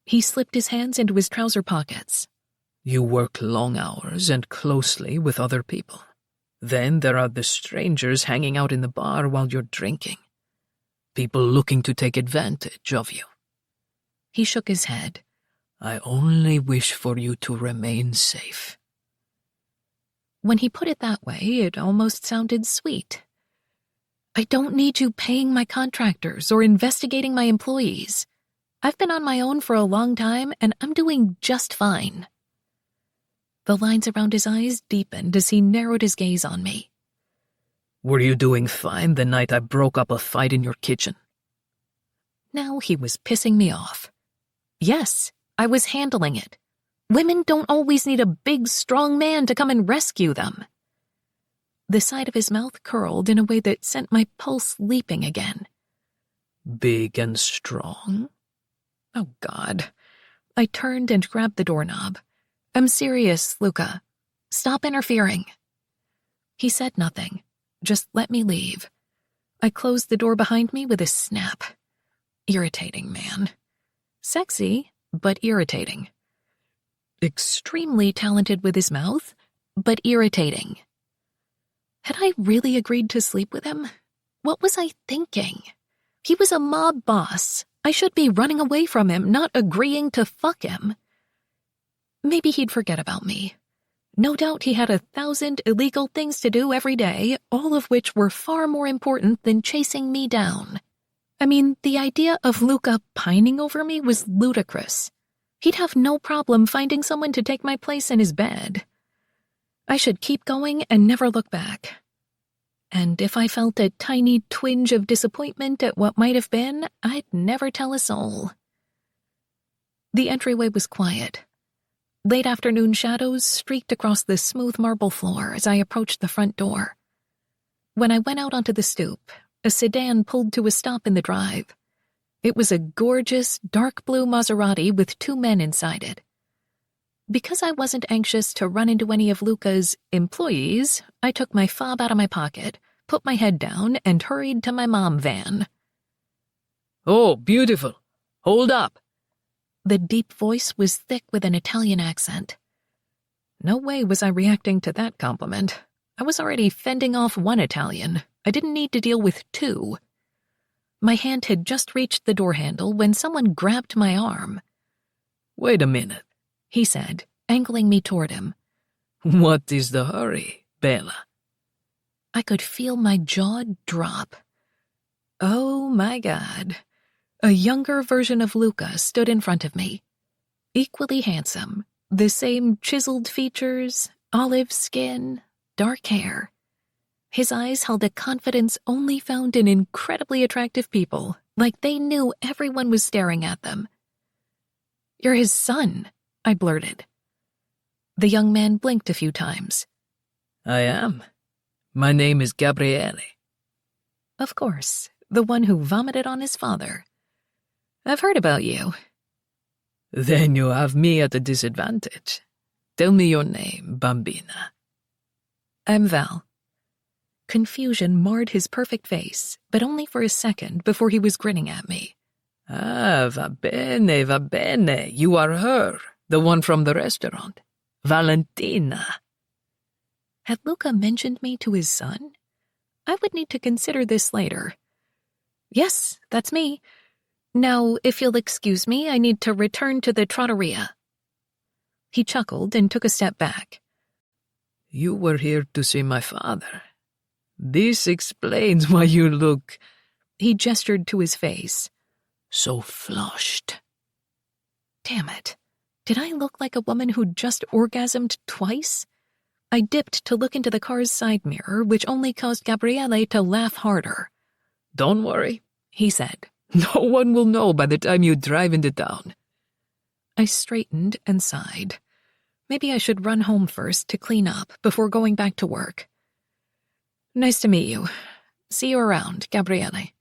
He slipped his hands into his trouser pockets. You work long hours and closely with other people. Then there are the strangers hanging out in the bar while you're drinking. People looking to take advantage of you. He shook his head. I only wish for you to remain safe. When he put it that way, it almost sounded sweet. I don't need you paying my contractors or investigating my employees. I've been on my own for a long time, and I'm doing just fine. The lines around his eyes deepened as he narrowed his gaze on me. Were you doing fine the night I broke up a fight in your kitchen? Now he was pissing me off. Yes, I was handling it. Women don't always need a big, strong man to come and rescue them. The side of his mouth curled in a way that sent my pulse leaping again. Big and strong? Oh, God. I turned and grabbed the doorknob. I'm serious, Luca. Stop interfering. He said nothing. Just let me leave. I closed the door behind me with a snap. Irritating man. Sexy, but irritating. Extremely talented with his mouth, but irritating. Had I really agreed to sleep with him? What was I thinking? He was a mob boss. I should be running away from him, not agreeing to fuck him. Maybe he'd forget about me. No doubt he had 1,000 illegal things to do every day, all of which were far more important than chasing me down. I mean, the idea of Luca pining over me was ludicrous. He'd have no problem finding someone to take my place in his bed. I should keep going and never look back. And if I felt a tiny twinge of disappointment at what might have been, I'd never tell a soul. The entryway was quiet. Late afternoon shadows streaked across the smooth marble floor as I approached the front door. When I went out onto the stoop, a sedan pulled to a stop in the drive. It was a gorgeous, dark blue Maserati with 2 men inside it. Because I wasn't anxious to run into any of Luca's employees, I took my fob out of my pocket, put my head down, and hurried to my mom van. Oh, beautiful. Hold up. The deep voice was thick with an Italian accent. No way was I reacting to that compliment. I was already fending off one Italian. I didn't need to deal with 2. My hand had just reached the door handle when someone grabbed my arm. Wait a minute, he said, angling me toward him. What is the hurry, Bella? I could feel my jaw drop. Oh, my God. A younger version of Luca stood in front of me. Equally handsome, the same chiseled features, olive skin, dark hair. His eyes held a confidence only found in incredibly attractive people, like they knew everyone was staring at them. You're his son, I blurted. The young man blinked a few times. I am. My name is Gabriele. Of course, the one who vomited on his father. I've heard about you. Then you have me at a disadvantage. Tell me your name, Bambina. I'm Val. Confusion marred his perfect face, but only for a second before he was grinning at me. Ah, va bene, va bene. You are her, the one from the restaurant. Valentina. Had Luca mentioned me to his son? I would need to consider this later. Yes, that's me. Now, if you'll excuse me, I need to return to the trattoria. He chuckled and took a step back. You were here to see my father. This explains why you look... He gestured to his face. So flushed. Damn it. Did I look like a woman who'd just orgasmed twice? I dipped to look into the car's side mirror, which only caused Gabriele to laugh harder. Don't worry, he said. No one will know by the time you drive into town. I straightened and sighed. Maybe I should run home first to clean up before going back to work. Nice to meet you. See you around, Gabriele.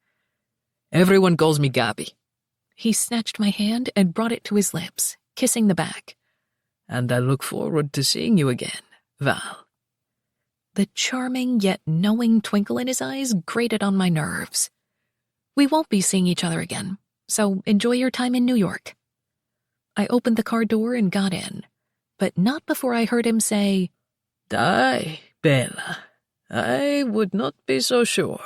Everyone calls me Gabby. He snatched my hand and brought it to his lips, kissing the back. And I look forward to seeing you again, Val. The charming yet knowing twinkle in his eyes grated on my nerves. We won't be seeing each other again, so enjoy your time in New York. I opened the car door and got in, but not before I heard him say, Dai, Bella. I would not be so sure.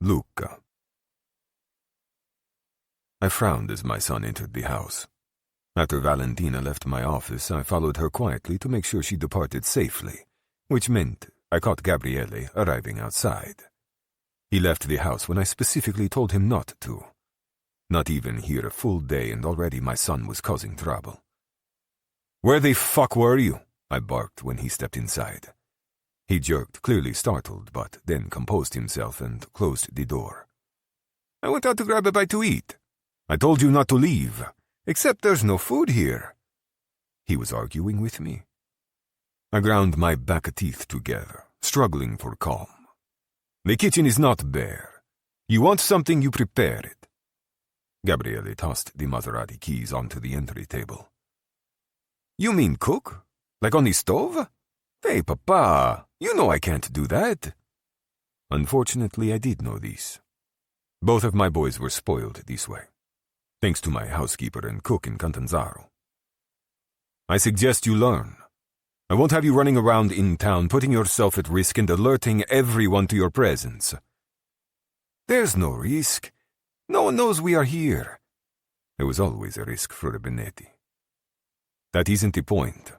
Luca. I frowned as my son entered the house. After Valentina left my office, I followed her quietly to make sure she departed safely, which meant I caught Gabriele arriving outside. He left the house when I specifically told him not to. Not even here a full day and already my son was causing trouble. "Where the fuck were you?" I barked when he stepped inside. He jerked, clearly startled, but then composed himself and closed the door. "I went out to grab a bite to eat. I told you not to leave, except there's no food here." He was arguing with me. I ground my back teeth together, struggling for calm. "The kitchen is not bare. You want something, you prepare it." Gabriele tossed the Maserati keys onto the entry table. "You mean cook? Like on the stove? Hey, Papa, you know I can't do that." Unfortunately, I did know this. Both of my boys were spoiled this way, thanks to my housekeeper and cook in Catanzaro. "I suggest you learn. I won't have you running around in town putting yourself at risk and alerting everyone to your presence." "There's no risk. No one knows we are here." There was always a risk for the Benetti. "That isn't the point.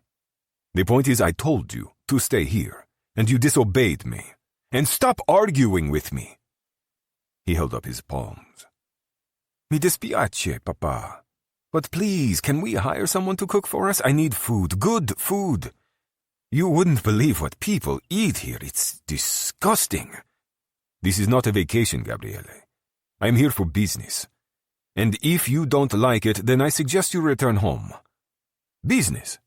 The point is I told you to stay here, and you disobeyed me. And stop arguing with me." He held up his palms. "Mi dispiace, Papa. But please, can we hire someone to cook for us? I need food, good food. You wouldn't believe what people eat here. It's disgusting." "This is not a vacation, Gabriele. I am here for business. And if you don't like it, then I suggest you return home." "Business?"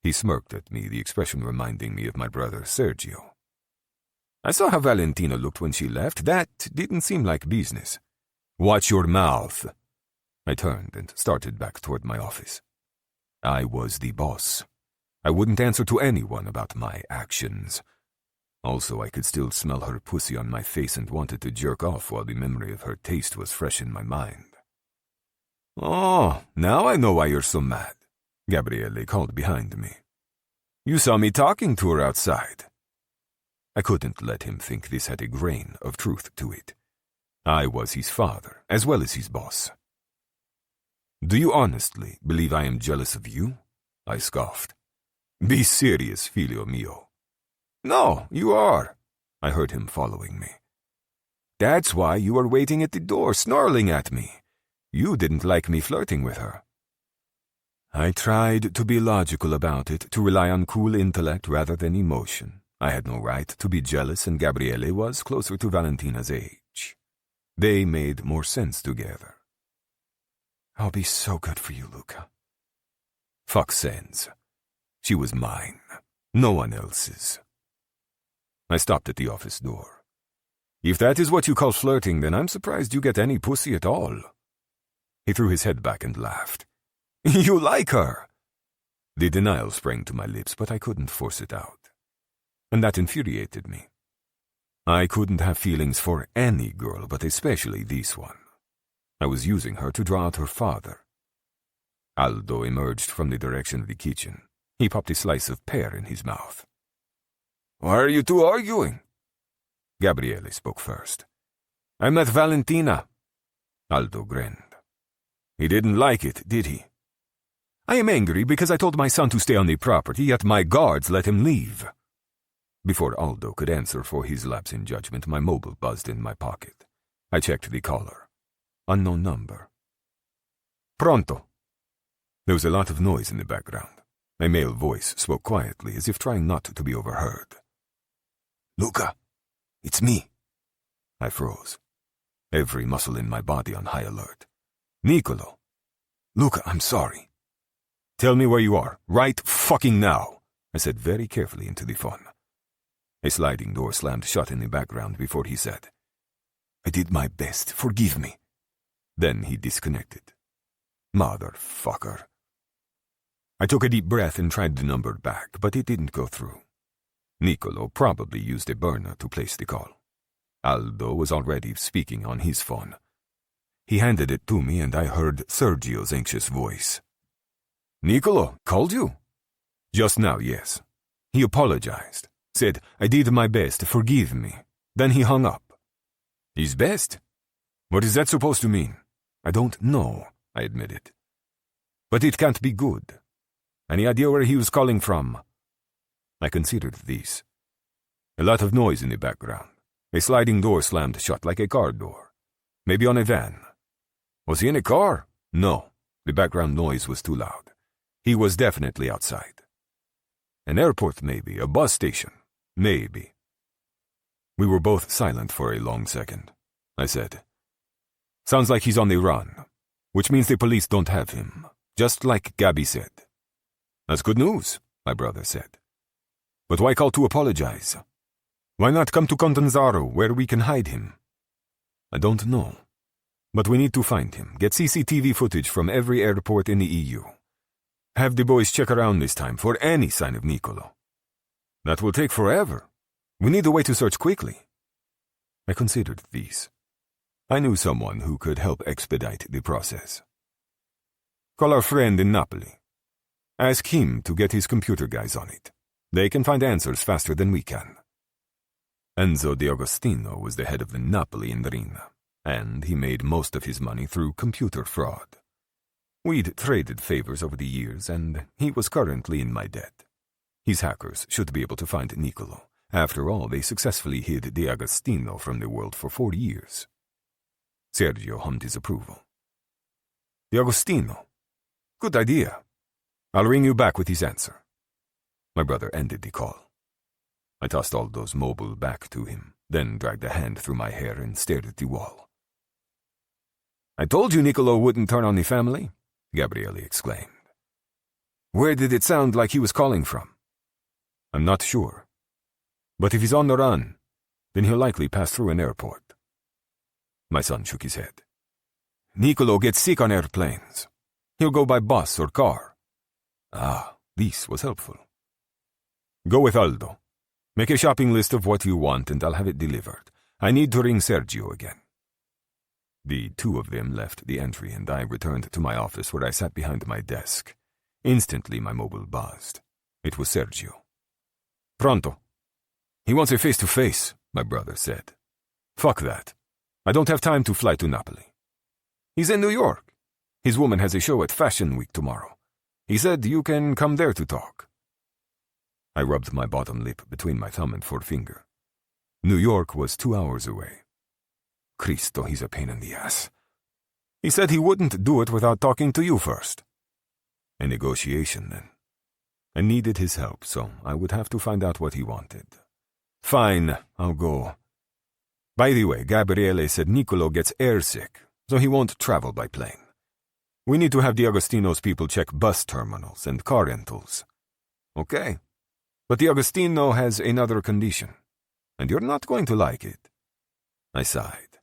He smirked at me, the expression reminding me of my brother Sergio. "I saw how Valentina looked when she left. That didn't seem like business." "Watch your mouth." I turned and started back toward my office. I was the boss. I wouldn't answer to anyone about my actions. Also, I could still smell her pussy on my face and wanted to jerk off while the memory of her taste was fresh in my mind. "Oh, now I know why you're so mad," Gabriele called behind me. "You saw me talking to her outside." I couldn't let him think this had a grain of truth to it. I was his father, as well as his boss. "Do you honestly believe I am jealous of you?" I scoffed. "Be serious, figlio mio." "No, you are." I heard him following me. "That's why you were waiting at the door, snarling at me. You didn't like me flirting with her." I tried to be logical about it, to rely on cool intellect rather than emotion. I had no right to be jealous, and Gabriele was closer to Valentina's age. They made more sense together. "I'll be so good for you, Luca." Fuck sense. She was mine, no one else's. I stopped at the office door. "If that is what you call flirting, then I'm surprised you get any pussy at all." He threw his head back and laughed. "You like her?" The denial sprang to my lips, but I couldn't force it out. And that infuriated me. I couldn't have feelings for any girl, but especially this one. I was using her to draw out her father. Aldo emerged from the direction of the kitchen. He popped a slice of pear in his mouth. "Why are you two arguing?" Gabriele spoke first. "I met Valentina." Aldo grinned. "He didn't like it, did he?" "I am angry because I told my son to stay on the property, yet my guards let him leave." Before Aldo could answer for his lapse in judgment, my mobile buzzed in my pocket. I checked the caller. Unknown number. "Pronto." There was a lot of noise in the background. A male voice spoke quietly, as if trying not to be overheard. "Luca, it's me." I froze, every muscle in my body on high alert. "Niccolo." "Luca, I'm sorry." "Tell me where you are, right fucking now," I said very carefully into the phone. A sliding door slammed shut in the background before he said, "I did my best, forgive me." Then he disconnected. Motherfucker. I took a deep breath and tried the number back, but it didn't go through. Niccolo probably used a burner to place the call. Aldo was already speaking on his phone. He handed it to me and I heard Sergio's anxious voice. "Niccolo, called you?" "Just now, yes. He apologized. Said, I did my best, forgive me. Then he hung up." "His best? What is that supposed to mean?" "I don't know," I admitted. "But it can't be good. Any idea where he was calling from?" I considered these. A lot of noise in the background. A sliding door slammed shut like a car door. Maybe on a van. Was he in a car? No. The background noise was too loud. He was definitely outside. An airport maybe, a bus station. Maybe. We were both silent for a long second. I said, "Sounds like he's on the run, which means the police don't have him, just like Gabby said." "That's good news," my brother said. "But why call to apologize? Why not come to Contanzaro, where we can hide him?" "I don't know. But we need to find him, get CCTV footage from every airport in the EU. Have the boys check around this time for any sign of Niccolo." "That will take forever. We need a way to search quickly." I considered these. I knew someone who could help expedite the process. "Call our friend in Napoli. Ask him to get his computer guys on it. They can find answers faster than we can." Enzo D'Agostino was the head of the Napoli Indrina, and he made most of his money through computer fraud. We'd traded favors over the years, and he was currently in my debt. His hackers should be able to find Niccolo. After all, they successfully hid D'Agostino from the world for 40 years. Sergio hummed his approval. "D'Agostino. Good idea. I'll ring you back with his answer." My brother ended the call. I tossed Aldo's mobile back to him, then dragged a hand through my hair and stared at the wall. "I told you Niccolo wouldn't turn on the family," Gabriele exclaimed. "Where did it sound like he was calling from?" "I'm not sure. But if he's on the run, then he'll likely pass through an airport." My son shook his head. "Niccolo gets sick on airplanes. He'll go by bus or car." Ah, this was helpful. "Go with Aldo. Make a shopping list of what you want and I'll have it delivered. I need to ring Sergio again." The two of them left the entry and I returned to my office where I sat behind my desk. Instantly my mobile buzzed. It was Sergio. "Pronto." "He wants a face-to-face," my brother said. "Fuck that. I don't have time to fly to Napoli." "He's in New York. His woman has a show at Fashion Week tomorrow. He said you can come there to talk." I rubbed my bottom lip between my thumb and forefinger. New York was 2 hours away. Cristo, he's a pain in the ass. He said he wouldn't do it without talking to you first. A negotiation, then. I needed his help, so I would have to find out what he wanted. Fine, I'll go. By the way, Gabriele said Niccolo gets airsick, so he won't travel by plane. We need to have D'Agostino's people check bus terminals and car rentals. Okay. But D'Agostino has another condition, and you're not going to like it. I sighed.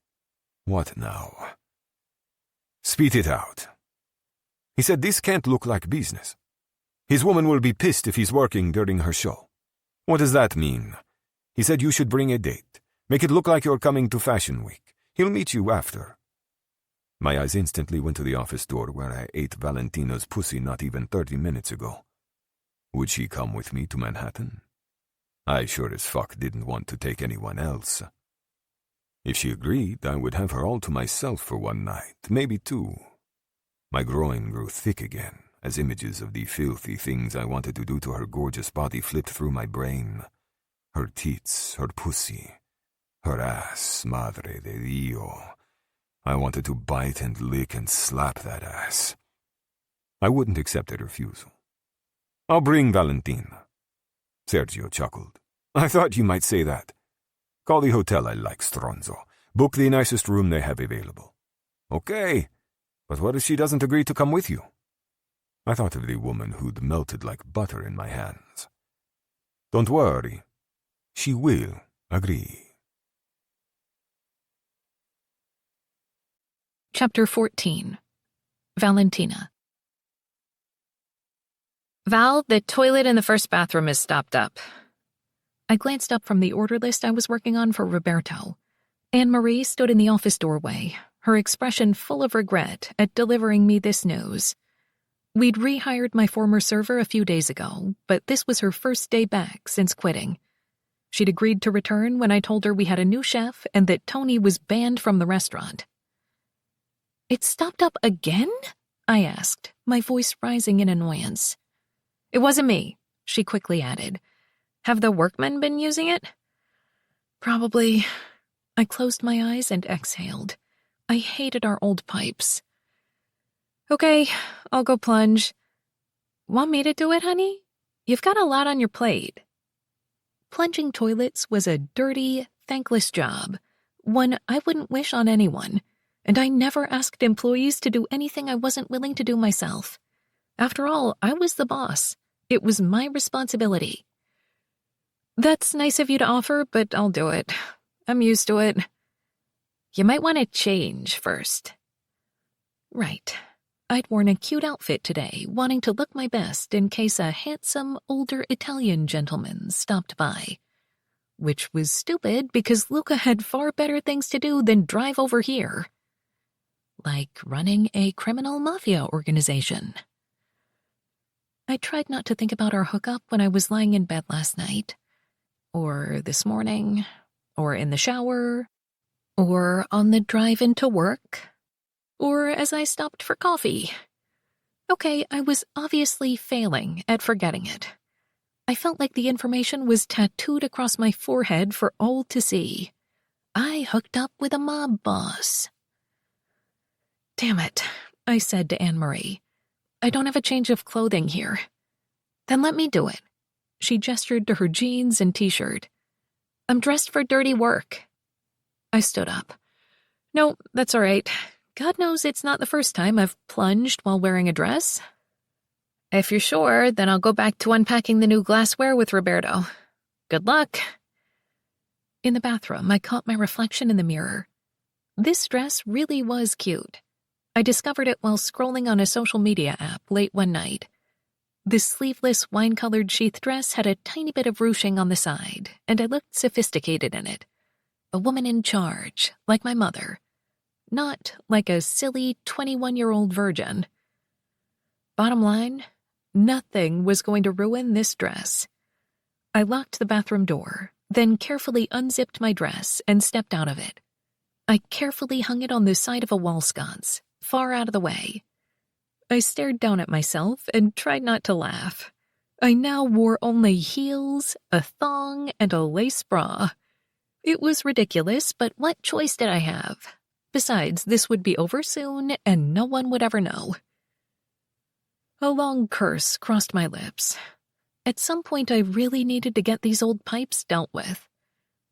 What now? Spit it out. He said this can't look like business. His woman will be pissed if he's working during her show. What does that mean? He said you should bring a date. Make it look like you're coming to Fashion Week. He'll meet you after. My eyes instantly went to the office door where I ate Valentina's pussy not even 30 minutes ago. Would she come with me to Manhattan? I sure as fuck didn't want to take anyone else. If she agreed, I would have her all to myself for one night, maybe two. My groin grew thick again, as images of the filthy things I wanted to do to her gorgeous body flipped through my brain. Her tits, her pussy, her ass, madre de Dio. I wanted to bite and lick and slap that ass. I wouldn't accept a refusal. I'll bring Valentina. Sergio chuckled. I thought you might say that. Call the hotel I like, Stronzo. Book the nicest room they have available. Okay, but what if she doesn't agree to come with you? I thought of the woman who'd melted like butter in my hands. Don't worry. She will agree. Chapter 14. Valentina. Val, the toilet in the first bathroom is stopped up. I glanced up from the order list I was working on for Roberto. Anne-Marie stood in the office doorway, her expression full of regret at delivering me this news. We'd rehired my former server a few days ago, but this was her first day back since quitting. She'd agreed to return when I told her we had a new chef and that Tony was banned from the restaurant. "It stopped up again?" I asked, my voice rising in annoyance. It wasn't me, she quickly added. Have the workmen been using it? Probably. I closed my eyes and exhaled. I hated our old pipes. Okay, I'll go plunge. Want me to do it, honey? You've got a lot on your plate. Plunging toilets was a dirty, thankless job, one I wouldn't wish on anyone, and I never asked employees to do anything I wasn't willing to do myself. After all, I was the boss. It was my responsibility. That's nice of you to offer, but I'll do it. I'm used to it. You might want to change first. Right. I'd worn a cute outfit today, wanting to look my best in case a handsome, older Italian gentleman stopped by. Which was stupid because Luca had far better things to do than drive over here. Like running a criminal mafia organization. I tried not to think about our hookup when I was lying in bed last night. Or this morning. Or in the shower. Or on the drive into work. Or as I stopped for coffee. Okay, I was obviously failing at forgetting it. I felt like the information was tattooed across my forehead for all to see. I hooked up with a mob boss. Damn it, I said to Anne-Marie. I don't have a change of clothing here. Then let me do it. She gestured to her jeans and t-shirt. I'm dressed for dirty work. I stood up. No, that's all right. God knows it's not the first time I've plunged while wearing a dress. If you're sure, then I'll go back to unpacking the new glassware with Roberto. Good luck. In the bathroom, I caught my reflection in the mirror. This dress really was cute. I discovered it while scrolling on a social media app late one night. This sleeveless wine-colored sheath dress had a tiny bit of ruching on the side, and I looked sophisticated in it. A woman in charge, like my mother. Not like a silly 21-year-old virgin. Bottom line, nothing was going to ruin this dress. I locked the bathroom door, then carefully unzipped my dress and stepped out of it. I carefully hung it on the side of a wall sconce, far out of the way. I stared down at myself and tried not to laugh. I now wore only heels, a thong, and a lace bra. It was ridiculous, but what choice did I have? Besides, this would be over soon, and no one would ever know. A long curse crossed my lips. At some point, I really needed to get these old pipes dealt with.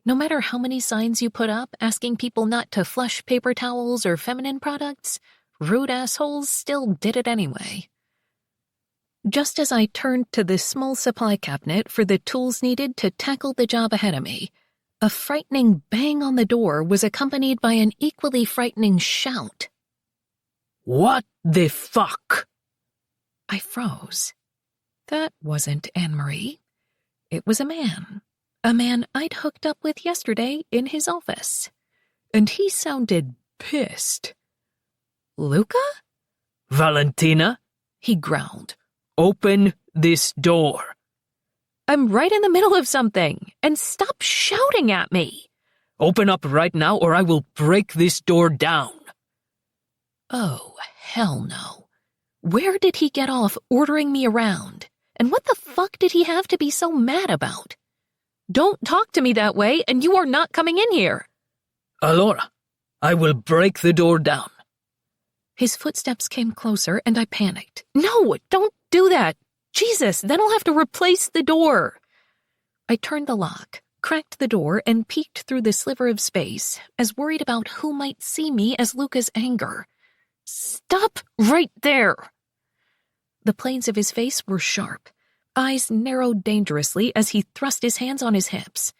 No matter how many signs you put up asking people not to flush paper towels or feminine products, rude assholes still did it anyway. Just as I turned to the small supply cabinet for the tools needed to tackle the job ahead of me, a frightening bang on the door was accompanied by an equally frightening shout. What the fuck? I froze. That wasn't Anne-Marie. It was a man I'd hooked up with yesterday in his office. And he sounded pissed. Luca? Valentina? He growled. Open this door. I'm right in the middle of something, and stop shouting at me. Open up right now or I will break this door down. Oh, hell no. Where did he get off ordering me around? And what the fuck did he have to be so mad about? Don't talk to me that way, and you are not coming in here. Alora, I will break the door down. His footsteps came closer, and I panicked. No, don't do that. Jesus, then I'll have to replace the door. I turned the lock, cracked the door, and peeked through the sliver of space, as worried about who might see me as Luca's anger. Stop right there! The planes of his face were sharp. Eyes narrowed dangerously as he thrust his hands on his hips.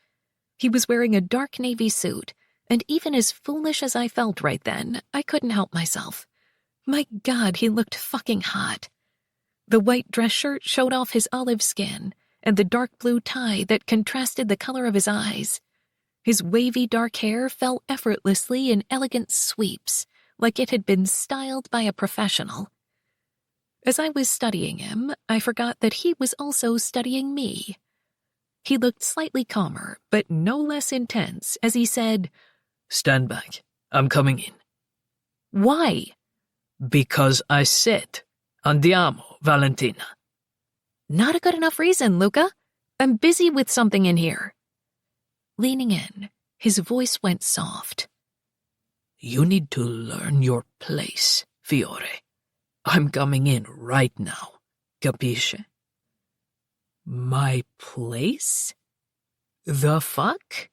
He was wearing a dark navy suit, and even as foolish as I felt right then, I couldn't help myself. My God, he looked fucking hot. The white dress shirt showed off his olive skin, and the dark blue tie that contrasted the color of his eyes. His wavy dark hair fell effortlessly in elegant sweeps, like it had been styled by a professional. As I was studying him, I forgot that he was also studying me. He looked slightly calmer, but no less intense, as he said, Stand back. I'm coming in. Why? Because I said, Andiamo, Valentina. Not a good enough reason, Luca. I'm busy with something in here. Leaning in, his voice went soft. You need to learn your place, Fiore. I'm coming in right now. Capisce? My place? The fuck?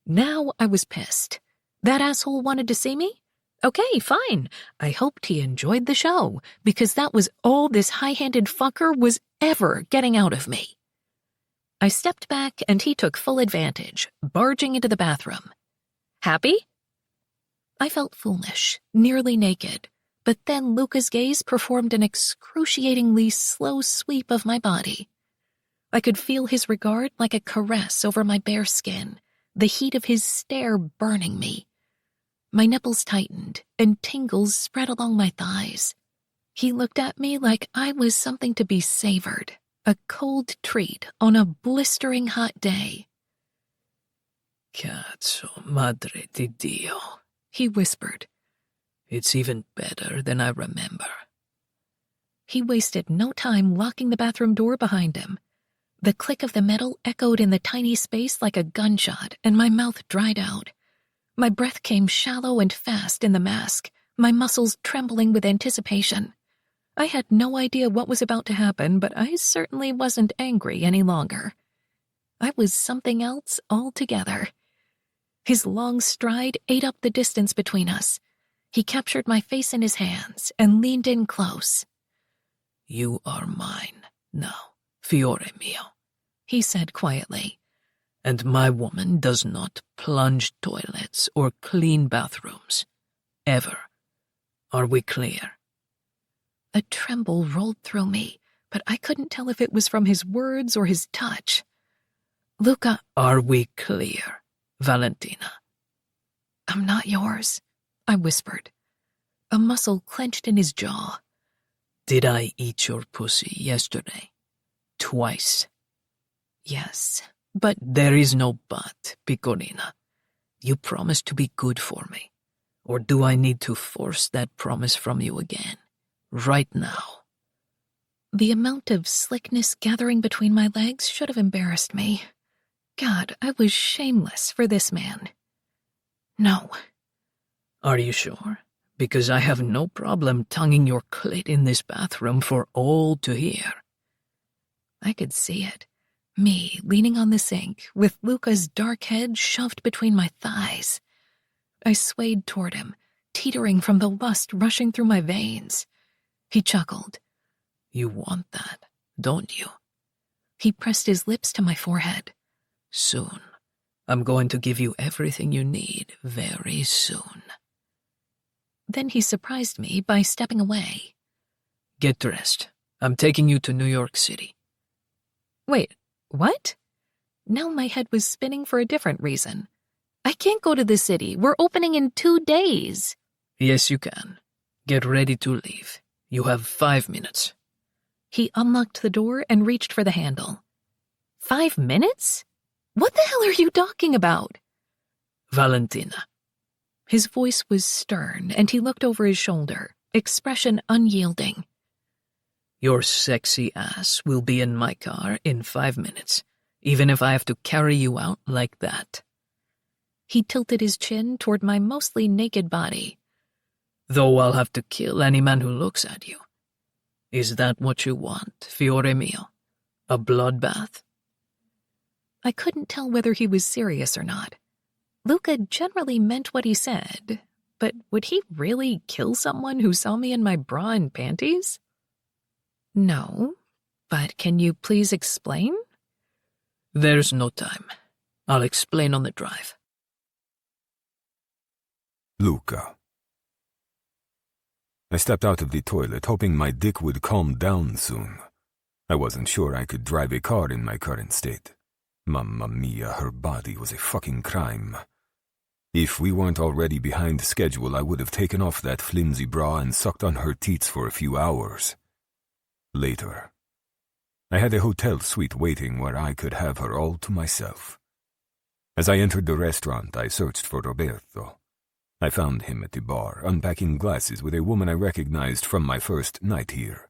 Now I was pissed. That asshole wanted to see me? Okay, fine. I hoped he enjoyed the show, because that was all this high-handed fucker was ever getting out of me. I stepped back and he took full advantage, barging into the bathroom. Happy? I felt foolish, nearly naked, but then Luca's gaze performed an excruciatingly slow sweep of my body. I could feel his regard like a caress over my bare skin, the heat of his stare burning me. My nipples tightened, and tingles spread along my thighs. He looked at me like I was something to be savored, a cold treat on a blistering hot day. Cazzo, madre di Dio, he whispered. It's even better than I remember. He wasted no time locking the bathroom door behind him. The click of the metal echoed in the tiny space like a gunshot, and my mouth dried out. My breath came shallow and fast in the mask, my muscles trembling with anticipation. I had no idea what was about to happen, but I certainly wasn't angry any longer. I was something else altogether. His long stride ate up the distance between us. He captured my face in his hands and leaned in close. You are mine now, Fiore mio, he said quietly. And my woman does not plunge toilets or clean bathrooms. Ever. Are we clear? A tremble rolled through me, but I couldn't tell if it was from his words or his touch. Luca. Are we clear, Valentina? I'm not yours, I whispered. A muscle clenched in his jaw. Did I eat your pussy yesterday? Twice. Yes. But there is no but, Piccolina. You promised to be good for me. Or do I need to force that promise from you again? Right now. The amount of slickness gathering between my legs should have embarrassed me. God, I was shameless for this man. No. Are you sure? Because I have no problem tonguing your clit in this bathroom for all to hear. I could see it. Me, leaning on the sink, with Luca's dark head shoved between my thighs. I swayed toward him, teetering from the lust rushing through my veins. He chuckled. You want that, don't you? He pressed his lips to my forehead. Soon. I'm going to give you everything you need very soon. Then he surprised me by stepping away. Get dressed. I'm taking you to New York City. Wait. What? Now my head was spinning for a different reason. I can't go to the city. We're opening in 2 days. Yes, you can. Get ready to leave. You have 5 minutes. He unlocked the door and reached for the handle. 5 minutes? What the hell are you talking about? Valentina. His voice was stern, and he looked over his shoulder, expression unyielding. Your sexy ass will be in my car in 5 minutes, even if I have to carry you out like that. He tilted his chin toward my mostly naked body. Though I'll have to kill any man who looks at you. Is that what you want, fiore mio? A bloodbath? I couldn't tell whether he was serious or not. Luca generally meant what he said, but would he really kill someone who saw me in my bra and panties? No, but can you please explain? There's no time. I'll explain on the drive. Luca. I stepped out of the toilet, hoping my dick would calm down soon. I wasn't sure I could drive a car in my current state. Mamma mia, her body was a fucking crime. If we weren't already behind schedule, I would have taken off that flimsy bra and sucked on her teats for a few hours. Later, I had a hotel suite waiting where I could have her all to myself. As I entered the restaurant, I searched for Roberto. I found him at the bar, unpacking glasses with a woman I recognized from my first night here.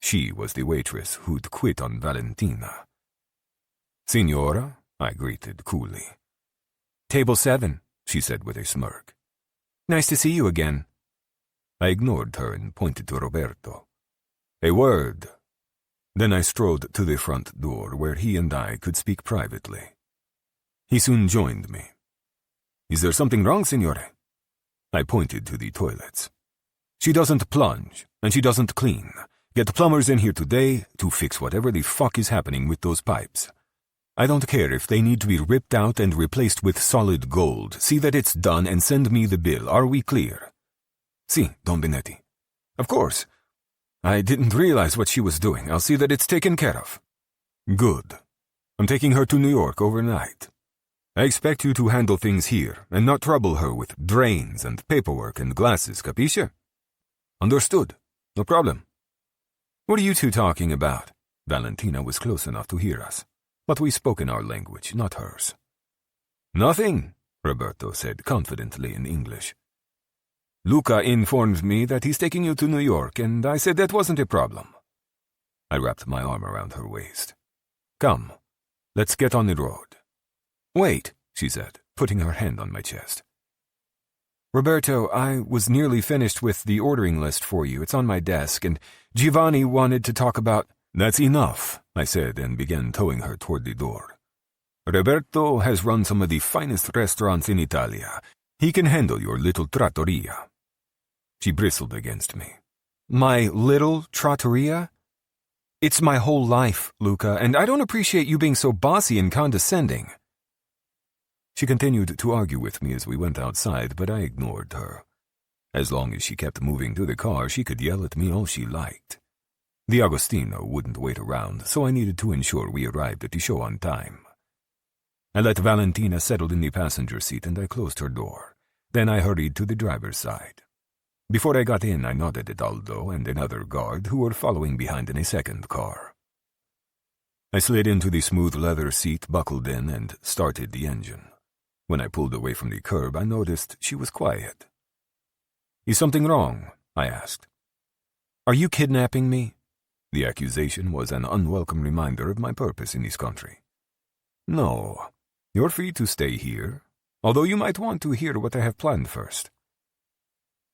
She was the waitress who'd quit on Valentina. Signora, I greeted coolly. Table 7, she said with a smirk. Nice to see you again. I ignored her and pointed to Roberto. A word. Then I strolled to the front door where he and I could speak privately. He soon joined me. Is there something wrong, signore? I pointed to the toilets. She doesn't plunge, and she doesn't clean. Get plumbers in here today to fix whatever the fuck is happening with those pipes. I don't care if they need to be ripped out and replaced with solid gold. See that it's done and send me the bill. Are we clear? Si, Don Benetti. Of course. I didn't realize what she was doing. I'll see that it's taken care of. Good. I'm taking her to New York overnight. I expect you to handle things here and not trouble her with drains and paperwork and glasses, capisce? Understood. No problem. What are you two talking about? Valentina was close enough to hear us, but we spoke in our language, not hers. Nothing, Roberto said confidently in English. Luca informed me that he's taking you to New York, and I said that wasn't a problem. I wrapped my arm around her waist. Come, let's get on the road. Wait, she said, putting her hand on my chest. Roberto, I was nearly finished with the ordering list for you. It's on my desk, and Giovanni wanted to talk about... That's enough, I said, and began towing her toward the door. Roberto has run some of the finest restaurants in Italia. He can handle your little trattoria. She bristled against me. My little trattoria? It's my whole life, Luca, and I don't appreciate you being so bossy and condescending. She continued to argue with me as we went outside, but I ignored her. As long as she kept moving to the car, she could yell at me all she liked. The Agostino wouldn't wait around, so I needed to ensure we arrived at the show on time. I let Valentina settle in the passenger seat and I closed her door. Then I hurried to the driver's side. Before I got in, I nodded at Aldo and another guard who were following behind in a second car. I slid into the smooth leather seat, buckled in, and started the engine. When I pulled away from the curb, I noticed she was quiet. Is something wrong? I asked. Are you kidnapping me? The accusation was an unwelcome reminder of my purpose in this country. No, you're free to stay here, although you might want to hear what I have planned first.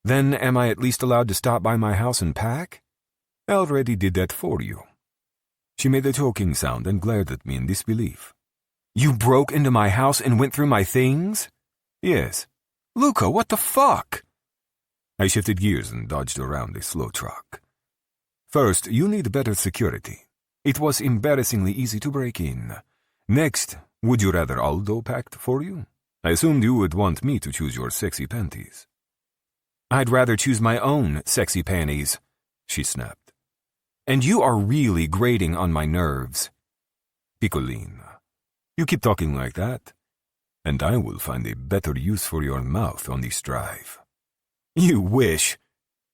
Then am I at least allowed to stop by my house and pack? I already did that for you. She made a choking sound and glared at me in disbelief. You broke into my house and went through my things? Yes. Luca, what the fuck? I shifted gears and dodged around a slow truck. First, you need better security. It was embarrassingly easy to break in. Next, would you rather Aldo packed for you? I assumed you would want me to choose your sexy panties. I'd rather choose my own sexy panties, she snapped. And you are really grating on my nerves. Piccolina, you keep talking like that, and I will find a better use for your mouth on this drive. You wish.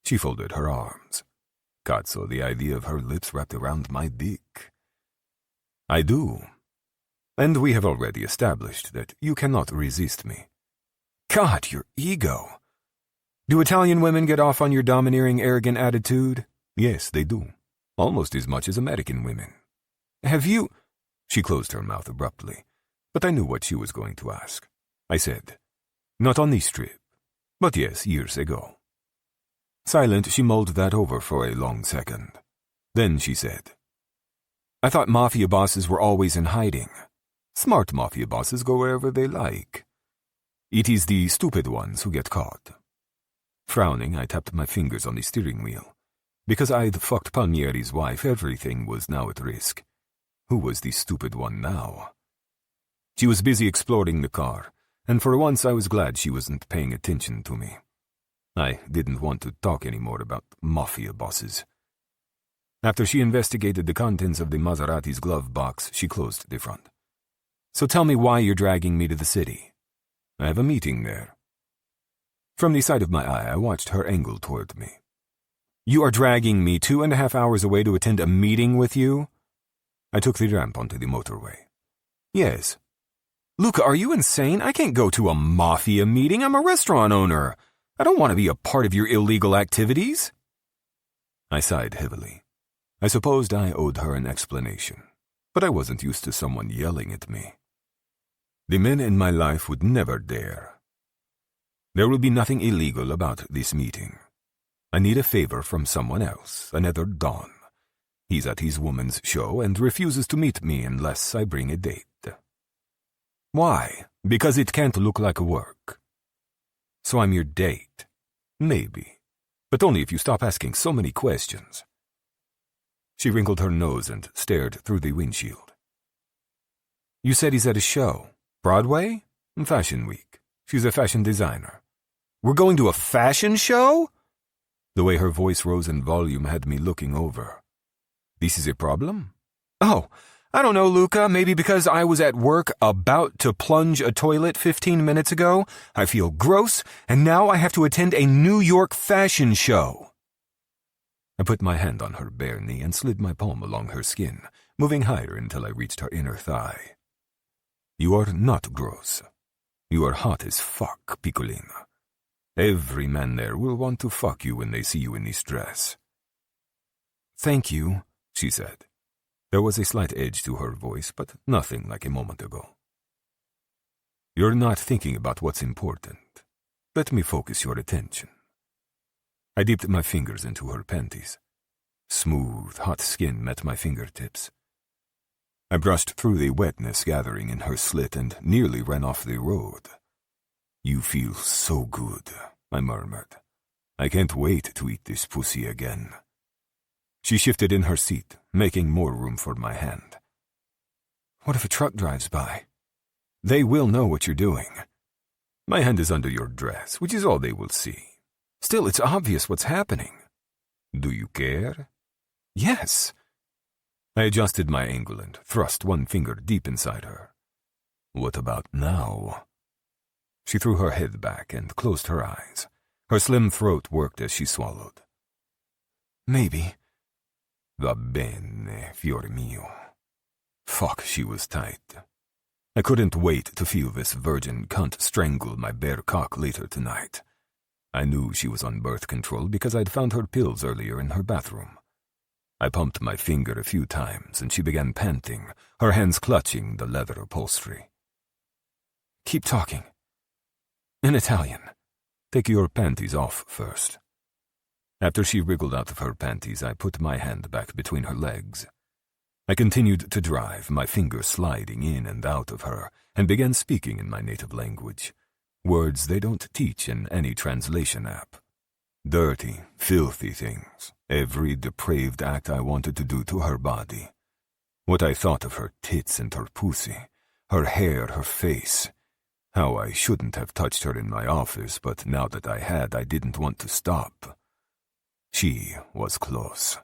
She folded her arms. Cazzo, the idea of her lips wrapped around my dick. I do. And we have already established that you cannot resist me. God, your ego. Do Italian women get off on your domineering, arrogant attitude? Yes, they do. Almost as much as American women. Have you... She closed her mouth abruptly, but I knew what she was going to ask. I said, not on this trip, but yes, years ago. Silent, she mulled that over for a long second. Then she said, I thought Mafia bosses were always in hiding. Smart Mafia bosses go wherever they like. It is the stupid ones who get caught. Frowning, I tapped my fingers on the steering wheel. Because I'd fucked Palmieri's wife, everything was now at risk. Who was the stupid one now? She was busy exploring the car, and for once I was glad she wasn't paying attention to me. I didn't want to talk anymore about Mafia bosses. After she investigated the contents of the Maserati's glove box, she closed the front. So tell me why you're dragging me to the city. I have a meeting there. From the side of my eye, I watched her angle toward me. You are dragging me 2.5 hours away to attend a meeting with you? I took the ramp onto the motorway. Yes. Luca, are you insane? I can't go to a Mafia meeting. I'm a restaurant owner. I don't want to be a part of your illegal activities. I sighed heavily. I supposed I owed her an explanation, but I wasn't used to someone yelling at me. The men in my life would never dare. There will be nothing illegal about this meeting. I need a favor from someone else, another Don. He's at his woman's show and refuses to meet me unless I bring a date. Why? Because it can't look like work. So I'm your date. Maybe. But only if you stop asking so many questions. She wrinkled her nose and stared through the windshield. You said he's at a show. Broadway? Fashion Week. She's a fashion designer. We're going to a fashion show? The way her voice rose in volume had me looking over. This is a problem? Oh, I don't know, Luca. Maybe because I was at work about to plunge a toilet 15 minutes ago, I feel gross, and now I have to attend a New York fashion show. I put my hand on her bare knee and slid my palm along her skin, moving higher until I reached her inner thigh. You are not gross. You are hot as fuck, Piccolina. Every man there will want to fuck you when they see you in this dress. Thank you, she said. There was a slight edge to her voice, but nothing like a moment ago. You're not thinking about what's important. Let me focus your attention. I dipped my fingers into her panties. Smooth, hot skin met my fingertips. I brushed through the wetness gathering in her slit and nearly ran off the road. You feel so good, I murmured. I can't wait to eat this pussy again. She shifted in her seat, making more room for my hand. What if a truck drives by? They will know what you're doing. My hand is under your dress, which is all they will see. Still, it's obvious what's happening. Do you care? Yes. I adjusted my angle and thrust one finger deep inside her. What about now? She threw her head back and closed her eyes. Her slim throat worked as she swallowed. Maybe. Va bene, fiore mio. Fuck, she was tight. I couldn't wait to feel this virgin cunt strangle my bare cock later tonight. I knew she was on birth control because I'd found her pills earlier in her bathroom. I pumped my finger a few times and she began panting, her hands clutching the leather upholstery. Keep talking. In Italian. Take your panties off first. After she wriggled out of her panties, I put my hand back between her legs. I continued to drive, my fingers sliding in and out of her, and began speaking in my native language, words they don't teach in any translation app. Dirty, filthy things, every depraved act I wanted to do to her body. What I thought of her tits and her pussy, her hair, her face. How I shouldn't have touched her in my office, but now that I had, I didn't want to stop. She was close.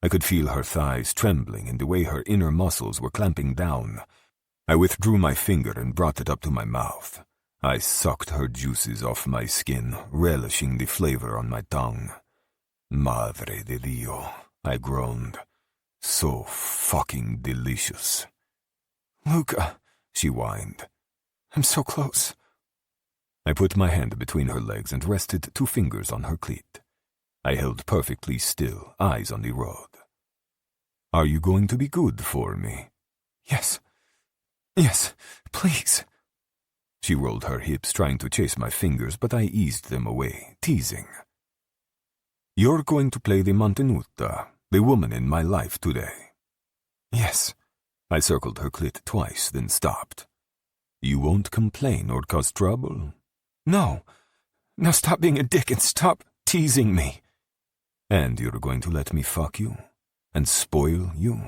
I could feel her thighs trembling and the way her inner muscles were clamping down. I withdrew my finger and brought it up to my mouth. I sucked her juices off my skin, relishing the flavor on my tongue. Madre de Dio, I groaned. So fucking delicious. Luca, she whined. I'm so close. I put my hand between her legs and rested 2 fingers on her cleat. I held perfectly still, eyes on the road. Are you going to be good for me? Yes. Yes, please. She rolled her hips, trying to chase my fingers, but I eased them away, teasing. You're going to play the mantenuta, the woman in my life today. Yes. I circled her clit twice, then stopped. You won't complain or cause trouble? No. Now stop being a dick and stop teasing me. And you're going to let me fuck you? And spoil you?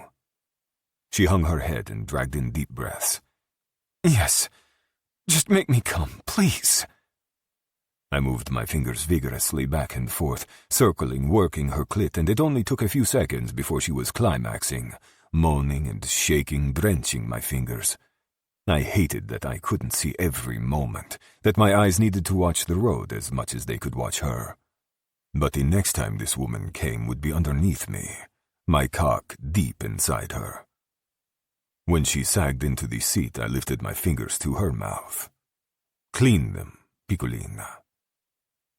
She hung her head and dragged in deep breaths. Yes. Just make me come, please. I moved my fingers vigorously back and forth, circling, working her clit, and it only took a few seconds before she was climaxing, moaning and shaking, drenching my fingers. I hated that I couldn't see every moment, that my eyes needed to watch the road as much as they could watch her. But the next time this woman came would be underneath me, my cock deep inside her. When she sagged into the seat, I lifted my fingers to her mouth. Clean them, piccolina.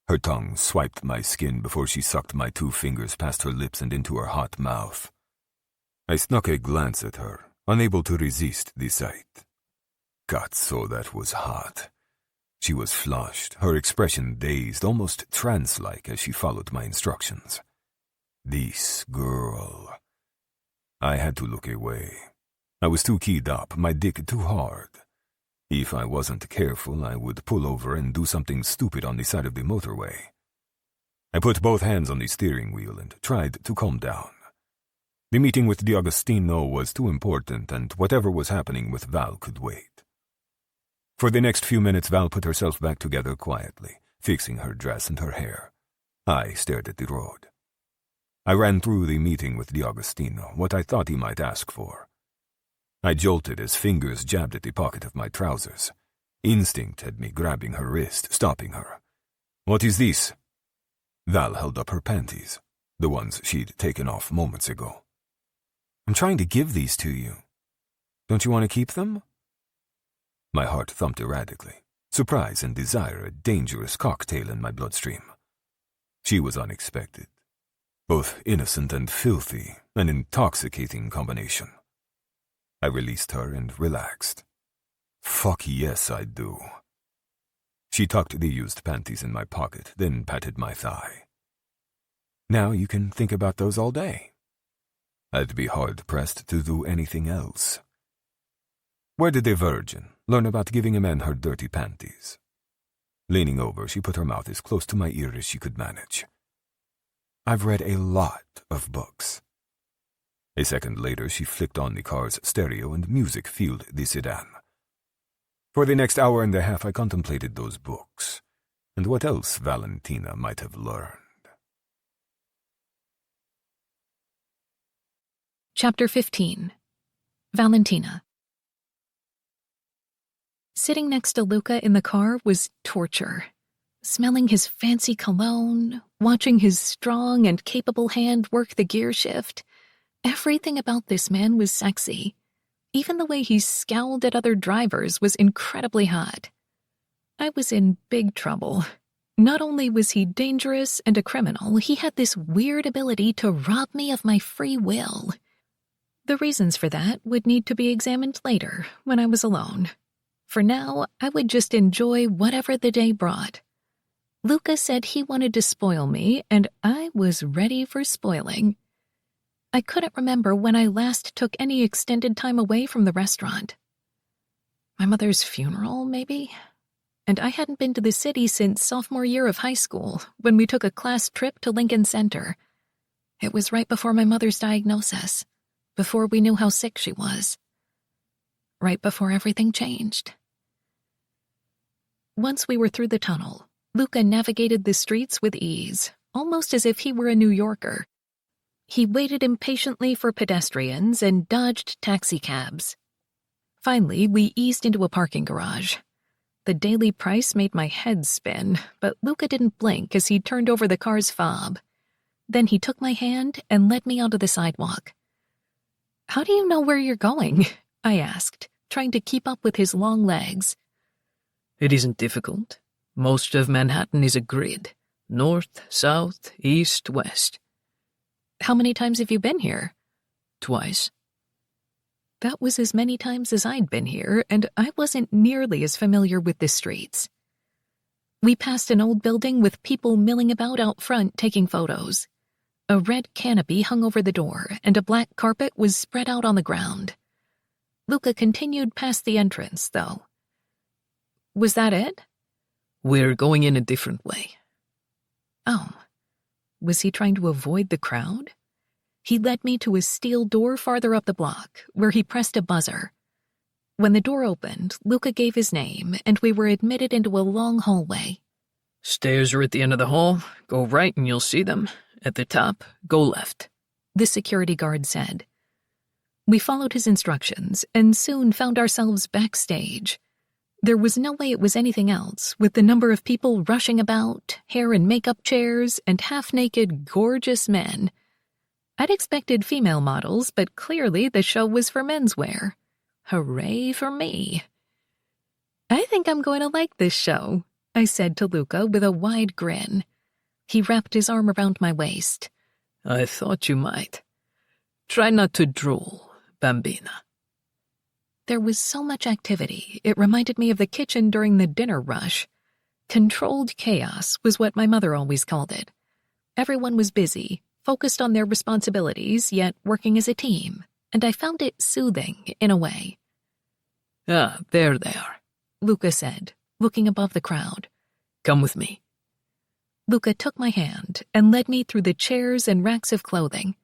Her tongue swiped my skin before she sucked my 2 fingers past her lips and into her hot mouth. I snuck a glance at her, unable to resist the sight. Cazzo, that was hot. She was flushed, her expression dazed, almost trance-like as she followed my instructions. This girl. I had to look away. I was too keyed up, my dick too hard. If I wasn't careful, I would pull over and do something stupid on the side of the motorway. I put both hands on the steering wheel and tried to calm down. The meeting with D'Agostino was too important, and whatever was happening with Val could wait. For the next few minutes, Val put herself back together quietly, fixing her dress and her hair. I stared at the road. I ran through the meeting with D'Agostino, what I thought he might ask for. I jolted as fingers jabbed at the pocket of my trousers. Instinct had me grabbing her wrist, stopping her. What is this? Val held up her panties, the ones she'd taken off moments ago. I'm trying to give these to you. Don't you want to keep them? My heart thumped erratically, surprise and desire a dangerous cocktail in my bloodstream. She was unexpected. Both innocent and filthy, an intoxicating combination. I released her and relaxed. Fuck yes, I do. She tucked the used panties in my pocket, then patted my thigh. Now you can think about those all day. I'd be hard-pressed to do anything else. Where did a virgin learn about giving a man her dirty panties? Leaning over, she put her mouth as close to my ear as she could manage. I've read a lot of books. A second later, she flicked on the car's stereo and music fueled the sedan. For the next hour and a half, I contemplated those books, and what else Valentina might have learned. Chapter 15. Valentina. Sitting next to Luca in the car was torture. Smelling his fancy cologne, watching his strong and capable hand work the gear shift. Everything about this man was sexy. Even the way he scowled at other drivers was incredibly hot. I was in big trouble. Not only was he dangerous and a criminal, he had this weird ability to rob me of my free will. The reasons for that would need to be examined later, when I was alone. For now, I would just enjoy whatever the day brought. Luca said he wanted to spoil me, and I was ready for spoiling. I couldn't remember when I last took any extended time away from the restaurant. My mother's funeral, maybe? And I hadn't been to the city since sophomore year of high school, when we took a class trip to Lincoln Center. It was right before my mother's diagnosis, before we knew how sick she was. Right before everything changed. Once we were through the tunnel, Luca navigated the streets with ease, almost as if he were a New Yorker. He waited impatiently for pedestrians and dodged taxicabs. Finally, we eased into a parking garage. The daily price made my head spin, but Luca didn't blink as he turned over the car's fob. Then he took my hand and led me onto the sidewalk. "How do you know where you're going?" I asked, trying to keep up with his long legs. It isn't difficult. Most of Manhattan is a grid. North, south, east, west. "How many times have you been here?" Twice. That was as many times as I'd been here, and I wasn't nearly as familiar with the streets. We passed an old building with people milling about out front taking photos. A red canopy hung over the door, and a black carpet was spread out on the ground. Luca continued past the entrance, though. "Was that it?" We're going in a different way. Oh. Was he trying to avoid the crowd? He led me to a steel door farther up the block, where he pressed a buzzer. When the door opened, Luca gave his name, and we were admitted into a long hallway. Stairs are at the end of the hall. Go right and you'll see them. At the top, go left, the security guard said. We followed his instructions, and soon found ourselves backstage. There was no way it was anything else, with the number of people rushing about, hair and makeup chairs, and half-naked, gorgeous men. I'd expected female models, but clearly the show was for menswear. Hooray for me. "I think I'm going to like this show," I said to Luca with a wide grin. He wrapped his arm around my waist. I thought you might. Try not to drool, Bambina. There was so much activity, it reminded me of the kitchen during the dinner rush. Controlled chaos was what my mother always called it. Everyone was busy, focused on their responsibilities, yet working as a team, and I found it soothing in a way. "Ah, there they are," Luca said, looking above the crowd. "Come with me." Luca took my hand and led me through the chairs and racks of clothing.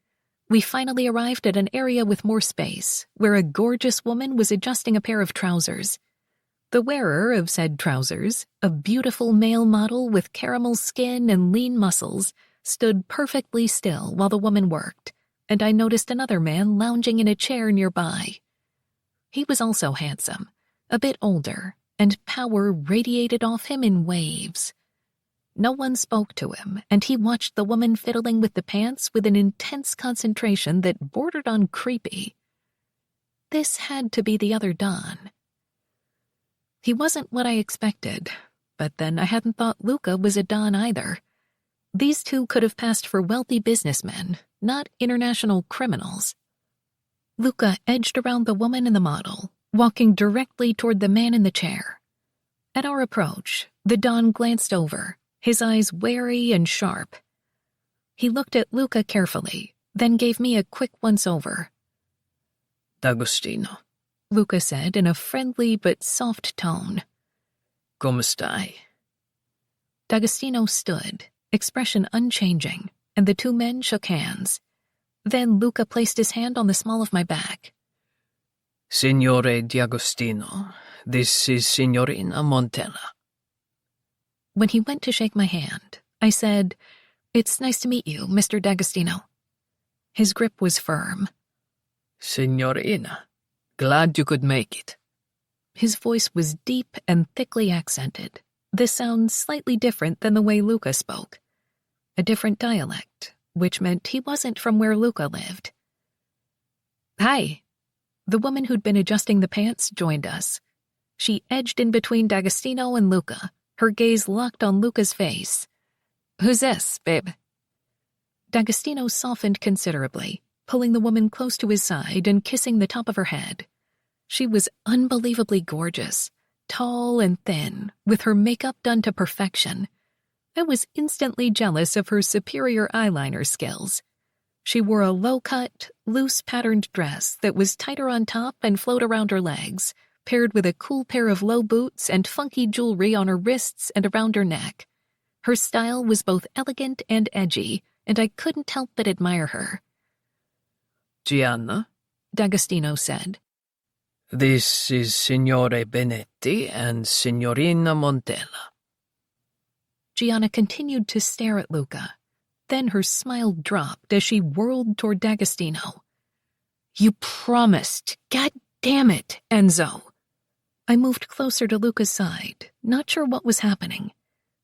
We finally arrived at an area with more space, where a gorgeous woman was adjusting a pair of trousers. The wearer of said trousers, a beautiful male model with caramel skin and lean muscles, stood perfectly still while the woman worked, and I noticed another man lounging in a chair nearby. He was also handsome, a bit older, and power radiated off him in waves. No one spoke to him, and he watched the woman fiddling with the pants with an intense concentration that bordered on creepy. This had to be the other Don. He wasn't what I expected, but then I hadn't thought Luca was a Don either. These two could have passed for wealthy businessmen, not international criminals. Luca edged around the woman and the model, walking directly toward the man in the chair. At our approach, the Don glanced over, his eyes wary and sharp. He looked at Luca carefully, then gave me a quick once-over. "D'Agostino," Luca said in a friendly but soft tone. "Come stai?" D'Agostino stood, expression unchanging, and the two men shook hands. Then Luca placed his hand on the small of my back. "Signore D'Agostino, this is Signorina Montella." When he went to shake my hand, I said, "It's nice to meet you, Mr. D'Agostino." His grip was firm. "Signorina, glad you could make it." His voice was deep and thickly accented. This sounds slightly different than the way Luca spoke. A different dialect, which meant he wasn't from where Luca lived. "Hi." The woman who'd been adjusting the pants joined us. She edged in between D'Agostino and Luca, her gaze locked on Luca's face. "Who's this, babe?" D'Agostino softened considerably, pulling the woman close to his side and kissing the top of her head. She was unbelievably gorgeous, tall and thin, with her makeup done to perfection. I was instantly jealous of her superior eyeliner skills. She wore a low-cut, loose-patterned dress that was tighter on top and flowed around her legs, paired with a cool pair of low boots and funky jewelry on her wrists and around her neck. Her style was both elegant and edgy, and I couldn't help but admire her. "Gianna," D'Agostino said. "This is Signore Benetti and Signorina Montella." Gianna continued to stare at Luca. Then her smile dropped as she whirled toward D'Agostino. "You promised. God damn it, Enzo." I moved closer to Luca's side, not sure what was happening.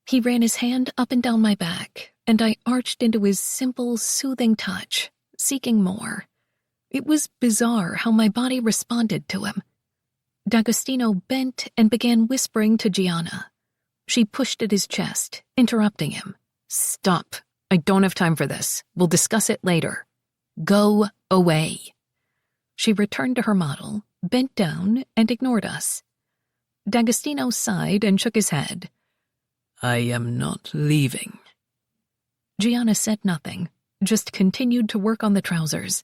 He ran his hand up and down my back, and I arched into his simple, soothing touch, seeking more. It was bizarre how my body responded to him. D'Agostino bent and began whispering to Gianna. She pushed at his chest, interrupting him. "Stop. I don't have time for this. We'll discuss it later. Go away." She returned to her model, bent down, and ignored us. D'Agostino sighed and shook his head. "I am not leaving." Gianna said nothing, just continued to work on the trousers.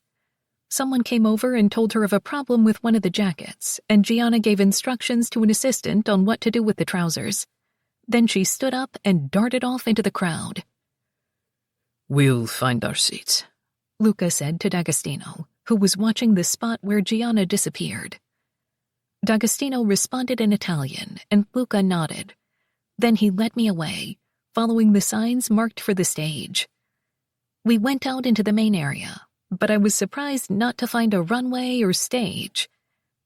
Someone came over and told her of a problem with one of the jackets, and Gianna gave instructions to an assistant on what to do with the trousers. Then she stood up and darted off into the crowd. "We'll find our seats," Luca said to D'Agostino, who was watching the spot where Gianna disappeared. D'Agostino responded in Italian, and Luca nodded. Then he led me away, following the signs marked for the stage. We went out into the main area, but I was surprised not to find a runway or stage.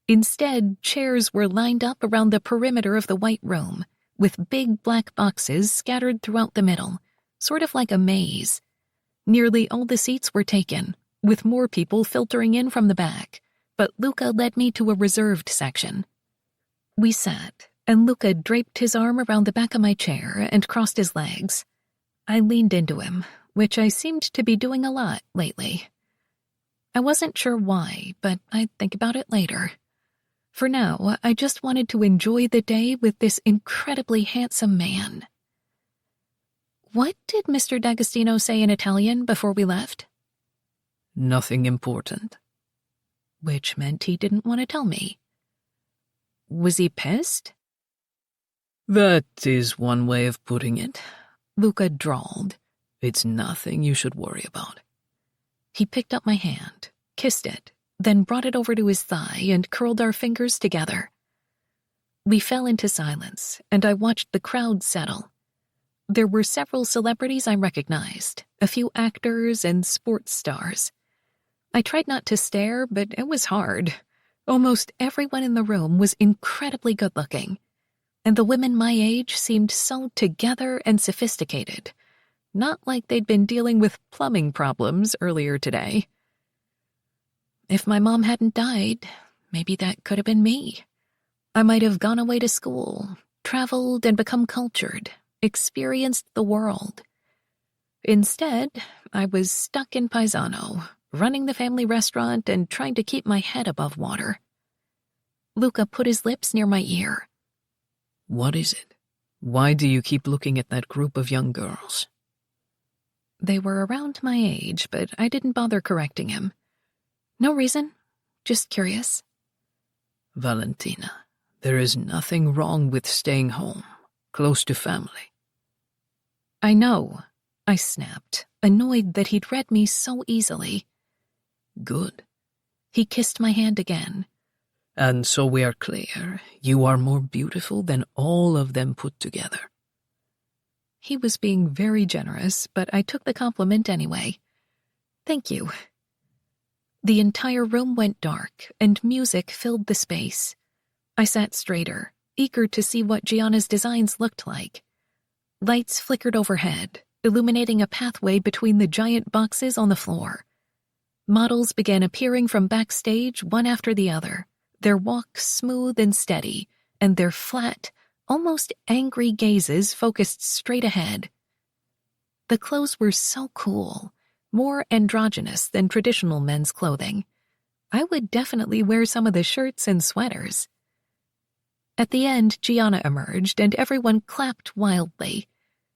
Instead, chairs were lined up around the perimeter of the white room, with big black boxes scattered throughout the middle, sort of like a maze. Nearly all the seats were taken, with more people filtering in from the back, but Luca led me to a reserved section. We sat, and Luca draped his arm around the back of my chair and crossed his legs. I leaned into him, which I seemed to be doing a lot lately. I wasn't sure why, but I'd think about it later. For now, I just wanted to enjoy the day with this incredibly handsome man. What did Mr. D'Agostino say in Italian before we left? "Nothing important." Which meant he didn't want to tell me. Was he pissed? "That is one way of putting it," Luca drawled. "It's nothing you should worry about." He picked up my hand, kissed it, then brought it over to his thigh and curled our fingers together. We fell into silence, and I watched the crowd settle. There were several celebrities I recognized, a few actors and sports stars. I tried not to stare, but it was hard. Almost everyone in the room was incredibly good-looking, and the women my age seemed so together and sophisticated, not like they'd been dealing with plumbing problems earlier today. If my mom hadn't died, maybe that could have been me. I might have gone away to school, traveled and become cultured, experienced the world. Instead, I was stuck in Paisano, running the family restaurant and trying to keep my head above water. Luca put his lips near my ear. "What is it? Why do you keep looking at that group of young girls?" They were around my age, but I didn't bother correcting him. No reason, just curious. "Valentina, there is nothing wrong with staying home, close to family." "I know," I snapped, annoyed that he'd read me so easily. "Good." He kissed my hand again. "And so we are clear, you are more beautiful than all of them put together." He was being very generous, but I took the compliment anyway. Thank you. The entire room went dark, and music filled the space. I sat straighter, eager to see what Gianna's designs looked like. Lights flickered overhead, illuminating a pathway between the giant boxes on the floor. Models began appearing from backstage one after the other, their walk smooth and steady, and their flat, almost angry gazes focused straight ahead. The clothes were so cool, more androgynous than traditional men's clothing. I would definitely wear some of the shirts and sweaters. At the end, Gianna emerged, and everyone clapped wildly.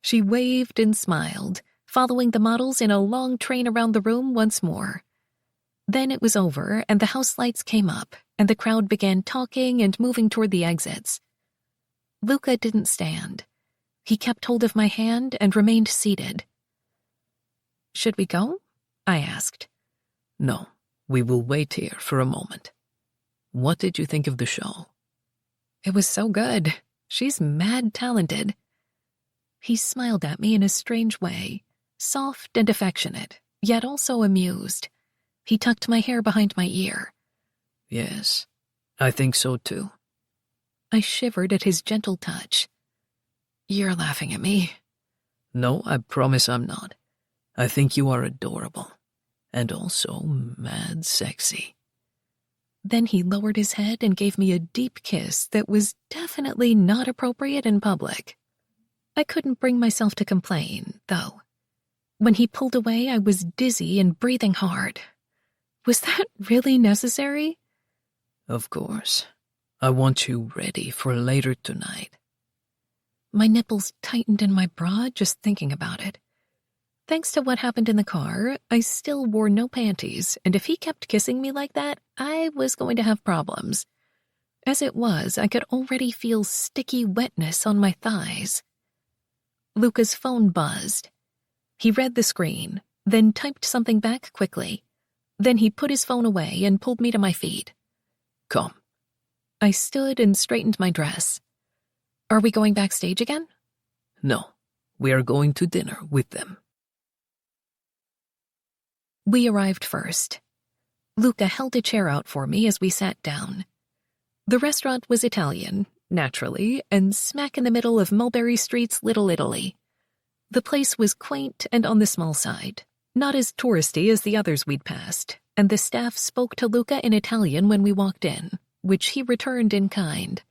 She waved and smiled, following the models in a long train around the room once more. Then it was over, and the house lights came up, and the crowd began talking and moving toward the exits. Luca didn't stand. He kept hold of my hand and remained seated. "Should we go?" I asked. "No, we will wait here for a moment. What did you think of the show?" "It was so good. She's mad talented." He smiled at me in a strange way, soft and affectionate, yet also amused. He tucked my hair behind my ear. "Yes, I think so too." I shivered at his gentle touch. You're laughing at me. No, I promise I'm not. I think you are adorable. And also mad sexy. Then he lowered his head and gave me a deep kiss that was definitely not appropriate in public. I couldn't bring myself to complain, though. When he pulled away, I was dizzy and breathing hard. Was that really necessary? Of course. I want you ready for later tonight. My nipples tightened in my bra just thinking about it. Thanks to what happened in the car, I still wore no panties, and if he kept kissing me like that, I was going to have problems. As it was, I could already feel sticky wetness on my thighs. Luca's phone buzzed. He read the screen, then typed something back quickly. Then he put his phone away and pulled me to my feet. Come. I stood and straightened my dress. Are we going backstage again? No, we are going to dinner with them. We arrived first. Luca held a chair out for me as we sat down. The restaurant was Italian, naturally, and smack in the middle of Mulberry Street's Little Italy. The place was quaint and on the small side, not as touristy as the others we'd passed, and the staff spoke to Luca in Italian when we walked in, which he returned in kind.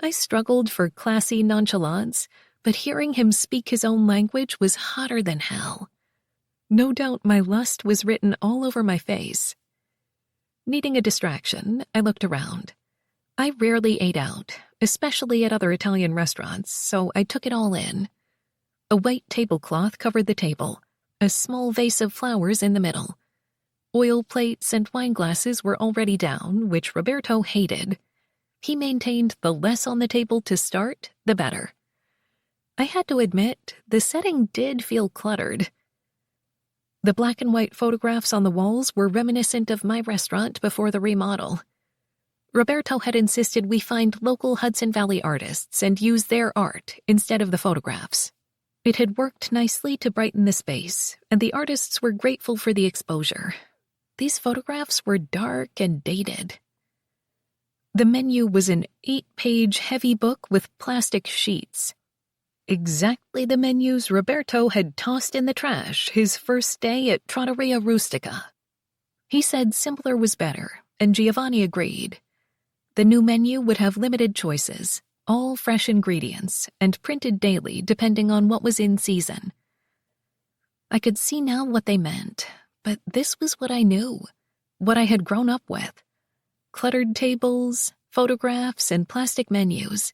I struggled for classy nonchalance, but hearing him speak his own language was hotter than hell. No doubt my lust was written all over my face. Needing a distraction, I looked around. I rarely ate out, especially at other Italian restaurants, so I took it all in. A white tablecloth covered the table, a small vase of flowers in the middle. Oil plates and wine glasses were already down, which Roberto hated. He maintained the less on the table to start, the better. I had to admit, the setting did feel cluttered. The black and white photographs on the walls were reminiscent of my restaurant before the remodel. Roberto had insisted we find local Hudson Valley artists and use their art instead of the photographs. It had worked nicely to brighten the space, and the artists were grateful for the exposure. These photographs were dark and dated. The menu was an 8-page heavy book with plastic sheets. Exactly the menus Roberto had tossed in the trash his first day at Trattoria Rustica. He said simpler was better, and Giovanni agreed. The new menu would have limited choices, all fresh ingredients, and printed daily depending on what was in season. I could see now what they meant, but this was what I knew, what I had grown up with. Cluttered tables, photographs, and plastic menus.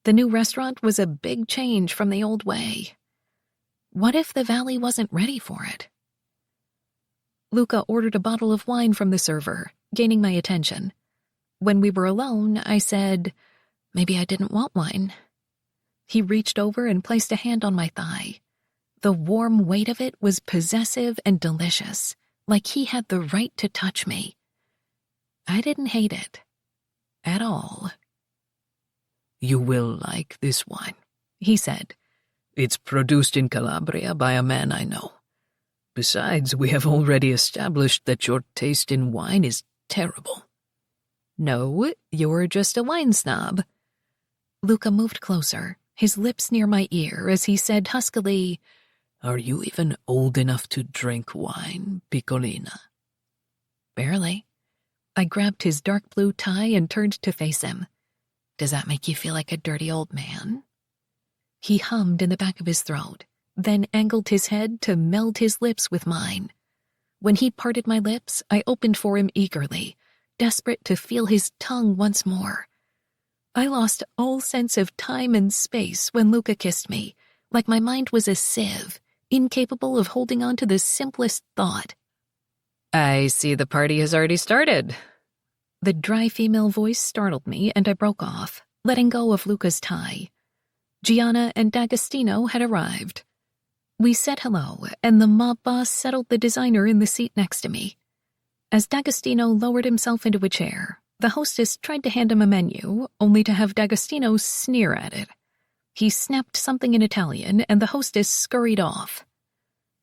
The new restaurant was a big change from the old way. What if the valley wasn't ready for it? Luca ordered a bottle of wine from the server, gaining my attention. When we were alone, I said, maybe I didn't want wine. He reached over and placed a hand on my thigh. The warm weight of it was possessive and delicious, like he had the right to touch me. I didn't hate it. At all. You will like this wine, he said. It's produced in Calabria by a man I know. Besides, we have already established that your taste in wine is terrible. No, you're just a wine snob. Luca moved closer, his lips near my ear as he said huskily, Are you even old enough to drink wine, Piccolina? Barely. I grabbed his dark blue tie and turned to face him. Does that make you feel like a dirty old man? He hummed in the back of his throat, then angled his head to meld his lips with mine. When he parted my lips, I opened for him eagerly, desperate to feel his tongue once more. I lost all sense of time and space when Luca kissed me, like my mind was a sieve, incapable of holding on to the simplest thought. I see the party has already started. The dry female voice startled me, and I broke off, letting go of Luca's tie. Gianna and D'Agostino had arrived. We said hello, and the mob boss settled the designer in the seat next to me. As D'Agostino lowered himself into a chair, the hostess tried to hand him a menu, only to have D'Agostino sneer at it. He snapped something in Italian, and the hostess scurried off.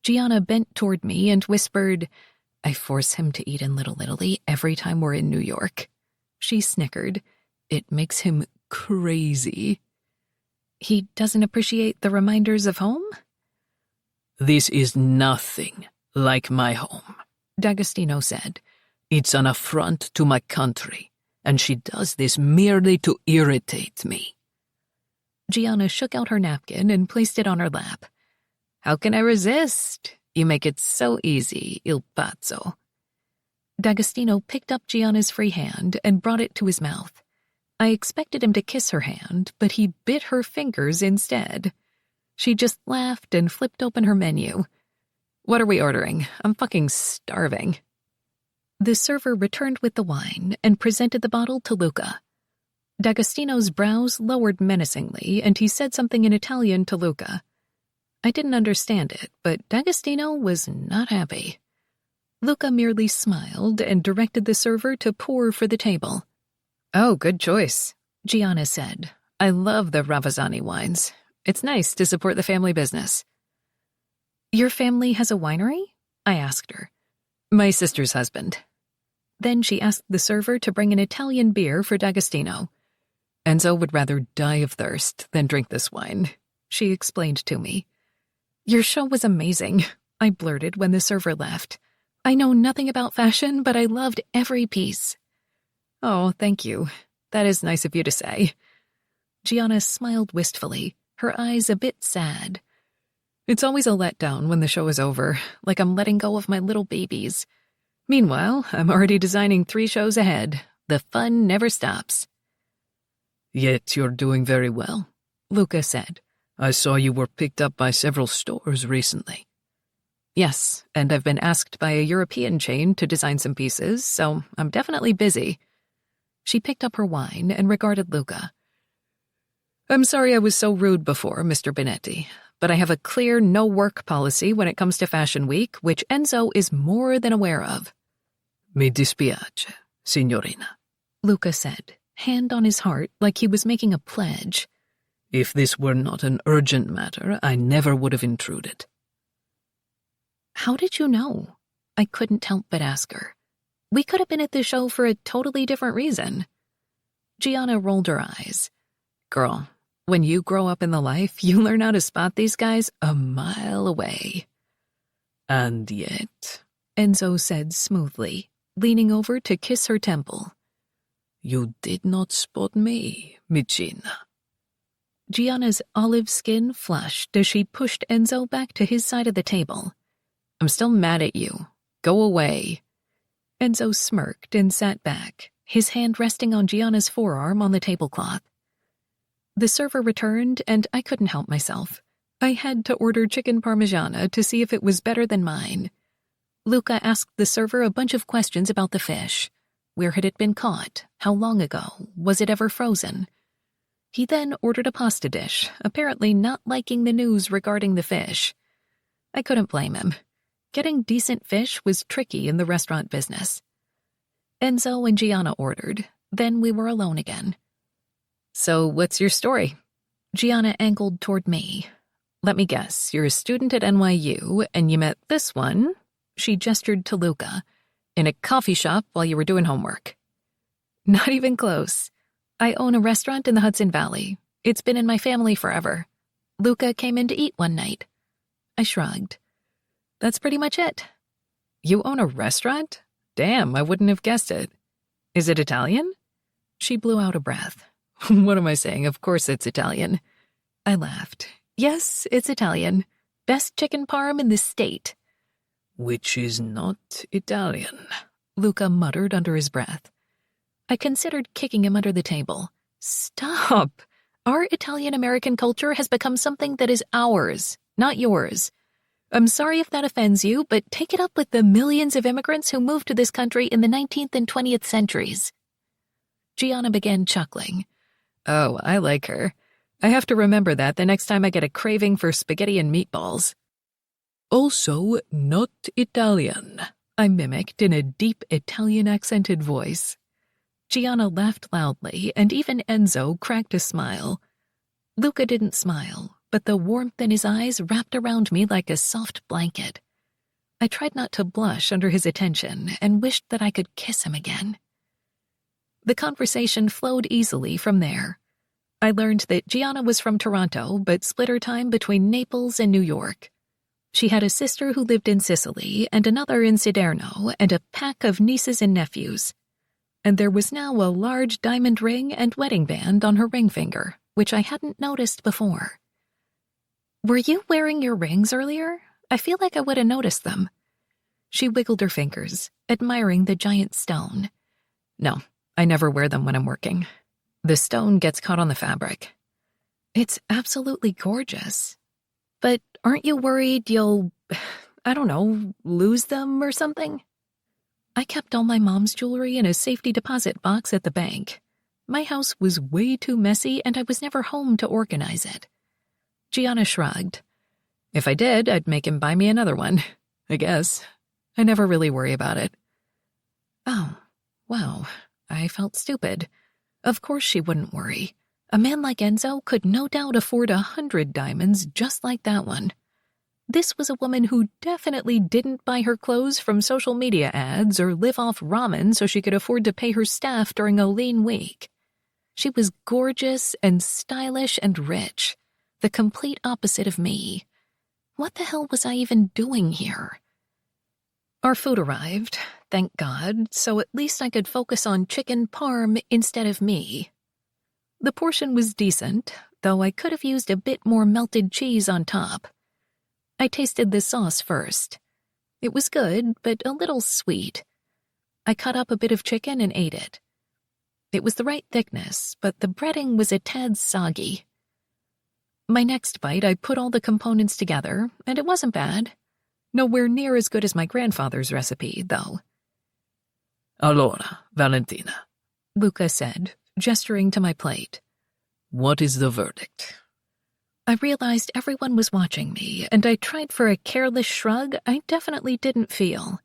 Gianna bent toward me and whispered, I force him to eat in Little Italy every time we're in New York. She snickered. It makes him crazy. He doesn't appreciate the reminders of home? This is nothing like my home, D'Agostino said. It's an affront to my country, and she does this merely to irritate me. Gianna shook out her napkin and placed it on her lap. How can I resist? You make it so easy, il pazzo. D'Agostino picked up Gianna's free hand and brought it to his mouth. I expected him to kiss her hand, but he bit her fingers instead. She just laughed and flipped open her menu. What are we ordering? I'm fucking starving. The server returned with the wine and presented the bottle to Luca. D'Agostino's brows lowered menacingly, and he said something in Italian to Luca. I didn't understand it, but D'Agostino was not happy. Luca merely smiled and directed the server to pour for the table. Oh, good choice, Gianna said. I love the Ravazzani wines. It's nice to support the family business. Your family has a winery? I asked her. My sister's husband. Then she asked the server to bring an Italian beer for D'Agostino. Enzo would rather die of thirst than drink this wine, she explained to me. Your show was amazing, I blurted when the server left. I know nothing about fashion, but I loved every piece. Oh, thank you. That is nice of you to say. Gianna smiled wistfully, her eyes a bit sad. It's always a letdown when the show is over, like I'm letting go of my little babies. Meanwhile, I'm already designing 3 shows ahead. The fun never stops. Yet you're doing very well, Luca said. I saw you were picked up by several stores recently. Yes, and I've been asked by a European chain to design some pieces, so I'm definitely busy. She picked up her wine and regarded Luca. I'm sorry I was so rude before, Mr. Benetti, but I have a clear no-work policy when it comes to Fashion Week, which Enzo is more than aware of. Mi dispiace, signorina, Luca said, hand on his heart like he was making a pledge. If this were not an urgent matter, I never would have intruded. How did you know? I couldn't help but ask her. We could have been at the show for a totally different reason. Gianna rolled her eyes. Girl, when you grow up in the life, you learn how to spot these guys a mile away. And yet, Enzo said smoothly, leaning over to kiss her temple. You did not spot me, Micina. Gianna's olive skin flushed as she pushed Enzo back to his side of the table. I'm still mad at you. Go away. Enzo smirked and sat back, his hand resting on Gianna's forearm on the tablecloth. The server returned, and I couldn't help myself. I had to order chicken parmigiana to see if it was better than mine. Luca asked the server a bunch of questions about the fish. Where had it been caught? How long ago? Was it ever frozen? He then ordered a pasta dish, apparently not liking the news regarding the fish. I couldn't blame him. Getting decent fish was tricky in the restaurant business. Enzo and Gianna ordered. Then we were alone again. So what's your story? Gianna angled toward me. Let me guess, you're a student at NYU, and you met this one, she gestured to Luca, in a coffee shop while you were doing homework. Not even close. I own a restaurant in the Hudson Valley. It's been in my family forever. Luca came in to eat one night. I shrugged. That's pretty much it. You own a restaurant? Damn, I wouldn't have guessed it. Is it Italian? She blew out a breath. What am I saying? Of course it's Italian. I laughed. Yes, it's Italian. Best chicken parm in the state. Which is not Italian, Luca muttered under his breath. I considered kicking him under the table. Stop! Our Italian-American culture has become something that is ours, not yours. I'm sorry if that offends you, but take it up with the millions of immigrants who moved to this country in the 19th and 20th centuries. Gianna began chuckling. Oh, I like her. I have to remember that the next time I get a craving for spaghetti and meatballs. Also not Italian, I mimicked in a deep Italian-accented voice. Gianna laughed loudly, and even Enzo cracked a smile. Luca didn't smile, but the warmth in his eyes wrapped around me like a soft blanket. I tried not to blush under his attention and wished that I could kiss him again. The conversation flowed easily from there. I learned that Gianna was from Toronto, but split her time between Naples and New York. She had a sister who lived in Sicily and another in Siderno and a pack of nieces and nephews. And there was now a large diamond ring and wedding band on her ring finger, which I hadn't noticed before. "Were you wearing your rings earlier? I feel like I would have noticed them." She wiggled her fingers, admiring the giant stone. "No, I never wear them when I'm working. The stone gets caught on the fabric." "It's absolutely gorgeous. But aren't you worried you'll, I don't know, lose them or something?" I kept all my mom's jewelry in a safety deposit box at the bank. My house was way too messy and I was never home to organize it. Gianna shrugged. "If I did, I'd make him buy me another one, I guess. I never really worry about it." Oh, wow. I felt stupid. Of course she wouldn't worry. A man like Enzo could no doubt afford 100 diamonds just like that one. This was a woman who definitely didn't buy her clothes from social media ads or live off ramen so she could afford to pay her staff during a lean week. She was gorgeous and stylish and rich, the complete opposite of me. What the hell was I even doing here? Our food arrived, thank God, so at least I could focus on chicken parm instead of me. The portion was decent, though I could have used a bit more melted cheese on top. I tasted the sauce first. It was good, but a little sweet. I cut up a bit of chicken and ate it. It was the right thickness, but the breading was a tad soggy. My next bite, I put all the components together, and it wasn't bad. Nowhere near as good as my grandfather's recipe, though. "Allora, Valentina," Luca said, gesturing to my plate. "What is the verdict?" I realized everyone was watching me, and I tried for a careless shrug I definitely didn't feel.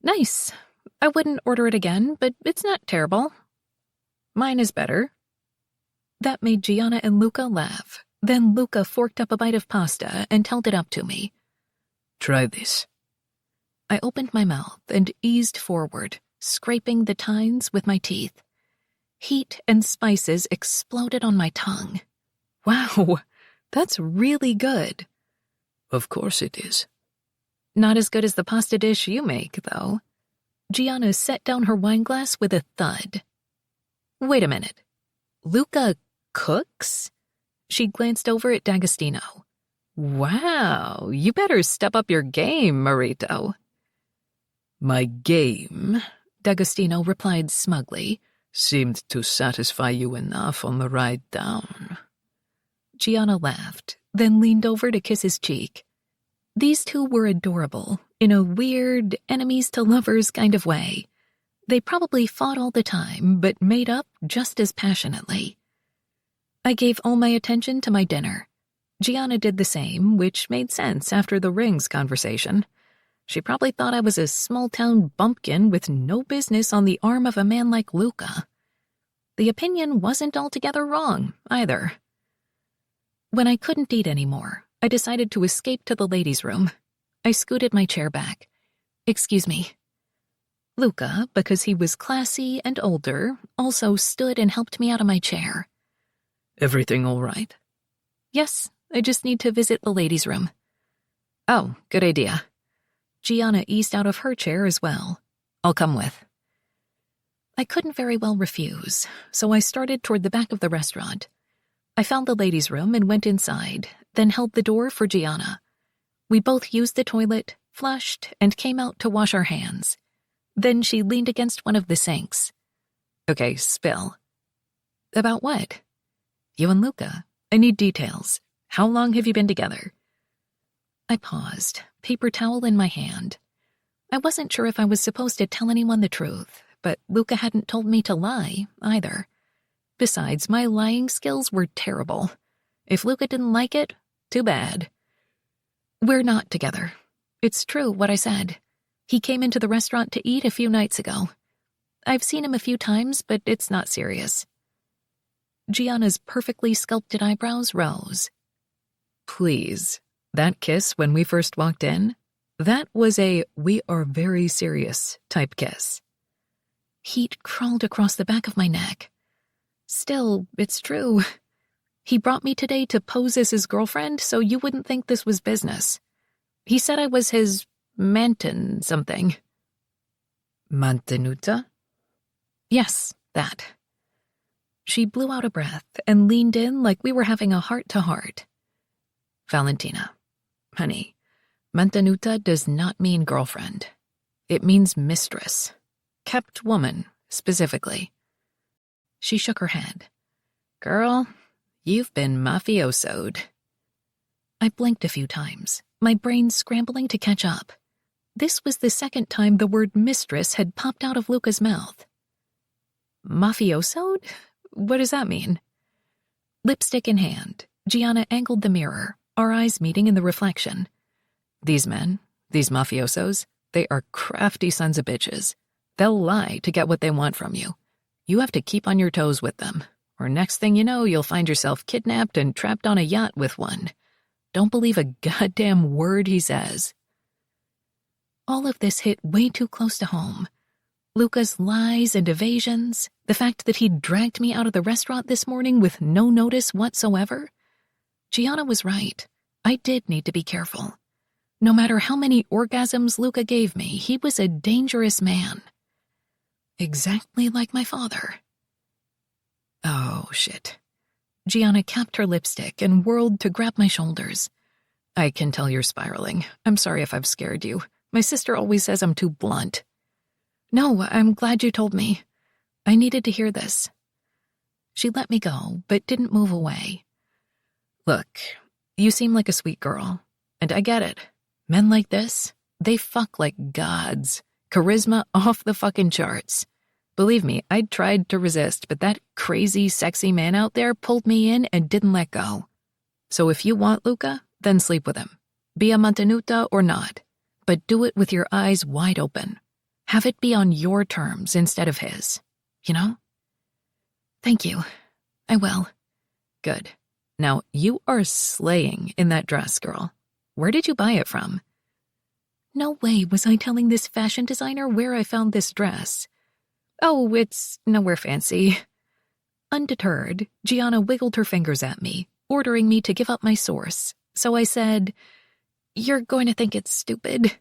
"Nice. I wouldn't order it again, but it's not terrible. Mine is better." That made Gianna and Luca laugh. Then Luca forked up a bite of pasta and held it up to me. "Try this." I opened my mouth and eased forward, scraping the tines with my teeth. Heat and spices exploded on my tongue. Wow, that's really good. "Of course it is." Not as good as the pasta dish you make, though. Gianna set down her wineglass with a thud. "Wait a minute. Luca cooks?" She glanced over at D'Agostino. "Wow, you better step up your game, Marito." "My game," D'Agostino replied smugly, "seemed to satisfy you enough on the ride down." Gianna laughed, then leaned over to kiss his cheek. These two were adorable, in a weird, enemies-to-lovers kind of way. They probably fought all the time, but made up just as passionately. I gave all my attention to my dinner. Gianna did the same, which made sense after the rings conversation. She probably thought I was a small-town bumpkin with no business on the arm of a man like Luca. The opinion wasn't altogether wrong, either. When I couldn't eat anymore, I decided to escape to the ladies' room. I scooted my chair back. "Excuse me." Luca, because he was classy and older, also stood and helped me out of my chair. "Everything all right?" "Yes, I just need to visit the ladies' room." "Oh, good idea." Gianna eased out of her chair as well. "I'll come with." I couldn't very well refuse, so I started toward the back of the restaurant. I found the ladies' room and went inside, then held the door for Gianna. We both used the toilet, flushed, and came out to wash our hands. Then she leaned against one of the sinks. "Okay, spill." "About what?" "You and Luca. I need details. How long have you been together?" I paused, paper towel in my hand. I wasn't sure if I was supposed to tell anyone the truth, but Luca hadn't told me to lie, either. Besides, my lying skills were terrible. If Luca didn't like it, too bad. "We're not together. It's true what I said. He came into the restaurant to eat a few nights ago. I've seen him a few times, but it's not serious." Gianna's perfectly sculpted eyebrows rose. "Please, that kiss when we first walked in, that was a 'we are very serious' type kiss." Heat crawled across the back of my neck. Still, it's true. He brought me today to pose as his girlfriend so you wouldn't think this was business. He said I was his manten something. Mantenuta? Yes, that. She blew out a breath and leaned in like we were having a heart-to-heart. Valentina, honey, mantenuta does not mean girlfriend. It means mistress. Kept woman, specifically. She shook her head. Girl, you've been mafiosoed. I blinked a few times, my brain scrambling to catch up. This was the second time the word mistress had popped out of Luca's mouth. Mafiosoed? What does that mean? Lipstick in hand, Gianna angled the mirror, our eyes meeting in the reflection. These men, these mafiosos, they are crafty sons of bitches. They'll lie to get what they want from you. You have to keep on your toes with them, or next thing you know, you'll find yourself kidnapped and trapped on a yacht with one. Don't believe a goddamn word he says. All of this hit way too close to home. Luca's lies and evasions, the fact that he'd dragged me out of the restaurant this morning with no notice whatsoever. Gianna was right. I did need to be careful. No matter how many orgasms Luca gave me, he was a dangerous man. Exactly like my father. Oh, shit. Gianna capped her lipstick and whirled to grab my shoulders. I can tell you're spiraling. I'm sorry if I've scared you. My sister always says I'm too blunt. No, I'm glad you told me. I needed to hear this. She let me go, but didn't move away. Look, you seem like a sweet girl, and I get it. Men like this, they fuck like gods. Charisma off the fucking charts. Believe me, I tried to resist, but that crazy, sexy man out there pulled me in and didn't let go. So if you want Luca, then sleep with him. Be a mantenuta or not, but do it with your eyes wide open. Have it be on your terms instead of his. You know? Thank you. I will. Good. Now, you are slaying in that dress, girl. Where did you buy it from? No way was I telling this fashion designer where I found this dress. Oh, it's nowhere fancy. Undeterred, Gianna wiggled her fingers at me, ordering me to give up my source. So I said, "You're going to think it's stupid."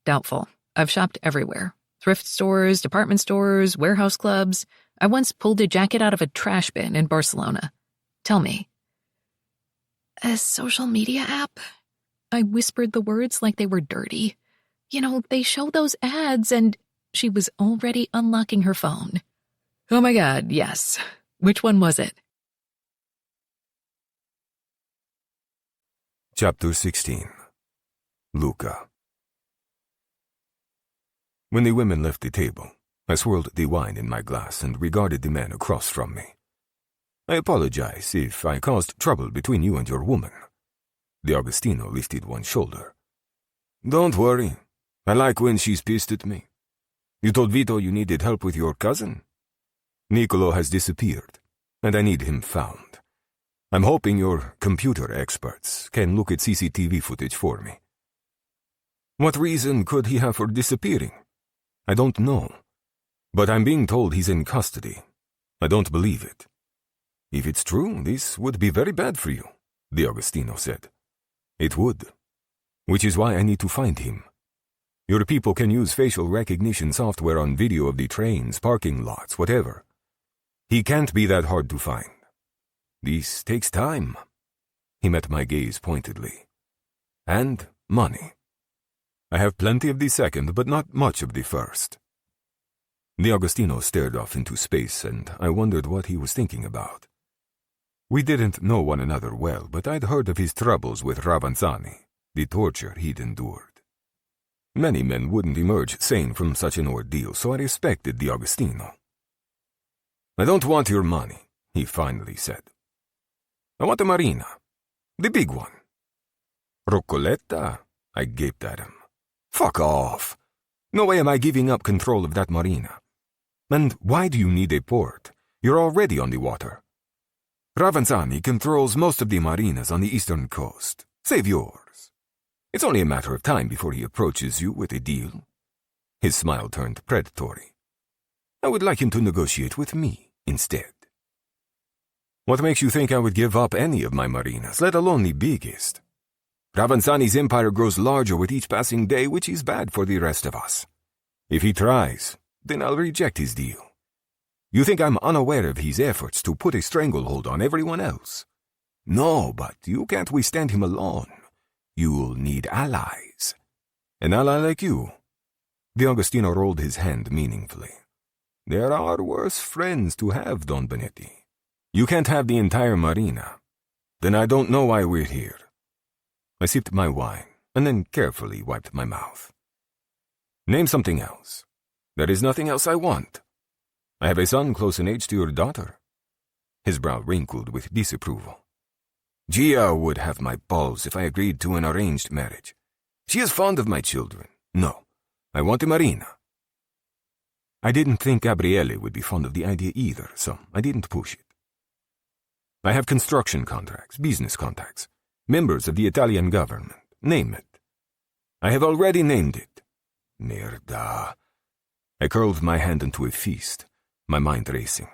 Doubtful. I've shopped everywhere. Thrift stores, department stores, warehouse clubs. I once pulled a jacket out of a trash bin in Barcelona. Tell me. A social media app? I whispered the words like they were dirty. You know, they show those ads and... She was already unlocking her phone. Oh my God, yes. Which one was it? Chapter 16. Luca. When the women left the table, I swirled the wine in my glass and regarded the man across from me. I apologize if I caused trouble between you and your woman. The Agostino lifted one shoulder. Don't worry. I like when she's pissed at me. You told Vito you needed help with your cousin? Niccolo has disappeared, and I need him found. I'm hoping your computer experts can look at CCTV footage for me. What reason could he have for disappearing? I don't know, but I'm being told he's in custody. I don't believe it. If it's true, this would be very bad for you, the Agostino said. It would, which is why I need to find him. Your people can use facial recognition software on video of the trains, parking lots, whatever. He can't be that hard to find. This takes time. He met my gaze pointedly. And money. I have plenty of the second, but not much of the first. The Agostino stared off into space, and I wondered what he was thinking about. We didn't know one another well, but I'd heard of his troubles with Ravanzani, the torture he'd endured. Many men wouldn't emerge sane from such an ordeal, so I respected the Agostino. I don't want your money, he finally said. I want a marina. The big one. Roccoletta? I gaped at him. Fuck off. No way am I giving up control of that marina. And why do you need a port? You're already on the water. Ravanzani controls most of the marinas on the eastern coast. Save yours. It's only a matter of time before he approaches you with a deal. His smile turned predatory. I would like him to negotiate with me instead. What makes you think I would give up any of my marinas, let alone the biggest? Ravansani's empire grows larger with each passing day, which is bad for the rest of us. If he tries, then I'll reject his deal. You think I'm unaware of his efforts to put a stranglehold on everyone else? No, but you can't withstand him alone. You'll need allies. An ally like you. D'Agostino rolled his hand meaningfully. There are worse friends to have, Don Benetti. You can't have the entire marina. Then I don't know why we're here. I sipped my wine, and then carefully wiped my mouth. Name something else. There is nothing else I want. I have a son close in age to your daughter. His brow wrinkled with disapproval. Gia would have my balls if I agreed to an arranged marriage. She is fond of my children. No, I want a marina. I didn't think Gabriele would be fond of the idea either, so I didn't push it. I have construction contracts, business contacts, members of the Italian government. Name it. I have already named it. Merda. I curled my hand into a fist, my mind racing.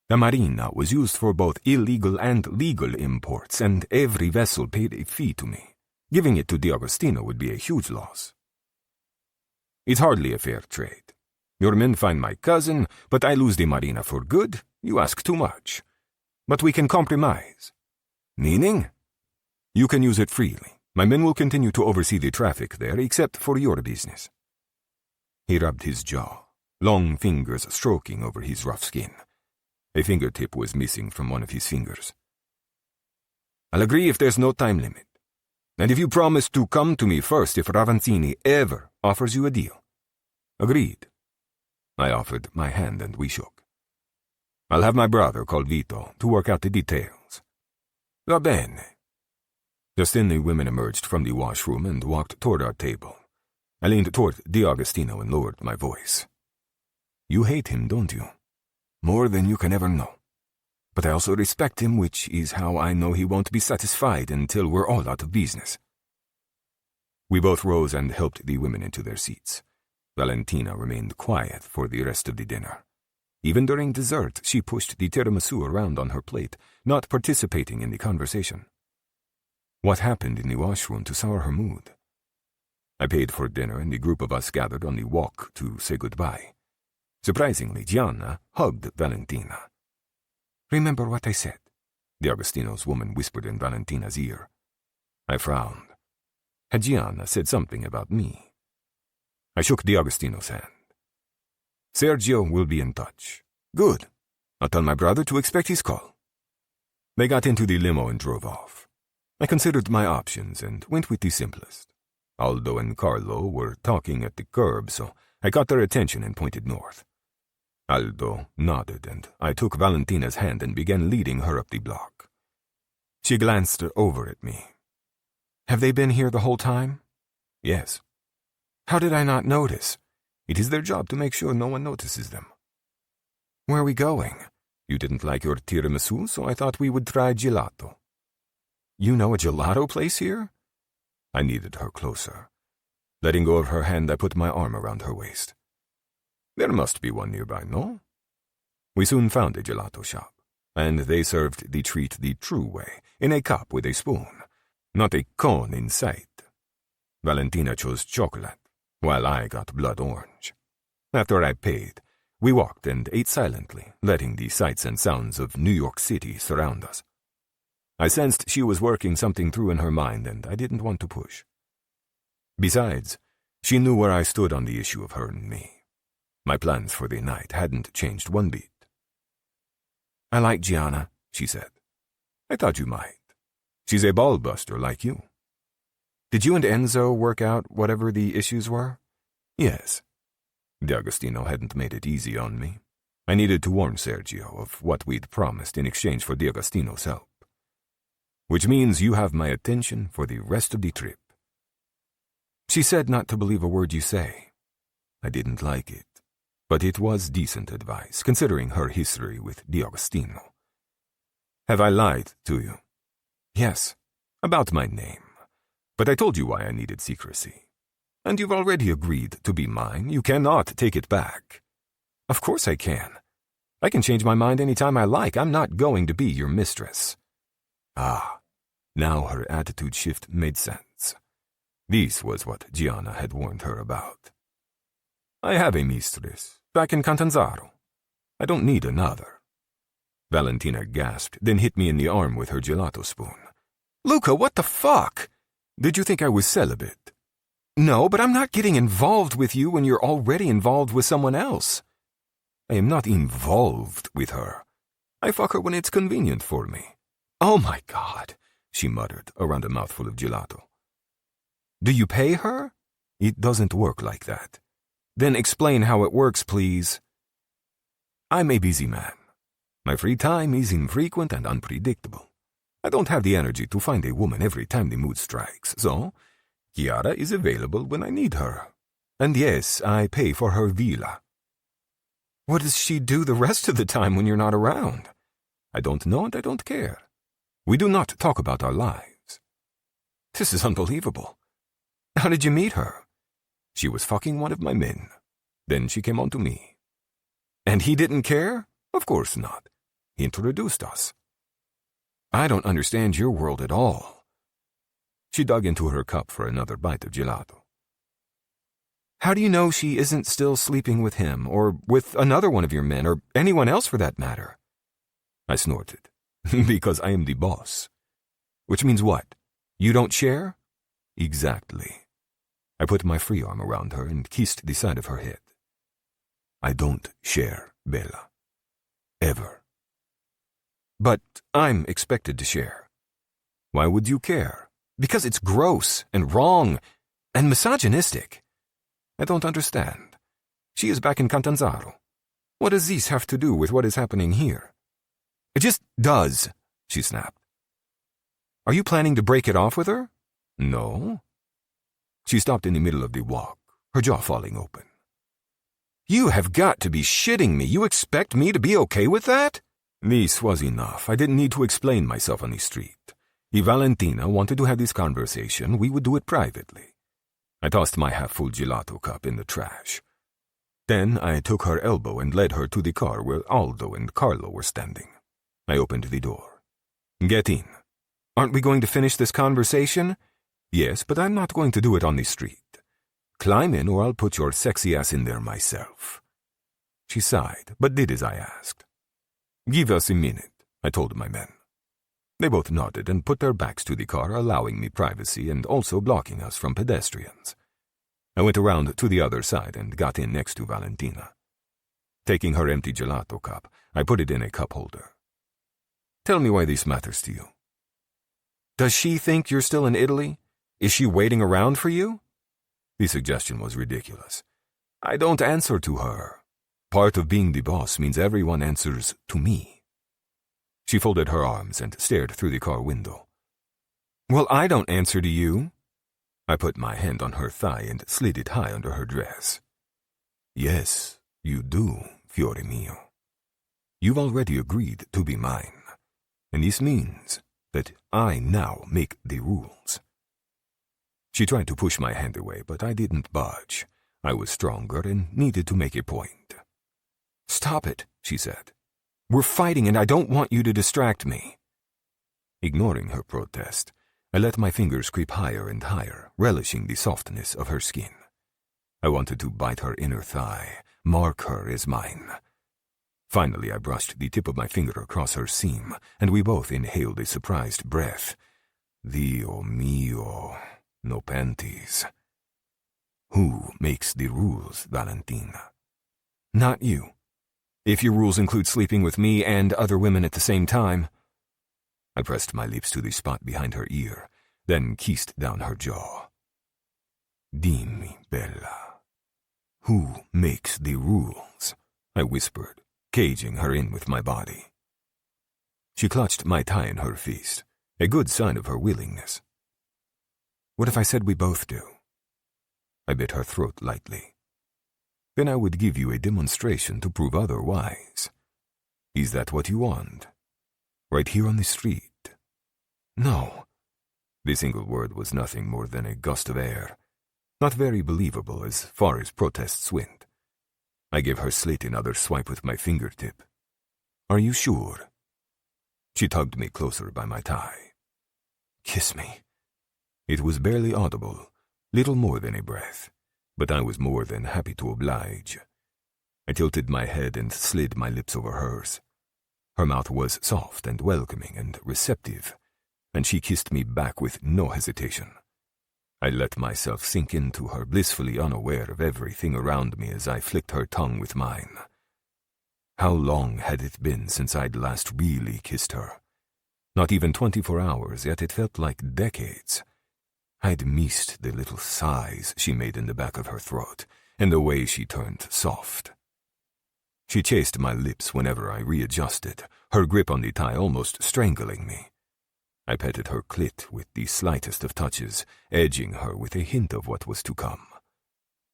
The marina was used for both illegal and legal imports, and every vessel paid a fee to me. Giving it to D'Agostino would be a huge loss. It's hardly a fair trade. Your men find my cousin, but I lose the marina for good. You ask too much. But we can compromise. Meaning? You can use it freely. My men will continue to oversee the traffic there, except for your business. He rubbed his jaw, long fingers stroking over his rough skin. A fingertip was missing from one of his fingers. I'll agree if there's no time limit. And if you promise to come to me first if Ravansini ever offers you a deal. Agreed. I offered my hand and we shook. I'll have my brother called Vito to work out the details. Va bene. Just then the women emerged from the washroom and walked toward our table. I leaned toward D'Agostino and lowered my voice. You hate him, don't you? More than you can ever know. But I also respect him, which is how I know he won't be satisfied until we're all out of business. We both rose and helped the women into their seats. Valentina remained quiet for the rest of the dinner. Even during dessert, she pushed the tiramisu around on her plate, not participating in the conversation. What happened in the washroom to sour her mood? I paid for dinner and the group of us gathered on the walk to say goodbye. Surprisingly, Gianna hugged Valentina. Remember what I said? D'Agostino's woman whispered in Valentina's ear. I frowned. Had Gianna said something about me? I shook D'Agostino's hand. Sergio will be in touch. Good. I'll tell my brother to expect his call. They got into the limo and drove off. I considered my options and went with the simplest. Aldo and Carlo were talking at the curb, so I caught their attention and pointed north. Aldo nodded, and I took Valentina's hand and began leading her up the block. She glanced over at me. Have they been here the whole time? Yes. How did I not notice? It is their job to make sure no one notices them. Where are we going? You didn't like your tiramisu, so I thought we would try gelato. You know a gelato place here? I needed her closer. Letting go of her hand, I put my arm around her waist. There must be one nearby, no? We soon found a gelato shop, and they served the treat the true way, in a cup with a spoon, not a cone in sight. Valentina chose chocolate, while I got blood orange. After I paid, we walked and ate silently, letting the sights and sounds of New York City surround us. I sensed she was working something through in her mind, and I didn't want to push. Besides, she knew where I stood on the issue of her and me. My plans for the night hadn't changed one bit. I like Gianna, she said. I thought you might. She's a ball-buster like you. Did you and Enzo work out whatever the issues were? Yes. D'Agostino hadn't made it easy on me. I needed to warn Sergio of what we'd promised in exchange for D'Agostino's help. Which means you have my attention for the rest of the trip. She said not to believe a word you say. I didn't like it, but it was decent advice, considering her history with D'Agostino. Have I lied to you? Yes, about my name. But I told you why I needed secrecy. And you've already agreed to be mine. You cannot take it back. Of course I can. I can change my mind any time I like. I'm not going to be your mistress. Ah, now her attitude shift made sense. This was what Gianna had warned her about. I have a mistress, back in Catanzaro. I don't need another. Valentina gasped, then hit me in the arm with her gelato spoon. Luca, what the fuck? Did you think I was celibate? No, but I'm not getting involved with you when you're already involved with someone else. I am not involved with her. I fuck her when it's convenient for me. Oh my God, she muttered around a mouthful of gelato. Do you pay her? It doesn't work like that. Then explain how it works, please. I'm a busy man. My free time is infrequent and unpredictable. I don't have the energy to find a woman every time the mood strikes, so Chiara is available when I need her. And yes, I pay for her villa. What does she do the rest of the time when you're not around? I don't know and I don't care. We do not talk about our lives. This is unbelievable. How did you meet her? She was fucking one of my men. Then she came on to me. And he didn't care? Of course not. He introduced us. I don't understand your world at all. She dug into her cup for another bite of gelato. How do you know she isn't still sleeping with him, or with another one of your men, or anyone else for that matter? I snorted. Because I am the boss. Which means what? You don't share? Exactly. I put my free arm around her and kissed the side of her head. I don't share, Bella. Ever. But I'm expected to share. Why would you care? Because it's gross and wrong and misogynistic. I don't understand. She is back in Catanzaro. What does this have to do with what is happening here? It just does, she snapped. Are you planning to break it off with her? No. She stopped in the middle of the walk, her jaw falling open. You have got to be shitting me. You expect me to be okay with that? This was enough. I didn't need to explain myself on the street. If Valentina wanted to have this conversation, we would do it privately. I tossed my half-full gelato cup in the trash. Then I took her elbow and led her to the car where Aldo and Carlo were standing. I opened the door. Get in. Aren't we going to finish this conversation? Yes, but I'm not going to do it on the street. Climb in or I'll put your sexy ass in there myself. She sighed, but did as I asked. Give us a minute, I told my men. They both nodded and put their backs to the car, allowing me privacy and also blocking us from pedestrians. I went around to the other side and got in next to Valentina. Taking her empty gelato cup, I put it in a cup holder. Tell me why this matters to you. Does she think you're still in Italy? Is she waiting around for you? The suggestion was ridiculous. I don't answer to her. Part of being the boss means everyone answers to me. She folded her arms and stared through the car window. Well, I don't answer to you. I put my hand on her thigh and slid it high under her dress. Yes, you do, fiore mio. You've already agreed to be mine, and this means that I now make the rules. She tried to push my hand away, but I didn't budge. I was stronger and needed to make a point. Stop it, she said. We're fighting and I don't want you to distract me. Ignoring her protest, I let my fingers creep higher and higher, relishing the softness of her skin. I wanted to bite her inner thigh, mark her as mine. Finally, I brushed the tip of my finger across her seam, and we both inhaled a surprised breath. Dio mio, no panties. Who makes the rules, Valentina? Not you. If your rules include sleeping with me and other women at the same time. I pressed my lips to the spot behind her ear, then kissed down her jaw. Dimmi, Bella. Who makes the rules? I whispered, caging her in with my body. She clutched my thigh in her fist, a good sign of her willingness. What if I said we both do? I bit her throat lightly. Then I would give you a demonstration to prove otherwise. Is that what you want? Right here on the street? No. The single word was nothing more than a gust of air, not very believable as far as protests went. I gave her slit another swipe with my fingertip. Are you sure? She tugged me closer by my tie. Kiss me. It was barely audible, little more than a breath, but I was more than happy to oblige. I tilted my head and slid my lips over hers. Her mouth was soft and welcoming and receptive, and she kissed me back with no hesitation. I let myself sink into her, blissfully unaware of everything around me as I flicked her tongue with mine. How long had it been since I'd last really kissed her? Not even 24 hours, yet it felt like decades. I'd missed the little sighs she made in the back of her throat, and the way she turned soft. She chased my lips whenever I readjusted, her grip on the tie almost strangling me. I petted her clit with the slightest of touches, edging her with a hint of what was to come.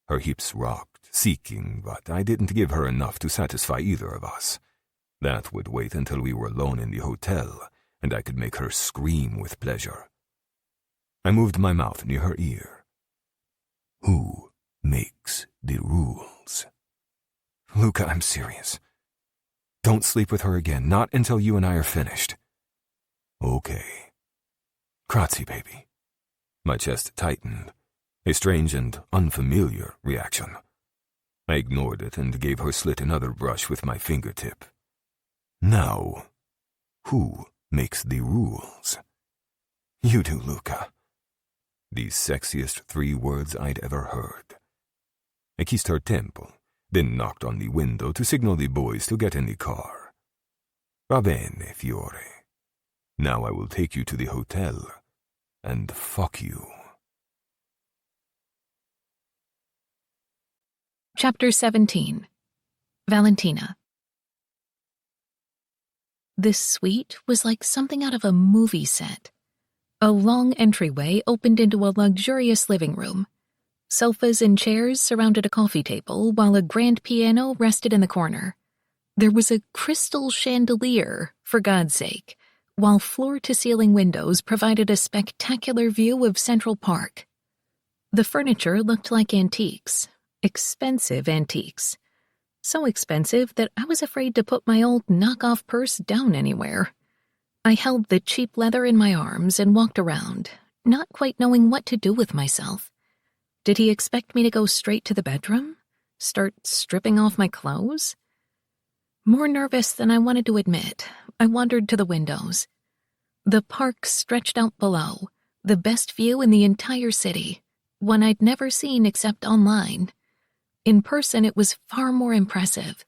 Her hips rocked, seeking, but I didn't give her enough to satisfy either of us. That would wait until we were alone in the hotel, and I could make her scream with pleasure. I moved my mouth near her ear. Who makes the rules? Luca, I'm serious. Don't sleep with her again, not until you and I are finished. Okay. Grazie, baby. My chest tightened, a strange and unfamiliar reaction. I ignored it and gave her slit another brush with my fingertip. Now, who makes the rules? You do, Luca. The sexiest 3 words I'd ever heard. I kissed her temple, then knocked on the window to signal the boys to get in the car. Va bene, Fiore. Now I will take you to the hotel and fuck you. Chapter 17. Valentina. This suite was like something out of a movie set. A long entryway opened into a luxurious living room. Sofas and chairs surrounded a coffee table, while a grand piano rested in the corner. There was a crystal chandelier, for God's sake, while floor-to-ceiling windows provided a spectacular view of Central Park. The furniture looked like antiques, expensive antiques. So expensive that I was afraid to put my old knockoff purse down anywhere. I held the cheap leather in my arms and walked around, not quite knowing what to do with myself. Did he expect me to go straight to the bedroom? Start stripping off my clothes? More nervous than I wanted to admit, I wandered to the windows. The park stretched out below, the best view in the entire city, one I'd never seen except online. In person, it was far more impressive.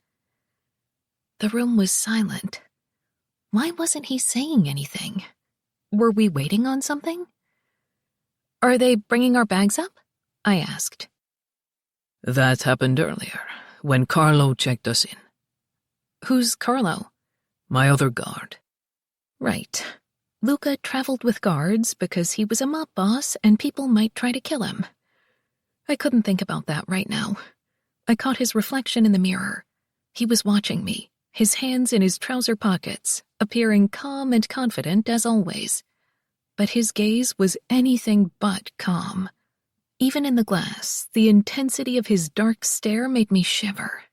The room was silent. Why wasn't he saying anything? Were we waiting on something? Are they bringing our bags up? I asked. That happened earlier, when Carlo checked us in. Who's Carlo? My other guard. Right. Luca traveled with guards because he was a mob boss and people might try to kill him. I couldn't think about that right now. I caught his reflection in the mirror. He was watching me, his hands in his trouser pockets, appearing calm and confident as always. But his gaze was anything but calm. Even in the glass, the intensity of his dark stare made me shiver.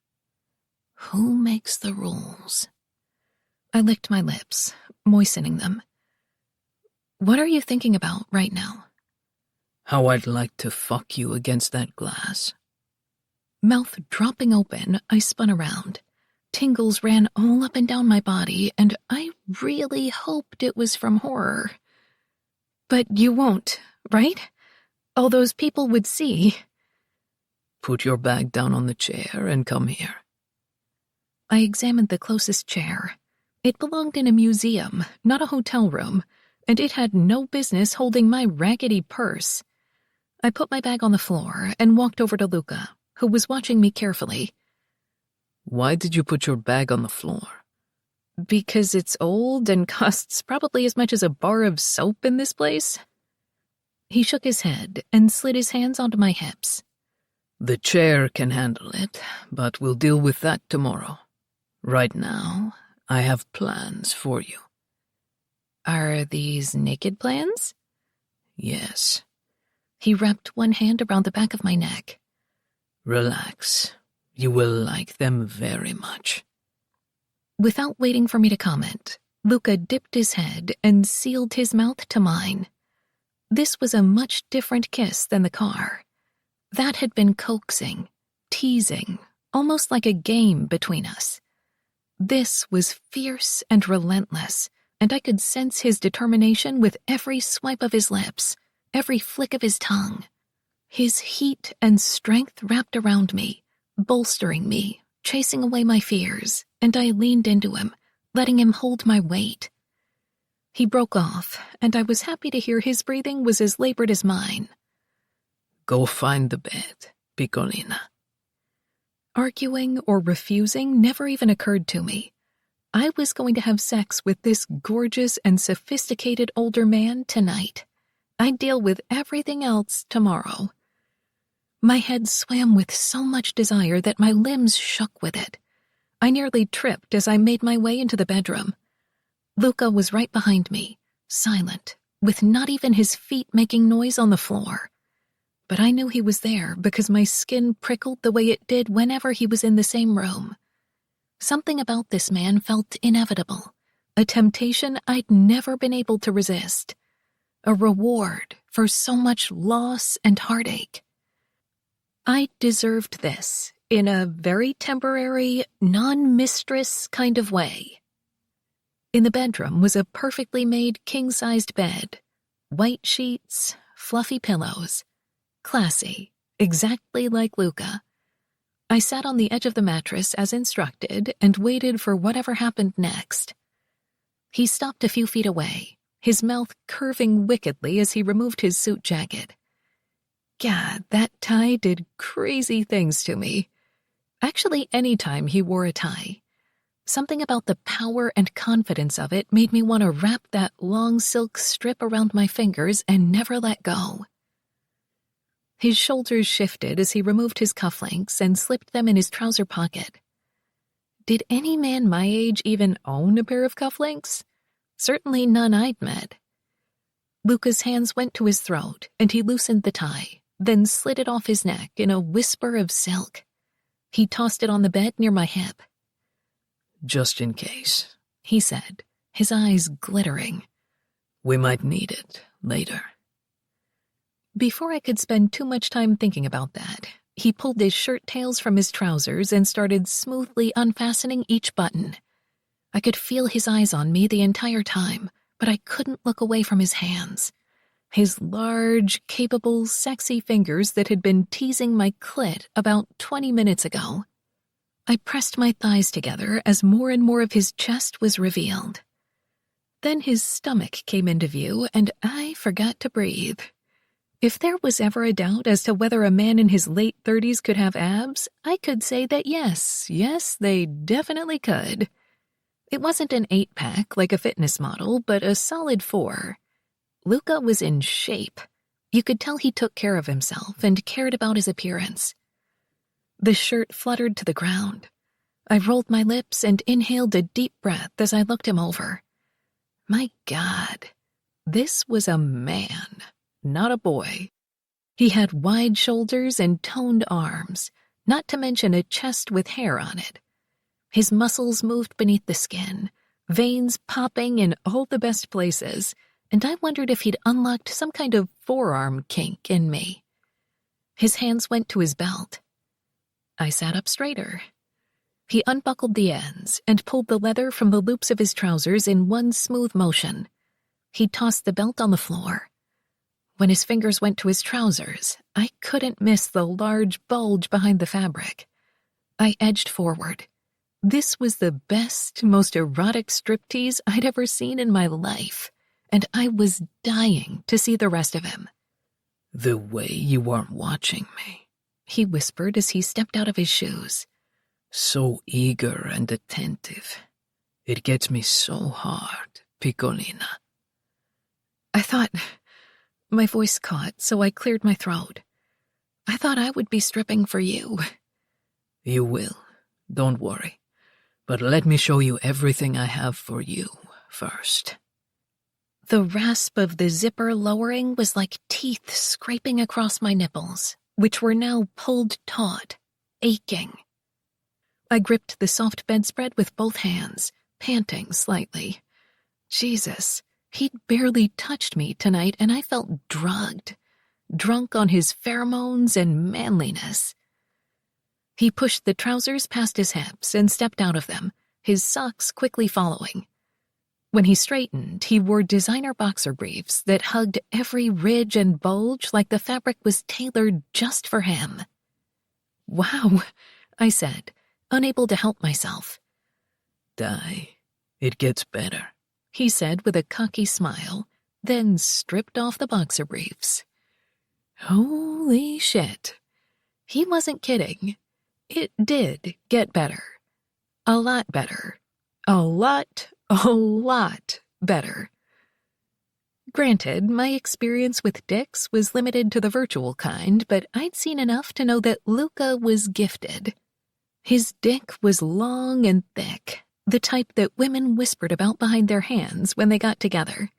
Who makes the rules? I licked my lips, moistening them. What are you thinking about right now? How I'd like to fuck you against that glass. Mouth dropping open, I spun around. Tingles ran all up and down my body, and I really hoped it was from horror. But you won't, right? All those people would see. Put your bag down on the chair and come here. I examined the closest chair. It belonged in a museum, not a hotel room, and it had no business holding my raggedy purse. I put my bag on the floor and walked over to Luca, who was watching me carefully. Why did you put your bag on the floor? Because it's old and costs probably as much as a bar of soap in this place. He shook his head and slid his hands onto my hips. The chair can handle it, but we'll deal with that tomorrow. Right now, I have plans for you. Are these naked plans? Yes. He wrapped one hand around the back of my neck. Relax. You will like them very much. Without waiting for me to comment, Luca dipped his head and sealed his mouth to mine. This was a much different kiss than the car. That had been coaxing, teasing, almost like a game between us. This was fierce and relentless, and I could sense his determination with every swipe of his lips, every flick of his tongue. His heat and strength wrapped around me, bolstering me, chasing away my fears, and I leaned into him, letting him hold my weight. He broke off, and I was happy to hear his breathing was as labored as mine. Go find the bed, Piccolina. Arguing or refusing never even occurred to me. I was going to have sex with this gorgeous and sophisticated older man tonight. I'd deal with everything else tomorrow. My head swam with so much desire that my limbs shook with it. I nearly tripped as I made my way into the bedroom. Luca was right behind me, silent, with not even his feet making noise on the floor. But I knew he was there because my skin prickled the way it did whenever he was in the same room. Something about this man felt inevitable, a temptation I'd never been able to resist, a reward for so much loss and heartache. I deserved this in a very temporary, non-mistress kind of way. In the bedroom was a perfectly made king-sized bed, white sheets, fluffy pillows. Classy, exactly like Luca. I sat on the edge of the mattress as instructed and waited for whatever happened next. He stopped a few feet away, his mouth curving wickedly as he removed his suit jacket. God, that tie did crazy things to me. Actually, any time he wore a tie. Something about the power and confidence of it made me want to wrap that long silk strip around my fingers and never let go. His shoulders shifted as he removed his cufflinks and slipped them in his trouser pocket. Did any man my age even own a pair of cufflinks? Certainly none I'd met. Luca's hands went to his throat, and he loosened the tie, then slid it off his neck in a whisper of silk. He tossed it on the bed near my hip. Just in case, he said, his eyes glittering. We might need it later. Before I could spend too much time thinking about that, he pulled his shirt tails from his trousers and started smoothly unfastening each button. I could feel his eyes on me the entire time, but I couldn't look away from his hands. His large, capable, sexy fingers that had been teasing my clit about 20 minutes ago. I pressed my thighs together as more and more of his chest was revealed. Then his stomach came into view, and I forgot to breathe. If there was ever a doubt as to whether a man in his late 30s could have abs, I could say that yes, they definitely could. It wasn't an 8-pack like a fitness model, but a solid 4. Luca was in shape. You could tell he took care of himself and cared about his appearance. The shirt fluttered to the ground. I rolled my lips and inhaled a deep breath as I looked him over. My God, this was a man, not a boy. He had wide shoulders and toned arms, not to mention a chest with hair on it. His muscles moved beneath the skin, veins popping in all the best places, and I wondered if he'd unlocked some kind of forearm kink in me. His hands went to his belt. I sat up straighter. He unbuckled the ends and pulled the leather from the loops of his trousers in one smooth motion. He tossed the belt on the floor. When his fingers went to his trousers, I couldn't miss the large bulge behind the fabric. I edged forward. This was the best, most erotic striptease I'd ever seen in my life, and I was dying to see the rest of him. The way you weren't watching me, he whispered as he stepped out of his shoes. So eager and attentive. It gets me so hard, Piccolina. I thought... My voice caught, so I cleared my throat. I thought I would be stripping for you. You will. Don't worry. But let me show you everything I have for you first. The rasp of the zipper lowering was like teeth scraping across my nipples, which were now pulled taut, aching. I gripped the soft bedspread with both hands, panting slightly. Jesus, he'd barely touched me tonight, and I felt drugged, drunk on his pheromones and manliness. He pushed the trousers past his hips and stepped out of them, his socks quickly following. When he straightened, he wore designer boxer briefs that hugged every ridge and bulge like the fabric was tailored just for him. "Wow," I said, unable to help myself. "Die. It gets better," he said with a cocky smile, then stripped off the boxer briefs. Holy shit. He wasn't kidding. It did get better. A lot better. A lot better. Granted, my experience with dicks was limited to the virtual kind, but I'd seen enough to know that Luca was gifted. His dick was long and thick, the type that women whispered about behind their hands when they got together.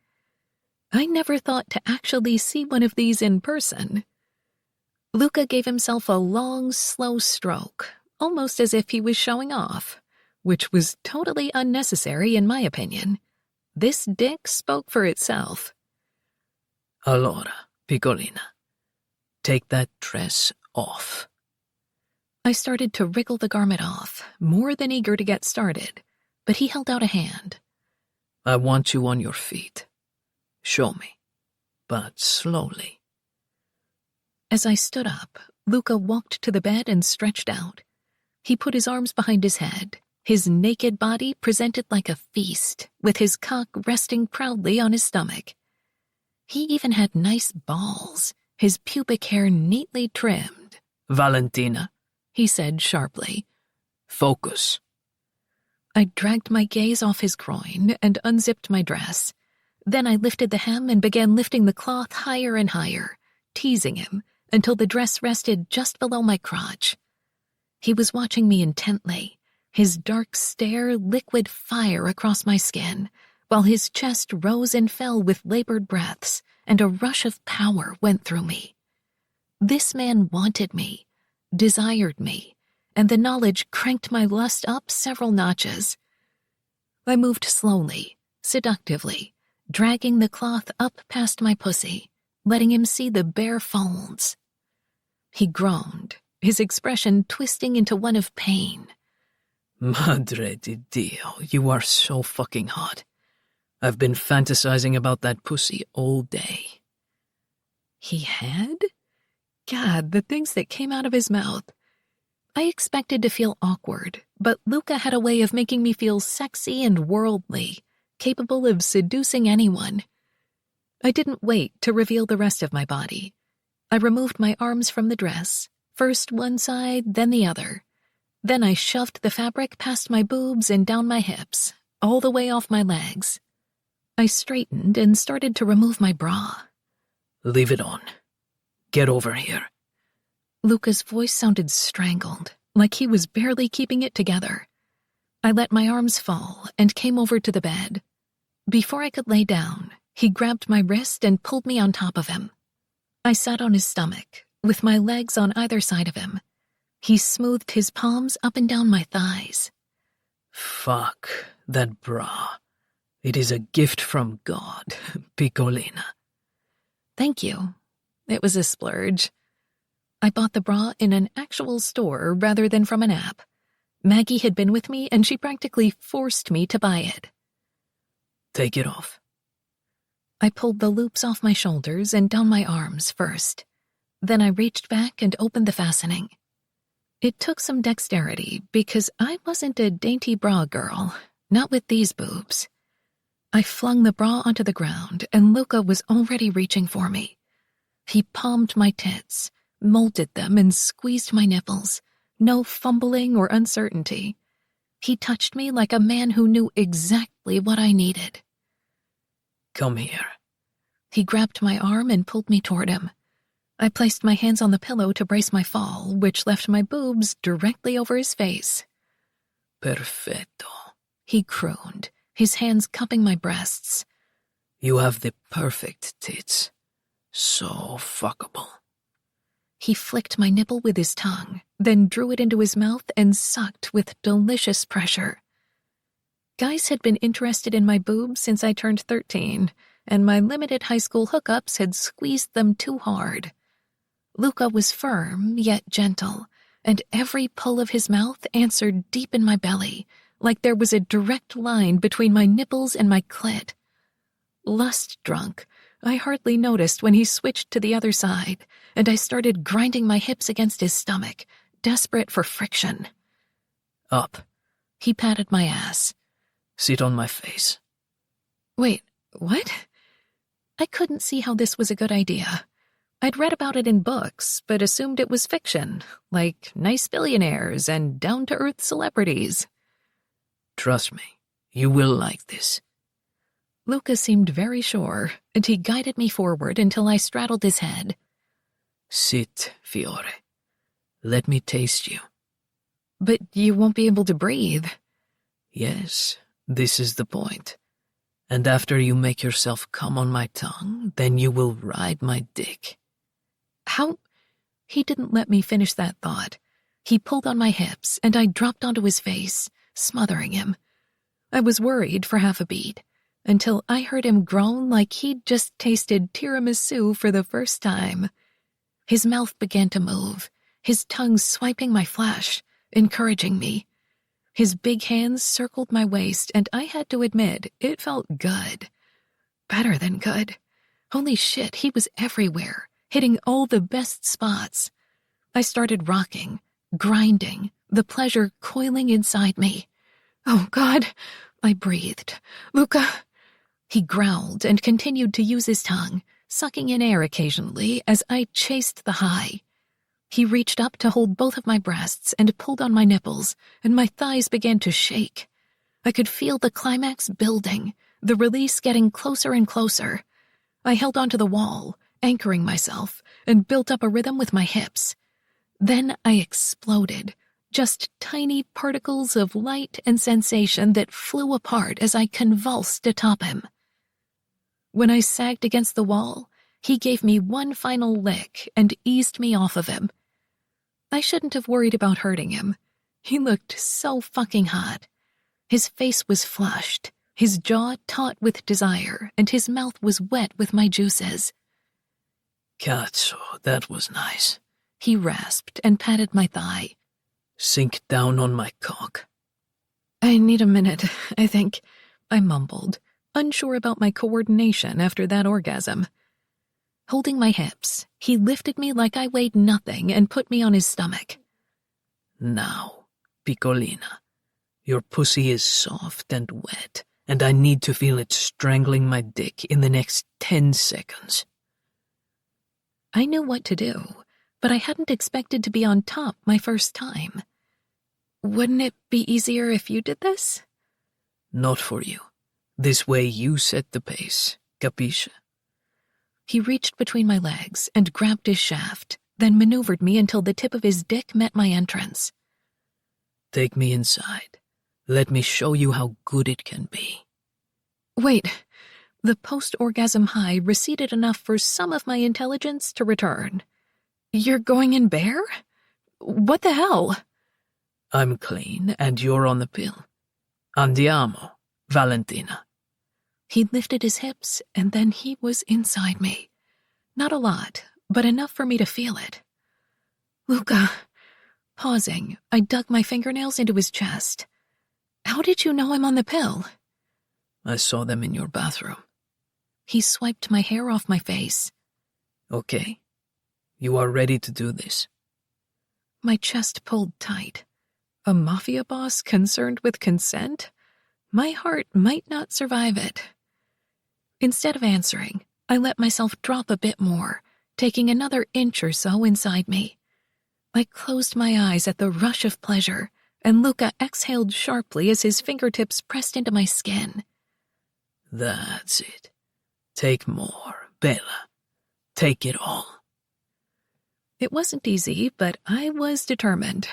I never thought to actually see one of these in person. Luca gave himself a long, slow stroke, almost as if he was showing off, which was totally unnecessary in my opinion. This dick spoke for itself. "Allora, Piccolina, take that dress off." I started to wriggle the garment off, more than eager to get started, but he held out a hand. "I want you on your feet. Show me, but slowly." As I stood up, Luca walked to the bed and stretched out. He put his arms behind his head, his naked body presented like a feast, with his cock resting proudly on his stomach. He even had nice balls, his pubic hair neatly trimmed. "Valentina," he said sharply. "Focus." I dragged my gaze off his groin and unzipped my dress. Then I lifted the hem and began lifting the cloth higher and higher, teasing him until the dress rested just below my crotch. He was watching me intently, his dark stare liquid fire across my skin, while his chest rose and fell with labored breaths, and a rush of power went through me. This man wanted me, desired me, and the knowledge cranked my lust up several notches. I moved slowly, seductively, dragging the cloth up past my pussy, letting him see the bare folds. He groaned, his expression twisting into one of pain. "Madre di Dio, you are so fucking hot. I've been fantasizing about that pussy all day." He had? God, the things that came out of his mouth. I expected to feel awkward, but Luca had a way of making me feel sexy and worldly, capable of seducing anyone. I didn't wait to reveal the rest of my body. I removed my arms from the dress, first one side, then the other. Then I shoved the fabric past my boobs and down my hips, all the way off my legs. I straightened and started to remove my bra. "Leave it on. Get over here." Luca's voice sounded strangled, like he was barely keeping it together. I let my arms fall and came over to the bed. Before I could lay down, he grabbed my wrist and pulled me on top of him. I sat on his stomach, with my legs on either side of him. He smoothed his palms up and down my thighs. "Fuck, that bra. It is a gift from God, Piccolina." "Thank you." It was a splurge. I bought the bra in an actual store rather than from an app. Maggie had been with me and she practically forced me to buy it. "Take it off." I pulled the loops off my shoulders and down my arms first. Then I reached back and opened the fastening. It took some dexterity because I wasn't a dainty bra girl, not with these boobs. I flung the bra onto the ground and Luca was already reaching for me. He palmed my tits, molded them and squeezed my nipples. No fumbling or uncertainty. He touched me like a man who knew exactly what I needed. "Come here." He grabbed my arm and pulled me toward him. I placed my hands on the pillow to brace my fall, which left my boobs directly over his face. "Perfetto," he crooned, his hands cupping my breasts. "You have the perfect tits. So fuckable." He flicked my nipple with his tongue, then drew it into his mouth and sucked with delicious pressure. Guys had been interested in my boobs since I turned 13, and my limited high school hookups had squeezed them too hard. Luca was firm, yet gentle, and every pull of his mouth answered deep in my belly, like there was a direct line between my nipples and my clit. Lust-drunk, I hardly noticed when he switched to the other side, and I started grinding my hips against his stomach, desperate for friction. Up. He patted my ass. Sit on my face. Wait, what? I couldn't see how this was a good idea. I'd read about it in books, but assumed it was fiction, like nice billionaires and down-to-earth celebrities. Trust me, you will like this. Luca seemed very sure, and he guided me forward until I straddled his head. Sit, Fiore. Let me taste you. But you won't be able to breathe. Yes, this is the point. And after you make yourself come on my tongue, then you will ride my dick. How? He didn't let me finish that thought. He pulled on my hips, and I dropped onto his face, smothering him. I was worried for half a beat, until I heard him groan like he'd just tasted tiramisu for the first time. His mouth began to move, his tongue swiping my flesh, encouraging me. His big hands circled my waist, and I had to admit, it felt good. Better than good. Holy shit, he was everywhere, hitting all the best spots. I started rocking, grinding, the pleasure coiling inside me. Oh, God, I breathed. Luca. He growled and continued to use his tongue, sucking in air occasionally as I chased the high. He reached up to hold both of my breasts and pulled on my nipples, and my thighs began to shake. I could feel the climax building, the release getting closer and closer. I held onto the wall, anchoring myself, and built up a rhythm with my hips. Then I exploded, just tiny particles of light and sensation that flew apart as I convulsed atop him. When I sagged against the wall, he gave me one final lick and eased me off of him. I shouldn't have worried about hurting him. He looked so fucking hot. His face was flushed, his jaw taut with desire, and his mouth was wet with my juices. Cazzo, that was nice. He rasped and patted my thigh. Sink down on my cock. I need a minute, I think, I mumbled, unsure about my coordination after that orgasm. Holding my hips, he lifted me like I weighed nothing and put me on his stomach. Now, Piccolina, your pussy is soft and wet, and I need to feel it strangling my dick in the next 10 seconds. I knew what to do, but I hadn't expected to be on top my first time. Wouldn't it be easier if you did this? Not for you. This way you set the pace, capisce? He reached between my legs and grabbed his shaft, then maneuvered me until the tip of his dick met my entrance. Take me inside. Let me show you how good it can be. Wait, the post-orgasm high receded enough for some of my intelligence to return. You're going in bare? What the hell? I'm clean and you're on the pill. Andiamo, Valentina. He lifted his hips, and then he was inside me. Not a lot, but enough for me to feel it. Luca. Pausing, I dug my fingernails into his chest. How did you know I'm on the pill? I saw them in your bathroom. He swiped my hair off my face. Okay. You are ready to do this. My chest pulled tight. A Mafia boss concerned with consent? My heart might not survive it. Instead of answering, I let myself drop a bit more, taking another inch or so inside me. I closed my eyes at the rush of pleasure, and Luca exhaled sharply as his fingertips pressed into my skin. That's it. Take more, Bella. Take it all. It wasn't easy, but I was determined.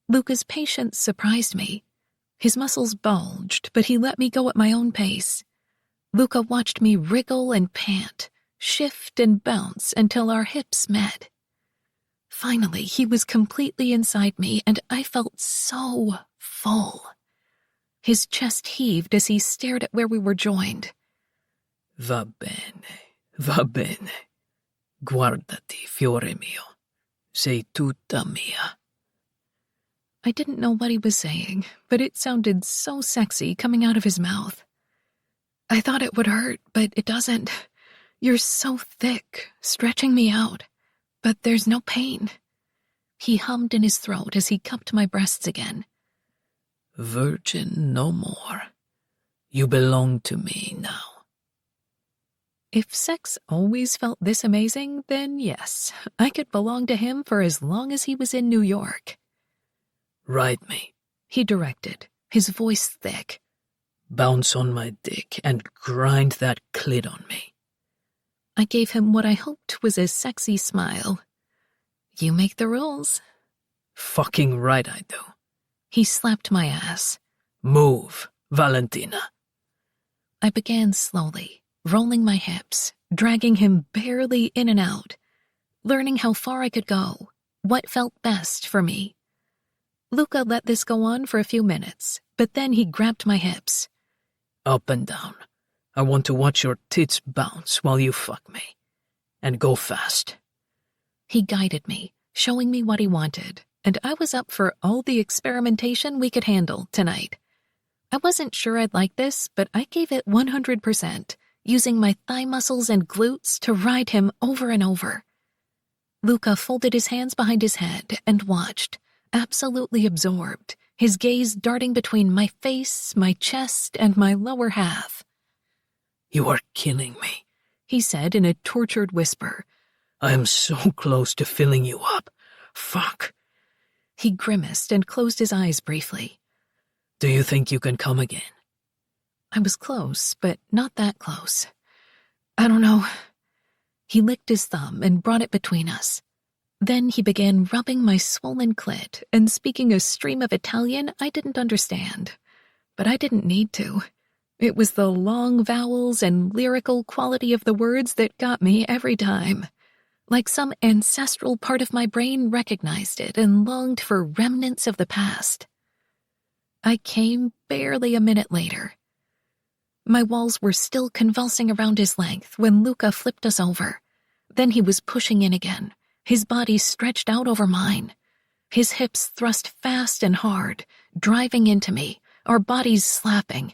Luca's patience surprised me. His muscles bulged, but he let me go at my own pace. Luca watched me wriggle and pant, shift and bounce until our hips met. Finally, he was completely inside me, and I felt so full. His chest heaved as he stared at where we were joined. Va bene. Guardati, fiore mio. Sei tutta mia. I didn't know what he was saying, but it sounded so sexy coming out of his mouth. I thought it would hurt, but it doesn't. You're so thick, stretching me out, but there's no pain. He hummed in his throat as he cupped my breasts again. Virgin no more. You belong to me now. If sex always felt this amazing, then yes, I could belong to him for as long as he was in New York. Ride me, he directed, his voice thick. Bounce on my dick and grind that clit on me. I gave him what I hoped was a sexy smile. You make the rules. Fucking right I do. He slapped my ass. Move, Valentina. I began slowly, rolling my hips, dragging him barely in and out, learning how far I could go, what felt best for me. Luca let this go on for a few minutes, but then he grabbed my hips. Up and down. I want to watch your tits bounce while you fuck me. And go fast. He guided me, showing me what he wanted, and I was up for all the experimentation we could handle tonight. I wasn't sure I'd like this, but I gave it 100%, using my thigh muscles and glutes to ride him over and over. Luca folded his hands behind his head and watched, absolutely absorbed, his gaze darting between my face, my chest, and my lower half. You are killing me, he said in a tortured whisper. I am so close to filling you up. Fuck. He grimaced and closed his eyes briefly. Do you think you can come again? I was close, but not that close. I don't know. He licked his thumb and brought it between us. Then he began rubbing my swollen clit and speaking a stream of Italian I didn't understand. But I didn't need to. It was the long vowels and lyrical quality of the words that got me every time. Like some ancestral part of my brain recognized it and longed for remnants of the past. I came barely a minute later. My walls were still convulsing around his length when Luca flipped us over. Then he was pushing in again, his body stretched out over mine. His hips thrust fast and hard, driving into me, our bodies slapping.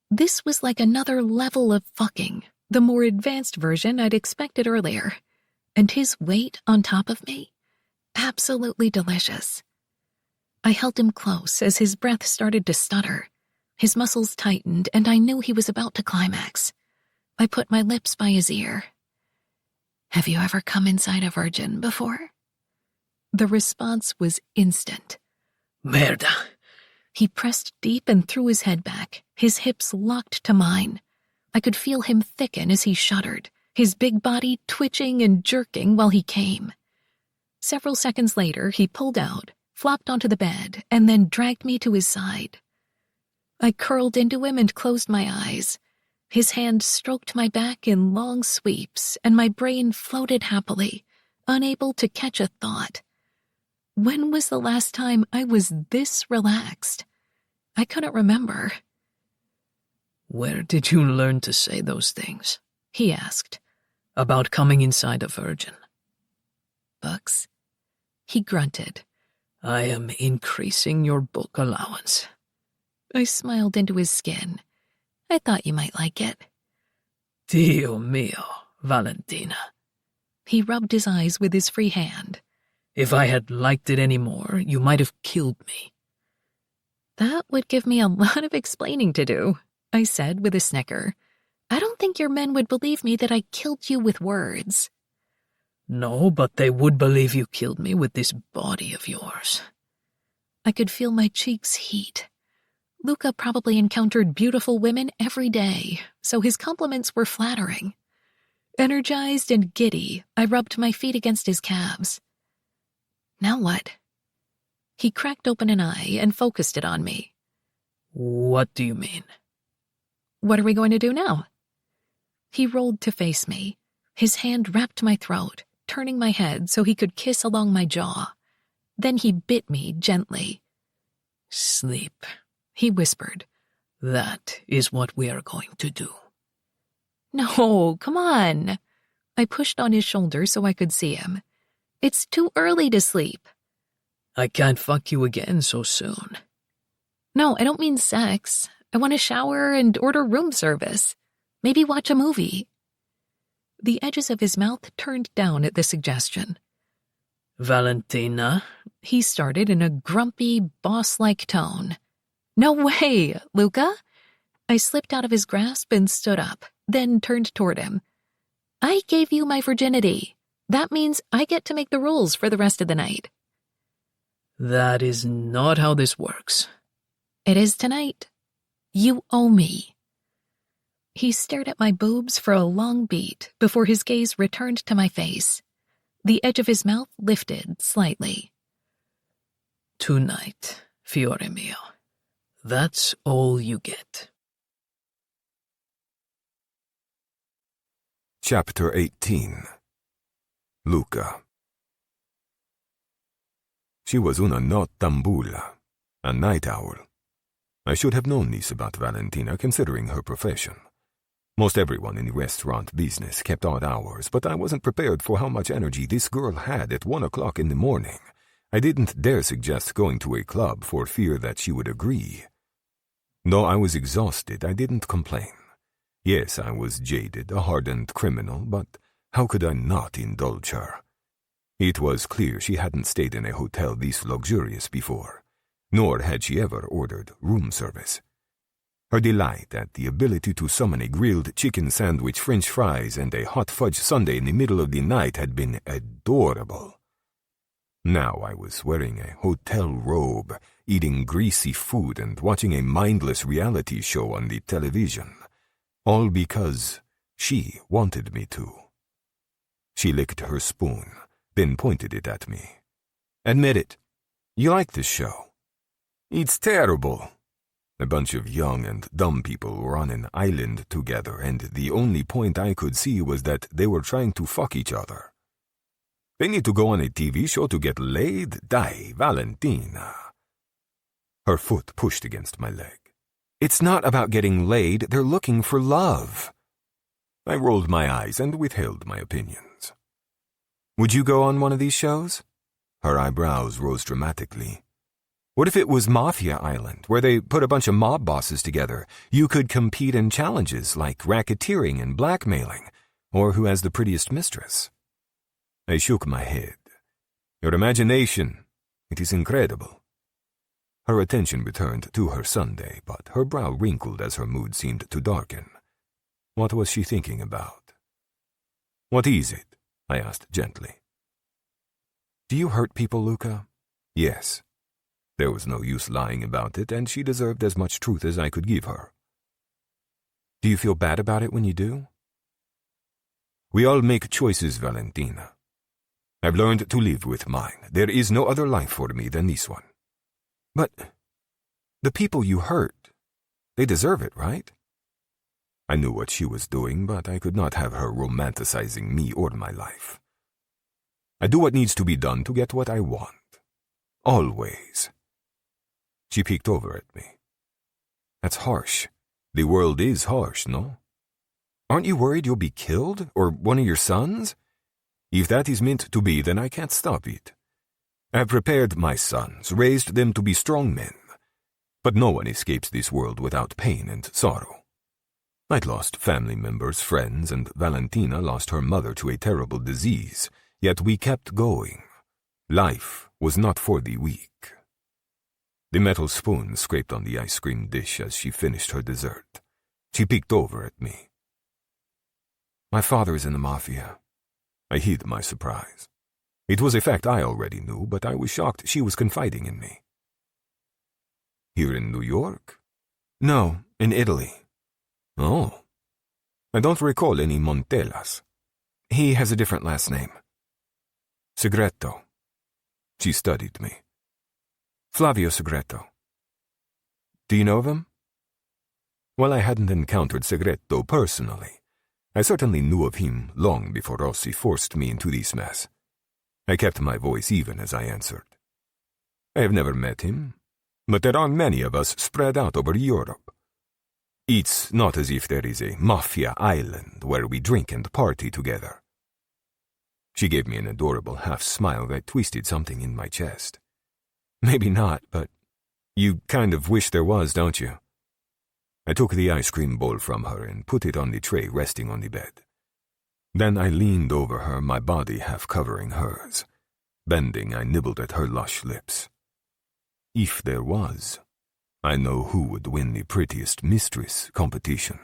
This was like another level of fucking, the more advanced version I'd expected earlier. And his weight on top of me? Absolutely delicious. I held him close as his breath started to stutter. His muscles tightened, and I knew he was about to climax. I put my lips by his ear. Have you ever come inside a virgin before? The response was instant. Merda. He pressed deep and threw his head back, his hips locked to mine. I could feel him thicken as he shuddered, his big body twitching and jerking while he came. Several seconds later, he pulled out, flopped onto the bed, and then dragged me to his side. I curled into him and closed my eyes. His hand stroked my back in long sweeps, and my brain floated happily, unable to catch a thought. When was the last time I was this relaxed? I couldn't remember. Where did you learn to say those things? He asked. About coming inside a virgin. Books? He grunted. I am increasing your book allowance. I smiled into his skin. I thought you might like it. Dio mio, Valentina. He rubbed his eyes with his free hand. If I had liked it any more, you might have killed me. That would give me a lot of explaining to do, I said with a snicker. I don't think your men would believe me that I killed you with words. No, but they would believe you killed me with this body of yours. I could feel my cheeks heat. Luca probably encountered beautiful women every day, so his compliments were flattering. Energized and giddy, I rubbed my feet against his calves. Now what? He cracked open an eye and focused it on me. What do you mean? What are we going to do now? He rolled to face me. His hand wrapped my throat, turning my head so he could kiss along my jaw. Then he bit me gently. Sleep, He whispered. that is what we are going to do. No, come on. I pushed on his shoulder so I could see him. It's too early to sleep. I can't fuck you again so soon. No, I don't mean sex. I want to shower and order room service. Maybe watch a movie. The edges of his mouth turned down at the suggestion. Valentina, He started in a grumpy, boss-like tone. No way, Luca. I slipped out of his grasp and stood up, then turned toward him. I gave you my virginity. That means I get to make the rules for the rest of the night. that is not how this works. It is tonight. You owe me. He stared at my boobs for a long beat before his gaze returned to my face. The edge of his mouth lifted slightly. Tonight, Fiore mio. That's all you get. Chapter 18. Luca. She was una nottambula, a night owl. I should have known this about Valentina, considering her profession. Most everyone in the restaurant business kept odd hours, but I wasn't prepared for how much energy this girl had at 1 o'clock in the morning. I didn't dare suggest going to a club for fear that she would agree. Though I was exhausted, I didn't complain. Yes, I was jaded, a hardened criminal, but how could I not indulge her? It was clear she hadn't stayed in a hotel this luxurious before, nor had she ever ordered room service. Her delight at the ability to summon a grilled chicken sandwich, French fries, and a hot fudge sundae in the middle of the night had been adorable. Now I was wearing a hotel robe, eating greasy food and watching a mindless reality show on the television, all because she wanted me to. She licked her spoon, then pointed it at me. Admit it, you like this show. It's terrible. A bunch of young and dumb people were on an island together, and the only point I could see was that they were trying to fuck each other. They need to go on a TV show to get laid? Dai, Valentina. Her foot pushed against my leg. It's not about getting laid, they're looking for love. I rolled my eyes and withheld my opinions. Would you go on one of these shows? Her eyebrows rose dramatically. What if it was Mafia Island, where they put a bunch of mob bosses together? You could compete in challenges like racketeering and blackmailing, or who has the prettiest mistress. I shook my head. Your imagination, it is incredible. Her attention returned to her sundae, but her brow wrinkled as her mood seemed to darken. What was she thinking about? What is it? I asked gently. Do you hurt people, Luca? Yes. There was no use lying about it, and she deserved as much truth as I could give her. Do you feel bad about it when you do? We all make choices, Valentina. I've learned to live with mine. There is no other life for me than this one. But the people you hurt, they deserve it, right? I knew what she was doing, but I could not have her romanticizing me or my life. I do what needs to be done to get what I want. Always. She peeked over at me. That's harsh. The world is harsh, no? Aren't you worried you'll be killed, or one of your sons? If that is meant to be, then I can't stop it. I have prepared my sons, raised them to be strong men. But no one escapes this world without pain and sorrow. I'd lost family members, friends, and Valentina lost her mother to a terrible disease, yet we kept going. Life was not for the weak. The metal spoon scraped on the ice cream dish as she finished her dessert. She peeked over at me. My father is in the Mafia. I hid my surprise. It was a fact I already knew, but I was shocked she was confiding in me. Here in New York? No, in Italy. Oh. I don't recall any Montellas. He has a different last name. Segreto. She studied me. Flavio Segreto. Do you know of him? Well, I hadn't encountered Segreto personally. I certainly knew of him long before Rossi forced me into this mess. I kept my voice even as I answered. I have never met him, but there are many of us spread out over Europe. It's not as if there is a Mafia island where we drink and party together. She gave me an adorable half-smile that twisted something in my chest. Maybe not, but you kind of wish there was, don't you? I took the ice cream bowl from her and put it on the tray resting on the bed. Then I leaned over her, my body half covering hers. Bending, I nibbled at her lush lips. If there was, I know who would win the prettiest mistress competition.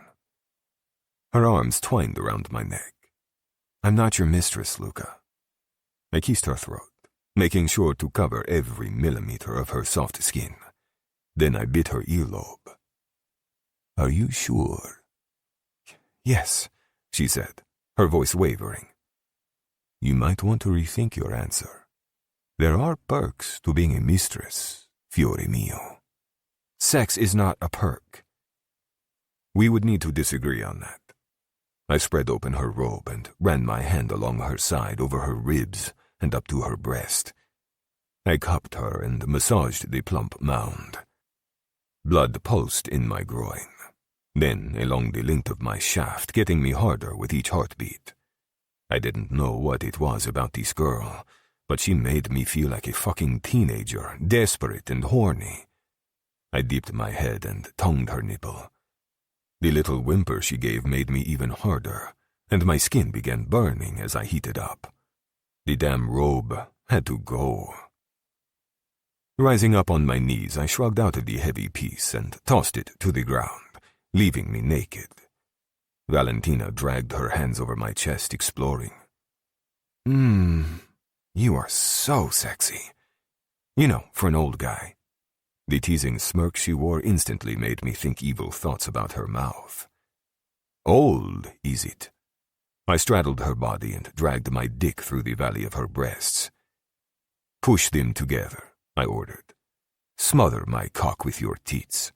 Her arms twined around my neck. I'm not your mistress, Luca. I kissed her throat, making sure to cover every millimeter of her soft skin. Then I bit her earlobe. Are you sure? Yes, she said, her voice wavering. You might want to rethink your answer. There are perks to being a mistress, fiore mio. Sex is not a perk. We would need to disagree on that. I spread open her robe and ran my hand along her side over her ribs and up to her breast. I cupped her and massaged the plump mound. Blood pulsed in my groin, then along the length of my shaft, getting me harder with each heartbeat. I didn't know what it was about this girl, but she made me feel like a fucking teenager, desperate and horny. I dipped my head and tongued her nipple. The little whimper she gave made me even harder, and my skin began burning as I heated up. The damn robe had to go. Rising up on my knees, I shrugged out the heavy piece and tossed it to the ground, leaving me naked. Valentina dragged her hands over my chest, exploring. You are so sexy. You know, for an old guy. The teasing smirk she wore instantly made me think evil thoughts about her mouth. Old, is it? I straddled her body and dragged my dick through the valley of her breasts. Push them together, I ordered. Smother my cock with your teats.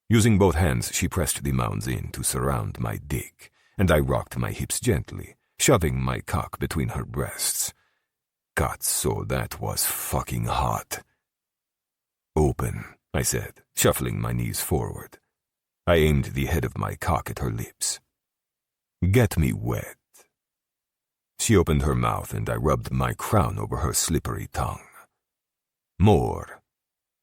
Using both hands, she pressed the mounds in to surround my dick, and I rocked my hips gently, shoving my cock between her breasts. Cazzo, that was fucking hot. Open, I said, shuffling my knees forward. I aimed the head of my cock at her lips. Get me wet. She opened her mouth and I rubbed my crown over her slippery tongue. More.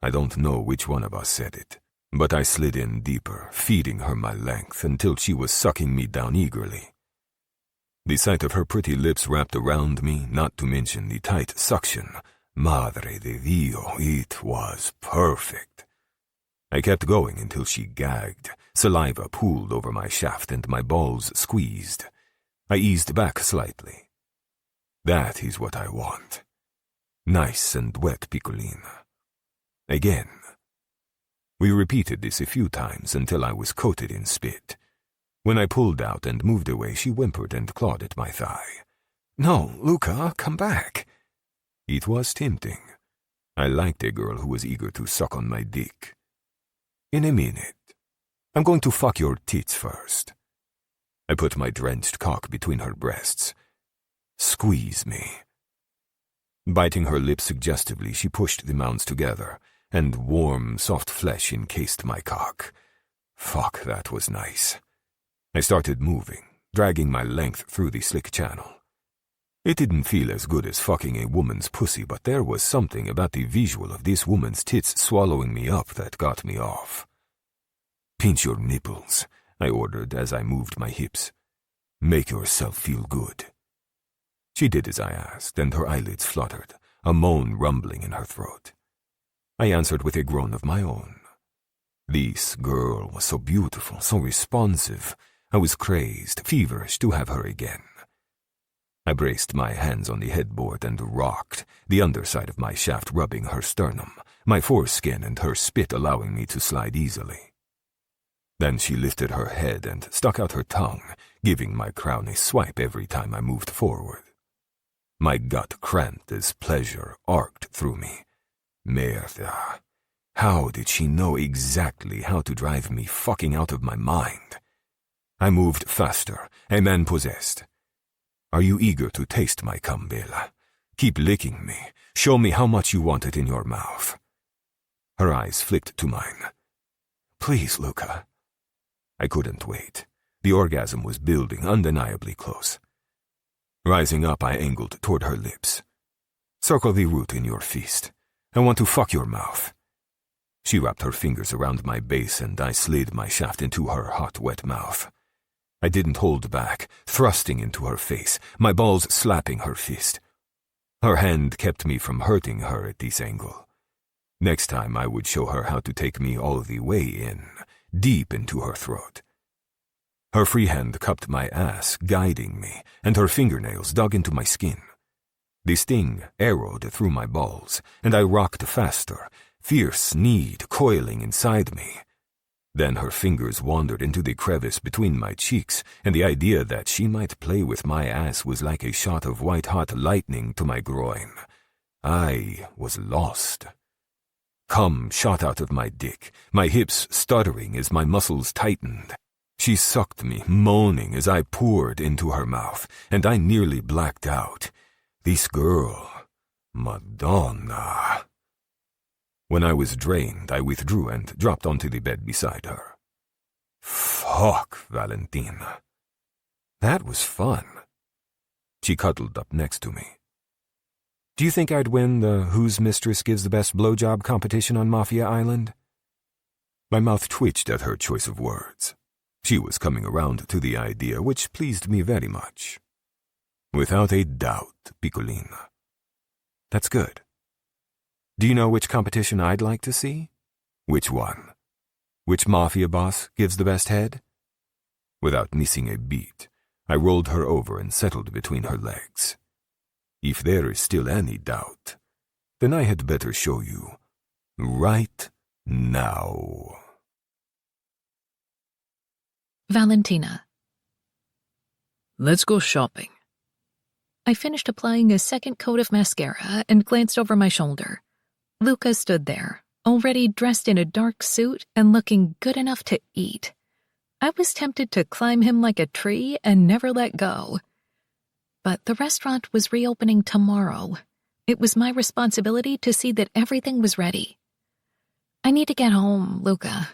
I don't know which one of us said it, but I slid in deeper, feeding her my length until she was sucking me down eagerly. The sight of her pretty lips wrapped around me, not to mention the tight suction, Madre de Dio, it was perfect. I kept going until she gagged. Saliva pooled over my shaft and my balls squeezed. I eased back slightly. That is what I want. Nice and wet, Piccolina. Again. We repeated this a few times until I was coated in spit. When I pulled out and moved away, she whimpered and clawed at my thigh. No, Luca, come back. It was tempting. I liked a girl who was eager to suck on my dick. In a minute. I'm going to fuck your tits first. I put my drenched cock between her breasts. Squeeze me. Biting her lips suggestively, she pushed the mounds together, and warm, soft flesh encased my cock. Fuck, that was nice. I started moving, dragging my length through the slick channel. It didn't feel as good as fucking a woman's pussy, but there was something about the visual of this woman's tits swallowing me up that got me off. Pinch your nipples, I ordered as I moved my hips. Make yourself feel good. She did as I asked, and her eyelids fluttered, a moan rumbling in her throat. I answered with a groan of my own. This girl was so beautiful, so responsive. I was crazed, feverish to have her again. I braced my hands on the headboard and rocked, the underside of my shaft rubbing her sternum, my foreskin and her spit allowing me to slide easily. Then she lifted her head and stuck out her tongue, giving my crown a swipe every time I moved forward. My gut cramped as pleasure arced through me. Merda. How did she know exactly how to drive me fucking out of my mind? I moved faster, a man possessed. Are you eager to taste my cum, Bella? Keep licking me. Show me how much you want it in your mouth. Her eyes flicked to mine. Please, Luca. I couldn't wait. The orgasm was building, undeniably close. Rising up, I angled toward her lips. Circle the root in your fist. I want to fuck your mouth. She wrapped her fingers around my base and I slid my shaft into her hot, wet mouth. I didn't hold back, thrusting into her face, my balls slapping her fist. Her hand kept me from hurting her at this angle. Next time I would show her how to take me all the way in, deep into her throat. Her free hand cupped my ass, guiding me, and her fingernails dug into my skin. The sting arrowed through my balls, and I rocked faster, fierce need coiling inside me. Then her fingers wandered into the crevice between my cheeks, and the idea that she might play with my ass was like a shot of white-hot lightning to my groin. I was lost. Cum shot out of my dick, my hips stuttering as my muscles tightened. She sucked me, moaning as I poured into her mouth, and I nearly blacked out. This girl, Madonna. When I was drained, I withdrew and dropped onto the bed beside her. Fuck, Valentina. That was fun. She cuddled up next to me. Do you think I'd win the Whose Mistress Gives the Best Blowjob competition on Mafia Island? My mouth twitched at her choice of words. She was coming around to the idea, which pleased me very much. Without a doubt, Piccolina. That's good. Do you know which competition I'd like to see? Which one? Which mafia boss gives the best head? Without missing a beat, I rolled her over and settled between her legs. If there is still any doubt, then I had better show you right now. Valentina. Let's go shopping. I finished applying a second coat of mascara and glanced over my shoulder. Luca stood there, already dressed in a dark suit and looking good enough to eat. I was tempted to climb him like a tree and never let go. But the restaurant was reopening tomorrow. It was my responsibility to see that everything was ready. I need to get home, Luca.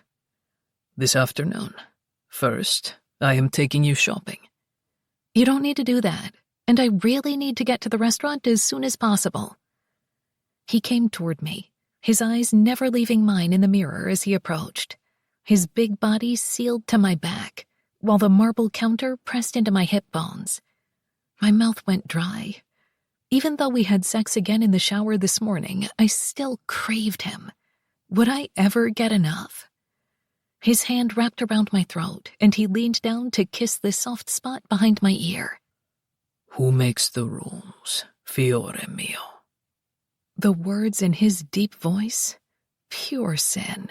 This afternoon. First, I am taking you shopping. You don't need to do that, and I really need to get to the restaurant as soon as possible. He came toward me, his eyes never leaving mine in the mirror as he approached, his big body sealed to my back, while the marble counter pressed into my hip bones. My mouth went dry. Even though we had sex again in the shower this morning, I still craved him. Would I ever get enough? His hand wrapped around my throat, and he leaned down to kiss the soft spot behind my ear. Who makes the rules, fiore mio? The words in his deep voice, pure sin.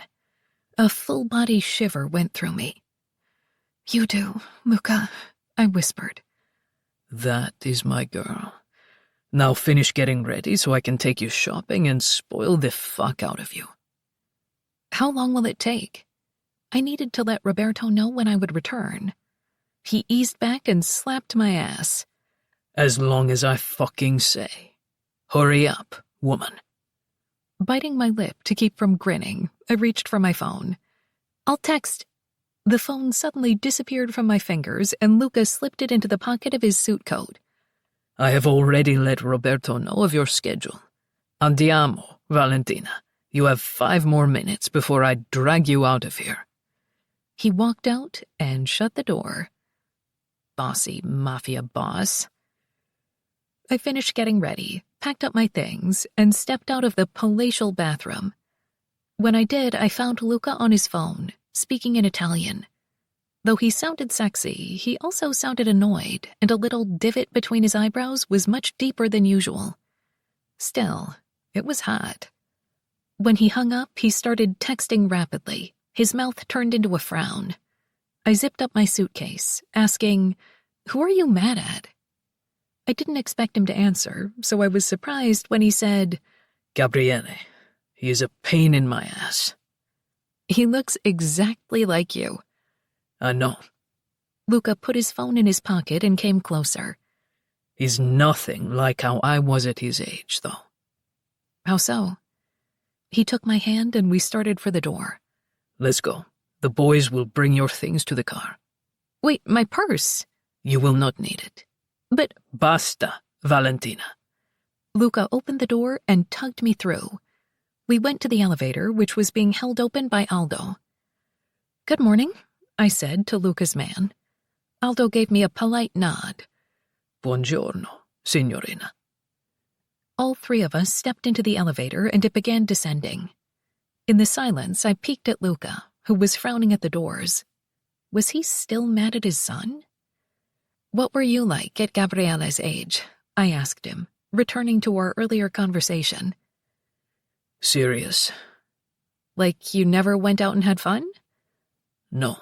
A full-body shiver went through me. You do, Luca, I whispered. That is my girl. Now finish getting ready so I can take you shopping and spoil the fuck out of you. How long will it take? I needed to let Roberto know when I would return. He eased back and slapped my ass. As long as I fucking say. Hurry up, woman. Biting my lip to keep from grinning, I reached for my phone. I'll text. The phone suddenly disappeared from my fingers, and Luca slipped it into the pocket of his suit coat. I have already let Roberto know of your schedule. Andiamo, Valentina. You have 5 more minutes before I drag you out of here. He walked out and shut the door. Bossy mafia boss. I finished getting ready, packed up my things, and stepped out of the palatial bathroom. When I did, I found Luca on his phone, speaking in Italian. Though he sounded sexy, he also sounded annoyed, and a little divot between his eyebrows was much deeper than usual. Still, it was hot. When he hung up, he started texting rapidly, his mouth turned into a frown. I zipped up my suitcase, asking, "Who are you mad at?" I didn't expect him to answer, so I was surprised when he said, Gabriele, he is a pain in my ass. He looks exactly like you. I know. Luca put his phone in his pocket and came closer. He's nothing like how I was at his age, though. How so? He took my hand and we started for the door. Let's go. The boys will bring your things to the car. Wait, my purse? You will not need it. But Basta, Valentina. Luca opened the door and tugged me through. We went to the elevator, which was being held open by Aldo. Good morning, I said to Luca's man. Aldo gave me a polite nod. Buongiorno, signorina. All three of us stepped into the elevator and it began descending. In the silence, I peeked at Luca, who was frowning at the doors. Was he still mad at his son? What were you like at Gabriele's age? I asked him, returning to our earlier conversation. Serious. Like you never went out and had fun? No.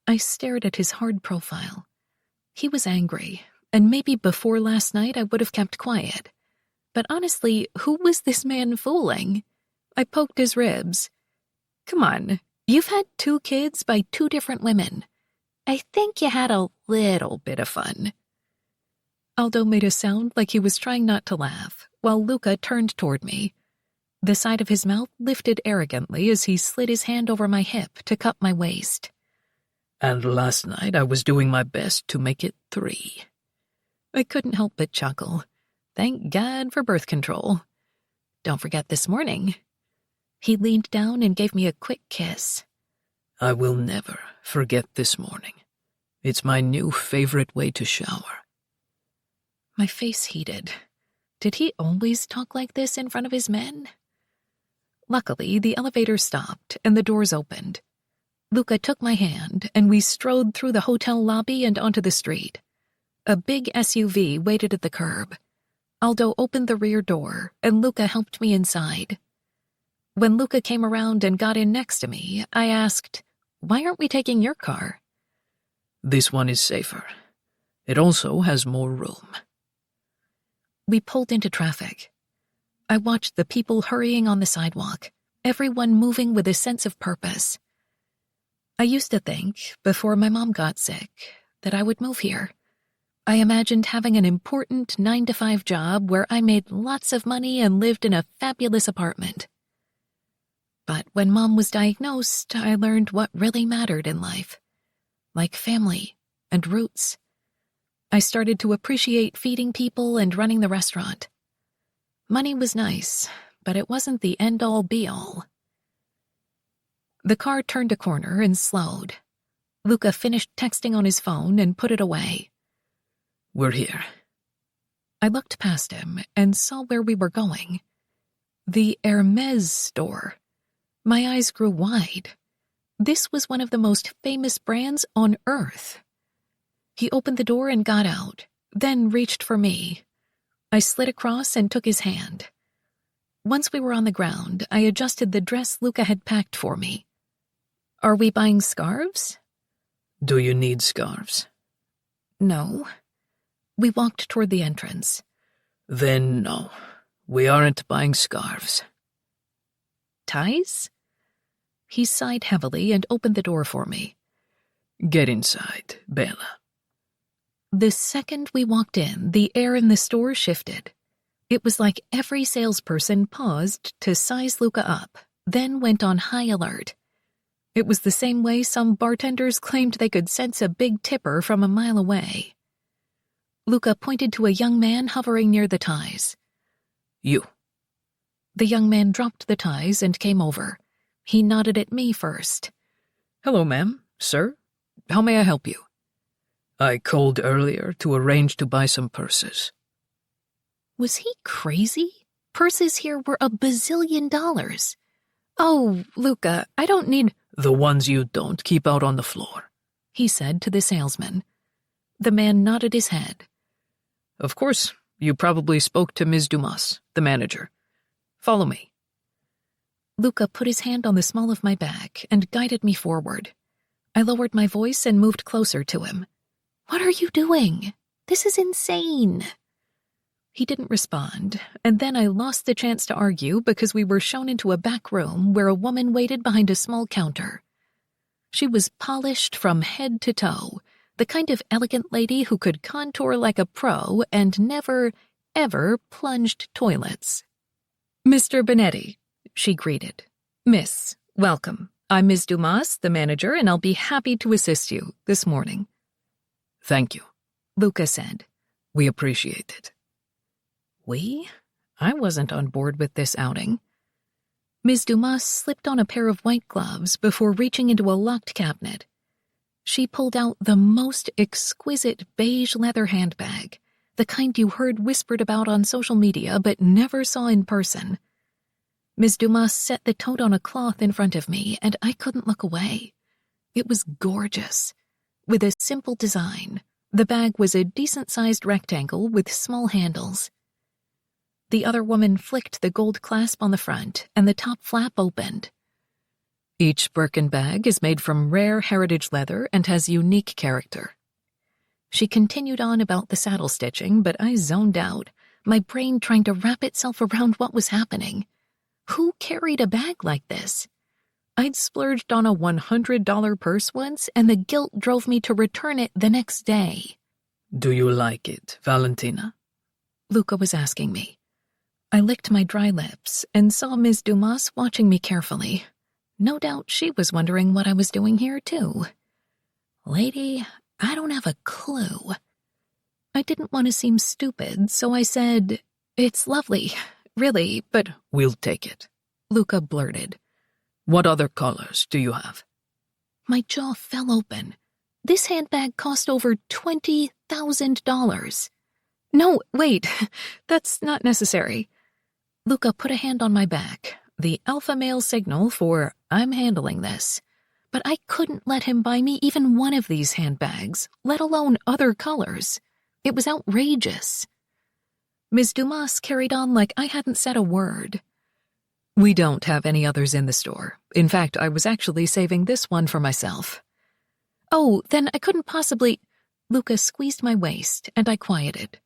I stared at his hard profile. He was angry, and maybe before last night I would have kept quiet. But honestly, who was this man fooling? I poked his ribs. Come on, you've had 2 kids by 2 different women. I think you had a little bit of fun. Aldo made a sound like he was trying not to laugh, while Luca turned toward me. The side of his mouth lifted arrogantly as he slid his hand over my hip to cup my waist. And last night I was doing my best to make it 3. I couldn't help but chuckle. Thank God for birth control. Don't forget this morning. He leaned down and gave me a quick kiss. I will never forget this morning. It's my new favorite way to shower. My face heated. Did he always talk like this in front of his men? Luckily, the elevator stopped and the doors opened. Luca took my hand, and we strode through the hotel lobby and onto the street. A big SUV waited at the curb. Aldo opened the rear door, and Luca helped me inside. When Luca came around and got in next to me, I asked, "Why aren't we taking your car?" This one is safer. It also has more room. We pulled into traffic. I watched the people hurrying on the sidewalk, everyone moving with a sense of purpose. I used to think, before my mom got sick, that I would move here. I imagined having an important 9-to-5 job where I made lots of money and lived in a fabulous apartment. But when Mom was diagnosed, I learned what really mattered in life, like family and roots. I started to appreciate feeding people and running the restaurant. Money was nice, but it wasn't the end-all be-all. The car turned a corner and slowed. Luca finished texting on his phone and put it away. We're here. I looked past him and saw where we were going. The Hermes store. My eyes grew wide. This was one of the most famous brands on earth. He opened the door and got out, then reached for me. I slid across and took his hand. Once we were on the ground, I adjusted the dress Luca had packed for me. Are we buying scarves? Do you need scarves? No. We walked toward the entrance. Then no, we aren't buying scarves. Ties? He sighed heavily and opened the door for me. Get inside, Bella. The second we walked in, the air in the store shifted. It was like every salesperson paused to size Luca up, then went on high alert. It was the same way some bartenders claimed they could sense a big tipper from a mile away. Luca pointed to a young man hovering near the ties. You. The young man dropped the ties and came over. He nodded at me first. Hello, ma'am, sir. How may I help you? I called earlier to arrange to buy some purses. Was he crazy? Purses here were $1 bazillion. Oh, Luca, I don't need— The ones you don't keep out on the floor, he said to the salesman. The man nodded his head. Of course, you probably spoke to Ms. Dumas, the manager. Follow me. Luca put his hand on the small of my back and guided me forward. I lowered my voice and moved closer to him. What are you doing? This is insane. He didn't respond, and then I lost the chance to argue because we were shown into a back room where a woman waited behind a small counter. She was polished from head to toe, the kind of elegant lady who could contour like a pro and never, ever plunged toilets. "Mr. Benetti," she greeted. "Miss, welcome. I'm Ms. Dumas, the manager, and I'll be happy to assist you this morning." Thank you, Luca said. we appreciate it. We? I wasn't on board with this outing. Ms. Dumas slipped on a pair of white gloves before reaching into a locked cabinet. She pulled out the most exquisite beige leather handbag, the kind you heard whispered about on social media but never saw in person. Ms. Dumas set the tote on a cloth in front of me, and I couldn't look away. It was gorgeous. With a simple design, the bag was a decent-sized rectangle with small handles. The other woman flicked the gold clasp on the front, and the top flap opened. "Each Birkin bag is made from rare heritage leather and has unique character." She continued on about the saddle stitching, but I zoned out, my brain trying to wrap itself around what was happening. Who carried a bag like this? I'd splurged on a $100 purse once, and the guilt drove me to return it the next day. Do you like it, Valentina? Luca was asking me. I licked my dry lips and saw Ms. Dumas watching me carefully. No doubt she was wondering what I was doing here, too. "Lady, I don't have a clue." I didn't want to seem stupid, so I said, "It's lovely, really, but—" "We'll take it," Luca blurted. "What other colors do you have?" My jaw fell open. This handbag cost over $20,000. No, wait, that's not necessary. Luca put a hand on my back, the alpha male signal for "I'm handling this." But I couldn't let him buy me even one of these handbags, let alone other colors. It was outrageous. Ms. Dumas carried on like I hadn't said a word. "We don't have any others in the store. In fact, I was actually saving this one for myself." "Oh, then I couldn't possibly—" Luca squeezed my waist, and I quieted.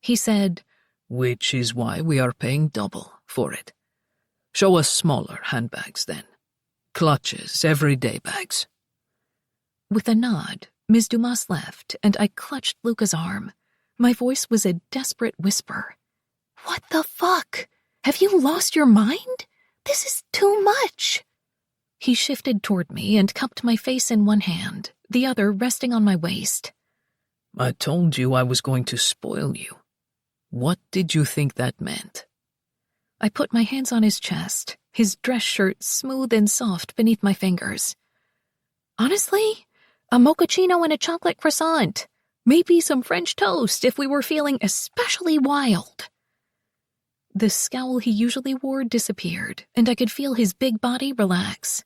He said, "Which is why we are paying double for it. Show us smaller handbags, then. Clutches, everyday bags." With a nod, Ms. Dumas left, and I clutched Luca's arm. My voice was a desperate whisper. "What the fuck? Have you lost your mind? This is too much." He shifted toward me and cupped my face in one hand, the other resting on my waist. "I told you I was going to spoil you. What did you think that meant?" I put my hands on his chest, his dress shirt smooth and soft beneath my fingers. "Honestly, a mochaccino and a chocolate croissant. Maybe some French toast if we were feeling especially wild." The scowl he usually wore disappeared, and I could feel his big body relax.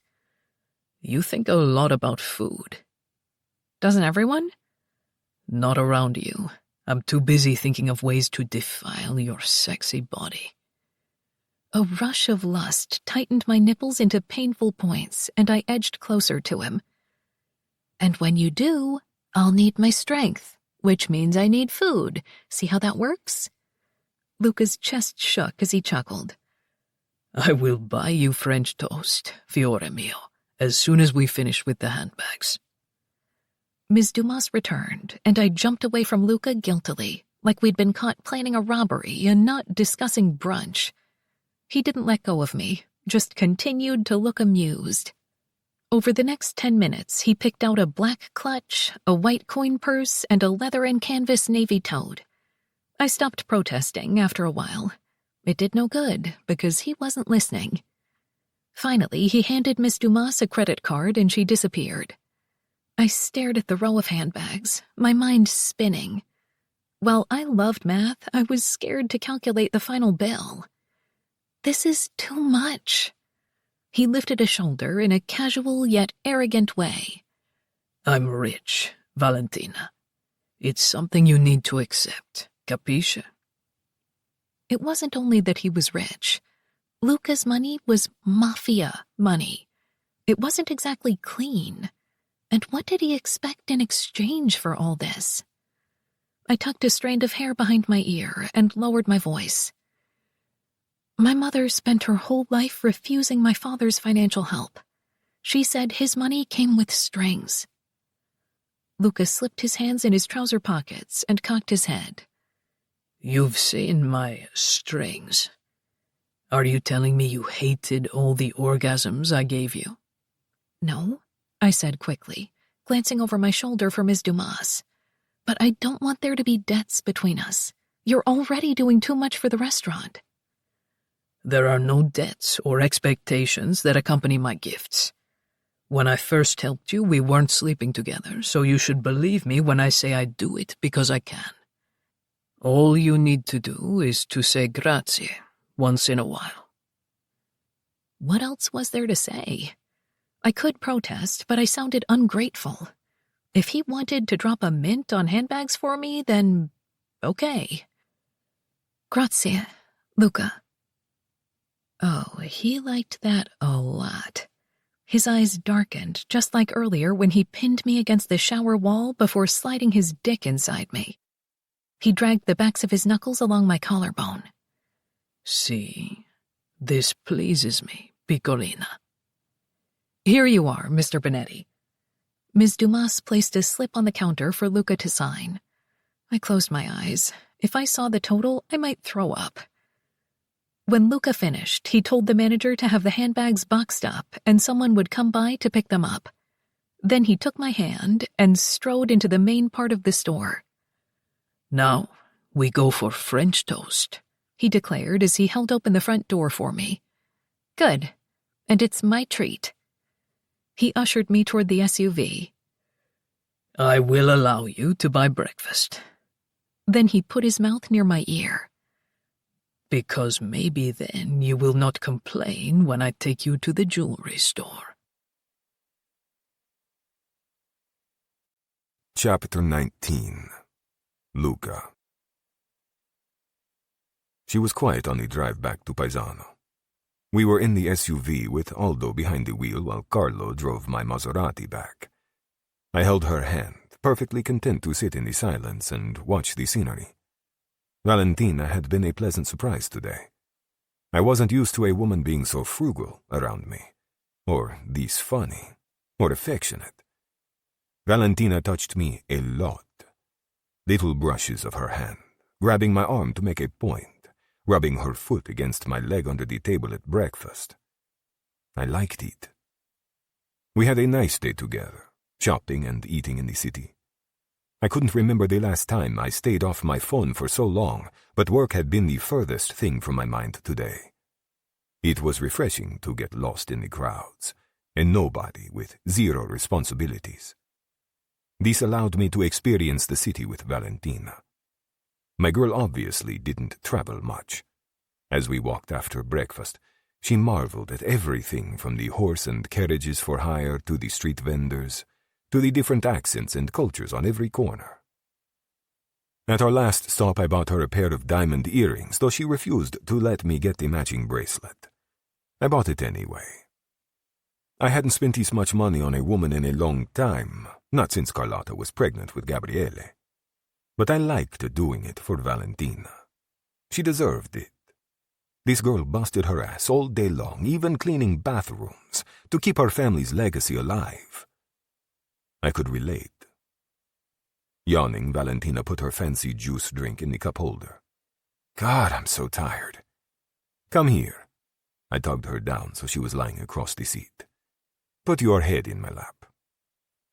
"You think a lot about food." "Doesn't everyone?" "Not around you. I'm too busy thinking of ways to defile your sexy body." A rush of lust tightened my nipples into painful points, and I edged closer to him. "And when you do, I'll need my strength, which means I need food. See how that works?" Luca's chest shook as he chuckled. "I will buy you French toast, fiore mio, as soon as we finish with the handbags." Ms. Dumas returned, and I jumped away from Luca guiltily, like we'd been caught planning a robbery and not discussing brunch. He didn't let go of me, just continued to look amused. Over the next 10 minutes, he picked out a black clutch, a white coin purse, and a leather and canvas navy tote. I stopped protesting after a while. It did no good, because he wasn't listening. Finally, he handed Miss Dumas a credit card, and she disappeared. I stared at the row of handbags, my mind spinning. While I loved math, I was scared to calculate the final bill. This is too much. He lifted a shoulder in a casual yet arrogant way. "I'm rich, Valentina. It's something you need to accept, capisce?" It wasn't only that he was rich. Luca's money was Mafia money. It wasn't exactly clean. And what did he expect in exchange for all this? I tucked a strand of hair behind my ear and lowered my voice. My mother spent her whole life refusing my father's financial help. She said his money came with strings. Luca slipped his hands in his trouser pockets and cocked his head. You've seen my strings. Are you telling me you hated all the orgasms I gave you? No, I said quickly, glancing over my shoulder for Ms. Dumas. But I don't want there to be debts between us. You're already doing too much for the restaurant. There are no debts or expectations that accompany my gifts. When I first helped you, we weren't sleeping together, so you should believe me when I say I do it because I can. All you need to do is to say grazie once in a while. What else was there to say? I could protest, but I sounded ungrateful. If he wanted to drop a mint on handbags for me, then okay. Grazie, Luca. Oh, he liked that a lot. His eyes darkened, just like earlier when he pinned me against the shower wall before sliding his dick inside me. He dragged the backs of his knuckles along my collarbone. See, this pleases me, Piccolina. Here you are, Mr. Benetti. Ms. Dumas placed a slip on the counter for Luca to sign. I closed my eyes. If I saw the total, I might throw up. When Luca finished, he told the manager to have the handbags boxed up and someone would come by to pick them up. Then he took my hand and strode into the main part of the store. Now, we go for French toast, he declared as he held open the front door for me. Good, and it's my treat. He ushered me toward the SUV. I will allow you to buy breakfast. Then he put his mouth near my ear. Because maybe then you will not complain when I take you to the jewelry store. Chapter 19. Luca. She was quiet on the drive back to Paesano. We were in the SUV with Aldo behind the wheel while Carlo drove my Maserati back. I held her hand, perfectly content to sit in the silence and watch the scenery. Valentina had been a pleasant surprise today. I wasn't used to a woman being so frugal around me, or this funny, or affectionate. Valentina touched me a lot. Little brushes of her hand, grabbing my arm to make a point, rubbing her foot against my leg under the table at breakfast. I liked it. We had a nice day together, shopping and eating in the city. I couldn't remember the last time I stayed off my phone for so long, but work had been the furthest thing from my mind today. It was refreshing to get lost in the crowds, a nobody with zero responsibilities. This allowed me to experience the city with Valentina. My girl obviously didn't travel much. As we walked after breakfast, she marveled at everything from the horse and carriages for hire to the street vendors, to the different accents and cultures on every corner. At our last stop, I bought her a pair of diamond earrings, though she refused to let me get the matching bracelet. I bought it anyway. I hadn't spent this much money on a woman in a long time, not since Carlotta was pregnant with Gabriele. But I liked doing it for Valentina. She deserved it. This girl busted her ass all day long, even cleaning bathrooms, to keep her family's legacy alive. I could relate. Yawning, Valentina put her fancy juice drink in the cup holder. God, I'm so tired. Come here. I tugged her down so she was lying across the seat. Put your head in my lap.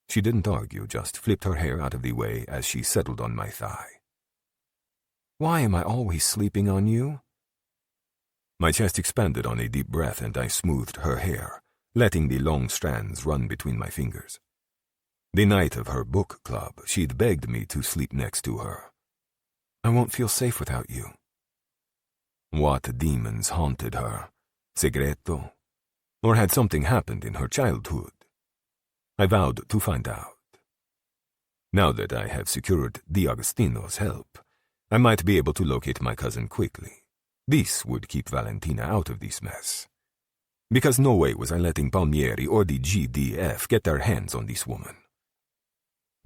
She didn't argue, just flipped her hair out of the way as she settled on my thigh. Why am I always sleeping on you? My chest expanded on a deep breath and I smoothed her hair, letting the long strands run between my fingers. The night of her book club, she'd begged me to sleep next to her. I won't feel safe without you. What demons haunted her? Segreto? Or had something happened in her childhood? I vowed to find out. Now that I have secured D'Agostino's help, I might be able to locate my cousin quickly. This would keep Valentina out of this mess. Because no way was I letting Palmieri or the GDF get their hands on this woman.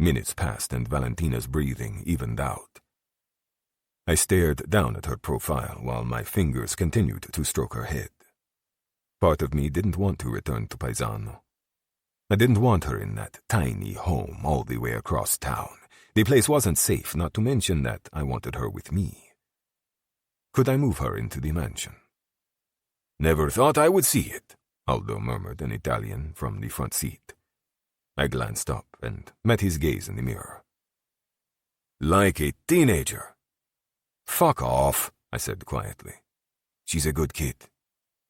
Minutes passed and Valentina's breathing evened out. I stared down at her profile while my fingers continued to stroke her head. Part of me didn't want to return to Paesano. I didn't want her in that tiny home all the way across town. The place wasn't safe, not to mention that I wanted her with me. Could I move her into the mansion? Never thought I would see it, Aldo murmured in Italian from the front seat. I glanced up and met his gaze in the mirror. Like a teenager. Fuck off, I said quietly. She's a good kid.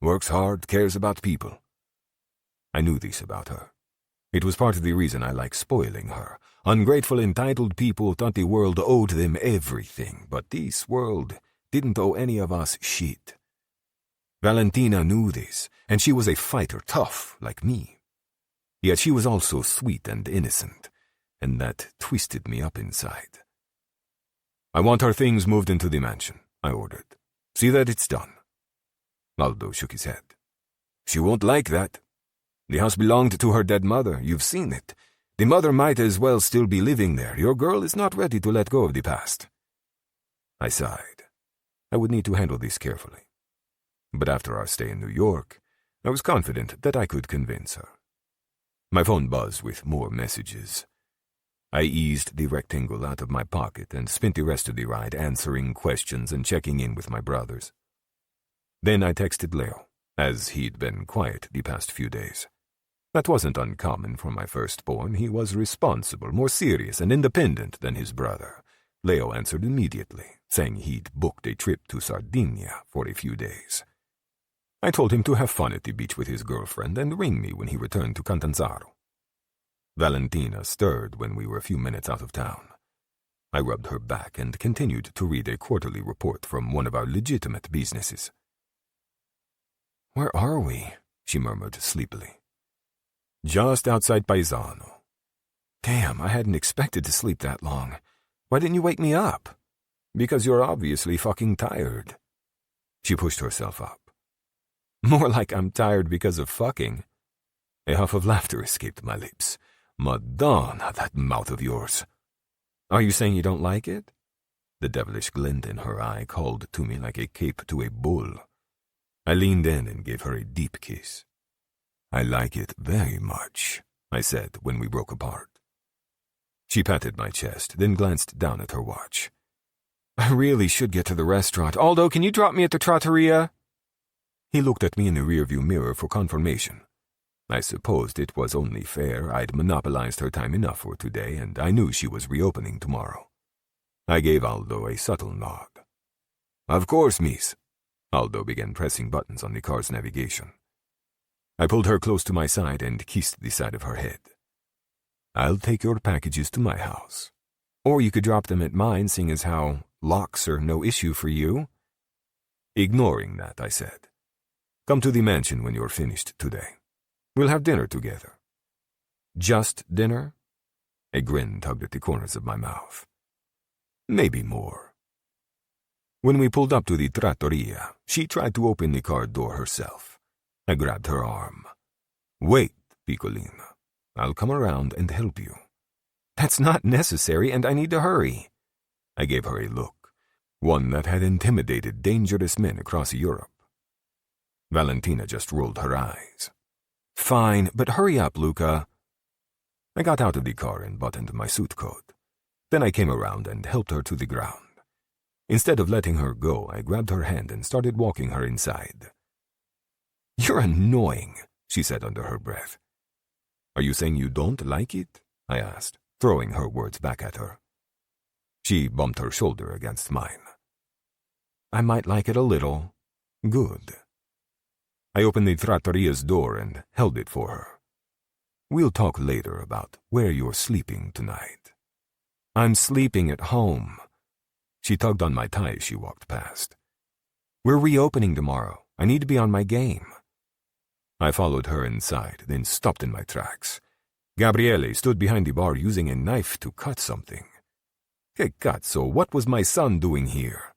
Works hard, cares about people. I knew this about her. It was part of the reason I liked spoiling her. Ungrateful, entitled people thought the world owed them everything, but this world didn't owe any of us shit. Valentina knew this, and she was a fighter, tough like me. Yet she was also sweet and innocent, and that twisted me up inside. I want her things moved into the mansion, I ordered. See that it's done. Aldo shook his head. She won't like that. The house belonged to her dead mother. You've seen it. The mother might as well still be living there. Your girl is not ready to let go of the past. I sighed. I would need to handle this carefully. But after our stay in New York, I was confident that I could convince her. My phone buzzed with more messages. I eased the rectangle out of my pocket and spent the rest of the ride answering questions and checking in with my brothers. Then I texted Leo, as he'd been quiet the past few days. That wasn't uncommon for my firstborn. He was responsible, more serious and independent than his brother. Leo answered immediately, saying he'd booked a trip to Sardinia for a few days. I told him to have fun at the beach with his girlfriend and ring me when he returned to Catanzaro. Valentina stirred when we were a few minutes out of town. I rubbed her back and continued to read a quarterly report from one of our legitimate businesses. "Where are we?" she murmured sleepily. "Just outside Paesano." "Damn, I hadn't expected to sleep that long. Why didn't you wake me up?" "Because you're obviously fucking tired." She pushed herself up. "More like I'm tired because of fucking." A huff of laughter escaped my lips. "Madonna, that mouth of yours." "Are you saying you don't like it?" The devilish glint in her eye called to me like a cape to a bull. I leaned in and gave her a deep kiss. "I like it very much," I said when we broke apart. She patted my chest, then glanced down at her watch. "I really should get to the restaurant. Aldo, can you drop me at the trattoria?" He looked at me in the rearview mirror for confirmation. I supposed it was only fair. I'd monopolized her time enough for today, and I knew she was reopening tomorrow. I gave Aldo a subtle nod. "Of course, miss." Aldo began pressing buttons on the car's navigation. I pulled her close to my side and kissed the side of her head. "I'll take your packages to my house. Or you could drop them at mine, seeing as how locks are no issue for you." Ignoring that, I said, "Come to the mansion when you're finished today. We'll have dinner together." "Just dinner?" A grin tugged at the corners of my mouth. "Maybe more." When we pulled up to the trattoria, she tried to open the car door herself. I grabbed her arm. "Wait, Piccolina. I'll come around and help you." "That's not necessary, and I need to hurry." I gave her a look, one that had intimidated dangerous men across Europe. Valentina just rolled her eyes. "Fine, but hurry up, Luca." I got out of the car and buttoned my suit coat. Then I came around and helped her to the ground. Instead of letting her go, I grabbed her hand and started walking her inside. "You're annoying," she said under her breath. "Are you saying you don't like it?" I asked, throwing her words back at her. She bumped her shoulder against mine. "I might like it a little." "Good." I opened the trattoria's door and held it for her. "We'll talk later about where you're sleeping tonight." "I'm sleeping at home." She tugged on my tie as she walked past. "We're reopening tomorrow. I need to be on my game." I followed her inside, then stopped in my tracks. Gabriele stood behind the bar using a knife to cut something. Che cazzo, what was my son doing here?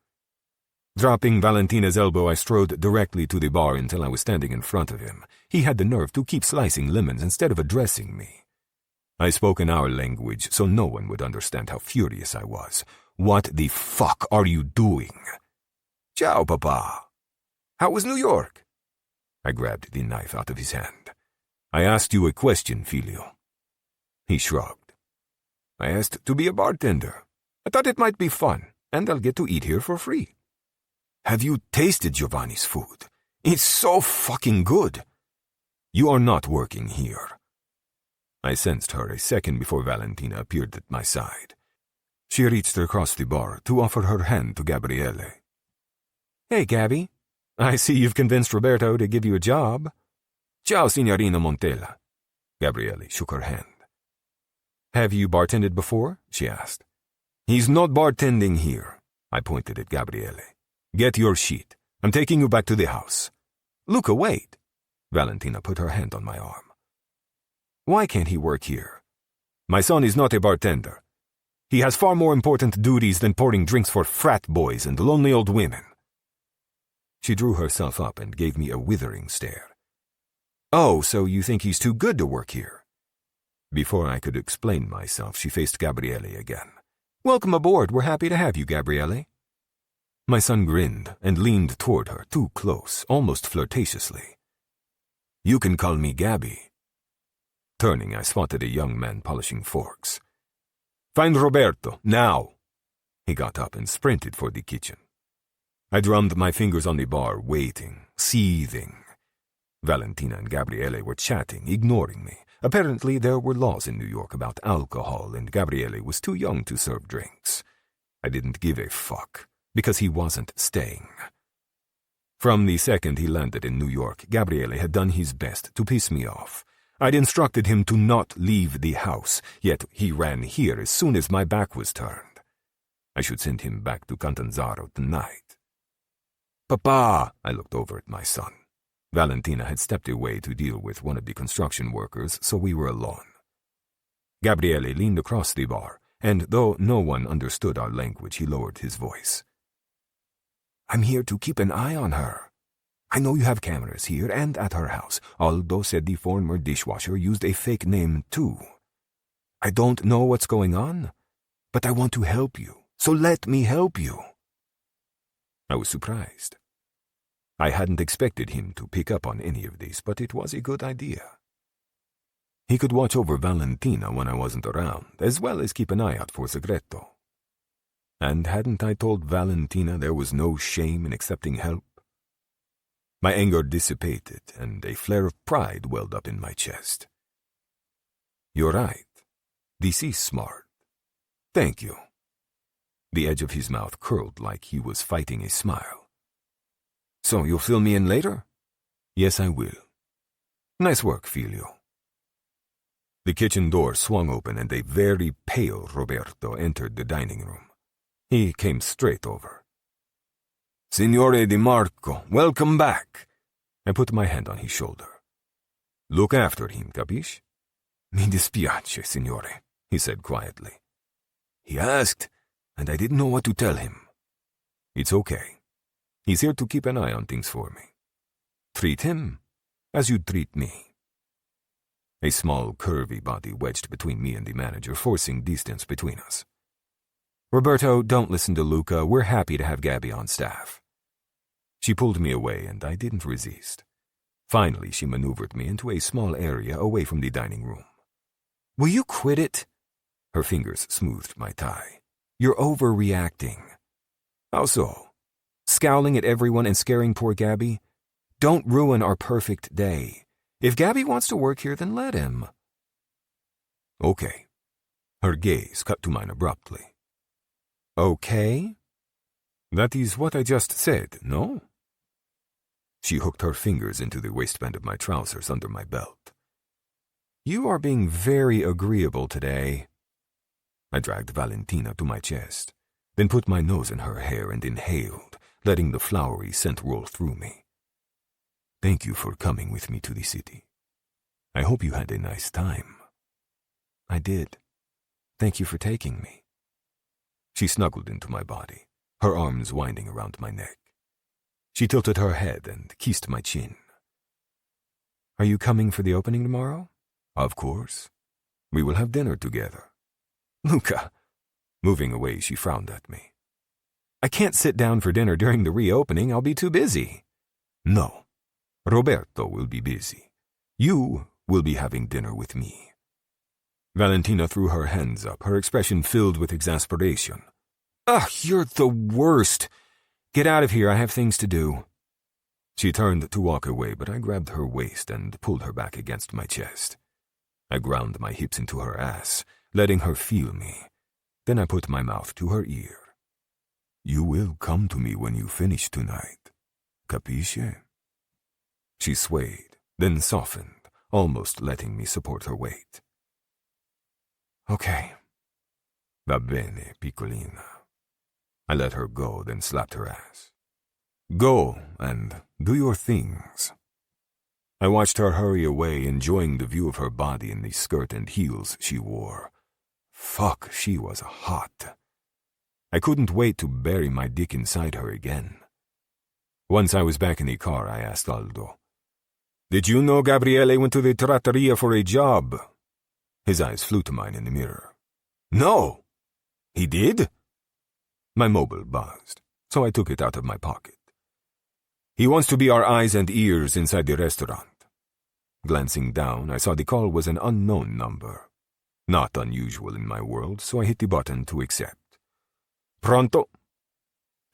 Dropping Valentina's elbow, I strode directly to the bar until I was standing in front of him. He had the nerve to keep slicing lemons instead of addressing me. I spoke in our language so no one would understand how furious I was. "What the fuck are you doing?" "Ciao, Papa. How was New York?" I grabbed the knife out of his hand. I asked you a question, Filio. He shrugged. I asked to be a bartender. I thought it might be fun, and I'll get to eat here for free. Have you tasted Giovanni's food? It's so fucking good. You are not working here. I sensed her a second before Valentina appeared at my side. She reached across the bar to offer her hand to Gabriele. Hey, Gabby. I see you've convinced Roberto to give you a job. Ciao, Signorina Montella. Gabriele shook her hand. Have you bartended before? She asked. He's not bartending here. I pointed at Gabriele. Get your sheet. I'm taking you back to the house. Luca, wait. Valentina put her hand on my arm. Why can't he work here? My son is not a bartender. He has far more important duties than pouring drinks for frat boys and lonely old women. She drew herself up and gave me a withering stare. Oh, so you think he's too good to work here? Before I could explain myself, she faced Gabriele again. Welcome aboard. We're happy to have you, Gabriele. My son grinned and leaned toward her, too close, almost flirtatiously. You can call me Gabby. Turning, I spotted a young man polishing forks. Find Roberto, now! He got up and sprinted for the kitchen. I drummed my fingers on the bar, waiting, seething. Valentina and Gabriele were chatting, ignoring me. Apparently, there were laws in New York about alcohol, and Gabriele was too young to serve drinks. I didn't give a fuck, because he wasn't staying. From the second he landed in New York, Gabriele had done his best to piss me off. I'd instructed him to not leave the house, yet he ran here as soon as my back was turned. I should send him back to Catanzaro tonight. Papa! I looked over at my son. Valentina had stepped away to deal with one of the construction workers, so we were alone. Gabriele leaned across the bar, and though no one understood our language, he lowered his voice. I'm here to keep an eye on her. I know you have cameras here and at her house. Aldo said the former dishwasher used a fake name, too. I don't know what's going on, but I want to help you, so let me help you. I was surprised. I hadn't expected him to pick up on any of this, but it was a good idea. He could watch over Valentina when I wasn't around, as well as keep an eye out for Segreto. And hadn't I told Valentina there was no shame in accepting help? My anger dissipated, and a flare of pride welled up in my chest. You're right. This is smart. Thank you. The edge of his mouth curled like he was fighting a smile. So you'll fill me in later? Yes, I will. Nice work, Filio. The kitchen door swung open and a very pale Roberto entered the dining room. He came straight over. Signore Di Marco, welcome back. I put my hand on his shoulder. Look after him, capisci? Mi dispiace, signore, he said quietly. He asked, and I didn't know what to tell him. It's okay. He's here to keep an eye on things for me. Treat him as you'd treat me. A small, curvy body wedged between me and the manager, forcing distance between us. Roberto, don't listen to Luca. We're happy to have Gabby on staff. She pulled me away, and I didn't resist. Finally, she maneuvered me into a small area away from the dining room. Will you quit it? Her fingers smoothed my tie. You're overreacting. How so? Scowling at everyone and scaring poor Gabby? Don't ruin our perfect day. If Gabby wants to work here, then let him. Okay. Her gaze cut to mine abruptly. Okay? That is what I just said, no? She hooked her fingers into the waistband of my trousers under my belt. You are being very agreeable today. I dragged Valentina to my chest, then put my nose in her hair and inhaled, letting the flowery scent roll through me. Thank you for coming with me to the city. I hope you had a nice time. I did. Thank you for taking me. She snuggled into my body, her arms winding around my neck. She tilted her head and kissed my chin. Are you coming for the opening tomorrow? Of course. We will have dinner together. Luca. Moving away, she frowned at me. I can't sit down for dinner during the reopening. I'll be too busy. No. Roberto will be busy. You will be having dinner with me." Valentina threw her hands up, her expression filled with exasperation. "Ugh, you're the worst! Get out of here, I have things to do." She turned to walk away, but I grabbed her waist and pulled her back against my chest. I ground my hips into her ass, letting her feel me. Then I put my mouth to her ear. "You will come to me when you finish tonight. Capisce?" She swayed, then softened, almost letting me support her weight. "Okay." "Va bene, piccolina." I let her go, then slapped her ass. "Go and do your things." I watched her hurry away, enjoying the view of her body in the skirt and heels she wore. Fuck, she was hot. I couldn't wait to bury my dick inside her again. Once I was back in the car, I asked Aldo, "Did you know Gabriele went to the trattoria for a job?" His eyes flew to mine in the mirror. "No! He did?" My mobile buzzed, so I took it out of my pocket. "He wants to be our eyes and ears inside the restaurant." Glancing down, I saw the call was an unknown number. Not unusual in my world, so I hit the button to accept. "Pronto?"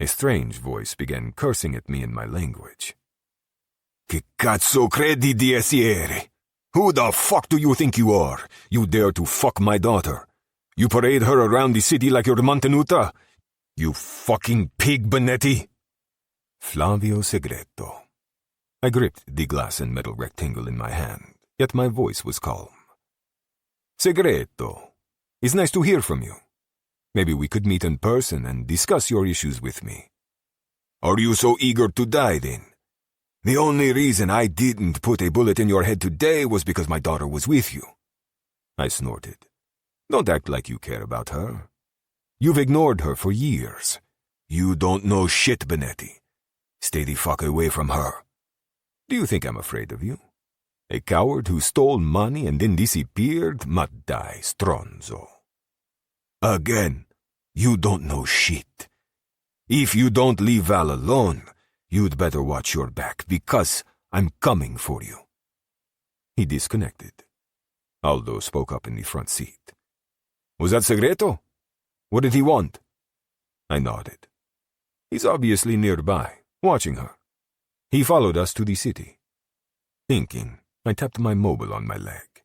A strange voice began cursing at me in my language. "Che cazzo credi di essere? Who the fuck do you think you are? You dare to fuck my daughter? You parade her around the city like you're Mantenuta? You fucking pig, Benetti!" Flavio Segreto. I gripped the glass and metal rectangle in my hand, yet my voice was calm. "Segreto, it's nice to hear from you. Maybe we could meet in person and discuss your issues with me." "Are you so eager to die, then? The only reason I didn't put a bullet in your head today was because my daughter was with you." I snorted. "Don't act like you care about her. You've ignored her for years. You don't know shit, Benetti. Stay the fuck away from her. Do you think I'm afraid of you? A coward who stole money and then disappeared? Ma dai, stronzo. Again, you don't know shit. If you don't leave Val alone, you'd better watch your back, because I'm coming for you." He disconnected. Aldo spoke up in the front seat. "Was that Segreto? What did he want?" I nodded. "He's obviously nearby, watching her. He followed us to the city." Thinking, I tapped my mobile on my leg.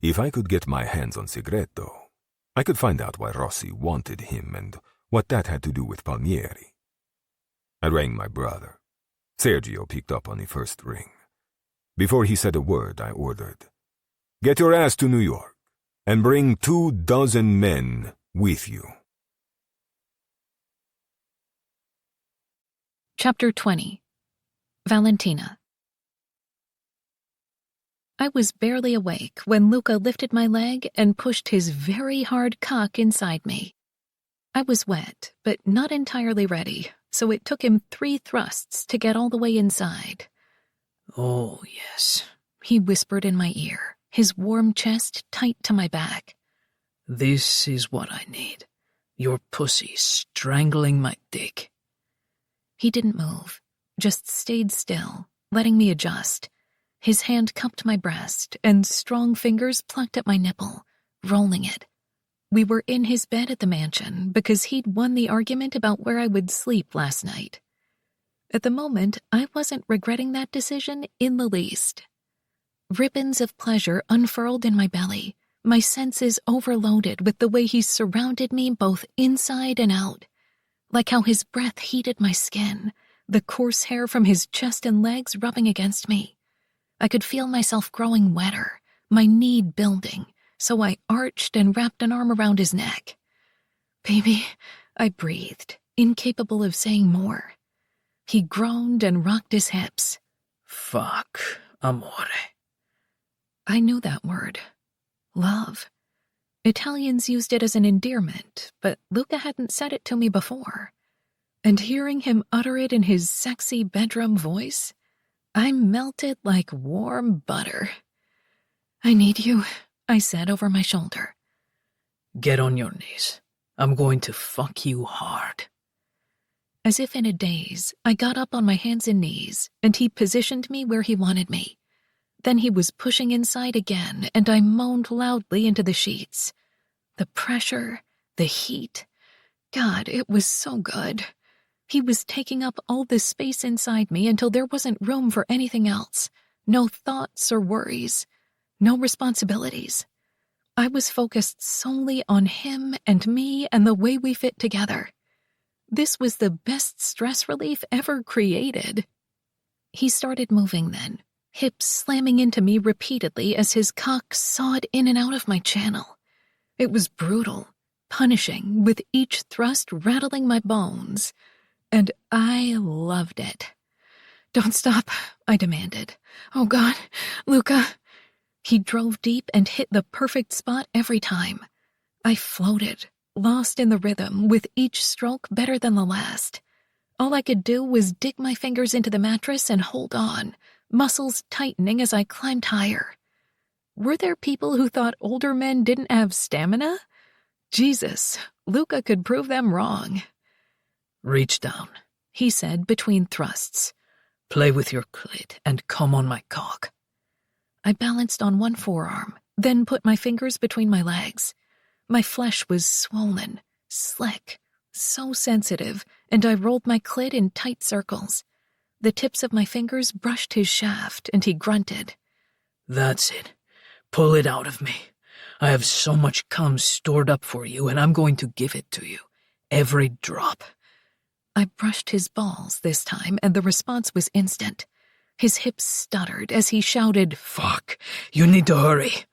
If I could get my hands on Segreto, I could find out why Rossi wanted him and what that had to do with Palmieri. I rang my brother. Sergio picked up on the first ring. Before he said a word, I ordered, "Get your ass to New York, and bring 24 men with you." Chapter 20. Valentina. I was barely awake when Luca lifted my leg and pushed his very hard cock inside me. I was wet, but not entirely ready, so it took him 3 thrusts to get all the way inside. "Oh, yes," he whispered in my ear, his warm chest tight to my back. "This is what I need. Your pussy strangling my dick." He didn't move, just stayed still, letting me adjust. His hand cupped my breast, and strong fingers plucked at my nipple, rolling it. We were in his bed at the mansion because he'd won the argument about where I would sleep last night. At the moment, I wasn't regretting that decision in the least. Ribbons of pleasure unfurled in my belly, my senses overloaded with the way he surrounded me both inside and out, like how his breath heated my skin, the coarse hair from his chest and legs rubbing against me. I could feel myself growing wetter, my need building, so I arched and wrapped an arm around his neck. "Baby," I breathed, incapable of saying more. He groaned and rocked his hips. "Fuck, amore." I knew that word. Love. Italians used it as an endearment, but Luca hadn't said it to me before. And hearing him utter it in his sexy bedroom voice, I melted like warm butter. "I need you," I said over my shoulder. "Get on your knees. I'm going to fuck you hard." As if in a daze, I got up on my hands and knees, and he positioned me where he wanted me. Then he was pushing inside again, and I moaned loudly into the sheets. The pressure, the heat. God, it was so good. He was taking up all the space inside me until there wasn't room for anything else. No thoughts or worries. No responsibilities. I was focused solely on him and me and the way we fit together. This was the best stress relief ever created. He started moving then, hips slamming into me repeatedly as his cock sawed in and out of my channel. It was brutal, punishing, with each thrust rattling my bones. And I loved it. "Don't stop," I demanded. "Oh God, Luca." He drove deep and hit the perfect spot every time. I floated, lost in the rhythm, with each stroke better than the last. All I could do was dig my fingers into the mattress and hold on, muscles tightening as I climbed higher. Were there people who thought older men didn't have stamina? Jesus, Luca could prove them wrong. "Reach down," he said between thrusts. "Play with your clit and come on my cock." I balanced on one forearm, then put my fingers between my legs. My flesh was swollen, slick, so sensitive, and I rolled my clit in tight circles. The tips of my fingers brushed his shaft, and he grunted. "That's it. Pull it out of me. I have so much cum stored up for you, and I'm going to give it to you. Every drop." I brushed his balls this time, and the response was instant. His hips stuttered as he shouted, "Fuck, you need to hurry."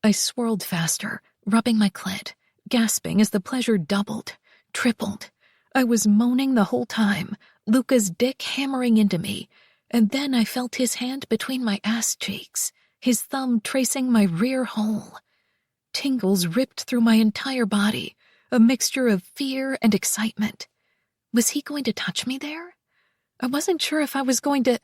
I swirled faster, rubbing my clit, gasping as the pleasure doubled, tripled. I was moaning the whole time, Luca's dick hammering into me, and then I felt his hand between my ass cheeks, his thumb tracing my rear hole. Tingles ripped through my entire body, a mixture of fear and excitement. Was he going to touch me there? I wasn't sure if I was going to...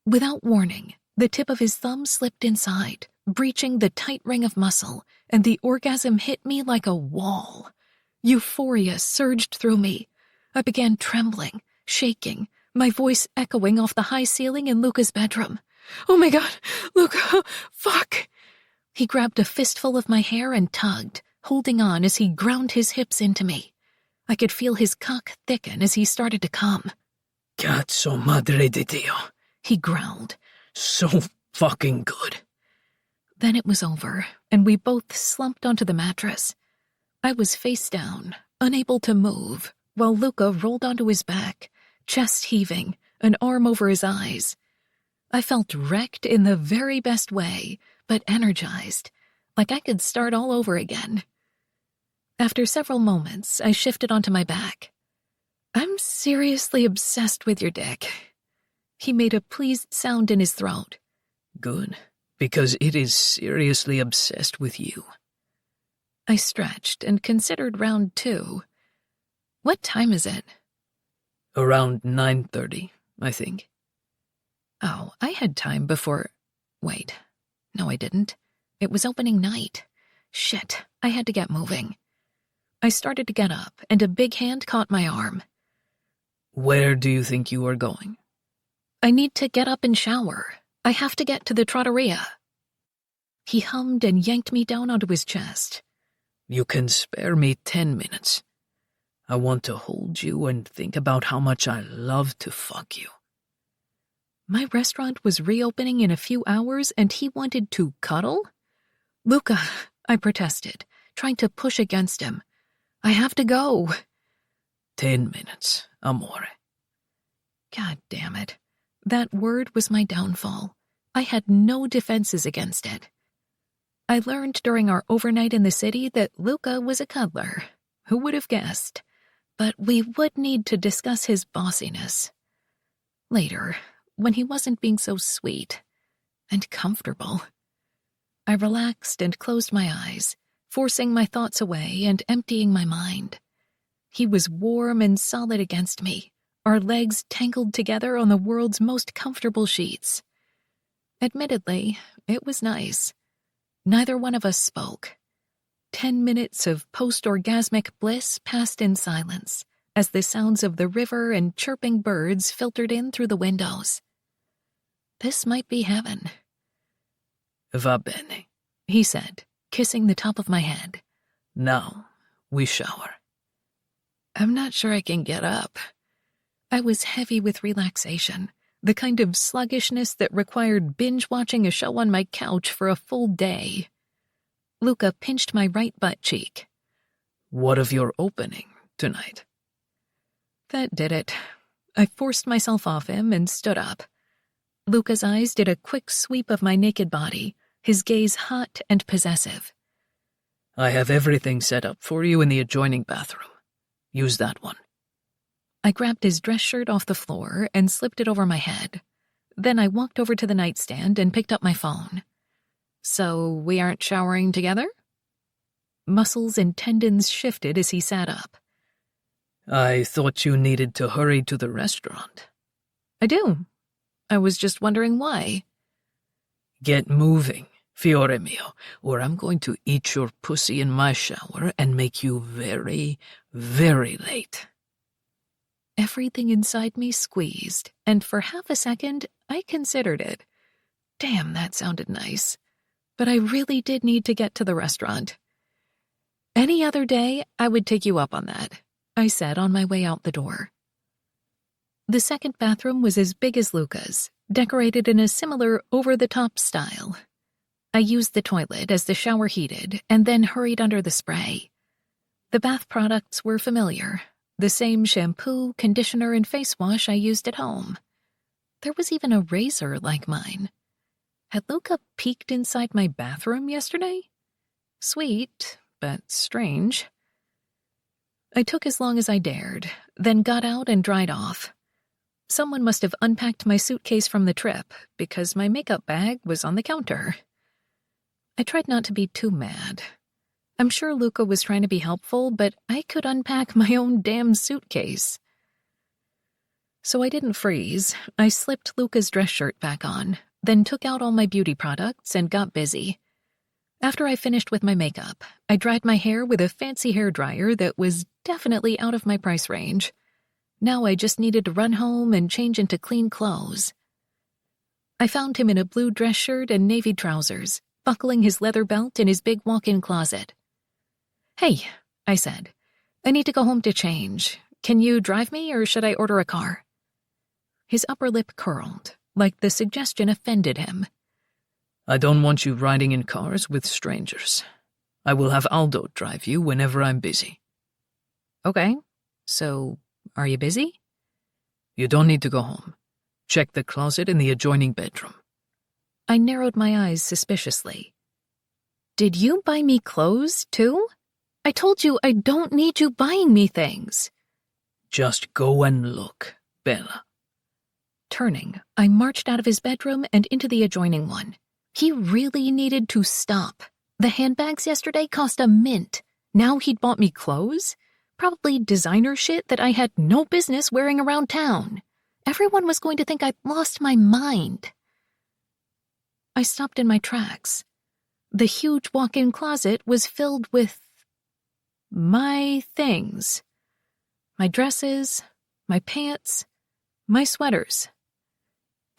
Without warning, the tip of his thumb slipped inside, breaching the tight ring of muscle, and the orgasm hit me like a wall. Euphoria surged through me. I began trembling, shaking, my voice echoing off the high ceiling in Luca's bedroom. "Oh my God, Luca, fuck!" He grabbed a fistful of my hair and tugged, holding on as he ground his hips into me. I could feel his cock thicken as he started to come. "Cazzo madre di Dio," he growled. "So fucking good." Then it was over, and we both slumped onto the mattress. I was face down, unable to move, while Luca rolled onto his back, chest heaving, an arm over his eyes. I felt wrecked in the very best way, but energized, like I could start all over again. After several moments, I shifted onto my back. "I'm seriously obsessed with your dick." He made a pleased sound in his throat. "Good, because it is seriously obsessed with you." I stretched and considered round 2. "What time is it?" "Around 9:30, I think." Oh, I had time before... Wait. No, I didn't. It was opening night. Shit, I had to get moving. I started to get up, and a big hand caught my arm. "Where do you think you are going?" "I need to get up and shower. I have to get to the trattoria." He hummed and yanked me down onto his chest. "You can spare me 10 minutes. I want to hold you and think about how much I love to fuck you." My restaurant was reopening in a few hours, and he wanted to cuddle? "Luca," I protested, trying to push against him. "I have to go." 10 minutes, amore. God damn it. That word was my downfall. I had no defenses against it. I learned during our overnight in the city that Luca was a cuddler. Who would have guessed? But we would need to discuss his bossiness. Later, when he wasn't being so sweet and comfortable. I relaxed and closed my eyes, forcing my thoughts away and emptying my mind. He was warm and solid against me, our legs tangled together on the world's most comfortable sheets. Admittedly, it was nice. Neither one of us spoke. 10 minutes of post-orgasmic bliss passed in silence as the sounds of the river and chirping birds filtered in through the windows. This might be heaven. Va bene, he said, kissing the top of my head. Now, we shower. I'm not sure I can get up. I was heavy with relaxation, the kind of sluggishness that required binge-watching a show on my couch for a full day. Luca pinched my right butt cheek. What of your opening tonight? That did it. I forced myself off him and stood up. Luca's eyes did a quick sweep of my naked body, his gaze hot and possessive. I have everything set up for you in the adjoining bathroom. Use that one. I grabbed his dress shirt off the floor and slipped it over my head. Then I walked over to the nightstand and picked up my phone. So we aren't showering together? Muscles and tendons shifted as he sat up. I thought you needed to hurry to the restaurant. I do. I was just wondering why. Get moving, fiore mio, or I'm going to eat your pussy in my shower and make you very, very late. Everything inside me squeezed, and for half a second, I considered it. Damn, that sounded nice. But I really did need to get to the restaurant. Any other day, I would take you up on that, I said on my way out the door. The second bathroom was as big as Luca's, decorated in a similar over-the-top style. I used the toilet as the shower heated and then hurried under the spray. The bath products were familiar, the same shampoo, conditioner, and face wash I used at home. There was even a razor like mine. Had Luca peeked inside my bathroom yesterday? Sweet, but strange. I took as long as I dared, then got out and dried off. Someone must have unpacked my suitcase from the trip because my makeup bag was on the counter. I tried not to be too mad. I'm sure Luca was trying to be helpful, but I could unpack my own damn suitcase. So I didn't freeze. I slipped Luca's dress shirt back on, then took out all my beauty products and got busy. After I finished with my makeup, I dried my hair with a fancy hairdryer that was definitely out of my price range. Now I just needed to run home and change into clean clothes. I found him in a blue dress shirt and navy trousers, buckling his leather belt in his big walk-in closet. "Hey," I said, "I need to go home to change. Can you drive me or should I order a car?" His upper lip curled, like the suggestion offended him. I don't want you riding in cars with strangers. I will have Aldo drive you whenever I'm busy. Okay, so are you busy? You don't need to go home. Check the closet in the adjoining bedroom. I narrowed my eyes suspiciously. Did you buy me clothes, too? I told you I don't need you buying me things. Just go and look, Bella. Turning, I marched out of his bedroom and into the adjoining one. He really needed to stop. The handbags yesterday cost a mint. Now he'd bought me clothes? Probably designer shit that I had no business wearing around town. Everyone was going to think I'd lost my mind. I stopped in my tracks. The huge walk-in closet was filled with my things. My dresses, my pants, my sweaters.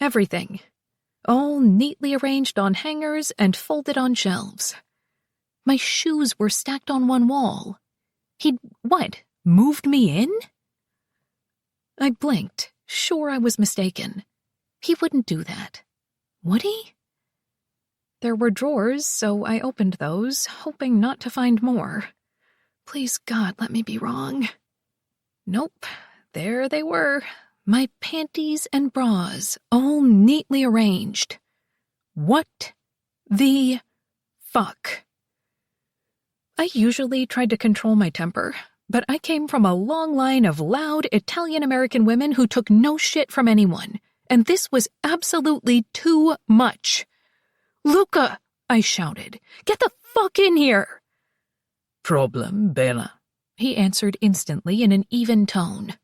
Everything. All neatly arranged on hangers and folded on shelves. My shoes were stacked on one wall. He'd, moved me in? I blinked, sure I was mistaken. He wouldn't do that. Would he? There were drawers, so I opened those, hoping not to find more. Please, God, let me be wrong. Nope, there they were. My panties and bras, all neatly arranged. What the fuck? I usually tried to control my temper, but I came from a long line of loud Italian-American women who took no shit from anyone, and this was absolutely too much. "Luca," I shouted, "get the fuck in here!" Problem, Bella, he answered instantly in an even tone.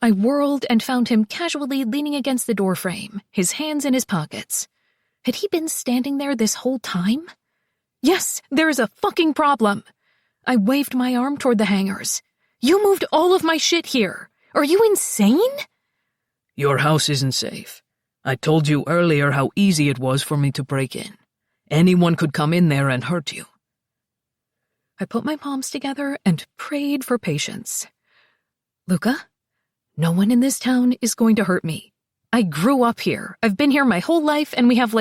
I whirled and found him casually leaning against the doorframe, his hands in his pockets. Had he been standing there this whole time? Yes, there is a fucking problem. I waved my arm toward the hangers. You moved all of my shit here. Are you insane? Your house isn't safe. I told you earlier how easy it was for me to break in. Anyone could come in there and hurt you. I put my palms together and prayed for patience. Luca, no one in this town is going to hurt me. I grew up here. I've been here my whole life, and we have,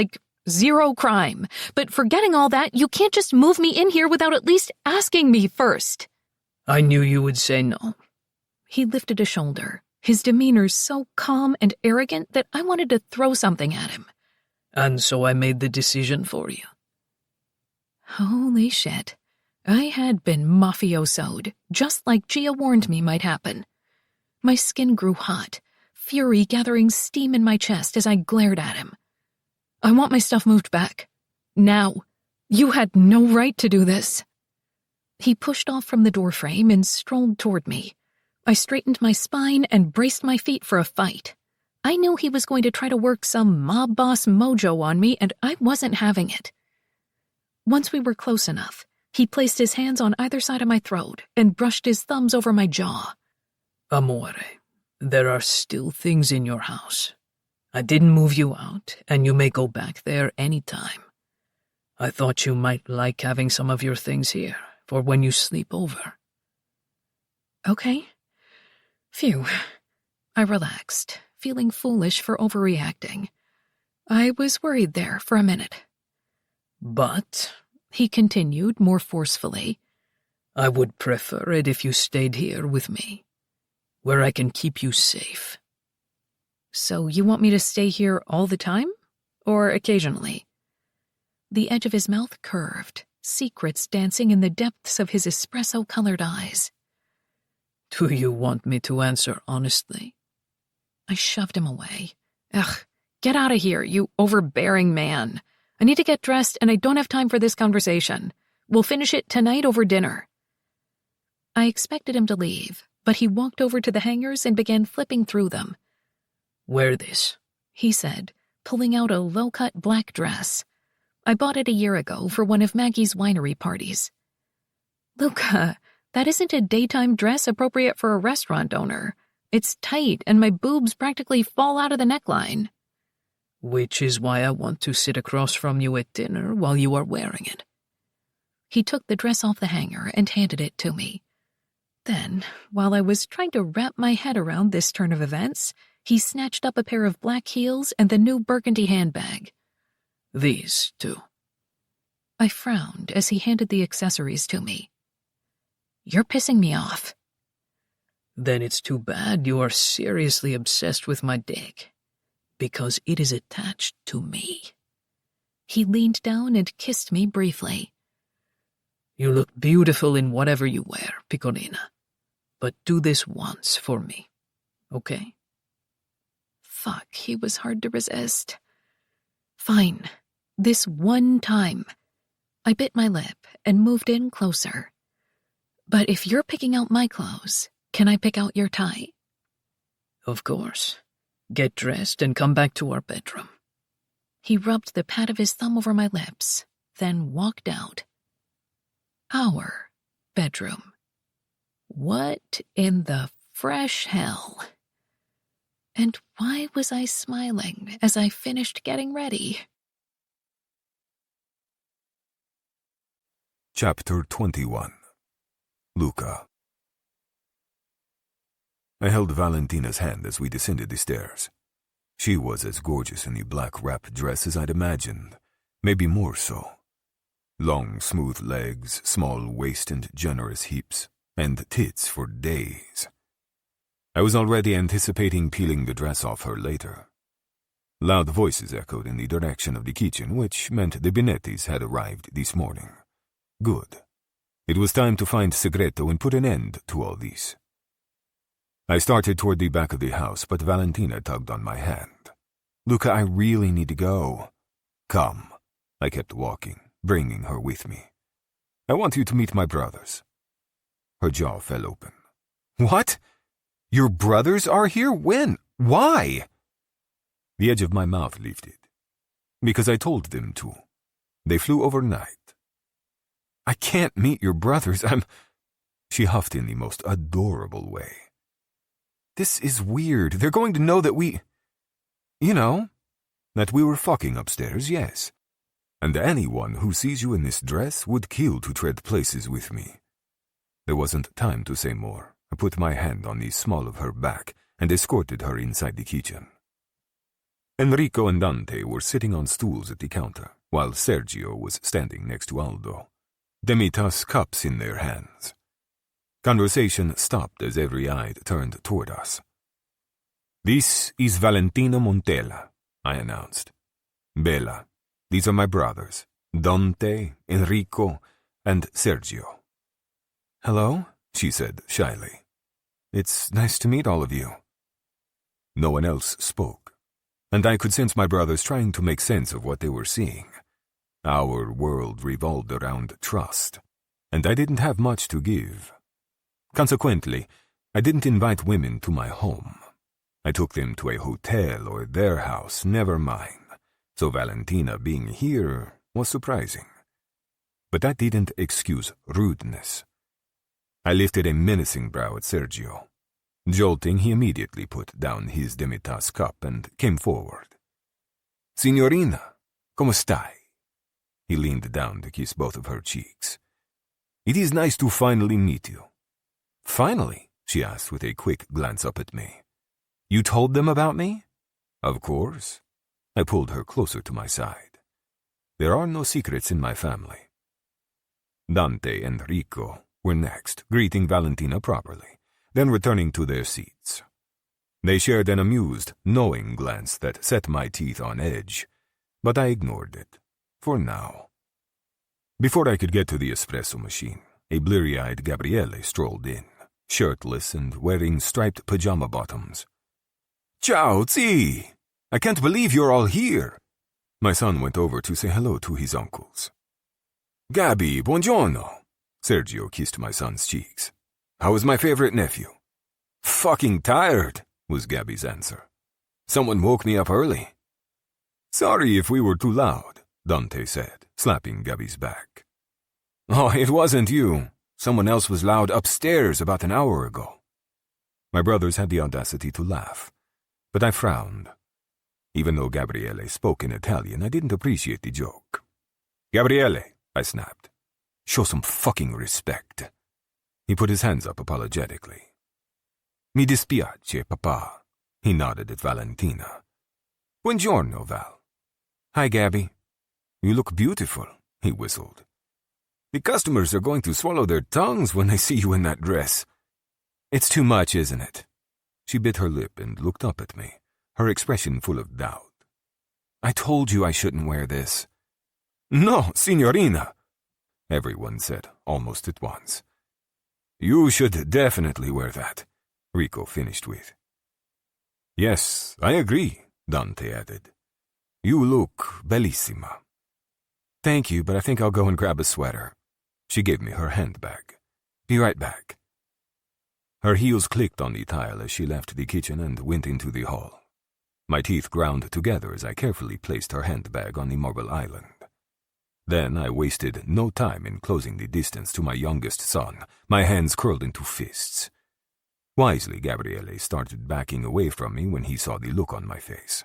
zero crime. But forgetting all that, you can't just move me in here without at least asking me first. I knew you would say no. He lifted a shoulder, his demeanor so calm and arrogant that I wanted to throw something at him. And so I made the decision for you. Holy shit. I had been mafiosoed, just like Gia warned me might happen. My skin grew hot, fury gathering steam in my chest as I glared at him. I want my stuff moved back. Now. You had no right to do this. He pushed off from the doorframe and strolled toward me. I straightened my spine and braced my feet for a fight. I knew he was going to try to work some mob boss mojo on me, and I wasn't having it. Once we were close enough, he placed his hands on either side of my throat and brushed his thumbs over my jaw. Amore, there are still things in your house. I didn't move you out, and you may go back there any time. I thought you might like having some of your things here for when you sleep over. Okay. Phew. I relaxed, feeling foolish for overreacting. I was worried there for a minute. But, he continued more forcefully, I would prefer it if you stayed here with me, where I can keep you safe. So you want me to stay here all the time? Or occasionally? The edge of his mouth curved, secrets dancing in the depths of his espresso-colored eyes. Do you want me to answer honestly? I shoved him away. Ugh, get out of here, you overbearing man. I need to get dressed, and I don't have time for this conversation. We'll finish it tonight over dinner. I expected him to leave, but he walked over to the hangers and began flipping through them. Wear this, he said, pulling out a low-cut black dress. I bought it a year ago for one of Maggie's winery parties. Luca, that isn't a daytime dress appropriate for a restaurant owner. It's tight, and my boobs practically fall out of the neckline. Which is why I want to sit across from you at dinner while you are wearing it. He took the dress off the hanger and handed it to me. Then, while I was trying to wrap my head around this turn of events, he snatched up a pair of black heels and the new burgundy handbag. These, too. I frowned as he handed the accessories to me. You're pissing me off. Then it's too bad you are seriously obsessed with my dick, because it is attached to me. He leaned down and kissed me briefly. You look beautiful in whatever you wear, Pecorina, but do this once for me, okay? Fuck, he was hard to resist. Fine. This one time. I bit my lip and moved in closer. But if you're picking out my clothes, can I pick out your tie? Of course. Get dressed and come back to our bedroom. He rubbed the pad of his thumb over my lips, then walked out. Our bedroom. What in the fresh hell? And why was I smiling as I finished getting ready? Chapter 21. Luca. I held Valentina's hand as we descended the stairs. She was as gorgeous in the black wrap dress as I'd imagined, maybe more so. Long, smooth legs, small waist and generous hips, and tits for days. I was already anticipating peeling the dress off her later. Loud voices echoed in the direction of the kitchen, which meant the Benettis had arrived this morning. Good. It was time to find Segreto and put an end to all this. I started toward the back of the house, but Valentina tugged on my hand. Luca, I really need to go. Come. I kept walking, bringing her with me. I want you to meet my brothers. Her jaw fell open. What? Your brothers are here? When? Why? The edge of my mouth lifted. Because I told them to. They flew overnight. I can't meet your brothers. She huffed in the most adorable way. This is weird. They're going to know that that we were fucking upstairs, yes. and anyone who sees you in this dress would kill to tread places with me." There wasn't time to say more. I put my hand on the small of her back and escorted her inside the kitchen. Enrico and Dante were sitting on stools at the counter, while Sergio was standing next to Aldo, Demitas cups in their hands. Conversation stopped as every eye turned toward us. "This is Valentino Montella," I announced. "Bella, these are my brothers, Dante, Enrico, and Sergio." "Hello," she said shyly. "It's nice to meet all of you." No one else spoke, and I could sense my brothers trying to make sense of what they were seeing. Our world revolved around trust, and I didn't have much to give. Consequently, I didn't invite women to my home. I took them to a hotel or their house, never mine, so Valentina being here was surprising. But that didn't excuse rudeness. I lifted a menacing brow at Sergio. Jolting, he immediately put down his Demitas cup and came forward. "Signorina, come stai?" He leaned down to kiss both of her cheeks. "It is nice to finally meet you." "Finally?" she asked with a quick glance up at me. "You told them about me?" "Of course." I pulled her closer to my side. "There are no secrets in my family." Dante and Enrico were next, greeting Valentina properly, then returning to their seats. They shared an amused, knowing glance that set my teeth on edge, but I ignored it, for now. Before I could get to the espresso machine, a bleary-eyed Gabriele strolled in, shirtless and wearing striped pajama bottoms. "Ciao, zii! I can't believe you're all here." My son went over to say hello to his uncles. "Gabby, buongiorno." Sergio kissed my son's cheeks. "How is my favorite nephew?" "Fucking tired," was Gabby's answer. "Someone woke me up early." "Sorry if we were too loud," Dante said, slapping Gabby's back. "Oh, it wasn't you. Someone else was loud upstairs about an hour ago." My brothers had the audacity to laugh, but I frowned. Even though Gabriele spoke in Italian, I didn't appreciate the joke. "Gabriele," I snapped. "Show some fucking respect." He put his hands up apologetically. "Mi dispiace, papà." He nodded at Valentina. "Buongiorno, Val." "Hi, Gabby." "You look beautiful," he whistled. "The customers are going to swallow their tongues when they see you in that dress." "It's too much, isn't it?" She bit her lip and looked up at me, her expression full of doubt. "I told you I shouldn't wear this." "No, signorina," everyone said almost at once. "You should definitely wear that," Rico finished with. "Yes, I agree," Dante added. "You look bellissima." "Thank you, but I think I'll go and grab a sweater." She gave me her handbag. "Be right back." Her heels clicked on the tile as she left the kitchen and went into the hall. My teeth ground together as I carefully placed her handbag on the marble island. Then I wasted no time in closing the distance to my youngest son, my hands curled into fists. Wisely, Gabriele started backing away from me when he saw the look on my face.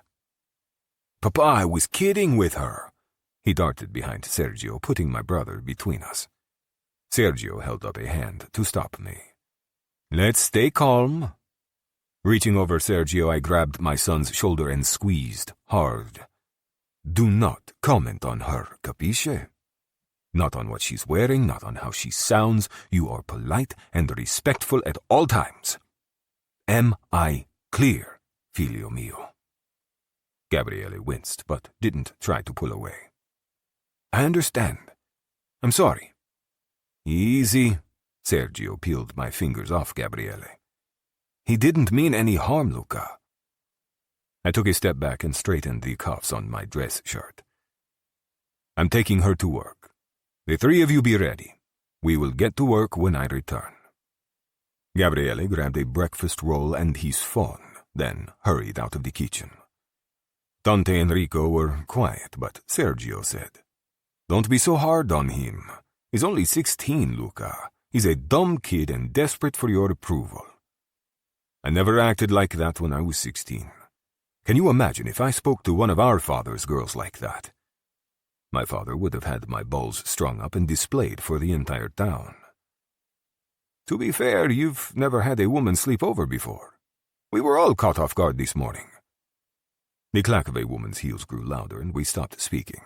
"Papa, I was kidding with her." He darted behind Sergio, putting my brother between us. Sergio held up a hand to stop me. "Let's stay calm." Reaching over Sergio, I grabbed my son's shoulder and squeezed hard. "Do not comment on her, capisce? Not on what she's wearing, not on how she sounds. You are polite and respectful at all times. Am I clear, figlio mio?" Gabriele winced, but didn't try to pull away. "I understand. I'm sorry." "Easy." Sergio peeled my fingers off Gabriele. "He didn't mean any harm, Luca." I took a step back and straightened the cuffs on my dress shirt. "I'm taking her to work. The three of you be ready. We will get to work when I return." Gabriele grabbed a breakfast roll and his phone, then hurried out of the kitchen. Dante and Enrico were quiet, but Sergio said, "Don't be so hard on him. He's only 16, Luca. He's a dumb kid and desperate for your approval." "I never acted like that when I was 16. Can you imagine if I spoke to one of our father's girls like that?" My father would have had my balls strung up and displayed for the entire town. To be fair, you've never had a woman sleep over before. We were all caught off guard this morning. The clack of a woman's heels grew louder, and we stopped speaking.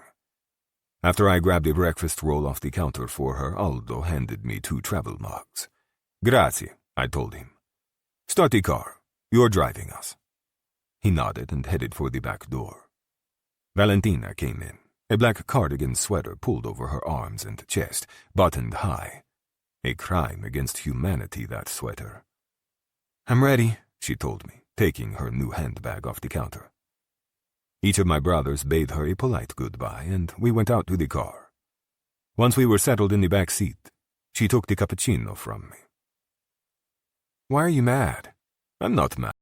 After I grabbed a breakfast roll off the counter for her, Aldo handed me 2 travel mugs. Grazie, I told him. Start the car. You're driving us. He nodded and headed for the back door. Valentina came in, a black cardigan sweater pulled over her arms and chest, buttoned high. A crime against humanity, that sweater. I'm ready, she told me, taking her new handbag off the counter. Each of my brothers bade her a polite goodbye, and we went out to the car. Once we were settled in the back seat, she took the cappuccino from me. Why are you mad? I'm not mad.